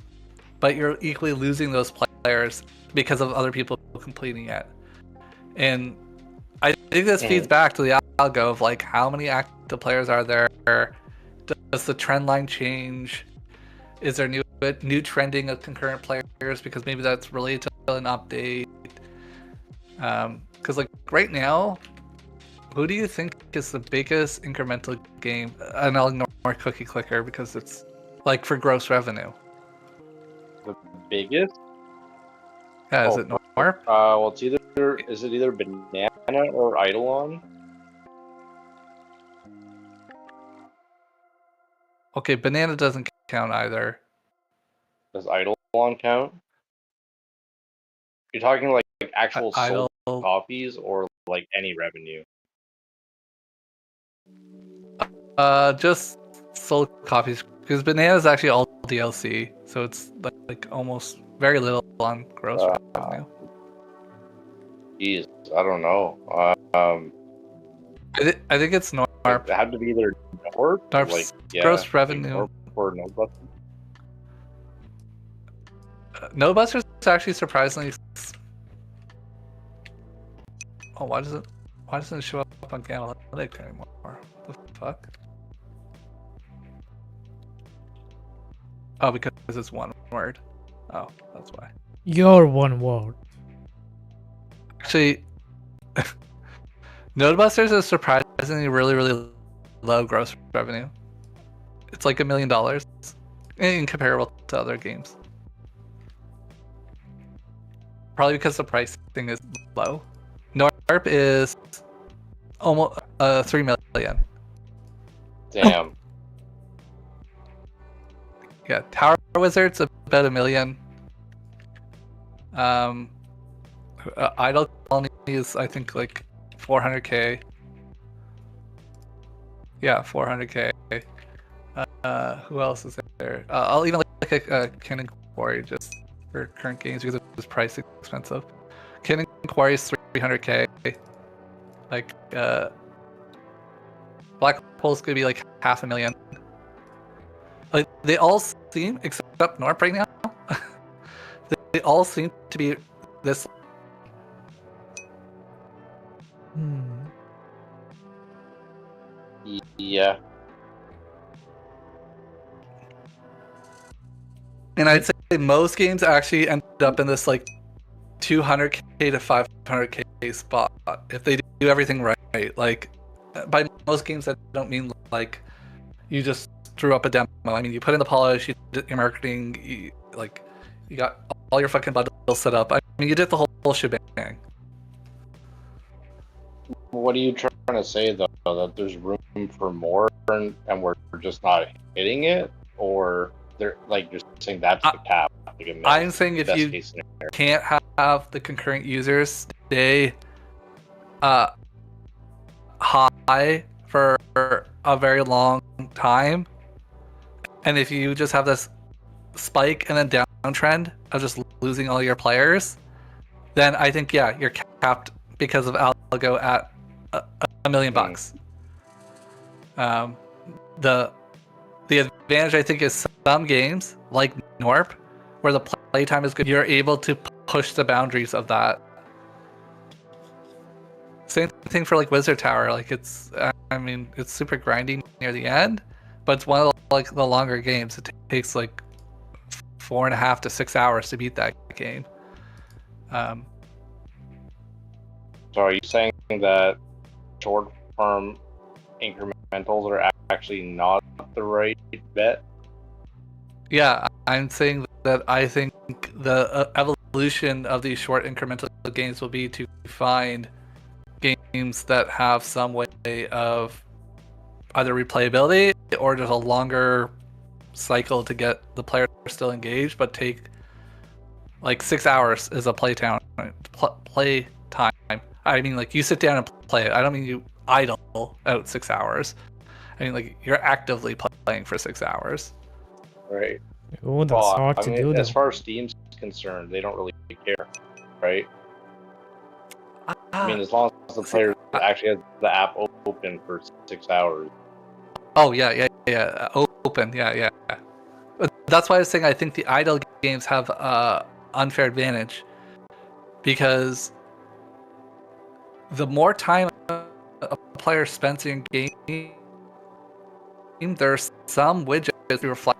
but you're equally losing those players because of other people completing it. And I think this feeds back to the algo of like how many active players are there? Does the trend line change? Is there new trending of concurrent players because maybe that's related to an update? Because like right now, who do you think is the biggest incremental game? And I'll ignore Cookie Clicker because it's like for gross revenue. The biggest? Yeah, is it Norp? Well, is it either Banana or Eidolon? Okay, Banana doesn't count either. Does Eidolon count? You're talking like actual sold copies or like any revenue? Just sold copies because Banana is actually all DLC, so it's like almost very little on gross revenue. Jeez, I don't know. I think it's Norp. It had to be either Norp, Norp's like, gross revenue. Norp or Nobusters. Nobusters is actually surprisingly. Oh, why doesn't it show up on Analytics anymore? What the fuck? Oh, because it's one word. Oh, that's why. Your one word. Actually, Nodebusters is surprisingly really low gross revenue. It's like $1 million, incomparable to other games. Probably because the pricing is low. Norp is almost 3 million. Damn. Yeah, Tower Wizard's about $1 million. Idle Colony is I think like 400k. Yeah, 400k. Who else is there? I'll even like a Cannon Quarry just for current games because it's price expensive. Cannon Quarry is 300k. Like Black Hole's gonna be like 500,000. Like they all seem, except Norp right now, they all seem to be this. Yeah. And I'd say most games actually end up in this like 200k to 500k spot if they do everything right. Like by most games, I don't mean like you just threw up a demo. I mean you put in the polish, you did your marketing, you got all your fucking bundles set up. I mean you did the whole shebang. What are you trying to say though? That there's room for more, and we're just not hitting it, or they're like you're saying that's the cap? Like I'm saying if you can't have the concurrent users stay high for a very long time, and if you just have this spike and then downtrend of just losing all your players, then I think you're capped because of algo at $1 million bucks. The advantage I think is some games like Norp, where the playtime is good, you're able to push the boundaries of that. Same thing for like Wizard Tower. Like it's super grindy near the end, but it's one of the longer games. It takes like 4.5 to 6 hours to beat that game. So are you saying that short-term incrementals are actually not the right bet? Yeah, I'm saying that I think the evolution of these short incremental games will be to find games that have some way of either replayability or just a longer cycle to get the player still engaged, but take like 6 hours is a play time. I mean, like, you sit down and play it. I don't mean you idle out 6 hours. I mean, like, you're actively playing for 6 hours. Right. Oh, that's Well, hard I to mean, do, as though. far as Steam's concerned, they don't really care, right? I mean, as long as the player actually has the app open for 6 hours. Oh yeah. Open, yeah. That's why I was saying I think the idle games have unfair advantage, because the more time a player spends in game, there's some widgets that reflect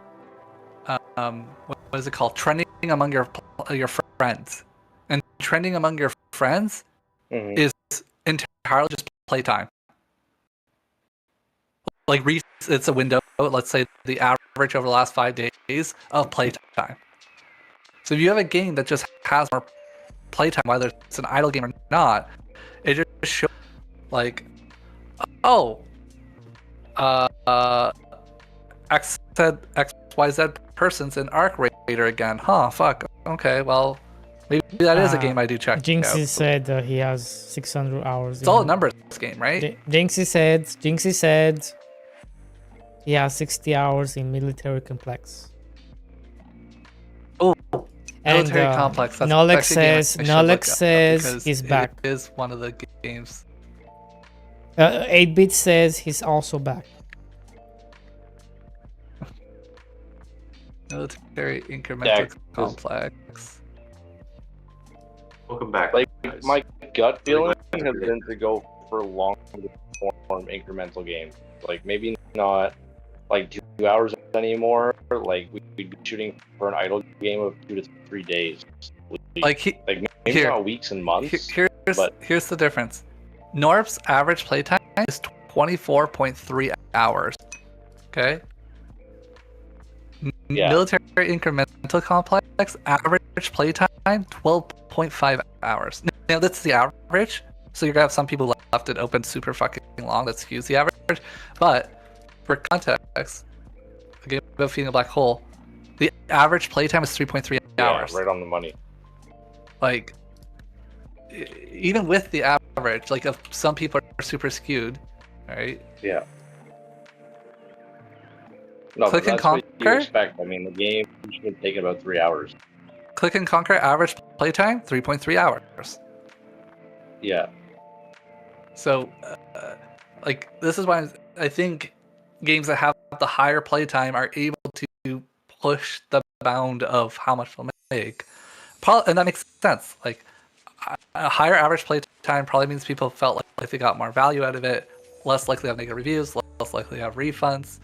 what is it called? Trending among your friends, and trending among your friends is entirely just playtime. Like, it's a window. Let's say the average over the last 5 days of playtime. So if you have a game that just has more playtime, whether it's an idle game or not, it just shows like, oh, XYZ person's in Arc Raider again. Huh, fuck. Okay, well, maybe that is a game I do check Jinxie out. said he has 600 hours. It's all a numbers game, right? Jinxie said he has 60 hours in Military Complex. Oh, And Military Complex. That's Nolex actually a game I says should look up says he's because back. It is one of the games. 8-bit says he's also back. Military Incremental Complex. Welcome back. Like, guys. my gut feeling has been to go for long form incremental games. Like, maybe not like 2 hours anymore. Like, we'd be shooting for an idle game of 2 to 3 days. Like, maybe not weeks and months. Here's the difference. Norp's average playtime is 24.3 hours. Okay? Yeah. Military Incremental Complex, average playtime 12.5 hours. Now, that's the average, so you're gonna have some people left it open super fucking long. That skews the average. But for context, a game about feeding a black hole, the average playtime is 3.3 hours. Right on the money. Like, even with the average, like, if some people are super skewed, right? Yeah. No, Click and that's what you Conquer? expect. I mean, the game should take about 3 hours. Click and Conquer average playtime 3.3 hours. Yeah. So, like, this is why I think games that have the higher playtime are able to push the bound of how much they'll make. And that makes sense. Like, a higher average playtime probably means people felt like they got more value out of it, less likely to have negative reviews, less likely to have refunds.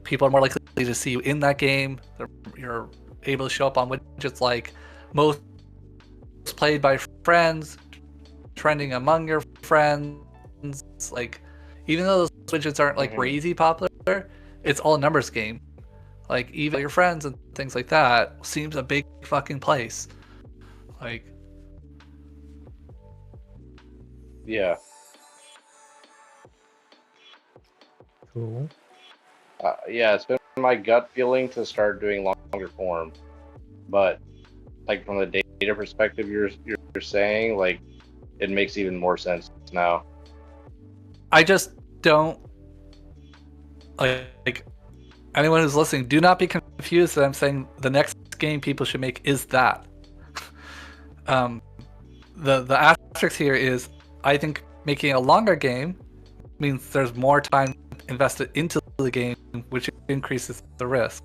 People are more likely to see you in that game. You're able to show up on widgets like most played by friends, trending among your friends. Like, even though those widgets aren't like crazy popular, it's all a numbers game. Like, even your friends and things like that seems a big fucking place. Like, yeah. Cool. Yeah, it's been my gut feeling to start doing longer form, but like, from the data perspective, you're saying, like, it makes even more sense now. I just don't like anyone who's listening. Do not be confused that I'm saying the next game people should make is that. The asterisk here is, I think making a longer game means there's more time invested into the game, which increases the risk.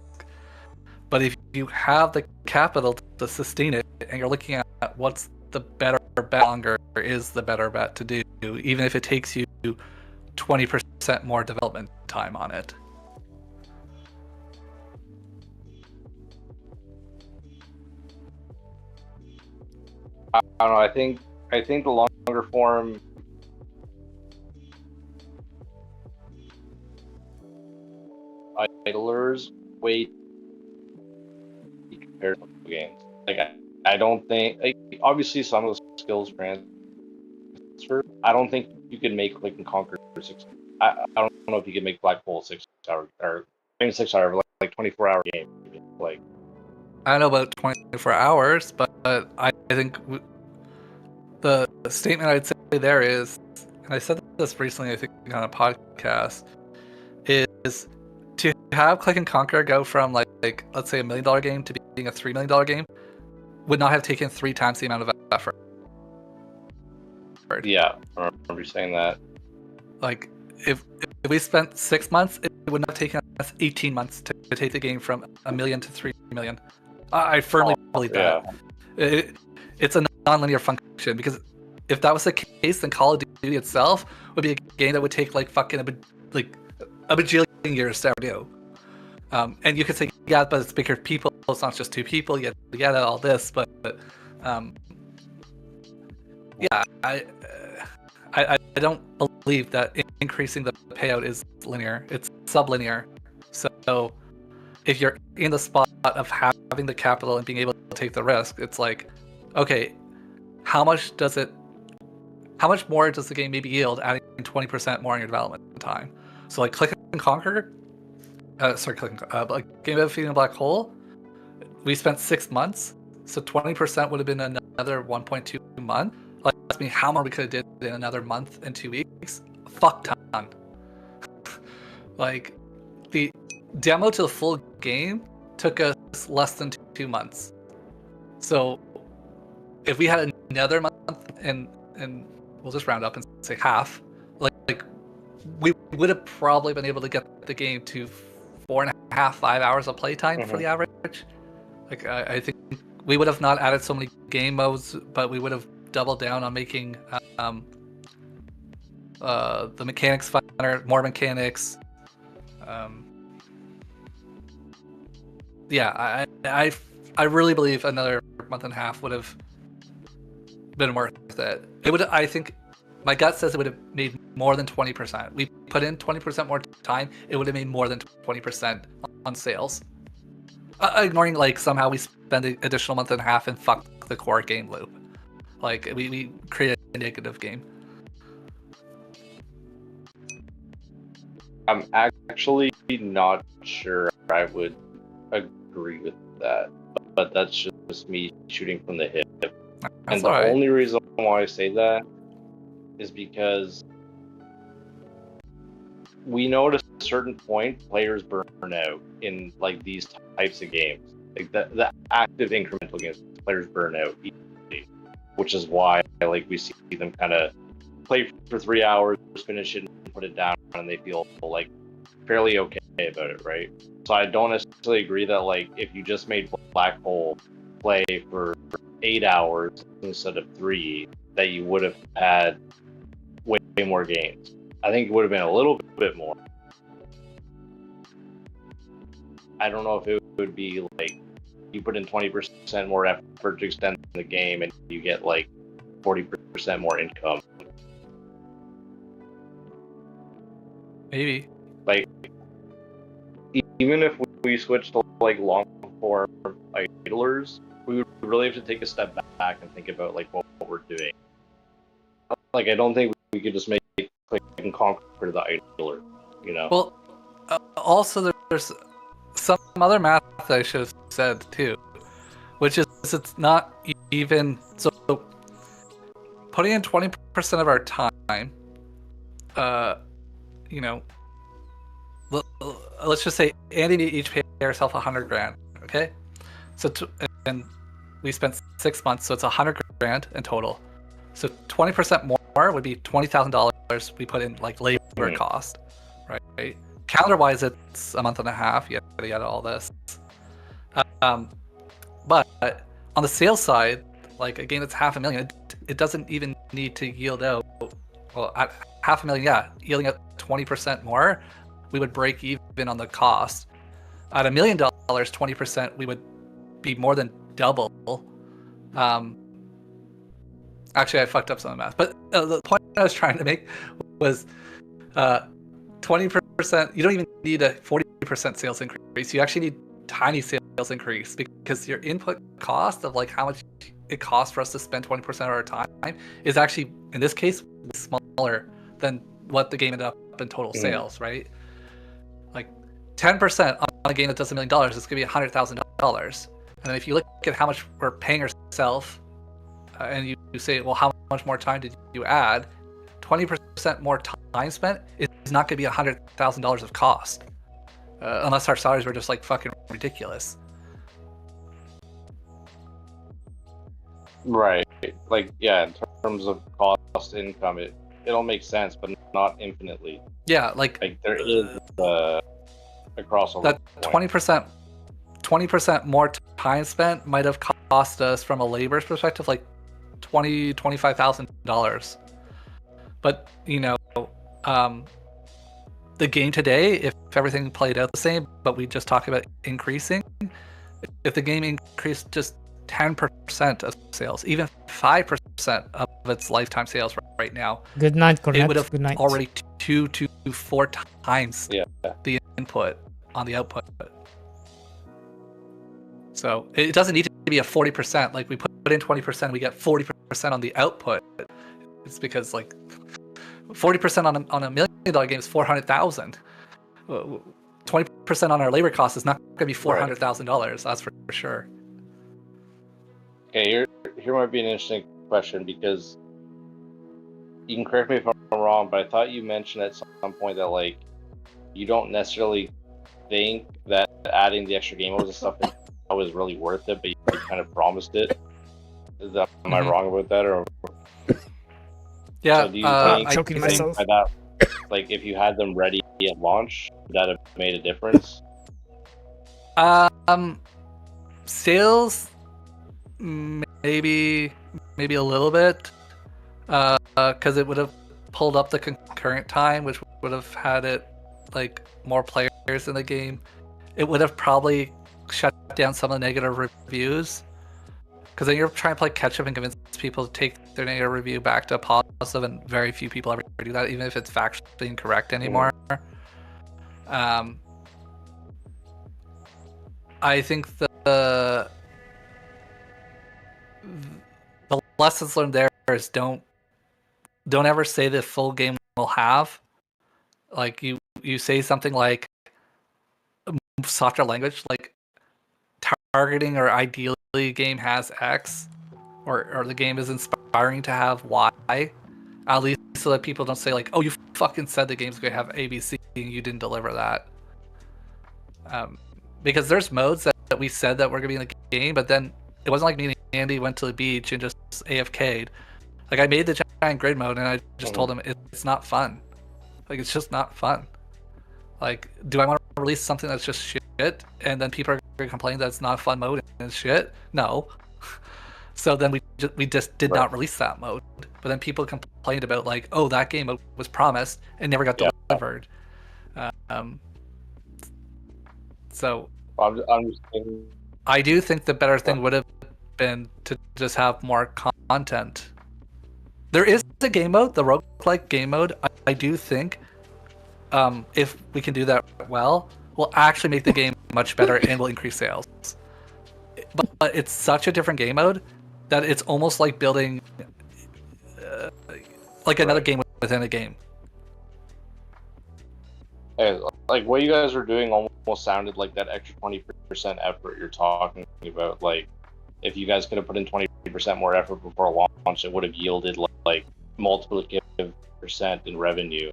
But if you have the capital to sustain it, and you're looking at what's the better bet, longer is the better bet to do, even if it takes you 20% more development time on it. I don't know. I think the longer form idlers wait compare games. Like I don't think like obviously some of the skills transfer. I don't think you can make Click and Conquer 6. I don't know if you can make Black Hole 6 hour or maybe 6 hour like 24-hour game. Like I don't know about 24 hours, but I think the statement I'd say there is, and I said this recently, I think on a podcast, is to have Click and Conquer go from like let's say $1 million game to being a $3 million game would not have taken 3 times the amount of effort. yeah, I remember you saying that. Like if we spent 6 months, it would not have taken us 18 months to take the game from $1 million to 3 million. I firmly believe that. Yeah. It's a non-linear function, because if that was the case, then Call of Duty itself would be a game that would take like fucking a bajillion years to do. And you could say, yeah, but it's bigger people. It's not just 2 people. You get all this, but yeah, I don't believe that increasing the payout is linear. It's sublinear. So if you're in the spot of having the capital and being able to take the risk, it's like, okay, how much more does the game maybe yield adding 20% more in your development time? So like Click and Conquer, like Game of Feeding a Black Hole, we spent 6 months, so 20% would have been another 1.2 months. Like, ask me how much we could have did in another month and 2 weeks. Fuck ton. Like, the demo to the full game took us less than 2 months. So if we had another month and we'll just round up and say half, like we would have probably been able to get the game to 4.5, 5 hours of playtime for the average. Like I think we would have not added so many game modes, but we would have doubled down on making the mechanics funner, more mechanics. Yeah, I really believe another month and a half would have been worth it. It would, I think, my gut says it would have made more than 20%. We put in 20% more time, it would have made more than 20% on sales. Ignoring like somehow we spend an additional month and a half and fuck the core game loop. Like we create a negative game. I'm actually not sure I would agree with that, but that's just me shooting from the hip. And the only reason why I say that is because we know at a certain point players burn out in like these types of games. Like the active incremental games, players burn out easily, which is why like we see them kind of play for 3 hours, finish it, and put it down, and they feel like fairly okay about it, right? So I don't necessarily agree that like if you just made Black Hole play for 8 hours instead of 3, that you would have had way more games. I think it would have been a little bit more. I don't know if it would be like you put in 20% more effort to extend the game and you get like 40% more income. Maybe. Like, even if we switch to like long form idlers, we would really have to take a step back and think about like what we're doing. Like, I don't think we could just make Click and Conquer the idler, you know? Well, also there's some other math that I should have said too, which is it's not even so putting in 20% of our time. You know, let's just say Andy and me each pay ourselves $100,000. Okay, so and we spent 6 months, so it's $100,000 in total. So 20% more would be $20,000 we put in like labor cost, right? Calendar-wise, it's a month and a half. Yada yada, all this. But on the sales side, like a game that's $500,000, it doesn't even need to yield out. Well, at $500,000, yeah, yielding out 20% more, we would break even on the cost. At $1 million, 20%, we would be more than double. Actually, I fucked up some of the math, but the point I was trying to make was 20%. You don't even need a 40% sales increase. You actually need tiny sales increase because your input cost of like how much it costs for us to spend 20% of our time is actually, in this case, smaller than what the game ended up in total sales, right? Like 10% on a game that does $1 million, it's gonna be $100,000. And then if you look at how much we're paying ourselves, and you say, well, how much more time did you add? 20% more time spent is not gonna be $100,000 of cost, unless our salaries were just like fucking ridiculous. Right. Like, yeah, in terms of cost income, it'll make sense, but not infinitely. Yeah, like there is a crossover. That 20% more time spent might have cost us, from a labor's perspective, like $25,000. But you know, the game today, if everything played out the same, but we just talk about increasing, if the game increased just 10% of sales, even 5% of its lifetime sales right now, Good night, Cornet. it would have Good night. already 2 to 4 times Yeah. the input on the output. So it doesn't need to be a 40%. Like we put in 20%, we get 40% on the output. It's because like 40% on a $1 million game is 400,000. 20% on our labor cost is not going to be $400,000. That's for sure. Okay, here might be an interesting question, because you can correct me if I'm wrong, but I thought you mentioned at some point that like you don't necessarily think that adding the extra game modes and stuff was really worth it, but you kind of promised it. Am I wrong about that, or? Yeah, so do you think, choking myself. by that, like if you had them ready at launch, would that have made a difference? Sales, maybe a little bit, because it would have pulled up the concurrent time, which would have had it like more players in the game. It would have probably shut down some of the negative reviews, because then you're trying to play catch up and convince people to take their negative review back to a positive, and very few people ever do that, even if it's factually incorrect anymore. I think the lessons learned there is don't ever say the full game will have. Like you say something like softer language, like targeting or ideally game has X, or the game is inspiring to have Y, at least so that people don't say like, oh, you fucking said the game's gonna have ABC and you didn't deliver that. Because there's modes that we said that were gonna be in the game, but then it wasn't like me and Andy went to the beach and just AFK'd. Like I made the giant grid mode and I just told him it's not fun. Like it's just not fun. Like, do I want to release something that's just shit and then people are gonna complain that it's not a fun mode and it's shit? No. So then we just did not release that mode. But then people complained about like, oh, that game mode was promised and never got delivered. So I'm just thinking... I do think the better thing would have been to just have more content. There is a game mode, the roguelike game mode. I do think if we can do that well, will actually make the game much better and will increase sales. But it's such a different game mode that it's almost like building like another game within a game. Hey, like what you guys are doing almost sounded like that extra 20% effort you're talking about. Like, if you guys could have put in 20% more effort before launch, it would have yielded like multiplicative percent in revenue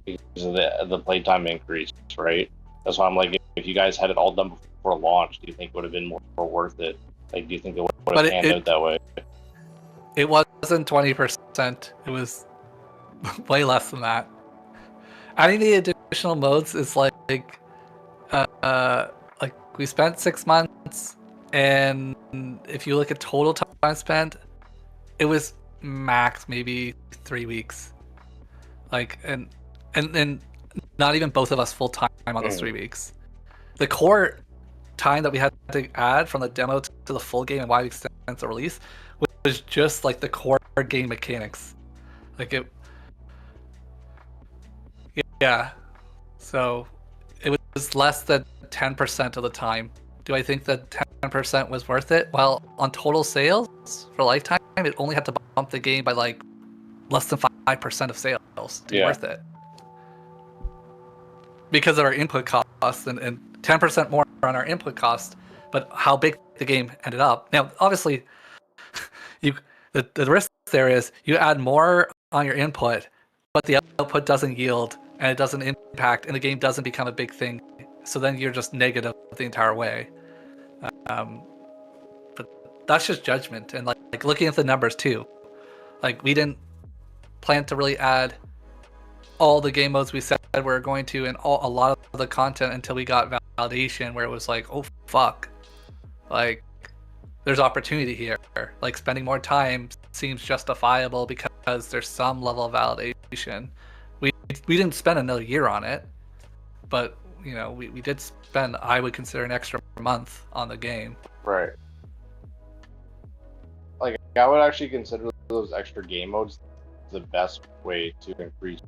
because of the playtime increase, right? That's why I'm like, if you guys had it all done before launch, do you think it would have been more worth it? Like, do you think it would have panned out that way? It wasn't 20%. It was way less than that. Adding the additional modes is like we spent 6 months, and if you look at total time spent, it was max maybe 3 weeks. Like and not even both of us full time on those 3 weeks. The core time that we had to add from the demo to the full game and why we extended the release was just like the core game mechanics. Like it. Yeah, so it less than 10% of the time. Do I think that 10% was worth it? Well, on total sales for lifetime, it only had to bump the game by like less than 5% of sales to be worth it. Because of our input costs and 10% more on our input cost, but how big the game ended up. Now, obviously, the risk there is you add more on your input, but the output doesn't yield and it doesn't impact, and the game doesn't become a big thing. So then you're just negative the entire way. But that's just judgment, and like looking at the numbers too. Like, we didn't plan to really add all the game modes we said we were going to, and a lot of the content until we got validation, where it was like, oh fuck, like there's opportunity here. Like, spending more time seems justifiable because there's some level of validation. We didn't spend another year on it, but you know, we did spend, I would consider, an extra month on the game. Right. Like, I would actually consider those extra game modes the best way to increase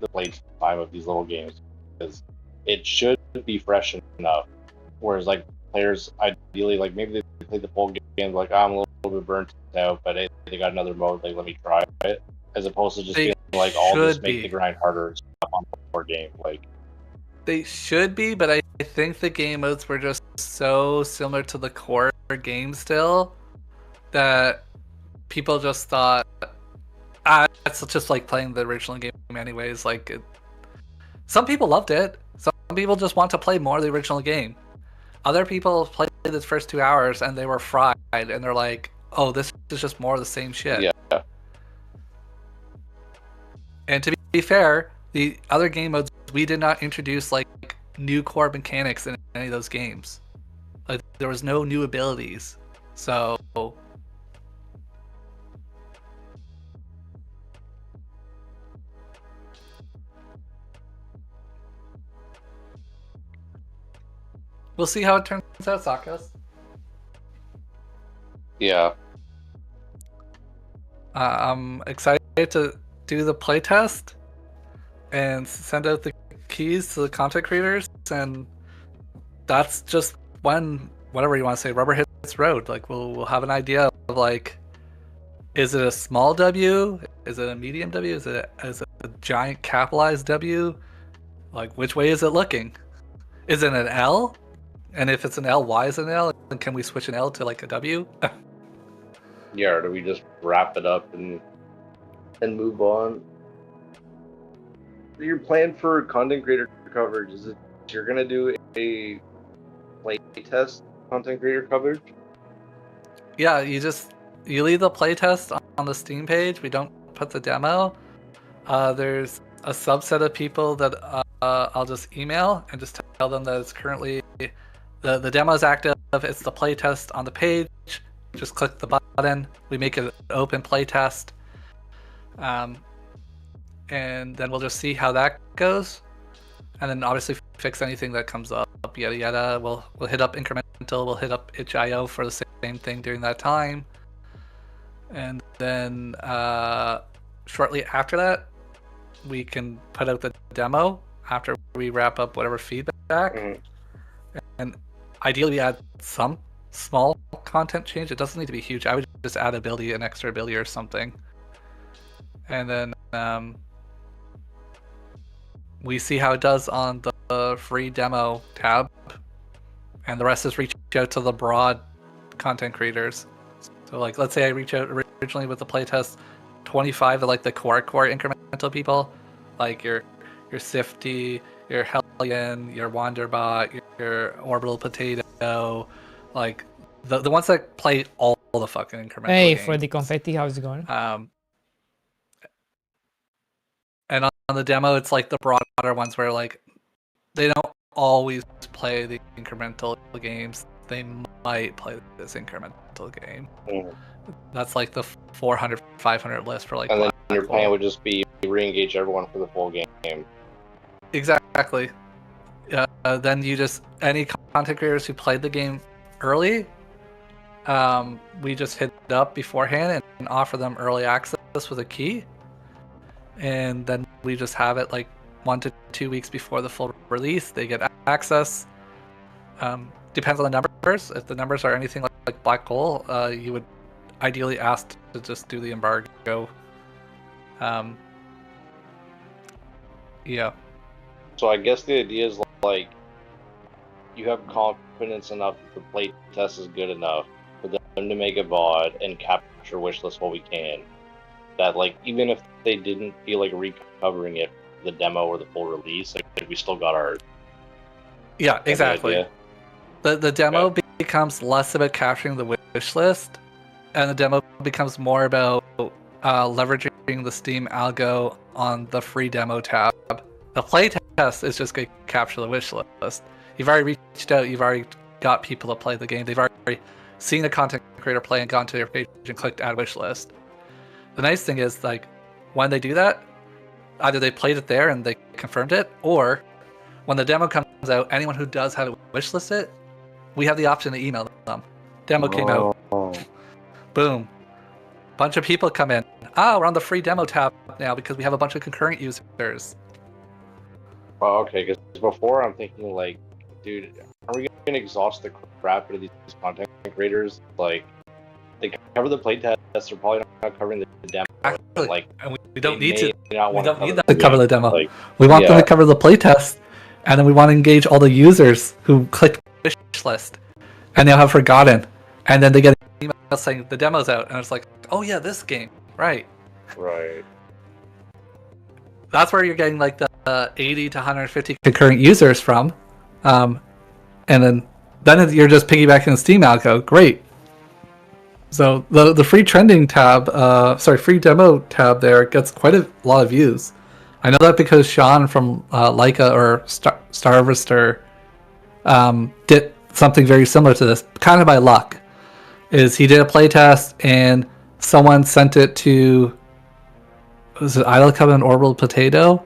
the play time of these little games, because it should be fresh enough. Whereas, like, players ideally, like, maybe they play the full game, like, I'm a little bit burnt out, but they got another mode, like, let me try it, as opposed to just being like, I'll just make the grind harder and stuff on the core game. Like, they should be, but I think the game modes were just so similar to the core game still that people just thought, it's just like playing the original game anyways. Like, some people loved it. Some people just want to play more of the original game. Other people played the first 2 hours and they were fried, and they're like, oh, this is just more of the same shit. Yeah. And to be fair, the other game modes, we did not introduce like new core mechanics in any of those games. Like, there was no new abilities. So we'll see how it turns out, Sakos. Yeah. I'm excited to do the playtest and send out the keys to the content creators, and that's just when, whatever you want to say, rubber hits road. Like, we'll have an idea of, like, is it a small W? Is it a medium W? Is it a giant capitalized W? Like, which way is it looking? Is it an L? And if it's an L, why is it an L? And can we switch an L to like a W? Yeah, or do we just wrap it up and move on? Your plan for content creator coverage, is it you're gonna do a playtest content creator coverage? Yeah, you leave the playtest on the Steam page. We don't put the demo. There's a subset of people that I'll just email and just tell them that it's currently the demo is active. It's the playtest on the page. Just click the button. We make it an open playtest. And then we'll just see how that goes, and then obviously fix anything that comes up, yada yada. We'll hit up incremental, we'll hit up itchio for the same thing during that time, and then shortly after that we can put out the demo after we wrap up whatever feedback. And ideally we add some small content change. It doesn't need to be huge. I would just add an extra ability or something, and then we see how it does on the free demo tab, and the rest is reach out to the broad content creators. So, like, let's say I reach out originally with the playtest 25 of like the core incremental people, like your Sifty, your Hellion, your Wanderbot, your Orbital Potato, like the ones that play all the fucking incremental Hey, games. for the confetti, how's it going? And on the demo, it's like the broader ones where, like, they don't always play the incremental games. They might play this incremental game. That's like the 400, 500 list for like. And then your plan would just be re-engage everyone for the full game. Exactly. Then you just, any content creators who played the game early, we just hit it up beforehand and offer them early access with a key. And then we just have it like 1 to 2 weeks before the full release. They get access. Depends on the numbers. If the numbers are anything like Black Goal, you would ideally ask to just do the embargo. Yeah. So I guess the idea is like you have confidence enough that the play test is good enough for them to make a VOD and capture wishlist what we can. That like even if they didn't feel like recovering it for the demo or the full release, like we still got our Yeah, exactly. idea. The demo becomes less about capturing the wish list, and the demo becomes more about leveraging the Steam algo on the free demo tab. The play test is just going to capture the wish list. You've already reached out, you've already got people to play the game, they've already seen a content creator play and gone to their page and clicked add wish list. The nice thing is, like, when they do that, either they played it there and they confirmed it, or when the demo comes out, anyone who does have it wishlist it, we have the option to email them. Demo came out. Boom. Bunch of people come in. We're on the free demo tab now because we have a bunch of concurrent users. Oh, okay, because before I'm thinking like, dude, are we gonna exhaust the crap out of these content creators? Like, they cover the playtest, they're probably not covering the demo. Actually, Like, and we don't need to. we don't need them to cover the demo. Like, we want them to cover the playtest, and then we want to engage all the users who clicked wish list, and they'll have forgotten, and then they get an email saying the demo's out, and it's like, oh yeah, this game, right? Right. That's where you're getting like the 80 to 150 concurrent users from, and then you're just piggybacking the Steam algo. Great. So the free trending tab, free demo tab there gets quite a lot of views. I know that because Sean from Leica or Starvester did something very similar to this, kind of by luck. Is he did a playtest and someone sent it to, was it Idle Cup and Orbital Potato,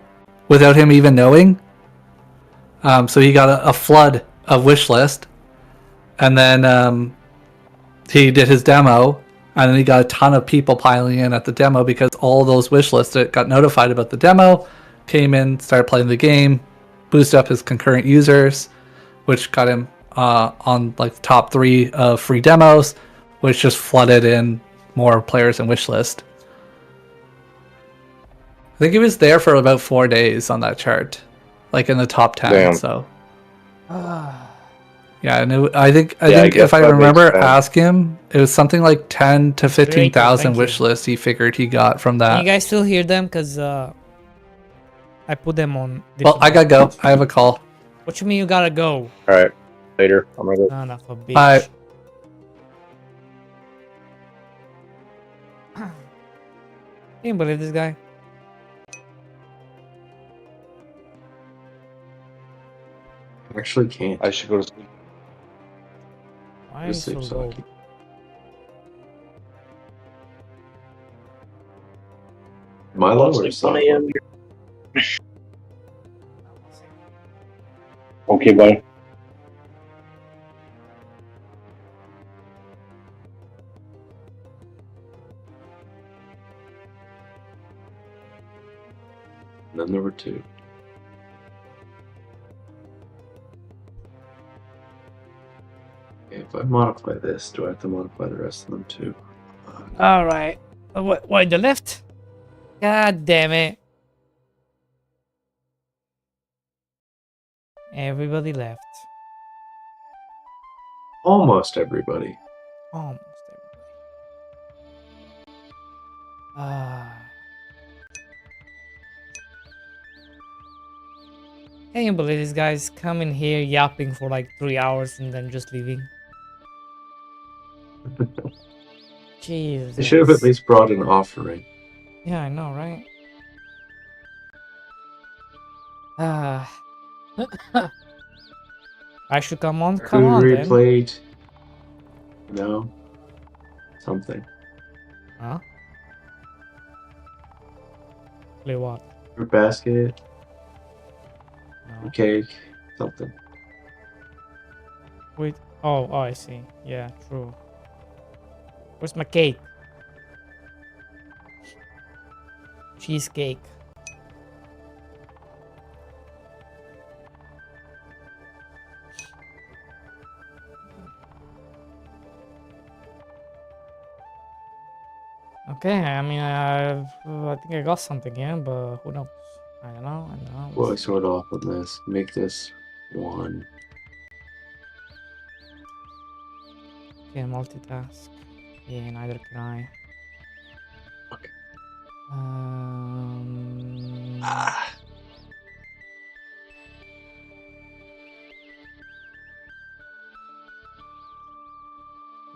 without him even knowing. So he got a flood of wishlist, and then he did his demo, and then he got a ton of people piling in at the demo because all those wishlists that got notified about the demo came in, started playing the game, boosted up his concurrent users, which got him on like the top 3 of free demos, which just flooded in more players and wishlist. I think he was there for about 4 days on that chart, like in the top 10. Damn. So, yeah, and I think guess if I that remember, makes sense. ask him, it was something like 10 to 15,000 Thank you. wish lists he figured he got from Can that. you guys still hear them? Because I put them on. Well, I gotta go. I have a call. What you mean you gotta go? All right. Later. I'm gonna go. Son of a bitch. Bye. Can you believe this guy? Actually can't. I should go to sleep. Why This is so seems low? sucky. Am I low or It's soft? 1 a.m. Okay, bye. And then there were 2. Okay, if I modify this, do I have to modify the rest of them too? All right. What? The left? God damn it! Everybody left. Almost everybody. Almost everybody. Can you believe these guys coming here yapping for like 3 hours and then just leaving? Jesus. They should have at least brought an offering. Yeah, I know, right? I should come on. Come on, Food then. replate. No. Something. Huh? Play what? Fruit basket. No. Cake. Something. Wait. Oh, I see. Yeah, true. Where's my cake? Cheesecake. Okay, I mean, I think I got something here, but who knows? I don't know. I don't know. Well, I sort off on this. Make this 1. Can't multitask. Yeah, neither can I. Okay. Um,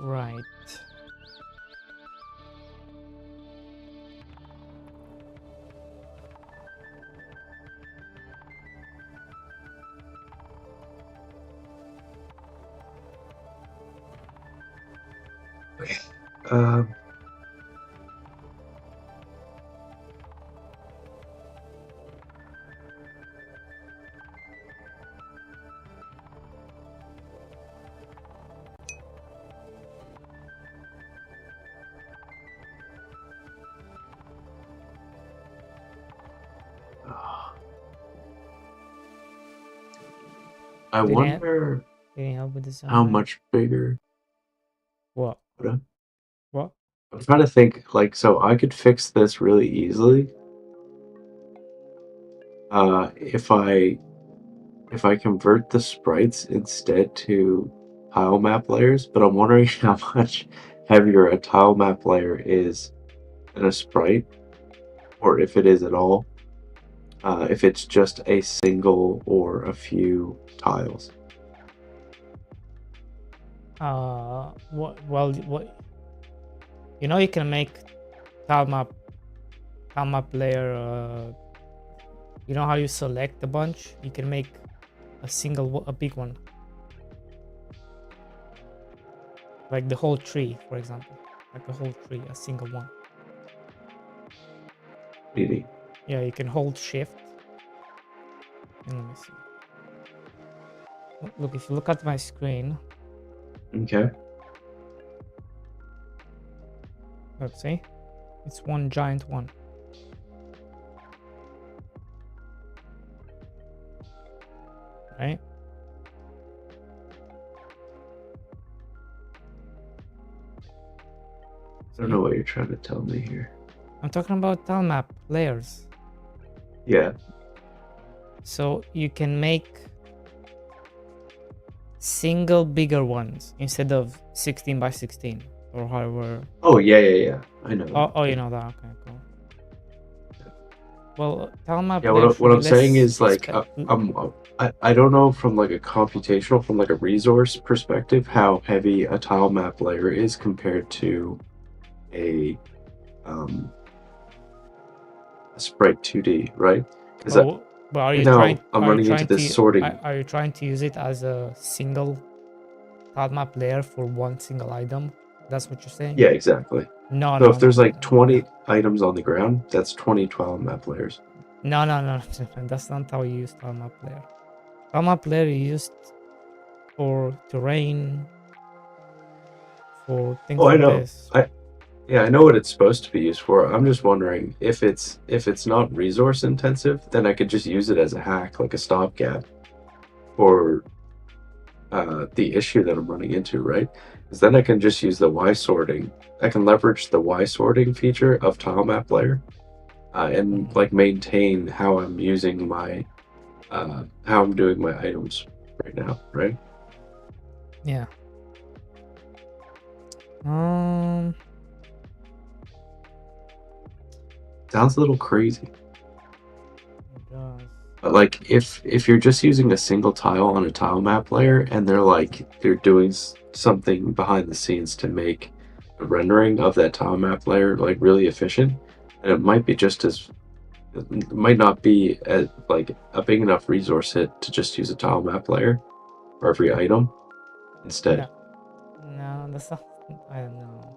right. Um, I Did it- wonder Can you help with this? how much bigger. What? What? What? I'm trying to think, like, so I could fix this really easily. If I convert the sprites instead to tile map layers, but I'm wondering how much heavier a tile map layer is than a sprite, or if it is at all. If it's just a single or a few tiles. What? Well, what? You know, you can make tile map layer. You know how you select a bunch? You can make a big one, like the whole tree, for example, like a whole tree, a single one. Really? Yeah, you can hold shift. And let me see. Look, if you look at my screen, Okay. look, see, it's one giant one. Right? I don't know what you're trying to tell me here. I'm talking about tile map layers. Yeah. So you can make single bigger ones instead of 16 by 16 or however. Oh, yeah. I know. Oh, you know that. Okay, cool. Well, tile map Yeah, layer what I'm should be saying less is, like, I don't know from, like, a computational, from, like, a resource perspective, how heavy a tile map layer is compared to a sprite 2D, right? Because but are you now trying? I'm Are you running into trying this to? sorting. Are you trying to use it as a single tile map layer for one single item? That's what you're saying? Yeah, exactly. No, So no, if there's no, like 20 items on the ground, that's 20 tile map layers. no. That's not how you use tile map layer. Tile map layer is used for terrain, for things Oh, I like know. this. I know what it's supposed to be used for. I'm just wondering if it's not resource intensive, then I could just use it as a hack, like a stopgap, for the issue that I'm running into, right? Because then I can just use the Y sorting. I can leverage the Y sorting feature of tile map layer, and like maintain how I'm using my how I'm doing my items right now, right? Yeah. Sounds a little crazy. It does. But like if you're just using a single tile on a tile map layer and they're doing something behind the scenes to make the rendering of that tile map layer like really efficient, and it might be just as it might not be like a big enough resource hit to just use a tile map layer for every item instead. No, that's not. I don't know.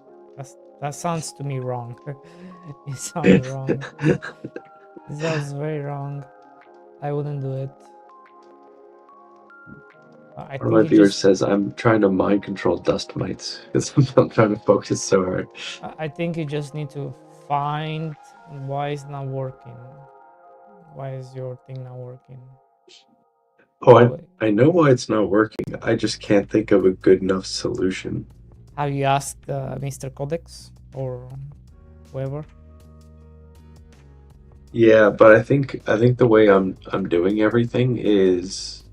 That sounds to me wrong. It sounds wrong. It sounds very wrong. I wouldn't do it. I One of my think you viewers just. says I'm trying to mind control dust mites because I'm trying to focus so hard. I think you just need to find why it's not working. Why is your thing not working? Oh, I know why it's not working. I just can't think of a good enough solution. Have you asked Mr. Codex or? whoever. Yeah, but I think the way I'm doing everything is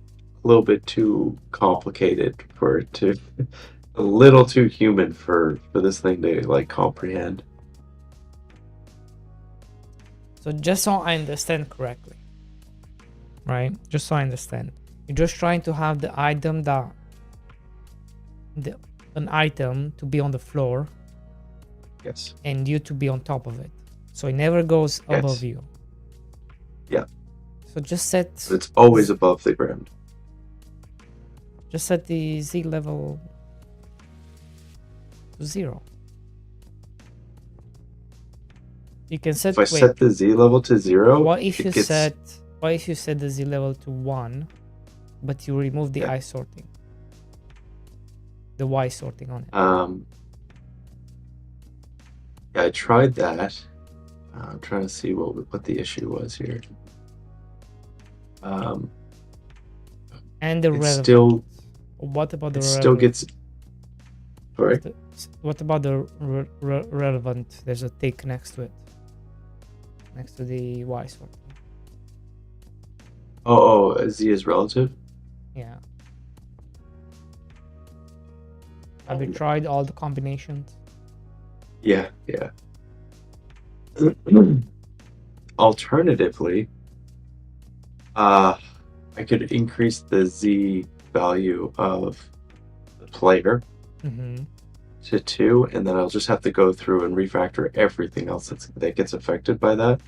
a little bit too complicated for it to a little too human for this thing to like comprehend. So just so I understand correctly, right? Just so I understand, you're just trying to have the item an item to be on the floor Yes. and you to be on top of it, so it never goes above you. Yeah. So just set. It's always above the ground. Just set the Z level to 0. You can set. If I set the Z level to 0, what if you gets... set? What if you set the Z level to 1, but you remove the I sorting, the Y sorting on it? Yeah, I tried that. I'm trying to see what the issue was here. And the relevant. Still. What about the it relevant? Still gets. Sorry. What about the relevant? There's a tick next to it, next to the Y sorting. Oh, Z is relative? Yeah. Have you tried all the combinations? Yeah. Alternatively, I could increase the Z value of the player to 2, and then I'll just have to go through and refactor everything else that gets affected by that.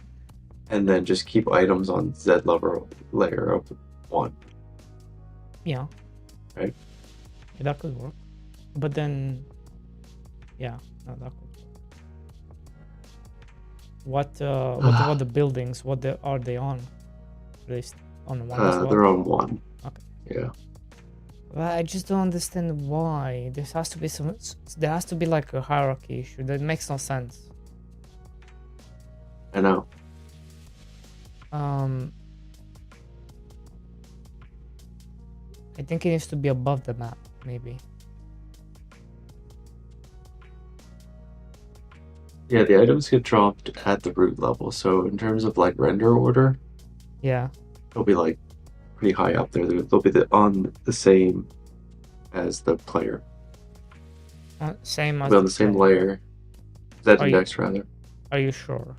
And then just keep items on Z level layer of 1. Yeah. Right? Yeah, that could work. But then, yeah, no, that could work. What about the buildings? Are they on? At least on 1 as well? They're on 1. Okay. Yeah. Well, I just don't understand why. There has to be like a hierarchy issue. That makes no sense. I know. I think it needs to be above the map, maybe. Yeah, the items get dropped at the root level, so in terms of like render order, yeah, they'll be like pretty high up there. They'll be on the same as the player. Same as they'll be on the same layer. That index rather. Are you sure?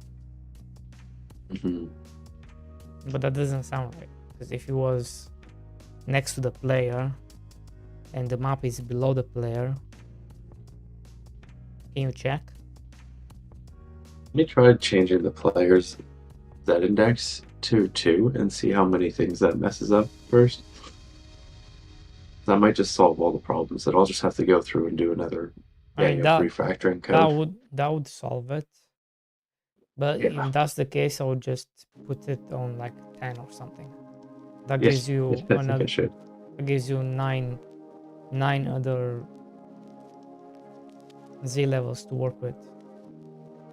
But that doesn't sound right, because if it was next to the player and the map is below the player, can you check? Let me try changing the player's Z index to 2 and see how many things that messes up first. That might just solve all the problems. That I'll just have to go through and do another refactoring code. That would solve it. But if that's the case, I would just put it on like 10 or something. That gives you another. That gives you nine other Z levels to work with.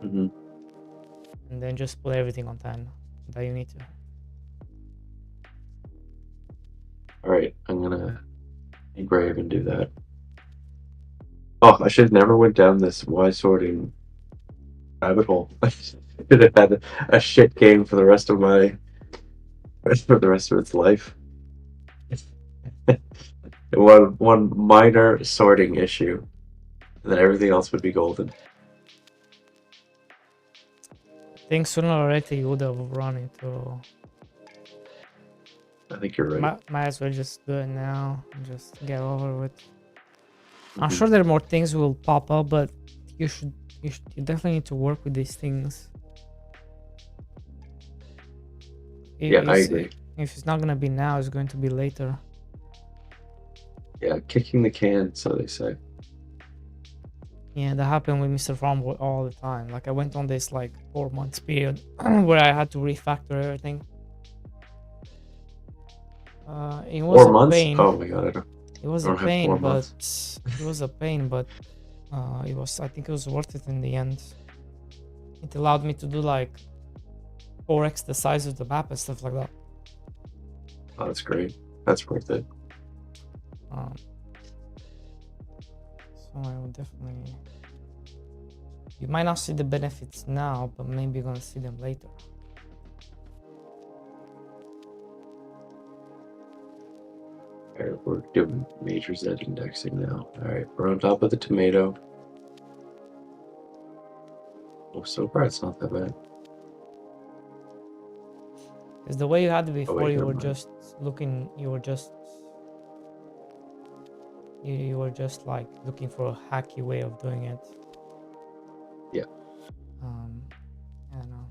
And then just put everything on 10 that you need to. Alright, I'm gonna be brave and do that. Oh, I should have never went down this Y sorting rabbit hole. I should have had a shit game for the rest of its life. One minor sorting issue, and then everything else would be golden. I think sooner or later you would have run into. I think you're right. Might as well just do it now and just get over it. I'm sure there are more things will pop up, but you definitely need to work with these things. I agree. If it's not gonna be now, it's going to be later. Yeah, kicking the can, so they say. Yeah, that happened with Mr. Farmboy all the time. Like I went on this like 4 months period where I had to refactor everything. It was 4 months? Pain. Oh my god, it was a pain, but it was a pain, but I think it was worth it in the end. It allowed me to do like 4x the size of the map and stuff like that. Oh, that's great. That's worth it. So I would definitely. You might not see the benefits now, but maybe you're gonna see them later. Alright, we're doing major Z indexing now. Alright, we're on top of the tomato. Oh, so far it's not that bad. Because the way you had it before, wait, you never were mind. just looking, you were just like looking for a hacky way of doing it. Yeah. I don't know.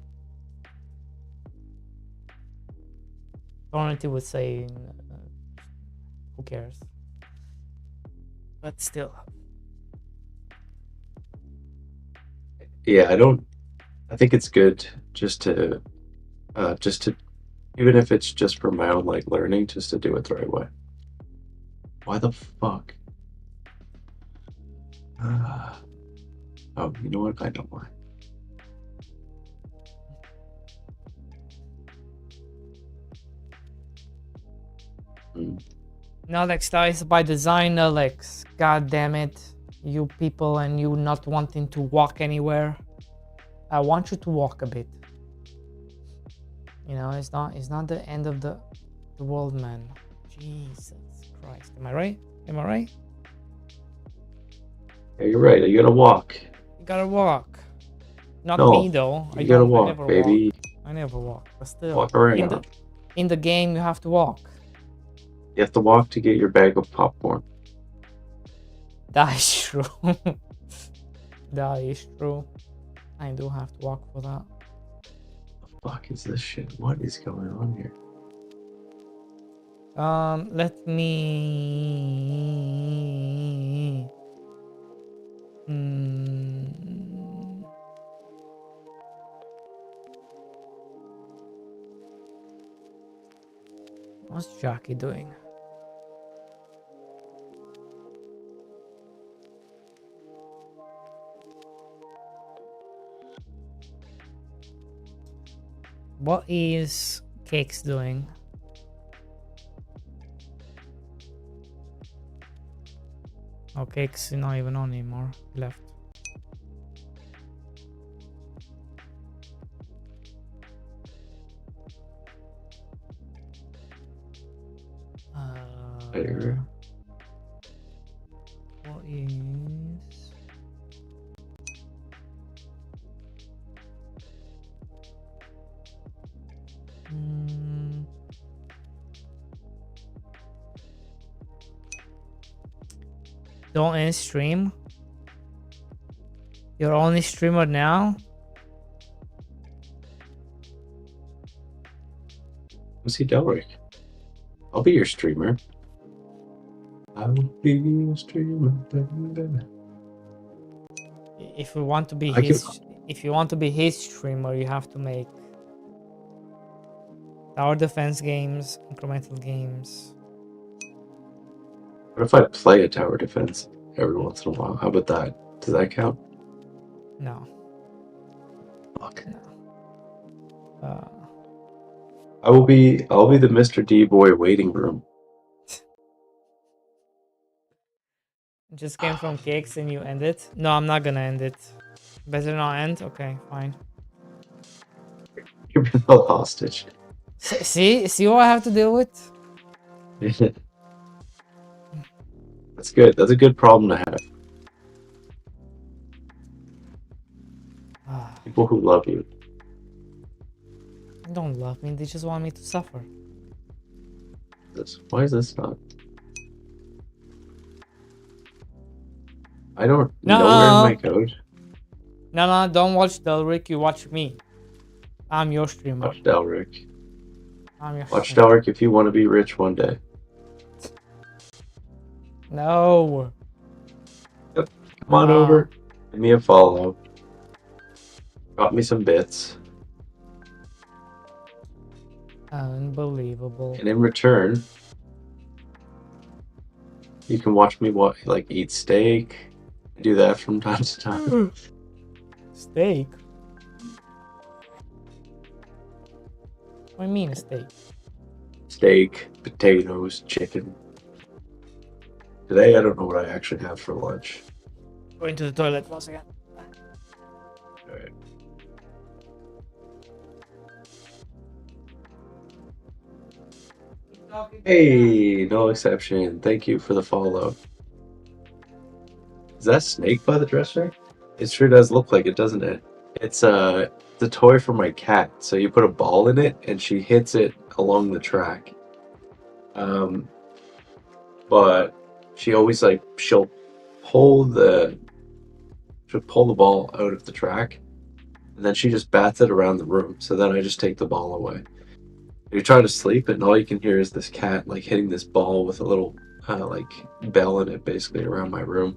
Thornity would say, who cares? But still. Yeah, I think it's good just to, even if it's just for my own, like, learning, just to do it the right way. Why the fuck? Oh, you know what? I know why. Alex, that is by design, Alex. God damn it. You people and you not wanting to walk anywhere. I want you to walk a bit. You know, it's not the end of the world, man. Jesus Christ. Am I right? Am I right? Yeah, you're right. You gotta walk. You gotta walk. Not No, me though. You gotta I walk, never baby. walk. I never walk. But still, Walk around. in the game you have to walk. You have to walk to get your bag of popcorn. That is true. That is true. I do have to walk for that. The fuck is this shit? What is going on here? Let me. What's Jackie doing? What is Cakes doing? Oh, Cakes is not even on anymore. He left. Later. What is? Don't end stream. You're only streamer now. Go see Delric. I'll be your streamer. I will be your streamer. If you want to be I if you want to be his streamer, you have to make tower defense games, incremental games. What if I play a tower defense every once in a while? How about that? Does that count? No. Fuck. No. I'll be the Mr. D boy waiting room. Just came from Cakes and you end it? No, I'm not gonna end it. Better not end? Okay, fine. You're being held hostage. See what I have to deal with? That's good. That's a good problem to have. People who love you. They don't love me, they just want me to suffer. Why is this not? I don't know where in my code. No, don't watch Delric, you watch me. I'm your streamer. Watch Delric. I'm your Watch streamer. Delric if you want to be rich one day. No. Yep. Come on over. Give me a follow. Got me some bits. Unbelievable. And in return, you can watch me eat steak. I do that from time to time. Steak? What do you mean a steak? Steak, potatoes, chicken. Today I don't know what I actually have for lunch. Going to the toilet once again. Hey, no exception. Thank you for the follow. Is that snake by the dresser? It sure does look like it, doesn't it? It's the toy for my cat. So you put a ball in it and she hits it along the track. But she always like she'll pull the ball out of the track and then she just bats it around the room. So then I just take the ball away. You're trying to sleep and all you can hear is this cat like hitting this ball with a little like bell in it basically around my room,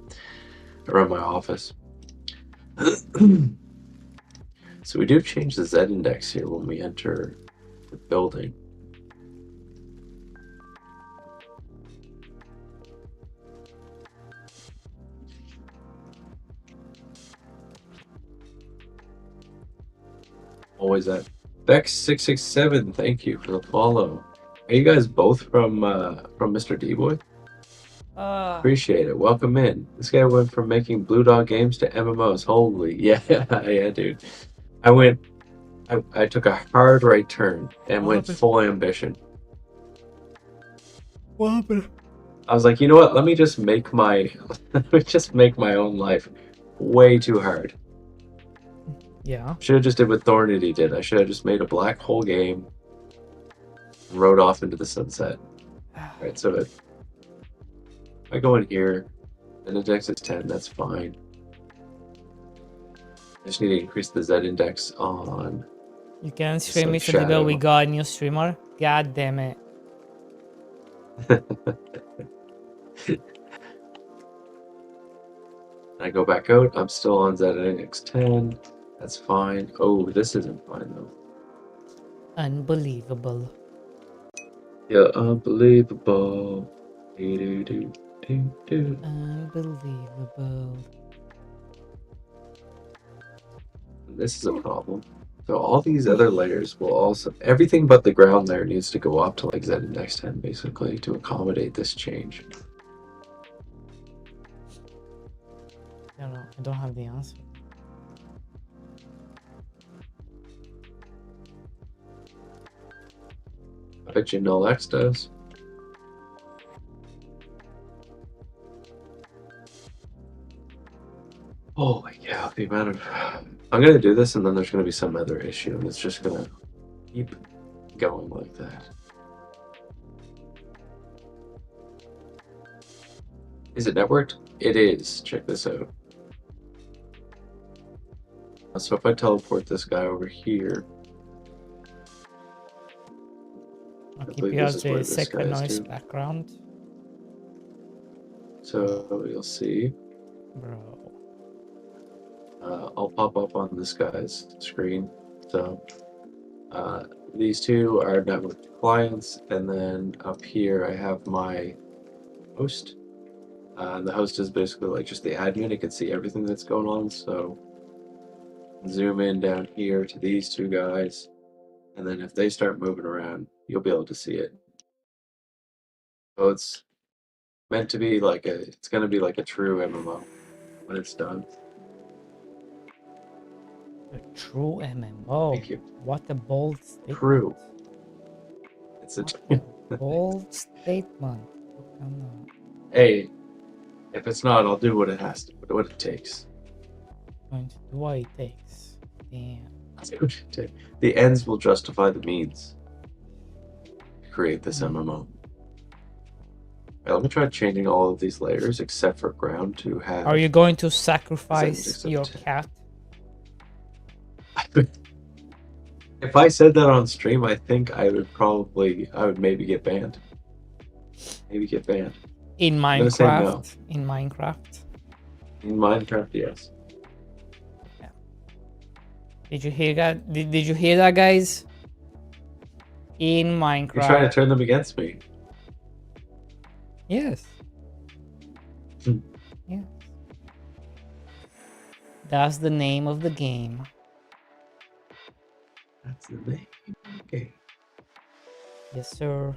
around my office. So we do change the Z index here when we enter the building. Always at Bex667, thank you for the follow. Are you guys both from Mr. D-Boy? Appreciate it. Welcome in. This guy went from making Blue Dog games to MMOs. Holy, yeah, yeah, dude. I took a hard right turn and went full ambition. What happened? I was like, you know what? Let me just make my own life way too hard. Yeah. Should have just did what Thornity did. I should have just made a black hole game and rode off into the sunset. Right, so if I go in here and index is 10, that's fine. I just need to increase the Z index on. You can stream like Mr. Dibble. shadow. We got a new streamer. God damn it. I go back out. I'm still on Z index 10. That's fine. Oh, this isn't fine though. Unbelievable. Yeah, unbelievable. Do-do-do-do-do. Unbelievable. This is a problem. So all these other layers will also, everything but the ground layer needs to go up to like Z index 10 basically to accommodate this change. I don't have the answer. I bet you Null X does. Holy cow, the amount of... I'm going to do this and then there's going to be some other issue and it's just going to keep going like that. Is it networked? It is. Check this out. So if I teleport this guy over here... I'll keep believe you this as is where the this second guy is noise too. background. So you'll see. Bro. I'll pop up on this guy's screen. So these two are network clients, and then up here I have my host. And the host is basically like just the admin. It can see everything that's going on. So zoom in down here to these two guys, and then if they start moving around, you'll be able to see it. So it's meant to be like it's going to be like a true MMO when it's done. A true MMO. Thank you. What a bold statement. True. It's a What a bold statement. Come on. hey. If it's not, I'll do what it has to, what it takes. Going to do what it takes. Damn. The ends will justify the means to create this MMO. Right, let me try changing all of these layers except for ground to have. Are you going to sacrifice your 10. cat? If I said that on stream, I think I would maybe get banned. Maybe get banned. In Minecraft? No. In Minecraft? In Minecraft, yes. Yeah. Did you hear that? Did you hear that, guys? In Minecraft. You're trying to turn them against me. Yes. Yeah. That's the name of the game. That's the name. Okay. Yes, sir.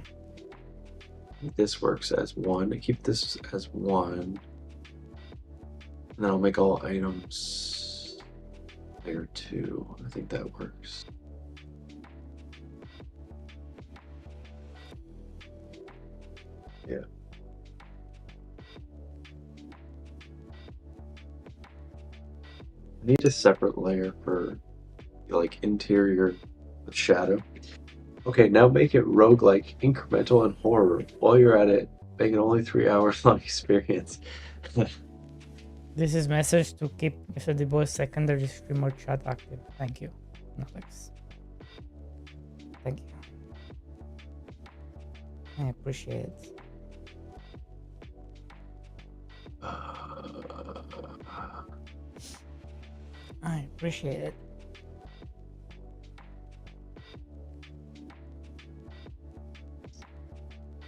This works as 1. I keep this as 1. And then I'll make all items layer 2. I think that works. Yeah. I need a separate layer for like interior with shadow. Okay, now make it roguelike, incremental, and horror. While you're at it, make it only 3 hours long experience. This is message to keep Mr. The Boy's secondary streamer chat active. Thank you. No thanks. Thank you. I appreciate it. I appreciate it.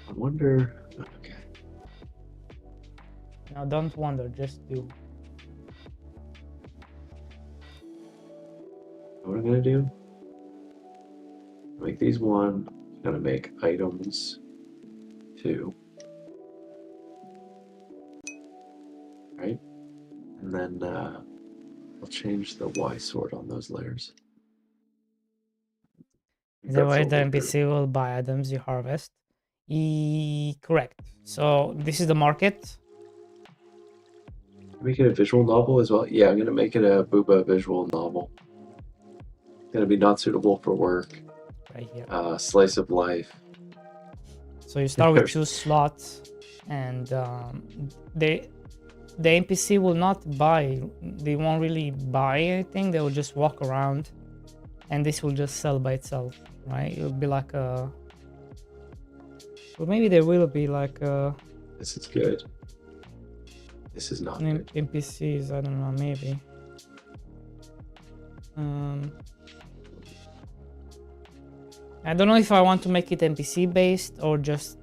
I wonder. Okay. Now don't wonder, just do. What I'm gonna do? Make these 1. I'm gonna make items 2. Right? And then I'll change the Y sort on those layers. Is that why That's the all we'll do. NPC will buy items you harvest? Correct. So this is the market. Make it a visual novel as well? Yeah, I'm gonna make it a booba visual novel. It's gonna be not suitable for work. Right here. Slice of life. So you start with 2 slots, and the NPC will not buy. They won't really buy anything. They will just walk around, and this will just sell by itself, right? It will be like a. Well, maybe there will be like a. This is good. This is not good. NPCs. I don't know. Maybe. I don't know if I want to make it NPC based or just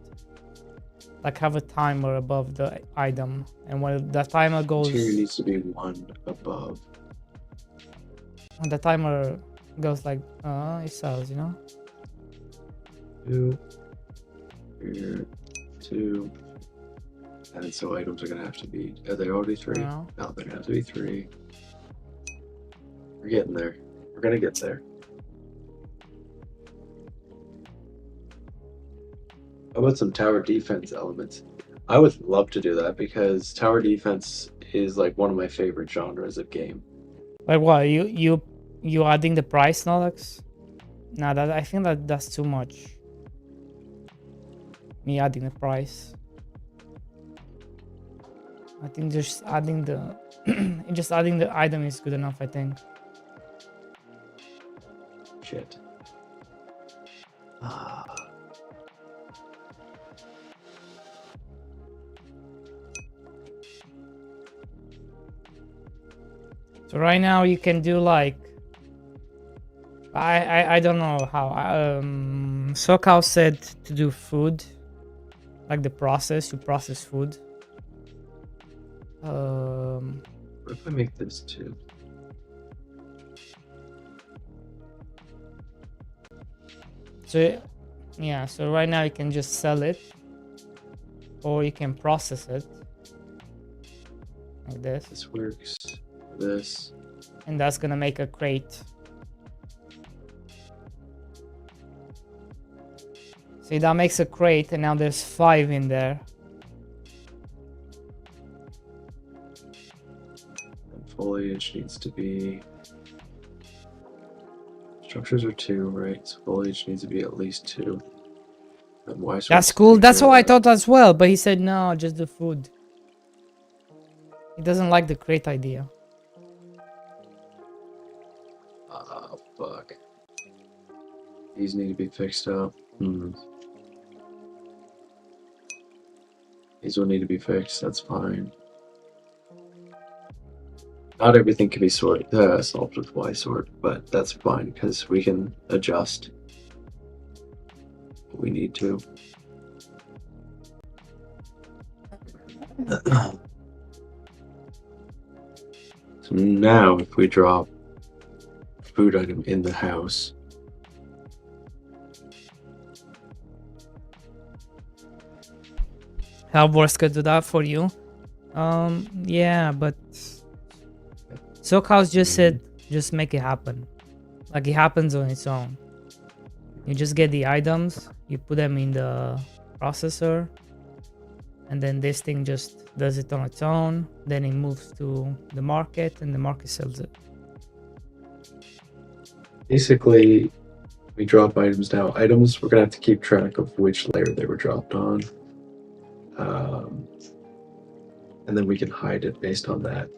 like have a timer above the item, and when the timer goes, Tier needs to be 1 above. when the timer goes like it sells, you know. 2. Here. 2. And so items are gonna have to be. Are they already 3? No. No, they're gonna have to be 3. We're getting there. We're gonna get there. How about some tower defense elements? I would love to do that because tower defense is like one of my favorite genres of game. Like what? You adding the price, Nolex? Nah, that I think that's too much. Me adding the price. I think just adding the just adding the item is good enough, I think. Shit. So right now you can do like I don't know how. Sokal said to do food, like the process. You process food. What if I make this 2? So yeah. So right now you can just sell it, or you can process it like this. This works. This. And that's gonna make a crate. See, that makes a crate, and now there's 5 in there. And foliage needs to be. Structures are 2, right? So foliage needs to be at least 2. And Y That's cool. That's what I thought as well. But he said no, just the food. He doesn't like the crate idea. Oh, fuck. These need to be fixed up. These will need to be fixed, that's fine. Not everything can be solved with Y sort, but that's fine because we can adjust what we need to. So now if we drop food item in the house, Hellbourne could do that for you. Yeah, but Sokaus just said just make it happen. Like it happens on its own. You just get the items, you put them in the processor, and then this thing just does it on its own. Then it moves to the market, and the market sells it. Basically, we drop items now. Items, we're gonna have to keep track of which layer they were dropped on. And then we can hide it based on that.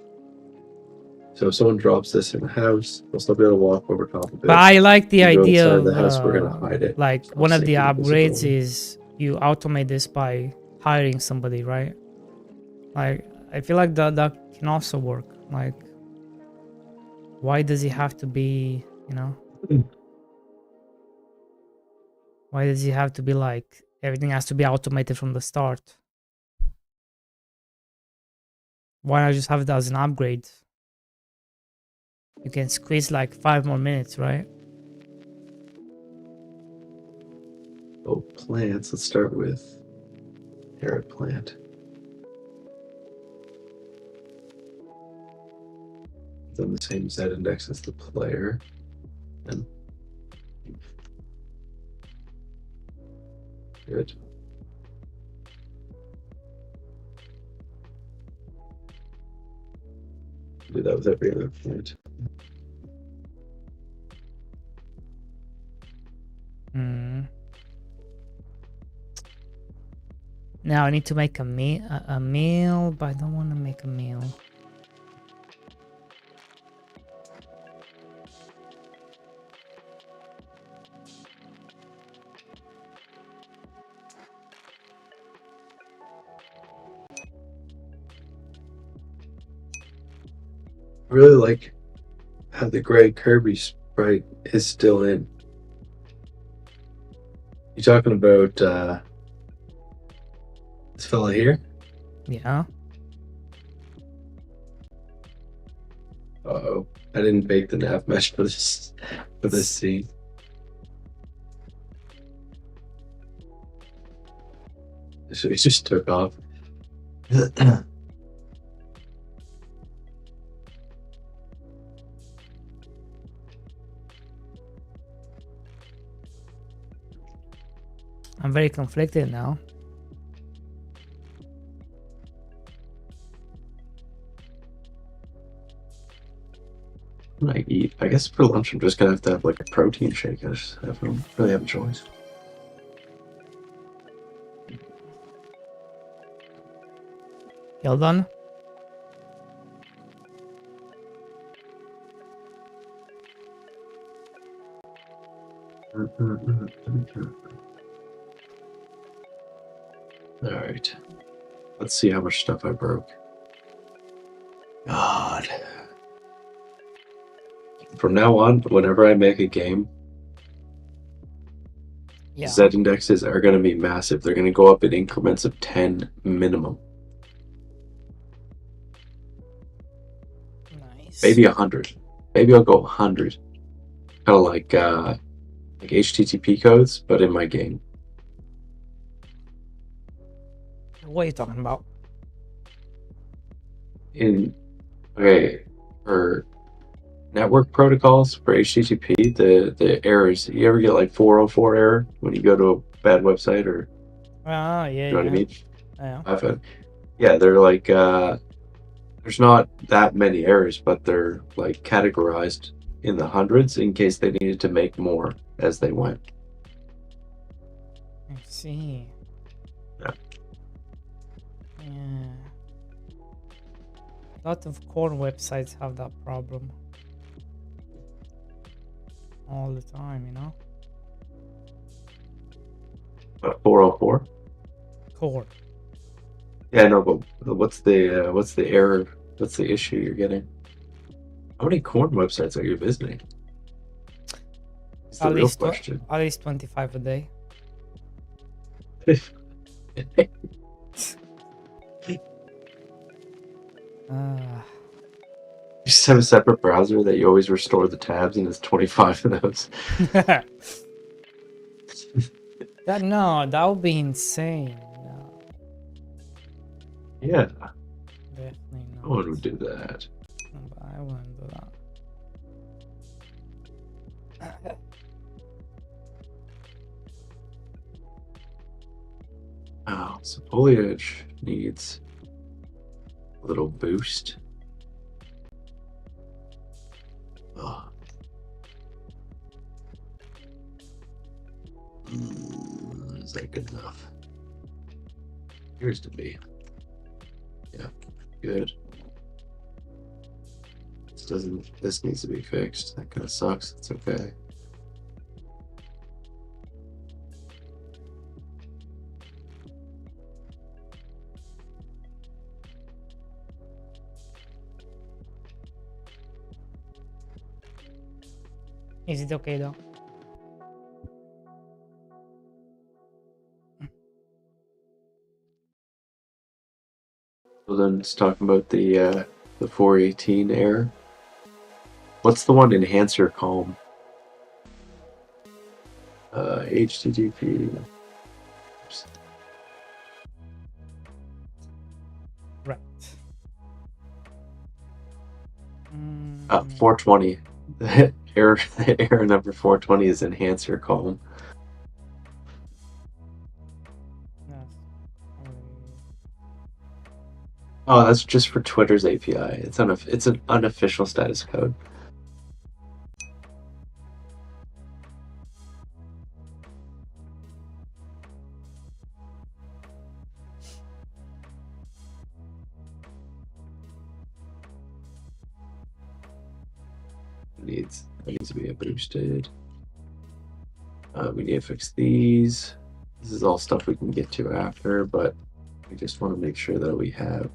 So if someone drops this in the house, they'll still be able to walk over top of it. But I like the If you go idea inside of the house, we're gonna hide it. like So one of the safety and upgrades visibility. is you automate this by hiring somebody, right? Like I feel like that can also work. Like why does it have to be, you know? Why does it have to be like everything has to be automated from the start? Why not just have it as an upgrade? You can squeeze like 5 more minutes, right? Oh, plants. Let's start with carrot plant. Then the same Z index as the player. And good. Do that with every other plant. Now I need to make a meal, but I don't want to make a meal. I really like how the gray Kirby sprite is still in. You talking about this fella here? Yeah. Uh-oh. I didn't bake the nav mesh for this scene. So he just took off. I'm very conflicted now. I eat. I guess for lunch I'm just gonna have to have like a protein shake. I don't really have a choice. Well done. Alright. Let's see how much stuff I broke. God. From now on, whenever I make a game, Yeah. Z indexes are going to be massive. They're going to go up in increments of 10 minimum. Nice. Maybe 100. Maybe I'll go 100. Kind of like HTTP codes, but in my game. What are you talking about? Okay, for network protocols for HTTP, the errors. You ever get like 404 error when you go to a bad website or? Ah, yeah, You know what I mean? Yeah. I've had, yeah, they're like there's not that many errors, but they're like categorized in the hundreds in case they needed to make more as they went. I see. Yeah. Yeah. A lot of core websites have that problem. All the time, you know? But 404? Core. Yeah, no, but what's the error? What's the issue you're getting? How many corn websites are you visiting? It's the At real least question. At least 25 a day. You just have a separate browser that you always restore the tabs, and it's 25 of those. That would be insane. No, Yeah, definitely not. no one would do that. But I wouldn't do that. Oh, so foliage needs a little boost. Oh. Is that good enough? Appears to be. Yeah, good. This needs to be fixed. That kind of sucks. It's okay. Is it okay though? So then it's talking about the 418 error. What's the one enhancer calm? HTTP. Oops. Right. 420. error number 420 is enhancer calm. Yes. Oh, that's just for Twitter's API. It's an unofficial status code. That needs to be boosted. We need to fix these. This is all stuff we can get to after, but we just want to make sure that we have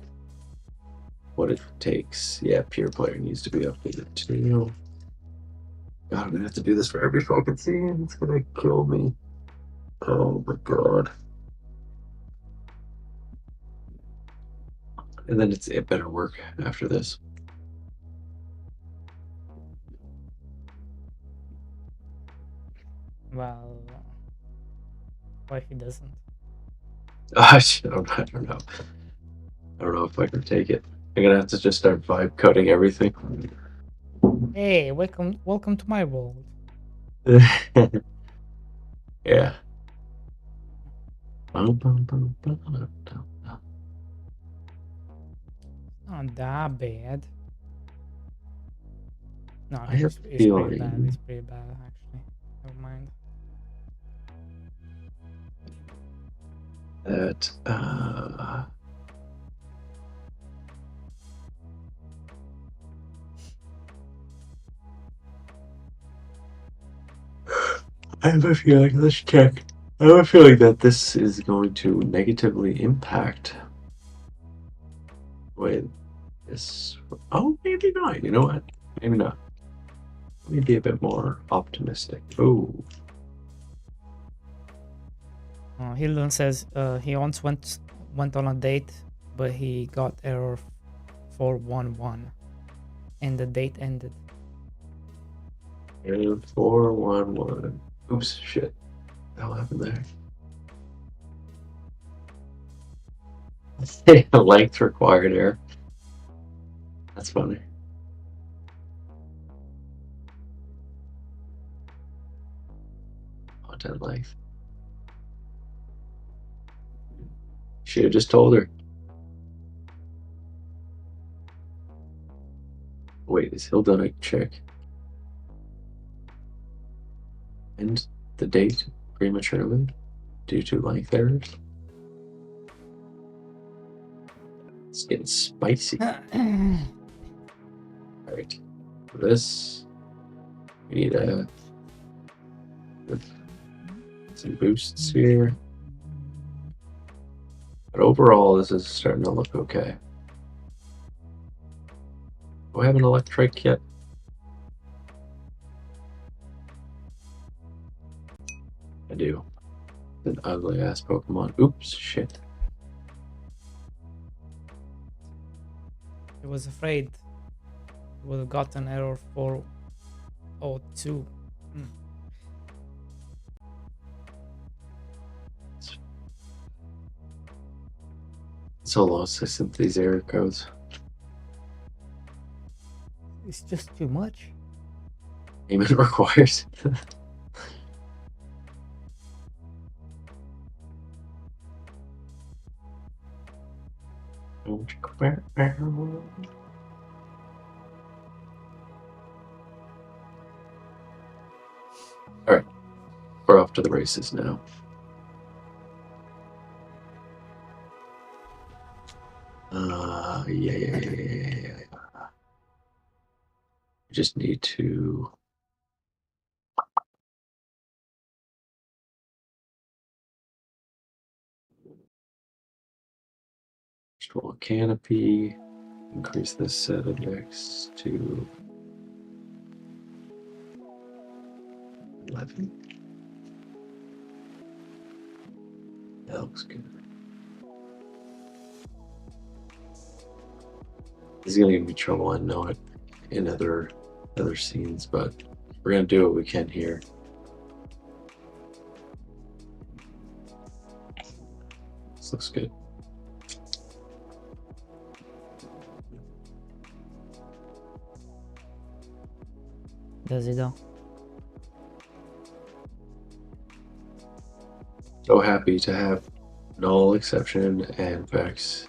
what it takes. Yeah, peer player needs to be updated too. God, I'm gonna have to do this for every fucking scene. It's gonna kill me. Oh my god. And then it better work after this. Well, what if he doesn't? I don't know. I don't know if I can take it. I'm gonna have to just start vibe coding everything. Hey, welcome to my world. Yeah. Not that bad. No, I have it's pretty bad. feeling- It's pretty bad actually. Never mind. That I have a feeling, let's check. I have a feeling that this is going to negatively impact. Wait, this. Oh, maybe not. You know what? Maybe not. Let me be a bit more optimistic. Oh, Hildon says he once went on a date, but he got error 411, and the date ended. and 411. Oops, shit. What the hell happened there? Length required error. That's funny. Content length. Should have just told her. Wait, is Hilda a chick? And the date prematurely due to length errors? It's getting spicy. Alright. For this, we need some boosts here. But overall, this is starting to look okay. Do I have an electric yet? I do. An ugly ass Pokemon. Oops, shit. He was afraid he would have gotten error 402. So lost since these error codes. It's just too much. Payment requires. Alright. We're off to the races now. Yeah. We just need to control canopy, increase this set index to 11. That looks good. This is gonna give me trouble, I know it, in other scenes, but we're gonna do what we can here. This looks good. Does it though? So happy to have Null, Exception, and Vex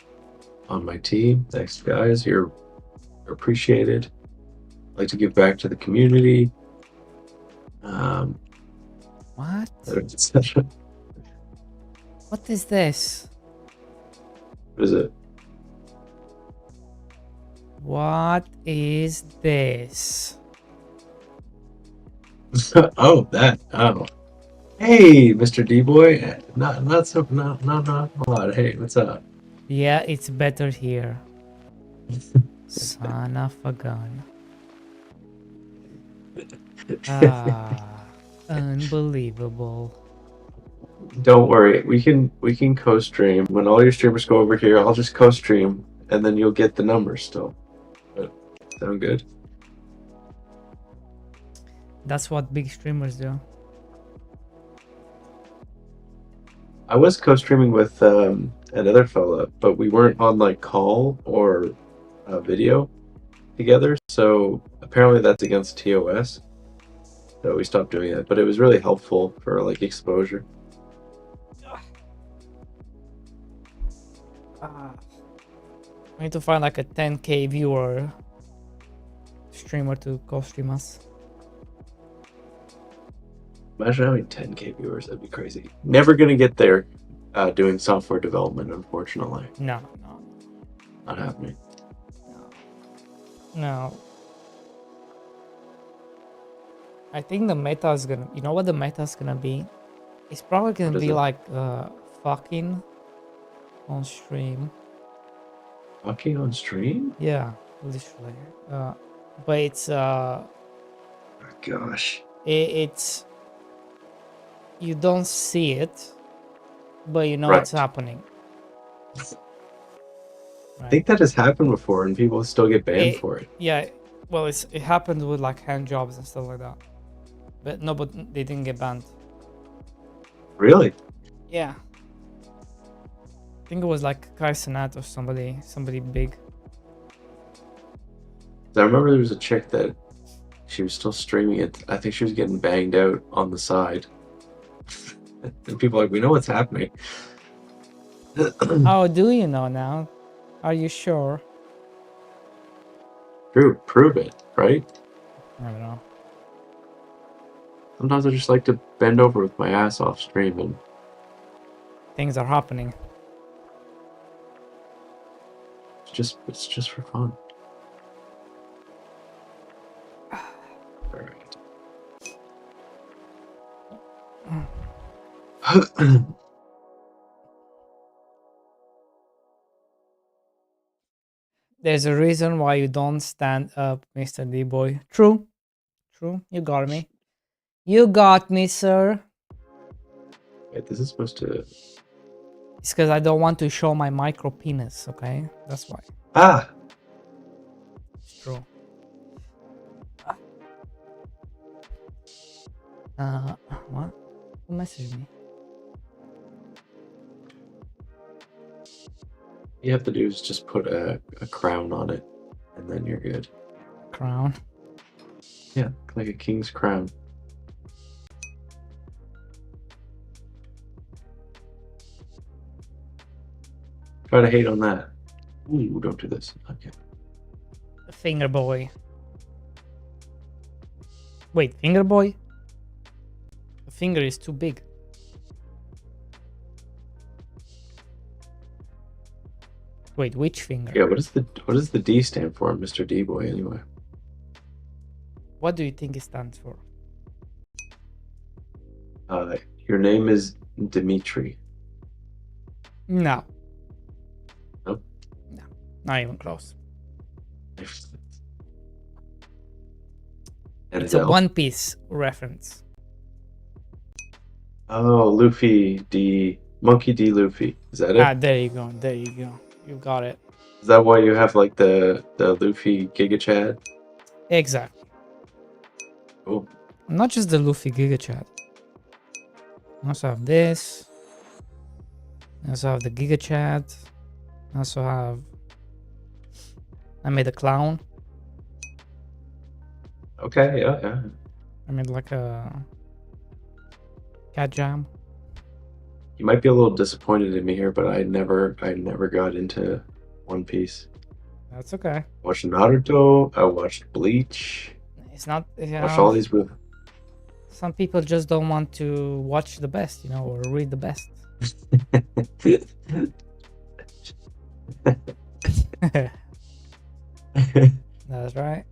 on my team. Thanks, guys. You're appreciated. I'd like to give back to the community. What? Etc. What is this? What is it? What is this? Oh, that. Oh. Hey, Mr. D-Boy. Not a lot. Hey, what's up? Yeah, it's better here. Son of a gun. Ah, unbelievable. Don't worry, we can co-stream. When all your streamers go over here, I'll just co-stream, and then you'll get the numbers still. But, sound good? That's what big streamers do. I was co-streaming with another fella, but we weren't on like call or video together. So apparently that's against TOS. So we stopped doing that. But it was really helpful for like exposure. We need to find like a 10k viewer streamer to co-stream us. Imagine having 10k viewers. That'd be crazy. Never gonna get there doing software development, unfortunately. No. Not happening. No. I think the meta is gonna. You know what the meta is gonna be? It's probably gonna What is be it? like fucking on stream. Fucking on stream? Yeah, literally. But it's Oh, gosh. it's you don't see it, but you know Right. what's happening. I think that has happened before, and people still get banned for it. Yeah, well, it happened with like hand jobs and stuff like that. But no, but they didn't get banned. Really? Yeah. I think it was like Kai Cenat or somebody big. I remember there was a chick that she was still streaming it. I think she was getting banged out on the side. And people are like, we know what's happening. How do you know now? Are you sure? Prove it, right? I don't know. Sometimes I just like to bend over with my ass off stream and Things are happening. it's just for fun. Alright. There's a reason why you don't stand up, Mr. D-Boy. True. You got me. You got me, sir. Wait, this is supposed to... It's because I don't want to show my micro penis, okay? That's why. Ah! It's true. What? Who messaged me? You have to do is just put a crown on it, and then you're good. Crown. Yeah, like a king's crown. Try to hate on that. Ooh, don't do this. Okay. Finger boy. Wait, finger boy? The finger is too big. Wait, which finger? Yeah, what does the D stand for, Mr. D boy? Anyway. What do you think it stands for? Your name is Dimitri. No. Nope. No, not even close. And It's a Adele. One Piece reference. Oh, Luffy D. Monkey D. Luffy. Is that it? Ah, there you go. There you go. You got it. Is that why you have like the Luffy Giga Chad? Exactly. Cool. Not just the Luffy Giga Chat. I also have this. I also have the Giga Chat. I also have. I made a clown. Okay, yeah. I made like a cat jam. You might be a little disappointed in me here, but I never got into One Piece. That's okay. I watched Naruto. I watched Bleach. It's not. You Watched know, all these. some people just don't want to watch the best, or read the best. That's right.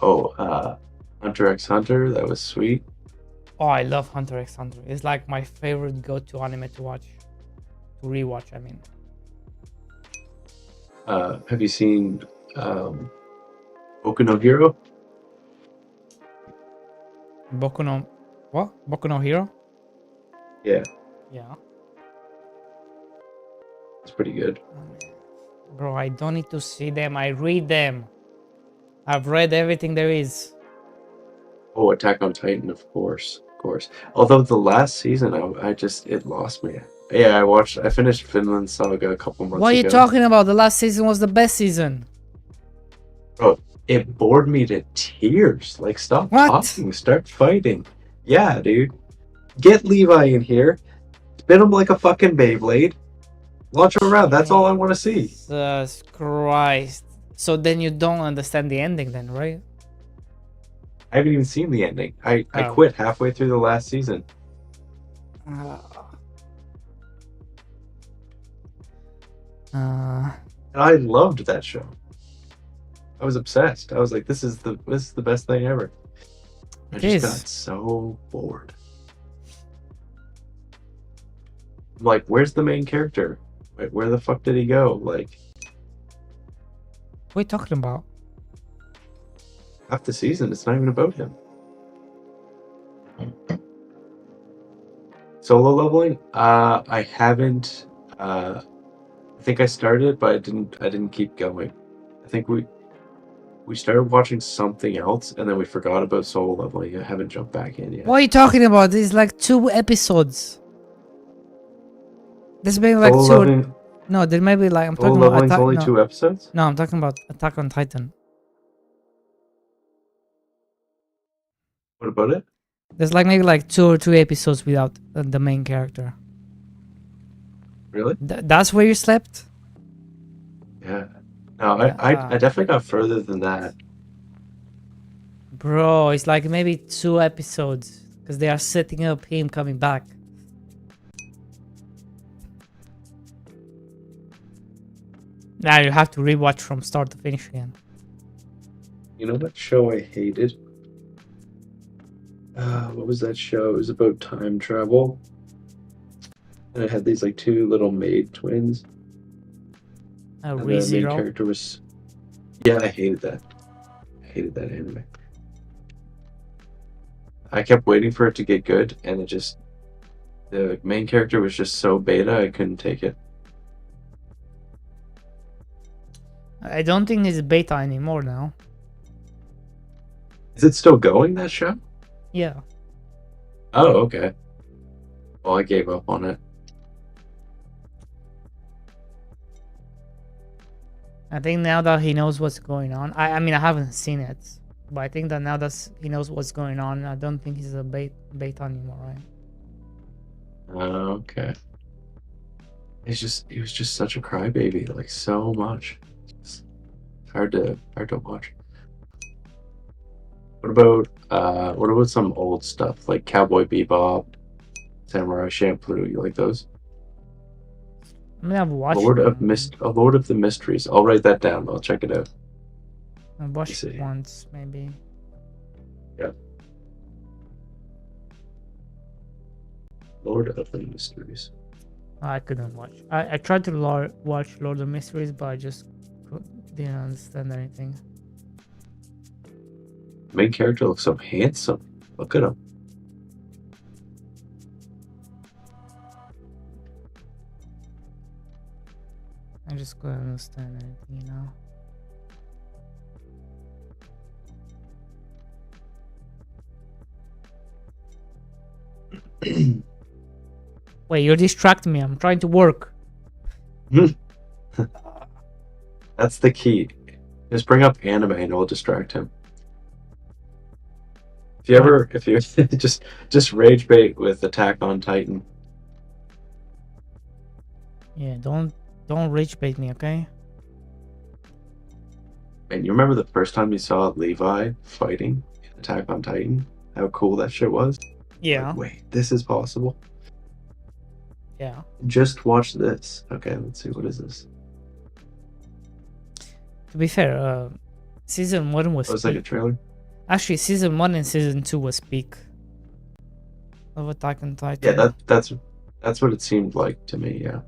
Oh, Hunter x Hunter. That was sweet. Oh, I love Hunter x Hunter. It's like my favorite go-to anime to watch, to rewatch. I mean, Have you seen Boku no Hero? Boku no what? Boku no Hero? Yeah, Yeah. it's pretty good. Bro, I don't need to see them. I read them. I've read everything there is. Oh, Attack on Titan, of course. Although the last season, it lost me. Yeah, I finished Finland Saga a couple months ago. What are you talking about? The last season was the best season. Bro, it bored me to tears. Like, stop What? talking, start fighting. Yeah, dude. Get Levi in here, spin him like a fucking Beyblade, launch him around. That's all I want to see. Jesus Christ. So then you don't understand the ending then, right? I haven't even seen the ending. I Oh. quit halfway through the last season. And I loved that show. I was obsessed. I was like, this is the best thing ever. I It just is. got so bored. I'm like, where's the main character? Where the fuck did he go? Like, What are you talking about? half the season, it's not even about him. Solo leveling? I haven't. I think I started, but I didn't keep going. I think we started watching something else, and then we forgot about solo leveling. I haven't jumped back in yet. What are you talking about? There's like 2 episodes. There's been like Solo 2. leveling, No, there may be like I'm solo talking about leveling's only no. 2 episodes? No, I'm talking about Attack on Titan. What about it? There's like maybe like 2 or 3 episodes without the main character. Really? That's where you slept? Yeah. No, I definitely got further than that. Bro, it's like maybe 2 episodes because they are setting up him coming back. Now you have to rewatch from start to finish again. You know what show I hated? What was that show? It was about time travel. And it had these like 2 little maid twins. And the main ReZero. character was... Yeah, I hated that. I hated that anime. I kept waiting for it to get good, and it just... The main character was just so beta, I couldn't take it. I don't think it's beta anymore now. Is it still going, that show? Yeah. Oh, okay. Well, I gave up on it. I think now that he knows what's going on, I mean, I haven't seen it, but I think that now that he knows what's going on, I don't think he's a beta anymore, right? Okay. he was just such a crybaby, like so much. It's hard to watch. What about some old stuff like Cowboy Bebop, Samurai Champloo? You like those? I mean, I've watched Lord them. of the Mysteries. I'll write that down. I'll check it out. I've watched see. it once, maybe. Yeah. Lord of the Mysteries. I couldn't watch. I tried to watch Lord of the Mysteries, but I just didn't understand anything. Main character looks so handsome. Look at him. I just couldn't understand anything, you know. Wait, you're distracting me. I'm trying to work. That's the key. Just bring up anime and it'll distract him. If you just rage bait with Attack on Titan. Yeah, don't rage bait me, okay? Man, you remember the first time you saw Levi fighting in Attack on Titan? How cool that shit was? Yeah. Like, wait, this is possible? Yeah. Just watch this. Okay, let's see. What is this? To be fair, season 1 was Oh, it's like a trailer? actually season 1 and season 2 was peak of Attack on Titan. Yeah, that's what it seemed like to me, yeah.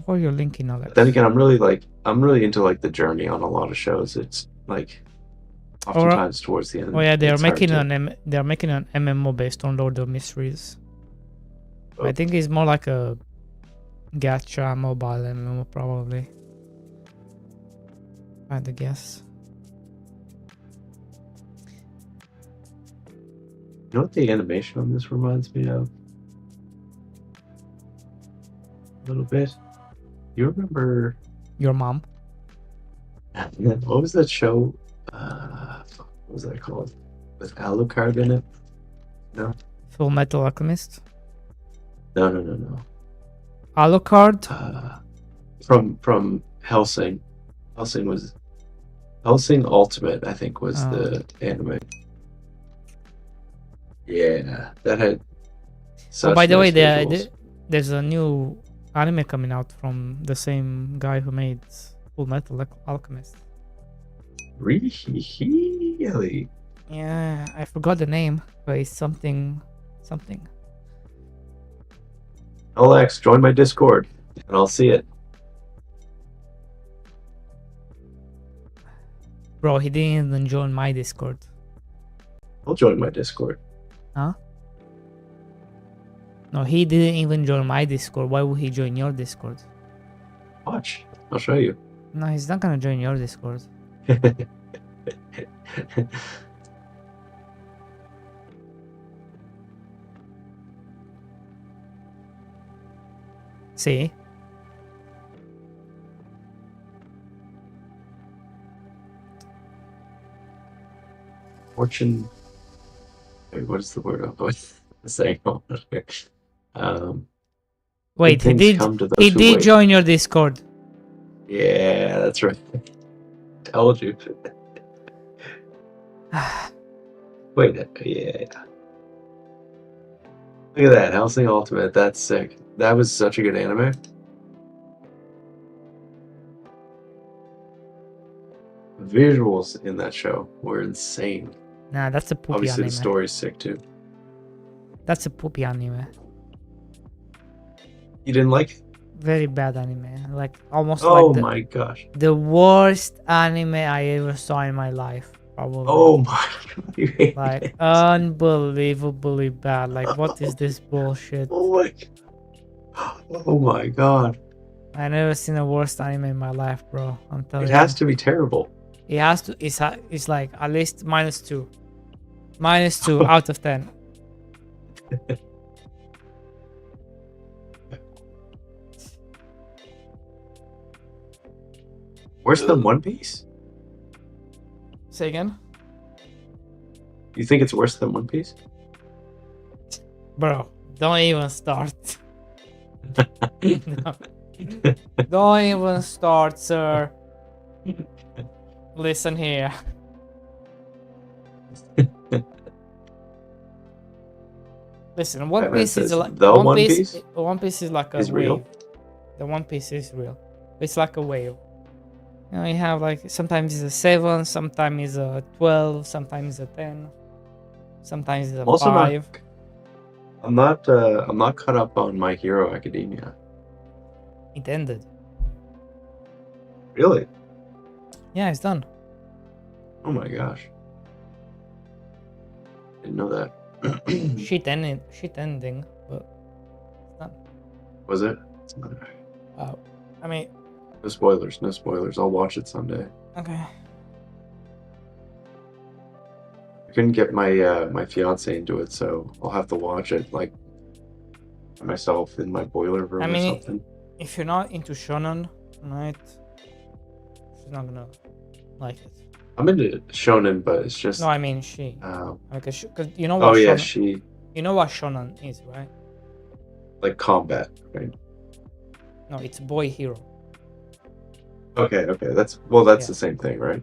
What are you linking, Alex? But then again, I'm really into like the journey on a lot of shows. It's like oftentimes towards the end. Oh yeah, they're it's hard making to- they're making an MMO based on Lord of Mysteries. Oh. I think it's more like a gacha mobile MMO probably. I had to guess. You know what the animation on this reminds me of? A little bit. You remember Your mom? what was that show? What was that called? With Alucard in it? No. Full Metal Alchemist? No. Alucard? From Helsing. Helsing Ultimate, I think, was the anime. Yeah, that had. Oh, by the way, nice visuals. there's a new anime coming out from the same guy who made Full Metal Alchemist. Really? Yeah, I forgot the name, but it's something. Alex, join my Discord, and I'll see it. Bro, he didn't even join my Discord. I'll join my Discord. Huh? No, he didn't even join my Discord. Why would he join your Discord? Watch. I'll show you. No, he's not gonna join your Discord. See? Fortune. Wait, what is the word I'm saying? Wait, good things come to those he who did wait. join your Discord. Yeah, that's right. Told you. Wait, yeah. Look at that, Helsing Ultimate. That's sick. That was such a good anime. Visuals in that show were insane. Nah, that's a poopy Obviously, anime. the story's sick too. That's a poopy anime. You didn't like it? Very bad anime. Like almost Oh like my gosh. the worst anime I ever saw in my life. Probably. Oh my god. You hate Like it. unbelievably bad. Like what is this bullshit? Oh my. Oh my god. I never seen a worse anime in my life, bro. I'm telling It you. has to be terrible. It has to. It's like at least -2. -2 out of 10. Worse than One Piece? Say again. You think it's worse than One Piece? Bro, don't even start. No. Don't even start, sir. Listen here. Listen, One Batman Piece is says, like "The One Piece One Piece is like a is wave. real." The One Piece is real. It's like a wave. You know, you have like sometimes it's a 7, sometimes it's a 12, sometimes it's a 10, sometimes it's a I'm also 5. I'm not caught up on My Hero Academia. It ended. Really? Yeah, it's done. Oh my gosh. Didn't know that. Shit ending, but it's done. Was it? I mean, No spoilers. No spoilers. I'll watch it someday. okay. I couldn't get my my fiance into it, so I'll have to watch it like myself in my boiler room I or mean, something. if you're not into shonen, right? She's not gonna like it. I'm into shonen, but it's just No, I mean she. uh, Because you know what oh yeah, shonen. You know what shonen is, right? like combat, right? No, it's boy hero. Okay, that's Yeah. the same thing, right?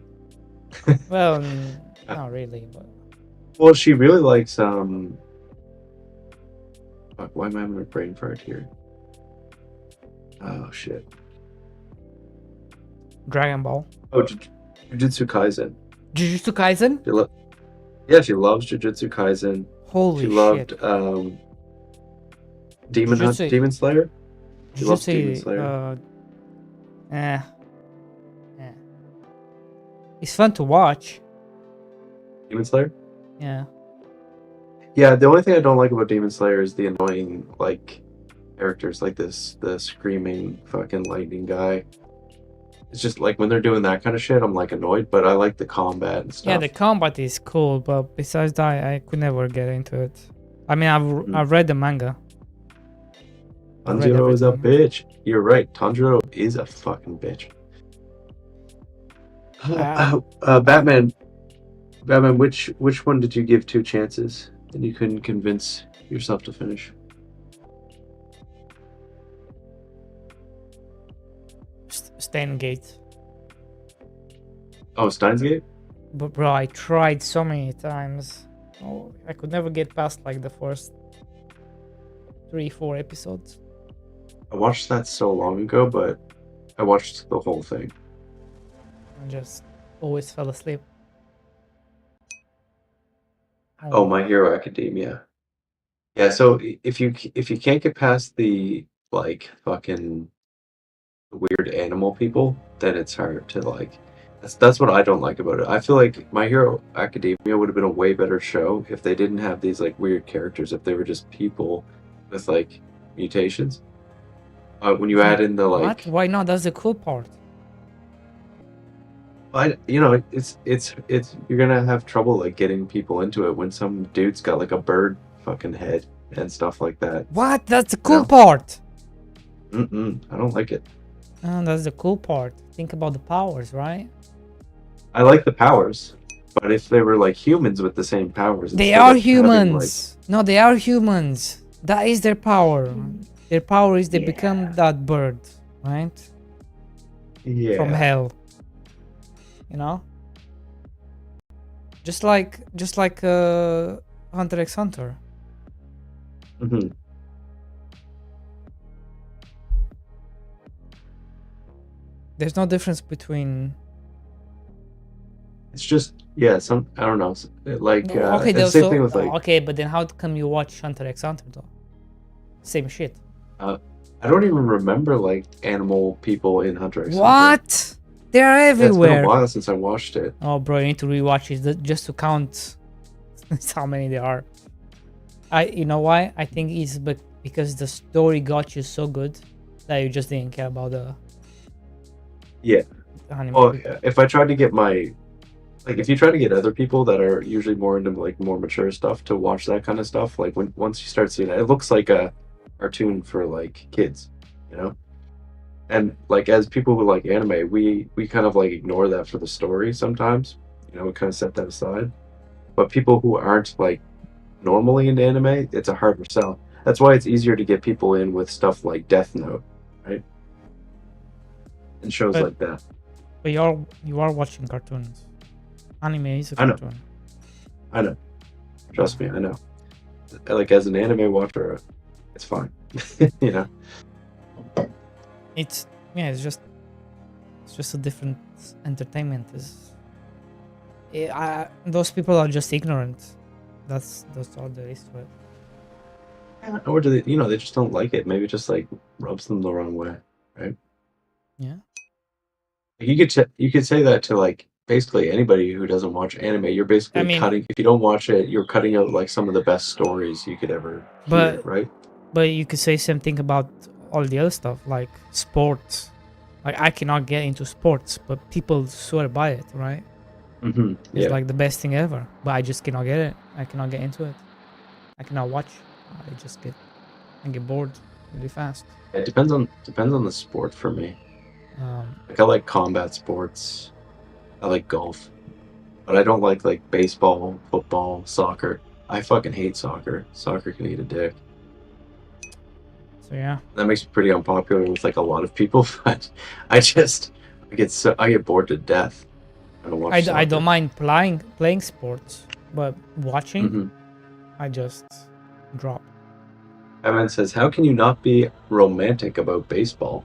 Well, not really, but Well, she really likes fuck, why am I having a brain fart here? Oh shit. Dragon Ball. Oh, Jujutsu Kaisen. Jujutsu Kaisen? Yeah, she loves Jujutsu Kaisen. Holy She shit. loved Demon Slayer. She loves Demon Jujutsu, Slayer. eh. It's fun to watch. Demon Slayer? Yeah. Yeah, the only thing I don't like about Demon Slayer is the annoying like characters like the screaming fucking lightning guy. It's just like when they're doing that kind of shit, I'm like annoyed, but I like the combat and stuff. Yeah, the combat is cool, but besides that, I could never get into it. I mean, I've read the manga. Tanjiro is a bitch. You're right. Tanjiro is a fucking bitch. Batman, which one did you give 2 chances and you couldn't convince yourself to finish? Steingate. Oh, Steins Gate? But bro, I tried so many times. Oh, I could never get past like the first 3-4 episodes. I watched that so long ago, but I watched the whole thing. I just always fell asleep. Oh, My Hero Academia. Yeah, so if you can't get past the like fucking weird animal people, then it's hard to like. That's what I don't like about it. I feel like My Hero Academia would have been a way better show if they didn't have these like weird characters. If they were just people with like mutations. When you add in the like, What? Why not? That's the cool part. it's you're gonna have trouble like getting people into it when some dude's got like a bird fucking head and stuff like that. What? That's the cool No. part. I don't like it. Oh, that's the cool part. Think about the powers, right? I like the powers, but if they were like humans with the same powers, They instead are of having, humans. No, they are humans. That is their power. Their power is they become that bird, right? yeah. From hell. You know? Just like Hunter x Hunter. hmm There's no difference between It's just some I don't know like okay, the same thing with like okay, but then how come you watch Hunter x Hunter though? Same shit. I don't even remember like animal people in Hunter x Hunter. What? They're Yeah, it's been everywhere. a while since I watched it. Oh, bro, you need to rewatch it just to count how many there are. You know why? I think it's because the story got you so good that you just didn't care about the anime. Oh, yeah. If I tried to get if you try to get other people that are usually more into like more mature stuff to watch that kind of stuff, like once you start seeing it looks like a cartoon for like kids, you know. And like as people who like anime, we kind of like ignore that for the story sometimes, you know. We kind of set that aside. But people who aren't like normally into anime, it's a harder sell. That's why it's easier to get people in with stuff like Death Note, right? And shows But- like that. But you are watching cartoons. Anime is a I know. cartoon. I know. Trust me, I know. Like as an anime watcher, it's fine. You know. It's just a different entertainment. Those people are just ignorant. That's all there is to it. Or do they? You know, they just don't like it. Maybe it just like rubs them the wrong way, right? Yeah. You could say that to like basically anybody who doesn't watch anime. You're basically I mean- cutting. If you don't watch it, you're cutting out like some of the best stories you could ever hear, But- right? But you could say same thing about all the other stuff, like sports. Like I cannot get into sports, but people swear by it, right? Mm-hmm. It's Yeah. like the best thing ever. But I just cannot get it. I cannot get into it. I cannot watch. I get bored really fast. It depends on the sport for me. Like I like combat sports. I like golf. But I don't like baseball, football, soccer. I fucking hate soccer. Soccer can eat a dick. So yeah. That makes me pretty unpopular with like a lot of people, but I get bored to death. I don't watch I don't soccer. mind playing sports, but watching Mhm. I just drop. Evan says, "How can you not be romantic about baseball?"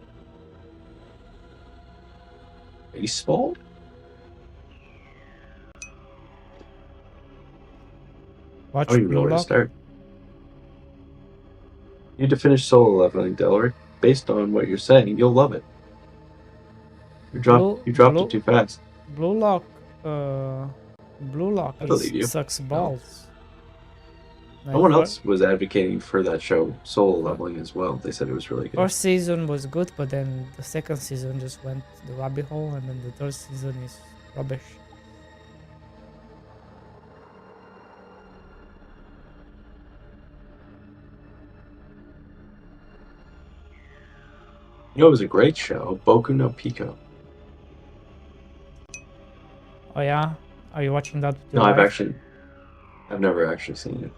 Baseball? Watch I don't even know Blue where to Lock. start. You need to finish solo leveling, Delroy. Based on what you're saying, you'll love it. You dropped Blue- it too fast. Blue Lock I believe you. sucks balls. No one Like, else was advocating for that show, solo leveling, as well. They said it was really good. First season was good, but then the second season just went the rabbit hole, and then the third season is rubbish. You know, it was a great show, Boku no Pico. Oh yeah, are you watching that? With No, your wife? I've never actually seen it.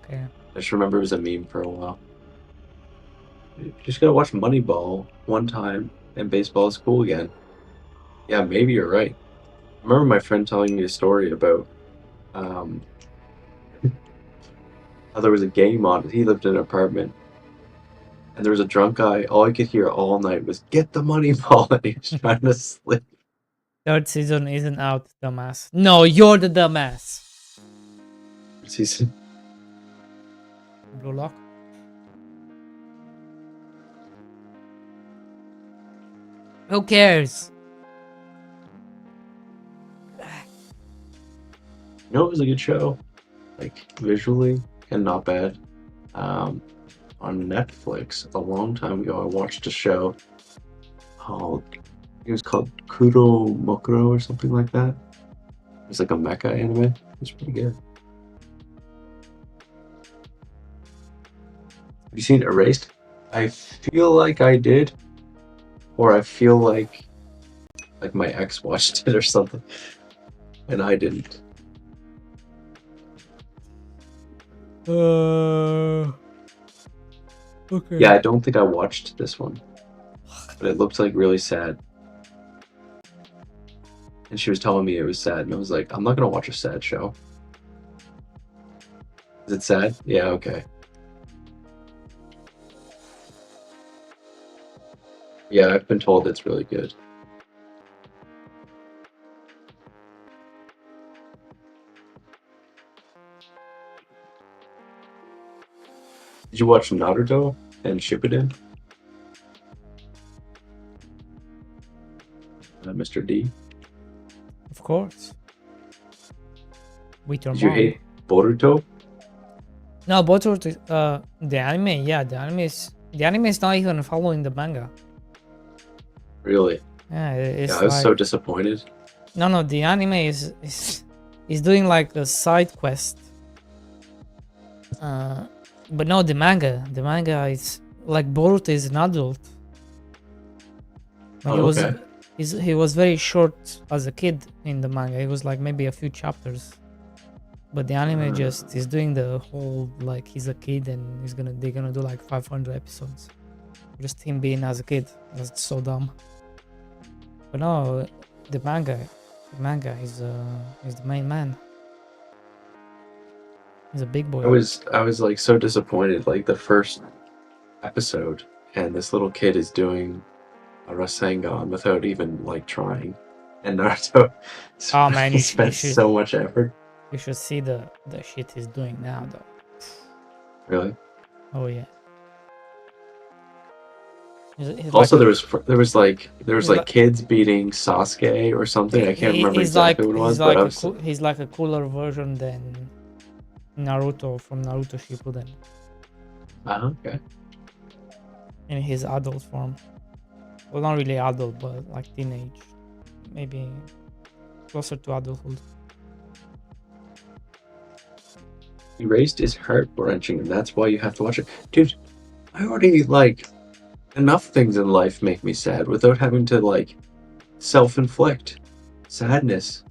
Okay. I just remember it was a meme for a while. You just gotta watch Moneyball one time, and baseball is cool again. Yeah, maybe you're right. I remember my friend telling me a story about how there was a game on it. He lived in an apartment, and there was a drunk guy. All he could hear all night was "Get the Moneyball," and he was trying to sleep. Third season isn't out, dumbass. No, you're the dumbass. He's Blue Lock. Who cares? You know, it was a good show, like visually and not bad. On Netflix a long time ago, I watched a show called it was called Kuro Mokuro or something like that. It was like a mecha anime. It was pretty good. Have you seen Erased? I feel like I did, or I feel like my ex watched it or something, and I didn't. Okay. Yeah, I don't think I watched this one, but it looked like really sad. And she was telling me it was sad, and I was like, I'm not gonna watch a sad show. Is it sad? Yeah, okay. Yeah, I've been told it's really good. Did you watch Naruto and Shippuden? Mr. D? Of course. With your Did you mom. hate Boruto? No, Boruto, the anime, yeah, the anime is not even following the manga. Really? Yeah, it's Yeah, I was like, so disappointed. no, the anime is doing like a side quest. But no, the manga is like Boruto is an adult. Like, Oh, okay. he was very short as a kid in the manga. It was like maybe a few chapters. But the anime just is doing the whole like he's a kid and they're gonna do like 500 episodes. Just him being as a kid. That's so dumb. But no, the manga is the main man. He's a big boy. I was like so disappointed. Like the first episode, and this little kid is doing a Rasengan without even like trying, and Naruto Oh man, he spent so much effort. You should see the shit he's doing now though. Really? Oh yeah. He's Also, like there was like like- kids beating Sasuke or something. I can't remember exactly what it was, but I was he's like a cooler version than Naruto from Naruto Shippuden okay. in his adult form. Well, not really adult, but like teenage, maybe closer to adulthood. Erased is heart wrenching, and that's why you have to watch it, dude. I already like enough things in life make me sad without having to like self-inflict sadness.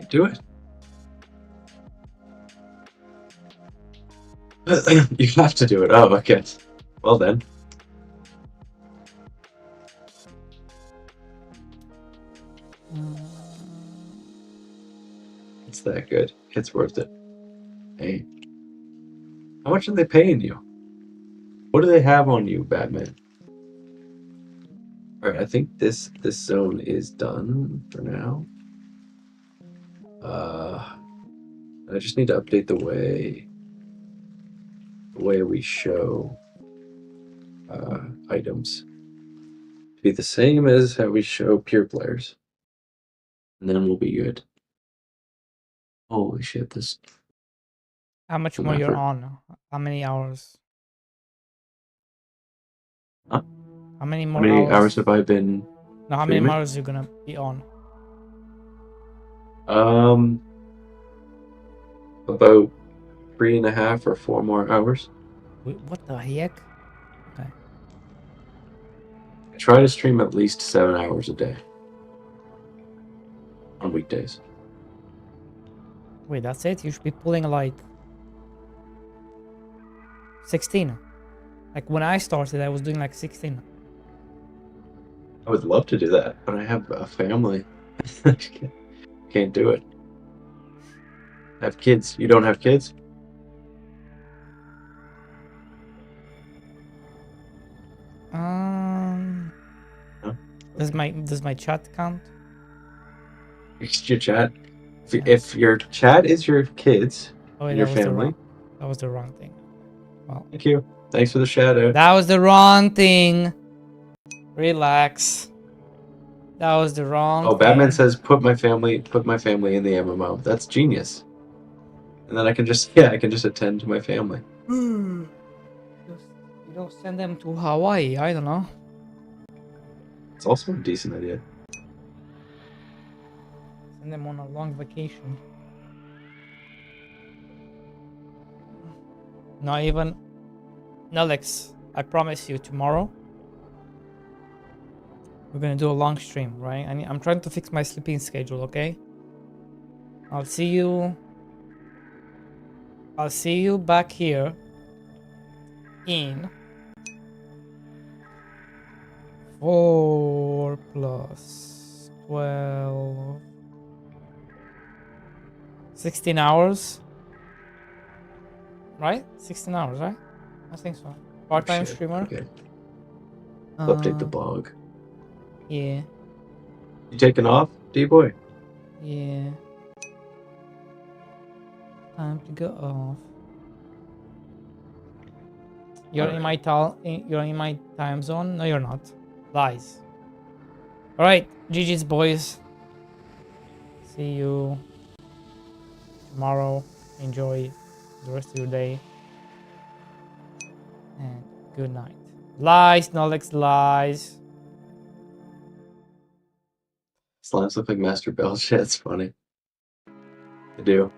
Do it. You have to do it. Oh, okay. Well then. It's that good. It's worth it. Hey. How much are they paying you? What do they have on you, Batman? Alright, I think this zone is done for now. I just need to update the way we show items to be the same as how we show pure players, and then we'll be good. Holy shit! This. How much Some more you're effort. on? How many hours? Huh? How many How more many hours? hours have I been? No, how many streaming? hours you gonna be on? About 3.5 or 4 more hours. Wait, what the heck? Okay. I try to stream at least 7 hours a day on weekdays. Wait, that's it? You should be pulling like 16. Like when I started, I was doing like 16. I would love to do that, but I have a family. Can't do it. I have kids. You don't have kids? No? Does my chat count? It's your chat. If your chat is your kids, Oh, wait, your that was family. that was the wrong thing. Well, Thank you. Thanks for the shout out. that was the wrong thing. Relax. That was the wrong Oh, thing. Batman says put my family in the MMO. That's genius. And then I can just attend to my family. You don't send them to Hawaii. I don't know. It's also a decent idea. Send them on a long vacation. Not even. No, Alex. I promise you, tomorrow we're gonna do a long stream, right? I'm trying to fix my sleeping schedule. Okay. I'll see you back here in 4 plus 12 16 hours, right? 16 hours, right? I think so. Part-time Shit. streamer. Okay. Update the Uh, blog. Yeah, You taking off, D-boy? yeah. Time to go off. You're in my you're in my time zone? No, you're not. Lies. Alright, GG's boys. See you tomorrow. Enjoy the rest of your day. And good night. Lies, Nolex, lies. Slimes look like Master Bell. Shit, it's funny. They do.